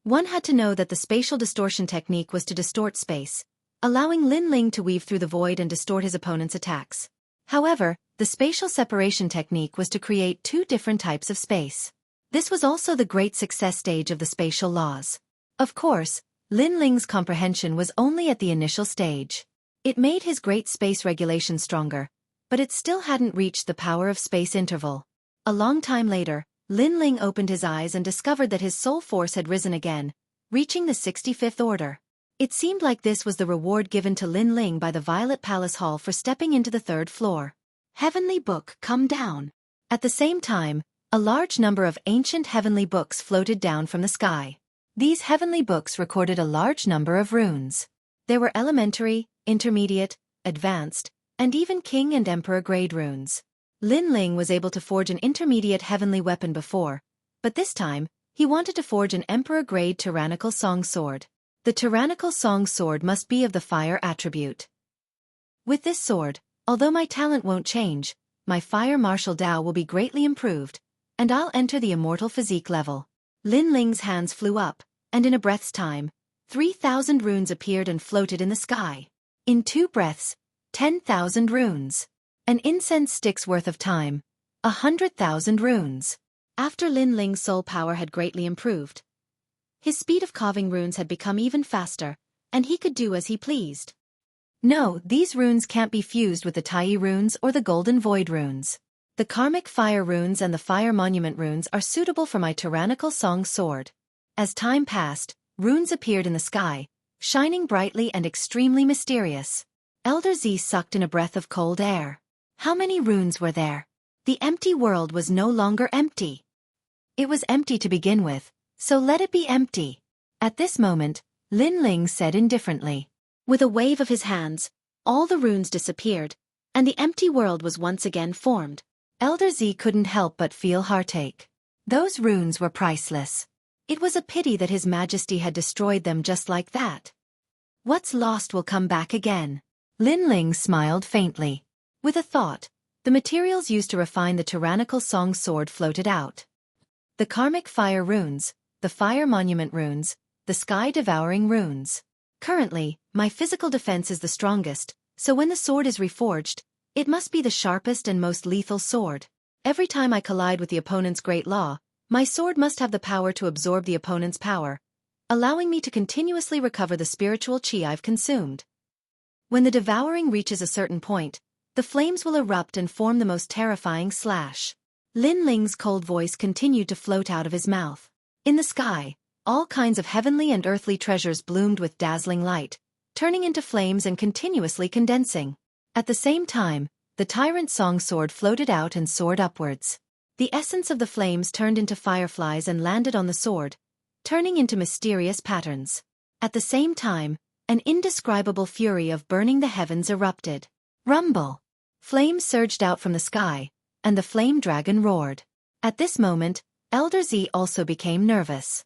One had to know that the spatial distortion technique was to distort space, allowing Lin Ling to weave through the void and distort his opponent's attacks. However, the spatial separation technique was to create 2 different types of space. This was also the great success stage of the spatial laws. Of course, Lin Ling's comprehension was only at the initial stage. It made his great space regulation stronger, but it still hadn't reached the power of space interval. A long time later, Lin Ling opened his eyes and discovered that his soul force had risen again, reaching the 65th order. It seemed like this was the reward given to Lin Ling by the Violet Palace Hall for stepping into the 3rd floor. Heavenly Book, come down. At the same time, A large number of ancient heavenly books floated down from the sky. These heavenly books recorded a large number of runes. There were elementary, intermediate, advanced, and even king and emperor grade runes. Lin Ling was able to forge an intermediate heavenly weapon before, but this time, he wanted to forge an emperor grade tyrannical song sword. The tyrannical song sword must be of the fire attribute. With this sword, although my talent won't change, my fire martial Dao will be greatly improved, and I'll enter the immortal physique level. Lin Ling's hands flew up, and in a breath's time, 3,000 runes appeared and floated in the sky. In 2 breaths, 10,000 runes. An incense stick's worth of time, 100,000 runes. After Lin Ling's soul power had greatly improved, his speed of carving runes had become even faster, and he could do as he pleased. No, these runes can't be fused with the Tai runes or the Golden Void runes. The Karmic Fire runes and the Fire Monument runes are suitable for my tyrannical song sword. As time passed, runes appeared in the sky, shining brightly and extremely mysterious. Elder Z sucked in a breath of cold air. How many runes were there? The empty world was no longer empty. It was empty to begin with, so let it be empty. At this moment, Lin Ling said indifferently. With a wave of his hands, all the runes disappeared, and the empty world was once again formed. Elder Z couldn't help but feel heartache. Those runes were priceless. It was a pity that His Majesty had destroyed them just like that. What's lost will come back again. Lin Ling smiled faintly. With a thought, the materials used to refine the tyrannical song sword floated out. The Karmic Fire runes, the Fire Monument runes, the Sky-Devouring runes. Currently, my physical defense is the strongest, so when the sword is reforged, it must be the sharpest and most lethal sword. Every time I collide with the opponent's great law, my sword must have the power to absorb the opponent's power, allowing me to continuously recover the spiritual chi I've consumed. When the devouring reaches a certain point, the flames will erupt and form the most terrifying slash. Lin Ling's cold voice continued to float out of his mouth. In the sky, all kinds of heavenly and earthly treasures bloomed with dazzling light, turning into flames and continuously condensing. At the same time, the tyrant song sword floated out and soared upwards. The essence of the flames turned into fireflies and landed on the sword, turning into mysterious patterns. At the same time, an indescribable fury of burning the heavens erupted. Rumble! Flames surged out from the sky, and the flame dragon roared. At this moment, Elder Z also became nervous.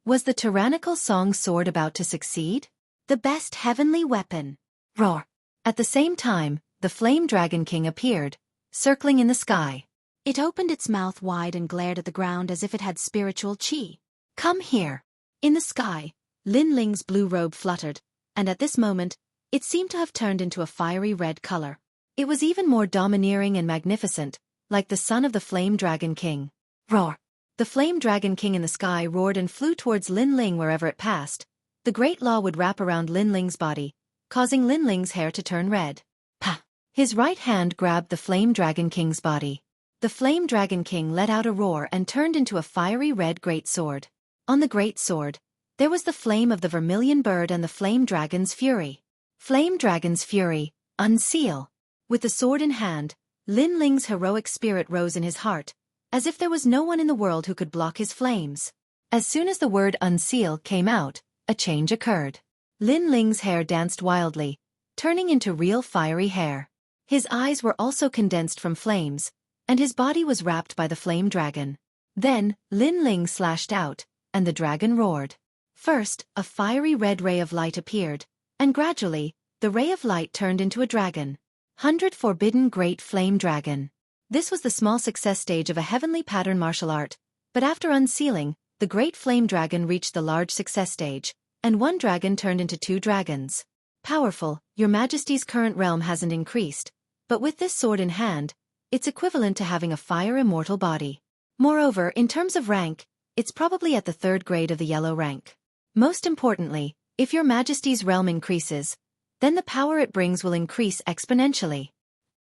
Was the tyrannical song sword about to succeed? The best heavenly weapon. Roar! At the same time, the Flame Dragon King appeared, circling in the sky. It opened its mouth wide and glared at the ground as if it had spiritual chi. Come here. In the sky, Lin Ling's blue robe fluttered, and at this moment, it seemed to have turned into a fiery red color. It was even more domineering and magnificent, like the son of the Flame Dragon King. Roar! The Flame Dragon King in the sky roared and flew towards Lin Ling wherever it passed. The great law would wrap around Lin Ling's body, causing Lin Ling's hair to turn red. Pa! His right hand grabbed the Flame Dragon King's body. The Flame Dragon King let out a roar and turned into a fiery red greatsword. On the greatsword, there was the flame of the vermilion bird and the Flame Dragon's fury. Flame Dragon's fury, unseal. With the sword in hand, Lin Ling's heroic spirit rose in his heart, as if there was no one in the world who could block his flames. As soon as the word unseal came out, a change occurred. Lin Ling's hair danced wildly, turning into real fiery hair. His eyes were also condensed from flames, and his body was wrapped by the flame dragon. Then, Lin Ling slashed out, and the dragon roared. First, a fiery red ray of light appeared, and gradually, the ray of light turned into a dragon. 100 Forbidden Great Flame Dragon. This was the small success stage of a heavenly pattern martial art, but after unsealing, the Great Flame Dragon reached the large success stage, and one dragon turned into 2 dragons. Powerful, Your Majesty's current realm hasn't increased, but with this sword in hand, it's equivalent to having a fire immortal body. Moreover, in terms of rank, it's probably at the 3rd grade of the yellow rank. Most importantly, if Your Majesty's realm increases, then the power it brings will increase exponentially.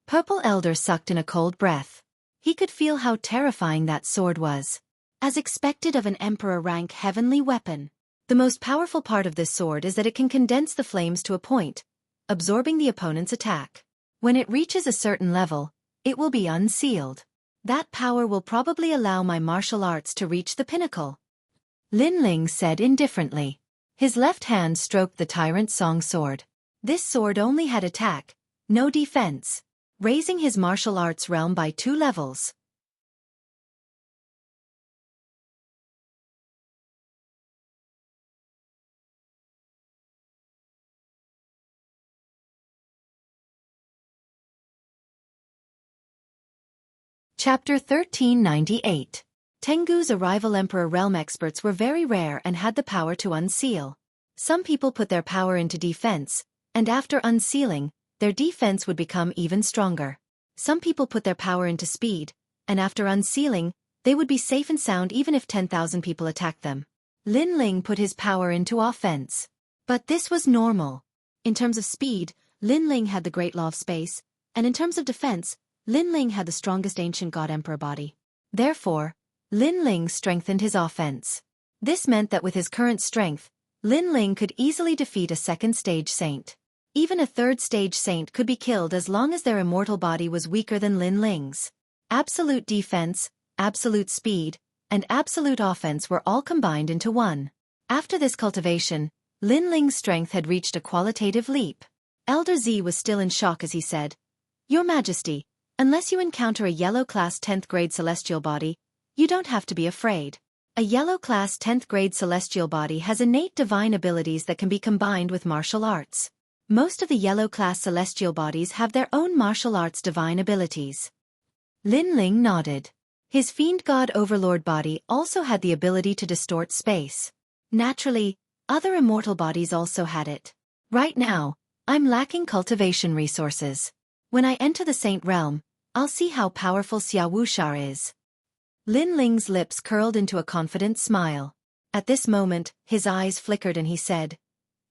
Purple Elder sucked in a cold breath. He could feel how terrifying that sword was. As expected of an Emperor rank heavenly weapon. The most powerful part of this sword is that it can condense the flames to a point, absorbing the opponent's attack. When it reaches a certain level, it will be unsealed. That power will probably allow my martial arts to reach the pinnacle. Lin Ling said indifferently. His left hand stroked the tyrant song sword. This sword only had attack, no defense, raising his martial arts realm by 2 levels. Chapter 1398. Tengu's arrival. Emperor realm experts were very rare and had the power to unseal. Some people put their power into defense, and after unsealing, their defense would become even stronger. Some people put their power into speed, and after unsealing, they would be safe and sound even if 10,000 people attacked them. Lin Ling put his power into offense. But this was normal. In terms of speed, Lin Ling had the great law of space, and in terms of defense, Lin Ling had the strongest ancient god emperor body. Therefore, Lin Ling strengthened his offense. This meant that with his current strength, Lin Ling could easily defeat a second-stage saint. Even a third-stage saint could be killed as long as their immortal body was weaker than Lin Ling's. Absolute defense, absolute speed, and absolute offense were all combined into one. After this cultivation, Lin Ling's strength had reached a qualitative leap. Elder Z was still in shock as he said, "Your Majesty, unless you encounter a yellow-class 10th grade celestial body, you don't have to be afraid. A yellow-class 10th grade celestial body has innate divine abilities that can be combined with martial arts. Most of the yellow-class celestial bodies have their own martial arts divine abilities." Lin Ling nodded. His fiend god overlord body also had the ability to distort space. Naturally, other immortal bodies also had it. Right now, I'm lacking cultivation resources. When I enter the Saint Realm, I'll see how powerful Xia Wushar is. Lin Ling's lips curled into a confident smile. At this moment, his eyes flickered and he said,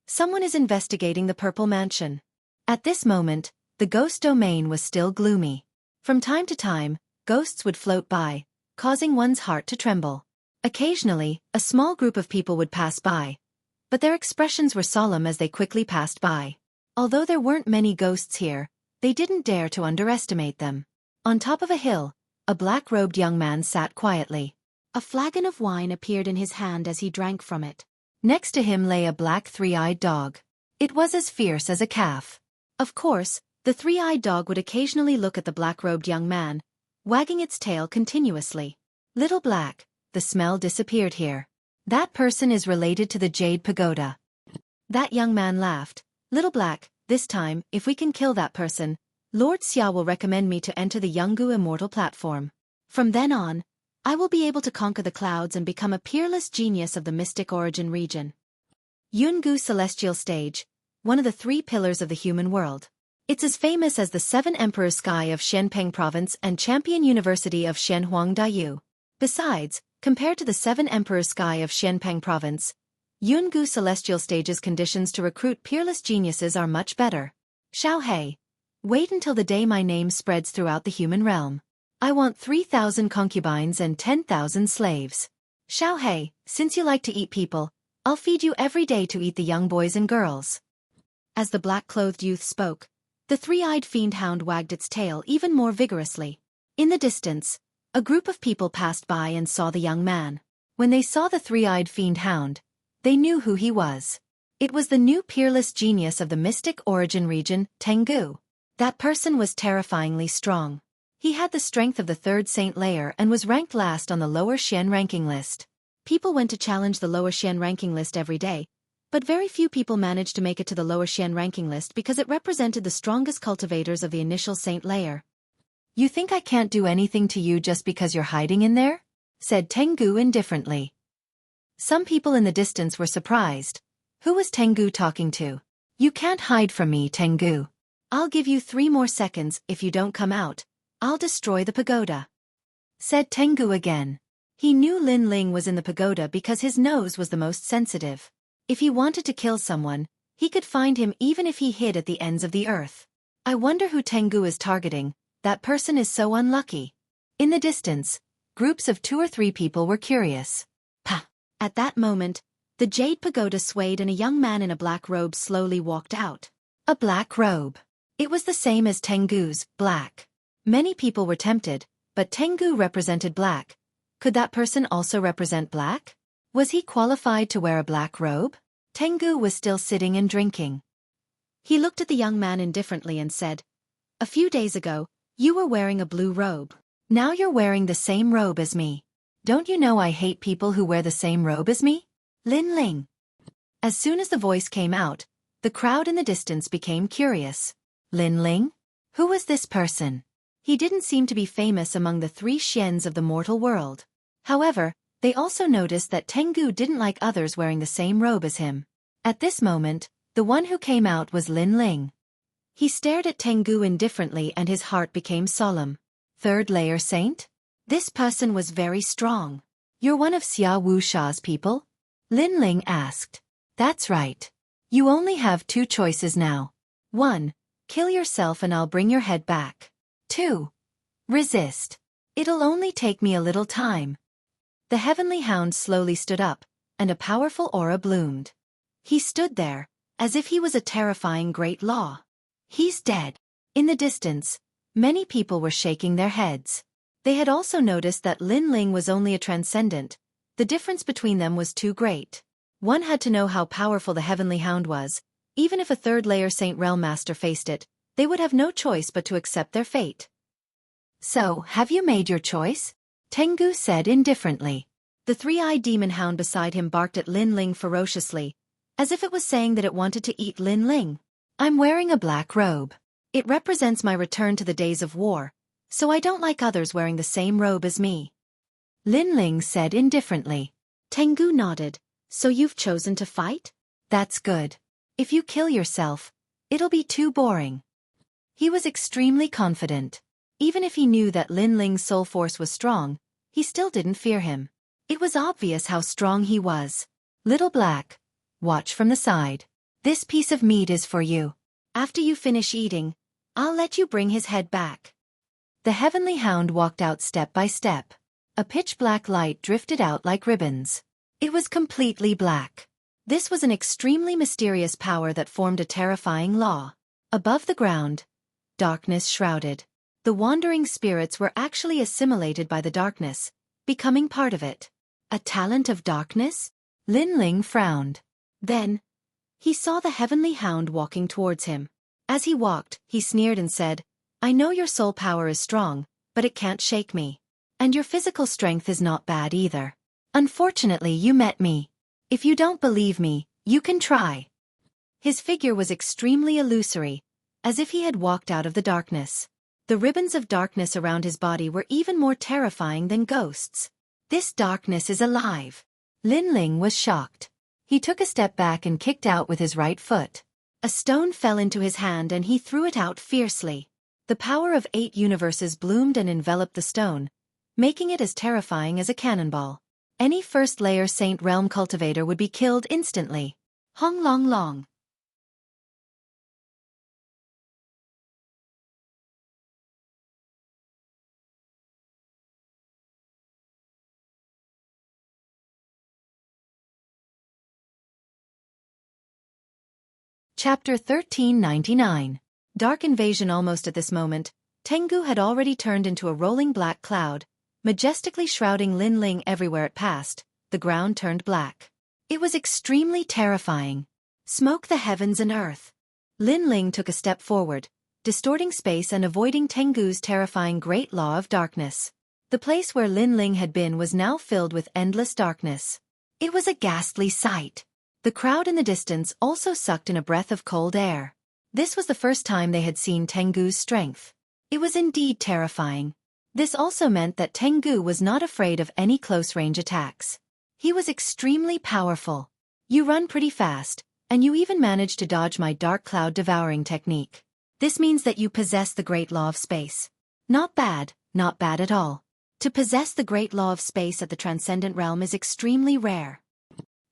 "Someone is investigating the Purple Mansion." At this moment, the ghost domain was still gloomy. From time to time, ghosts would float by, causing one's heart to tremble. Occasionally, a small group of people would pass by, but their expressions were solemn as they quickly passed by. Although there weren't many ghosts here, they didn't dare to underestimate them. On top of a hill, a black-robed young man sat quietly. A flagon of wine appeared in his hand as he drank from it. Next to him lay a black three-eyed dog. It was as fierce as a calf. Of course, the three-eyed dog would occasionally look at the black-robed young man, wagging its tail continuously. "Little Black, the smell disappeared here. That person is related to the Jade Pagoda." That young man laughed. "Little Black, this time, if we can kill that person, Lord Xia will recommend me to enter the Yungu Immortal Platform. From then on, I will be able to conquer the clouds and become a peerless genius of the mystic origin region." Yungu Celestial Stage, one of the 3 pillars of the human world. It's as famous as the 7 Emperors Sky of Xianpeng Province and Champion University of Xianhuang Dayu. Besides, compared to the 7 Emperors Sky of Xianpeng Province, Yungu Celestial Stage's conditions to recruit peerless geniuses are much better. Xiaohei, wait until the day my name spreads throughout the human realm. I want 3,000 concubines and 10,000 slaves. Xiaohei, since you like to eat people, I'll feed you every day to eat the young boys and girls. As the black-clothed youth spoke, the three-eyed fiend hound wagged its tail even more vigorously. In the distance, a group of people passed by and saw the young man. When they saw the three-eyed fiend hound, they knew who he was. It was the new peerless genius of the mystic origin region, Tengu. That person was terrifyingly strong. He had the strength of the 3rd Saint layer and was ranked last on the lower Xian ranking list. People went to challenge the lower Xian ranking list every day, but very few people managed to make it to the lower Xian ranking list because it represented the strongest cultivators of the initial Saint layer. "You think I can't do anything to you just because you're hiding in there?" said Tengu indifferently. Some people in the distance were surprised. Who was Tengu talking to? "You can't hide from me, Tengu. I'll give you 3 more seconds. If you don't come out, I'll destroy the pagoda," said Tengu again. He knew Lin Ling was in the pagoda because his nose was the most sensitive. If he wanted to kill someone, he could find him even if he hid at the ends of the earth. I wonder who Tengu is targeting. That person is so unlucky. In the distance, groups of 2 or 3 people were curious. Pah! At that moment, the Jade Pagoda swayed and a young man in a black robe slowly walked out. A black robe. It was the same as Tengu's, black. Many people were tempted, but Tengu represented black. Could that person also represent black? Was he qualified to wear a black robe? Tengu was still sitting and drinking. He looked at the young man indifferently and said, "A few days ago, you were wearing a blue robe. Now you're wearing the same robe as me. Don't you know I hate people who wear the same robe as me? Lin Ling." As soon as the voice came out, the crowd in the distance became curious. Lin Ling? Who was this person? He didn't seem to be famous among the three xians of the mortal world. However, they also noticed that Tengu didn't like others wearing the same robe as him. At this moment, the one who came out was Lin Ling. He stared at Tengu indifferently and his heart became solemn. Third layer saint? This person was very strong. You're one of Xia Wusha's people? Lin Ling asked. That's right. You only have two choices now. 1. Kill yourself and I'll bring your head back. 2. Resist. It'll only take me a little time. The heavenly hound slowly stood up, and a powerful aura bloomed. He stood there, as if he was a terrifying great law. He's dead. In the distance, many people were shaking their heads. They had also noticed that Lin Ling was only a transcendent. The difference between them was too great. One had to know how powerful the heavenly hound was. Even if a third-layer Saint Realm Master faced it, they would have no choice but to accept their fate. So, have you made your choice? Tengu said indifferently. The three-eyed demon hound beside him barked at Lin Ling ferociously, as if it was saying that it wanted to eat Lin Ling. I'm wearing a black robe. It represents my return to the days of war, so I don't like others wearing the same robe as me. Lin Ling said indifferently. Tengu nodded. So you've chosen to fight? That's good. If you kill yourself, it'll be too boring. He was extremely confident. Even if he knew that Lin Ling's soul force was strong, he still didn't fear him. It was obvious how strong he was. Little Black, watch from the side. This piece of meat is for you. After you finish eating, I'll let you bring his head back. The heavenly hound walked out step by step. A pitch-black light drifted out like ribbons. It was completely black. This was an extremely mysterious power that formed a terrifying law. Above the ground, darkness shrouded. The wandering spirits were actually assimilated by the darkness, becoming part of it. A talent of darkness? Lin Ling frowned. Then, he saw the heavenly hound walking towards him. As he walked, he sneered and said, I know your soul power is strong, but it can't shake me. And your physical strength is not bad either. Unfortunately, you met me. If you don't believe me, you can try. His figure was extremely illusory, as if he had walked out of the darkness. The ribbons of darkness around his body were even more terrifying than ghosts. This darkness is alive. Lin Ling was shocked. He took a step back and kicked out with his right foot. A stone fell into his hand and he threw it out fiercely. The power of 8 universes bloomed and enveloped the stone, making it as terrifying as a cannonball. Any first-layer Saint Realm cultivator would be killed instantly. Hong Long Long. Chapter 1399. Dark Invasion. Almost at this moment, Tengu had already turned into a rolling black cloud, majestically shrouding Lin Ling everywhere it passed. The ground turned black. It was extremely terrifying. Smoke the heavens and earth. Lin Ling took a step forward, distorting space and avoiding Tengu's terrifying great law of darkness. The place where Lin Ling had been was now filled with endless darkness. It was a ghastly sight. The crowd in the distance also sucked in a breath of cold air. This was the first time they had seen Tengu's strength. It was indeed terrifying. This also meant that Tengu was not afraid of any close-range attacks. He was extremely powerful. You run pretty fast, and you even managed to dodge my dark cloud devouring technique. This means that you possess the great law of space. Not bad at all. To possess the great law of space at the transcendent realm is extremely rare.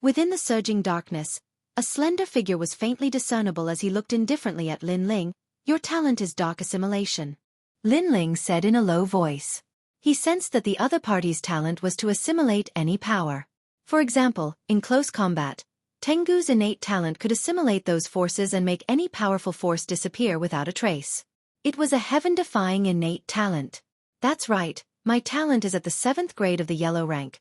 Within the surging darkness, a slender figure was faintly discernible as he looked indifferently at Lin Ling. Your talent is dark assimilation. Lin Ling said in a low voice. He sensed that the other party's talent was to assimilate any power. For example, in close combat, Tengu's innate talent could assimilate those forces and make any powerful force disappear without a trace. It was a heaven-defying innate talent. That's right, My talent is at the 7th grade of the yellow rank,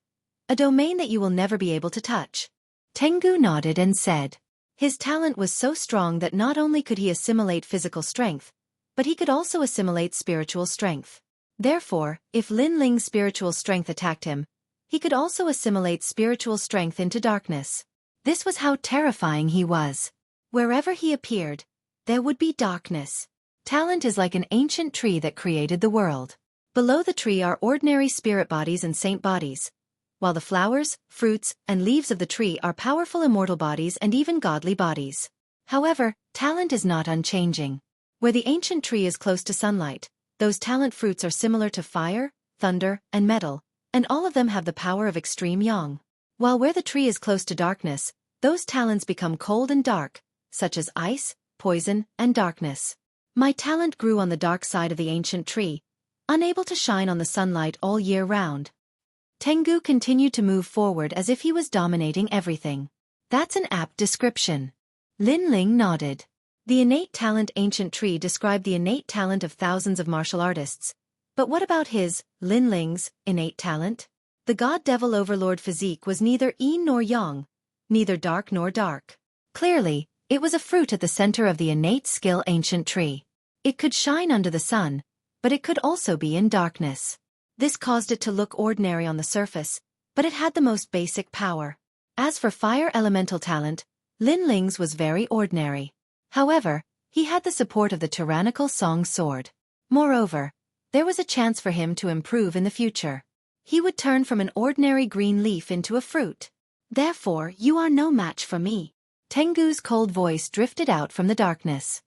a domain that you will never be able to touch. Tengu nodded and said. His talent was so strong that not only could he assimilate physical strength, but he could also assimilate spiritual strength. Therefore, if Lin Ling's spiritual strength attacked him, he could also assimilate spiritual strength into darkness. This was how terrifying he was. Wherever he appeared, there would be darkness. Talent is like an ancient tree that created the world. Below the tree are ordinary spirit bodies and saint bodies, while the flowers, fruits, and leaves of the tree are powerful immortal bodies and even godly bodies. However, talent is not unchanging. Where the ancient tree is close to sunlight, those talent fruits are similar to fire, thunder, and metal, and all of them have the power of extreme yang. While where the tree is close to darkness, those talents become cold and dark, such as ice, poison, and darkness. My talent grew on the dark side of the ancient tree, unable to shine on the sunlight all year round. Tengu continued to move forward as if he was dominating everything. That's an apt description. Lin Ling nodded. The innate talent ancient tree described the innate talent of thousands of martial artists. But what about his, Lin Ling's, innate talent? The god-devil overlord physique was neither yin nor yang, neither dark nor dark. Clearly, it was a fruit at the center of the innate skill ancient tree. It could shine under the sun, but it could also be in darkness. This caused it to look ordinary on the surface, but it had the most basic power. As for fire elemental talent, Lin Ling's was very ordinary. However, he had the support of the tyrannical Song Sword. Moreover, there was a chance for him to improve in the future. He would turn from an ordinary green leaf into a fruit. Therefore, you are no match for me. Tengu's cold voice drifted out from the darkness.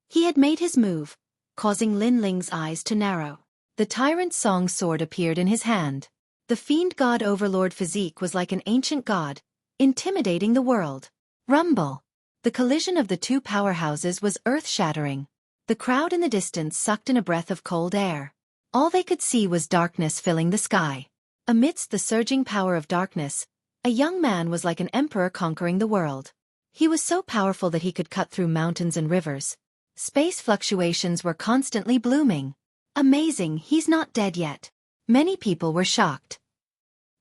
He had made his move, causing Lin Ling's eyes to narrow. The tyrant Song Sword appeared in his hand. The fiend god overlord physique was like an ancient god, intimidating the world. Rumble. The collision of the two powerhouses was earth-shattering. The crowd in the distance sucked in a breath of cold air. All they could see was darkness filling the sky. Amidst the surging power of darkness, a young man was like an emperor conquering the world. He was so powerful that he could cut through mountains and rivers. Space fluctuations were constantly blooming. Amazing, he's not dead yet. Many people were shocked.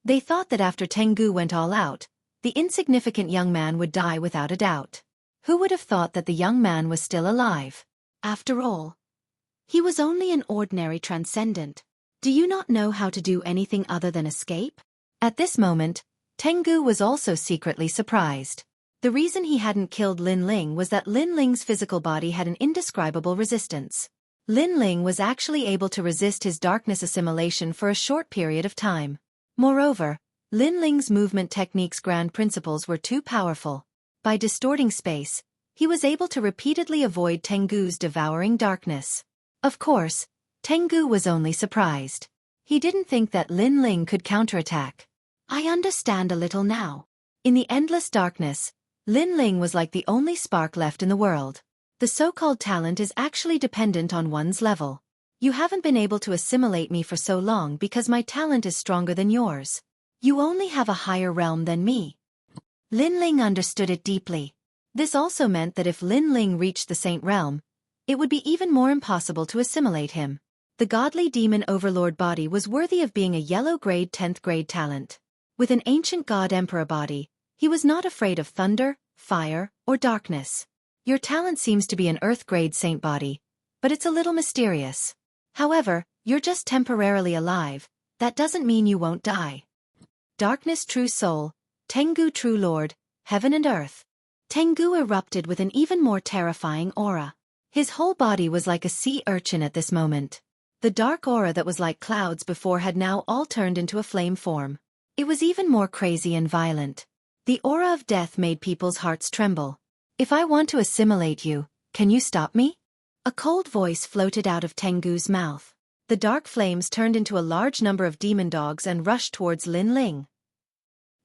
They thought that after Tengu went all out, the insignificant young man would die without a doubt. Who would have thought that the young man was still alive? After all, he was only an ordinary transcendent. Do you not know how to do anything other than escape? At this moment, Tengu was also secretly surprised. The reason he hadn't killed Lin Ling was that Lin Ling's physical body had an indescribable resistance. Lin Ling was actually able to resist his darkness assimilation for a short period of time. Moreover, Lin Ling's movement technique's grand principles were too powerful. By distorting space, he was able to repeatedly avoid Tengu's devouring darkness. Of course, Tengu was only surprised. He didn't think that Lin Ling could counterattack. I understand a little now. In the endless darkness, Lin Ling was like the only spark left in the world. The so-called talent is actually dependent on one's level. You haven't been able to assimilate me for so long because my talent is stronger than yours. You only have a higher realm than me. Lin Ling understood it deeply. This also meant that if Lin Ling reached the Saint Realm, it would be even more impossible to assimilate him. The godly demon overlord body was worthy of being a yellow grade 10th grade talent. With an ancient god emperor body, he was not afraid of thunder, fire, or darkness. Your talent seems to be an earth grade saint body, but it's a little mysterious. However, you're just temporarily alive, that doesn't mean you won't die. Darkness true soul, Tengu true lord, heaven and earth. Tengu erupted with an even more terrifying aura. His whole body was like a sea urchin at this moment. The dark aura that was like clouds before had now all turned into a flame form. It was even more crazy and violent. The aura of death made people's hearts tremble. If I want to assimilate you, can you stop me? A cold voice floated out of Tengu's mouth. The dark flames turned into a large number of demon dogs and rushed towards Lin Ling.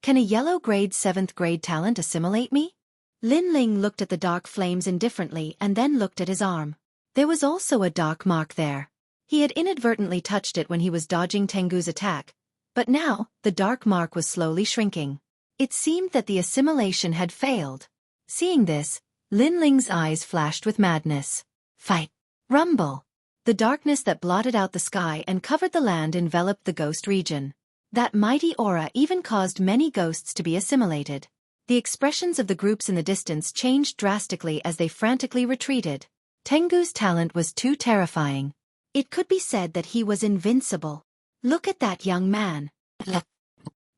Can a yellow grade 7th grade talent assimilate me? Lin Ling looked at the dark flames indifferently and then looked at his arm. There was also a dark mark there. He had inadvertently touched it when he was dodging Tengu's attack, but now, the dark mark was slowly shrinking. It seemed that the assimilation had failed. Seeing this, Lin Ling's eyes flashed with madness. Fight! Rumble! The darkness that blotted out the sky and covered the land enveloped the ghost region. That mighty aura even caused many ghosts to be assimilated. The expressions of the groups in the distance changed drastically as they frantically retreated. Tengu's talent was too terrifying. It could be said that he was invincible. Look at that young man.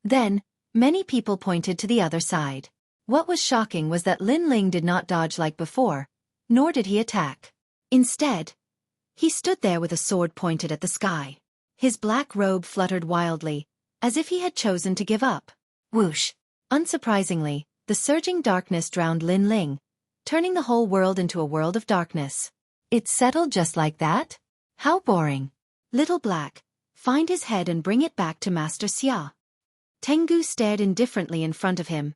Then, many people pointed to the other side. What was shocking was that Lin Ling did not dodge like before, nor did he attack. Instead, he stood there with a sword pointed at the sky. His black robe fluttered wildly, as if he had chosen to give up. Whoosh! Unsurprisingly, the surging darkness drowned Lin Ling, turning the whole world into a world of darkness. It settled just like that? How boring. Little Black, find his head and bring it back to Master Xia. Tengu stared indifferently in front of him,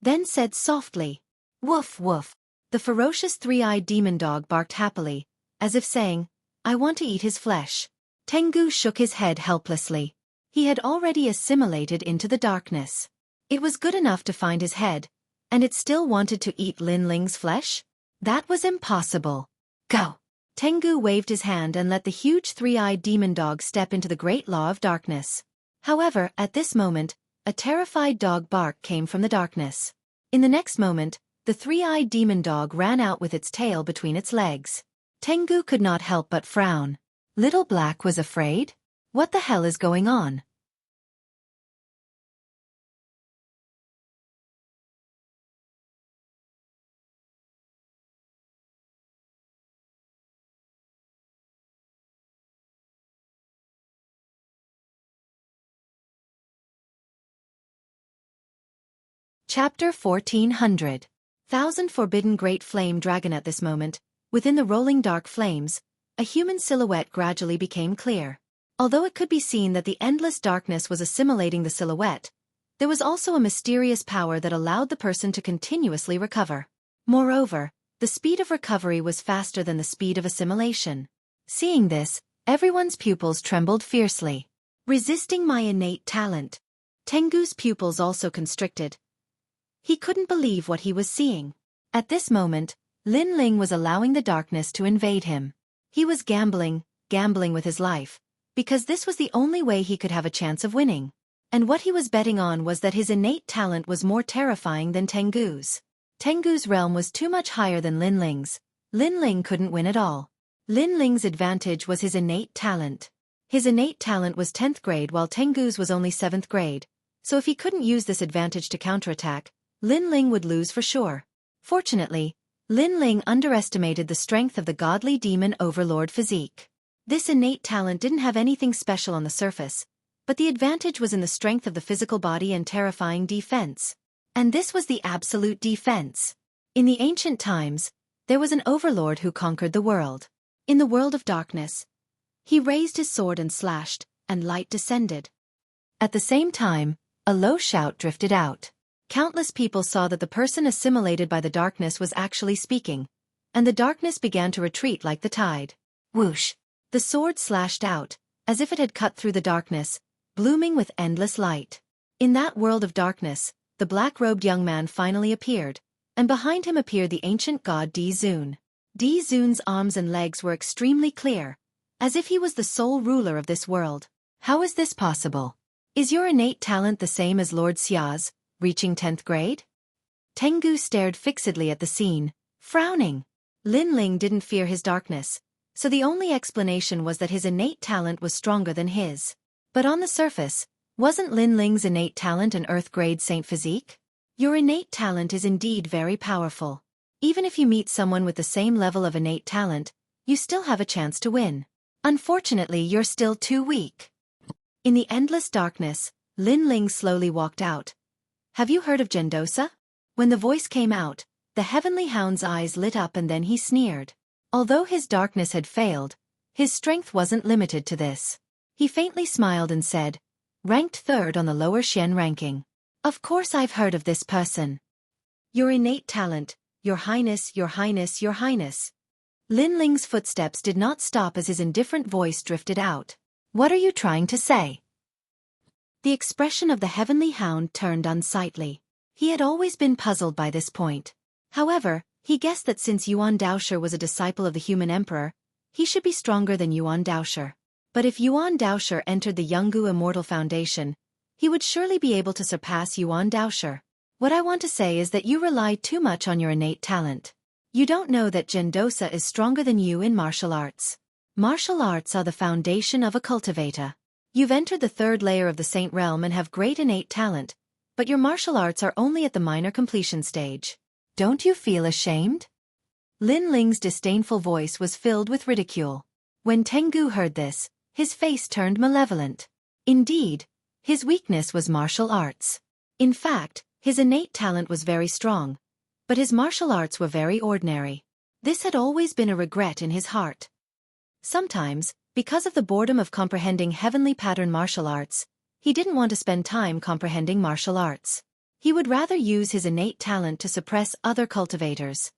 then said softly, "Woof woof." The ferocious three-eyed demon dog barked happily, as if saying, "I want to eat his flesh." Tengu shook his head helplessly. He had already assimilated into the darkness. It was good enough to find his head, and it still wanted to eat Lin Ling's flesh? That was impossible. Go! Tengu waved his hand and let the huge three-eyed demon dog step into the great law of darkness. However, at this moment, a terrified dog bark came from the darkness. In the next moment, the three-eyed demon dog ran out with its tail between its legs. Tengu could not help but frown. Little Black was afraid? What the hell is going on? Chapter 1400. Thousand Forbidden Great Flame Dragon. At this moment, within the rolling dark flames, a human silhouette gradually became clear. Although it could be seen that the endless darkness was assimilating the silhouette, there was also a mysterious power that allowed the person to continuously recover. Moreover, the speed of recovery was faster than the speed of assimilation. Seeing this, everyone's pupils trembled fiercely. Resisting my innate talent. Tengu's pupils also constricted. He couldn't believe what he was seeing. At this moment, Lin Ling was allowing the darkness to invade him. He was gambling with his life, because this was the only way he could have a chance of winning. And what he was betting on was that his innate talent was more terrifying than Tengu's. Tengu's realm was too much higher than Lin Ling's. Lin Ling couldn't win at all. Lin Ling's advantage was his innate talent. His innate talent was 10th grade while Tengu's was only 7th grade, so if he couldn't use this advantage to counterattack, Lin Ling would lose for sure. Fortunately, Lin Ling underestimated the strength of the godly demon overlord physique. This innate talent didn't have anything special on the surface, but the advantage was in the strength of the physical body and terrifying defense. And this was the absolute defense. In the ancient times, there was an overlord who conquered the world. In the world of darkness, he raised his sword and slashed, and light descended. At the same time, a low shout drifted out. Countless people saw that the person assimilated by the darkness was actually speaking, and the darkness began to retreat like the tide. Whoosh! The sword slashed out, as if it had cut through the darkness, blooming with endless light. In that world of darkness, the black-robed young man finally appeared, and behind him appeared the ancient god Di Zun. Di Zun's arms and legs were extremely clear, as if he was the sole ruler of this world. How is this possible? Is your innate talent the same as Lord Xia's, reaching 10th grade? Tengu stared fixedly at the scene, frowning. Lin Ling didn't fear his darkness, so the only explanation was that his innate talent was stronger than his. But on the surface, wasn't Lin Ling's innate talent an Earth-grade saint physique? Your innate talent is indeed very powerful. Even if you meet someone with the same level of innate talent, you still have a chance to win. Unfortunately, you're still too weak. In the endless darkness, Lin Ling slowly walked out. Have you heard of Gendosa? When the voice came out, the heavenly hound's eyes lit up and then he sneered. Although his darkness had failed, his strength wasn't limited to this. He faintly smiled and said, "Ranked 3rd on the lower Xian ranking. Of course I've heard of this person. Your innate talent, your highness, your highness, your highness." Lin Ling's footsteps did not stop as his indifferent voice drifted out. "What are you trying to say?" The expression of the heavenly hound turned unsightly. He had always been puzzled by this point. However, he guessed that since Yuan Daosher was a disciple of the human emperor, he should be stronger than Yuan Daosher. But if Yuan Daosher entered the Yungu Immortal Foundation, he would surely be able to surpass Yuan Daosher. What I want to say is that you rely too much on your innate talent. You don't know that Gendosa is stronger than you in martial arts. Martial arts are the foundation of a cultivator. You've entered the third layer of the Saint Realm and have great innate talent, but your martial arts are only at the minor completion stage. Don't you feel ashamed? Lin Ling's disdainful voice was filled with ridicule. When Tengu heard this, his face turned malevolent. Indeed, his weakness was martial arts. In fact, his innate talent was very strong, but his martial arts were very ordinary. This had always been a regret in his heart. Sometimes, because of the boredom of comprehending heavenly pattern martial arts, he didn't want to spend time comprehending martial arts. He would rather use his innate talent to suppress other cultivators.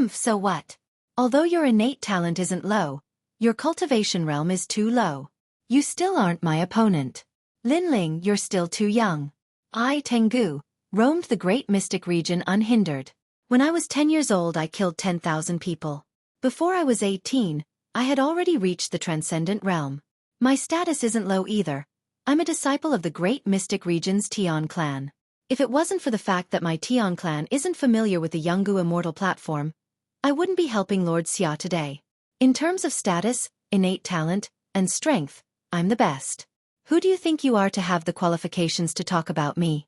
So what? Although your innate talent isn't low, your cultivation realm is too low. You still aren't my opponent. Lin Ling, you're still too young. I, Tengu, roamed the great mystic region unhindered. When I was 10 years old I killed 10,000 people. Before I was 18, I had already reached the transcendent realm. My status isn't low either. I'm a disciple of the great mystic region's Tian clan. If it wasn't for the fact that my Tian clan isn't familiar with the Yungu Immortal platform, I wouldn't be helping Lord Xia today. In terms of status, innate talent, and strength, I'm the best. Who do you think you are to have the qualifications to talk about me?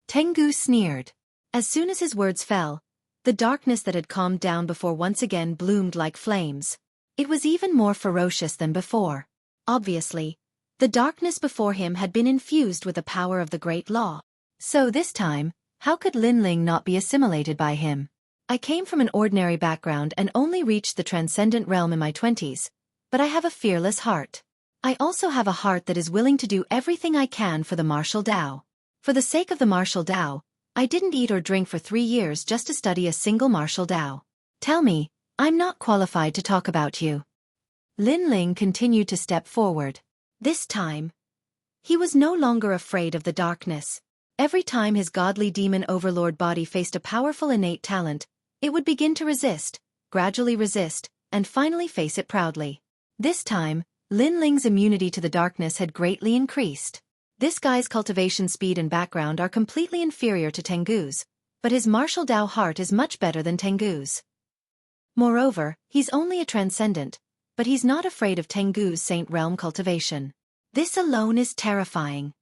Tengu sneered. As soon as his words fell, the darkness that had calmed down before once again bloomed like flames. It was even more ferocious than before. Obviously, the darkness before him had been infused with the power of the Great Law. So this time, how could Lin Ling not be assimilated by him? I came from an ordinary background and only reached the transcendent realm in my 20s, but I have a fearless heart. I also have a heart that is willing to do everything I can for the martial Tao. For the sake of the martial Tao, I didn't eat or drink for 3 years just to study a single martial Tao. Tell me, I'm not qualified to talk about you. Lin Ling continued to step forward. This time, he was no longer afraid of the darkness. Every time his godly demon overlord body faced a powerful innate talent, it would begin to resist, gradually resist, and finally face it proudly. This time, Lin Ling's immunity to the darkness had greatly increased. This guy's cultivation speed and background are completely inferior to Tengu's, but his martial Tao heart is much better than Tengu's. Moreover, he's only a transcendent, but he's not afraid of Tengu's Saint Realm cultivation. This alone is terrifying.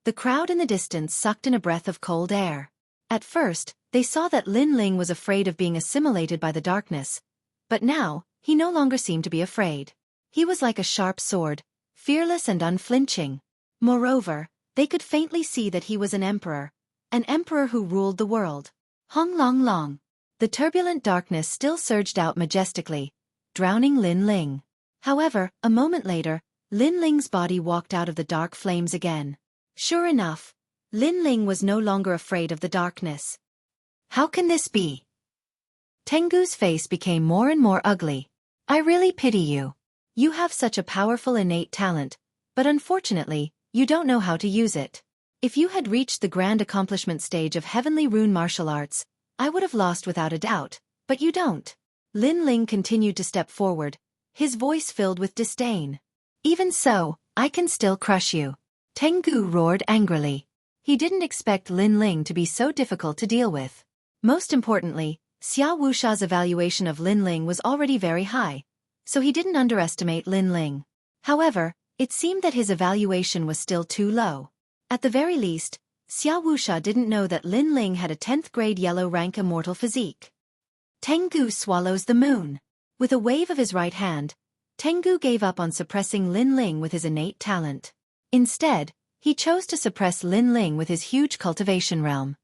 The crowd in the distance sucked in a breath of cold air. At first, they saw that Lin Ling was afraid of being assimilated by the darkness, but now, he no longer seemed to be afraid. He was like a sharp sword, fearless and unflinching. Moreover, they could faintly see that he was an emperor who ruled the world. Hong Long Long. The turbulent darkness still surged out majestically, drowning Lin Ling. However, a moment later, Lin Ling's body walked out of the dark flames again. Sure enough, Lin Ling was no longer afraid of the darkness. How can this be? Tengu's face became more and more ugly. I really pity you. You have such a powerful innate talent, but unfortunately, you don't know how to use it. If you had reached the grand accomplishment stage of heavenly rune martial arts, I would have lost without a doubt, but you don't. Lin Ling continued to step forward, his voice filled with disdain. Even so, I can still crush you. Tengu roared angrily. He didn't expect Lin Ling to be so difficult to deal with. Most importantly, Xia Wusha's evaluation of Lin Ling was already very high, so he didn't underestimate Lin Ling. However, it seemed that his evaluation was still too low. At the very least, Xia Wusha didn't know that Lin Ling had a 10th grade yellow rank immortal physique. Tengu swallows the moon. With a wave of his right hand, Tengu gave up on suppressing Lin Ling with his innate talent. Instead, he chose to suppress Lin Ling with his huge cultivation realm.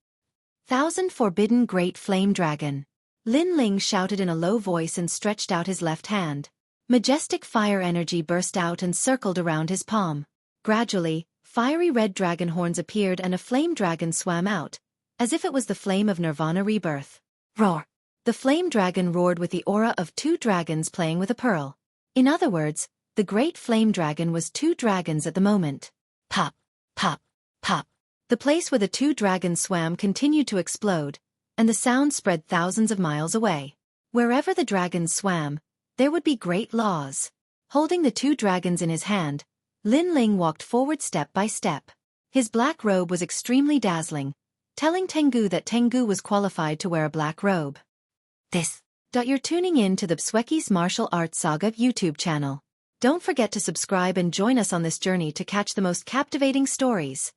Thousand Forbidden Great Flame Dragon. Lin Ling shouted in a low voice and stretched out his left hand. Majestic fire energy burst out and circled around his palm. Gradually, fiery red dragon horns appeared and a flame dragon swam out, as if it was the flame of Nirvana rebirth. Roar! The flame dragon roared with the aura of 2 dragons playing with a pearl. In other words, the great flame dragon was 2 dragons at the moment. Pop, pop, pop. The place where the 2 dragons swam continued to explode, and the sound spread thousands of miles away. Wherever the dragons swam, there would be great laws. Holding the 2 dragons in his hand, Lin Ling walked forward step by step. His black robe was extremely dazzling, telling Tengu that Tengu was qualified to wear a black robe. You're tuning in to the Xueqi's Martial Arts Saga YouTube channel. Don't forget to subscribe and join us on this journey to catch the most captivating stories.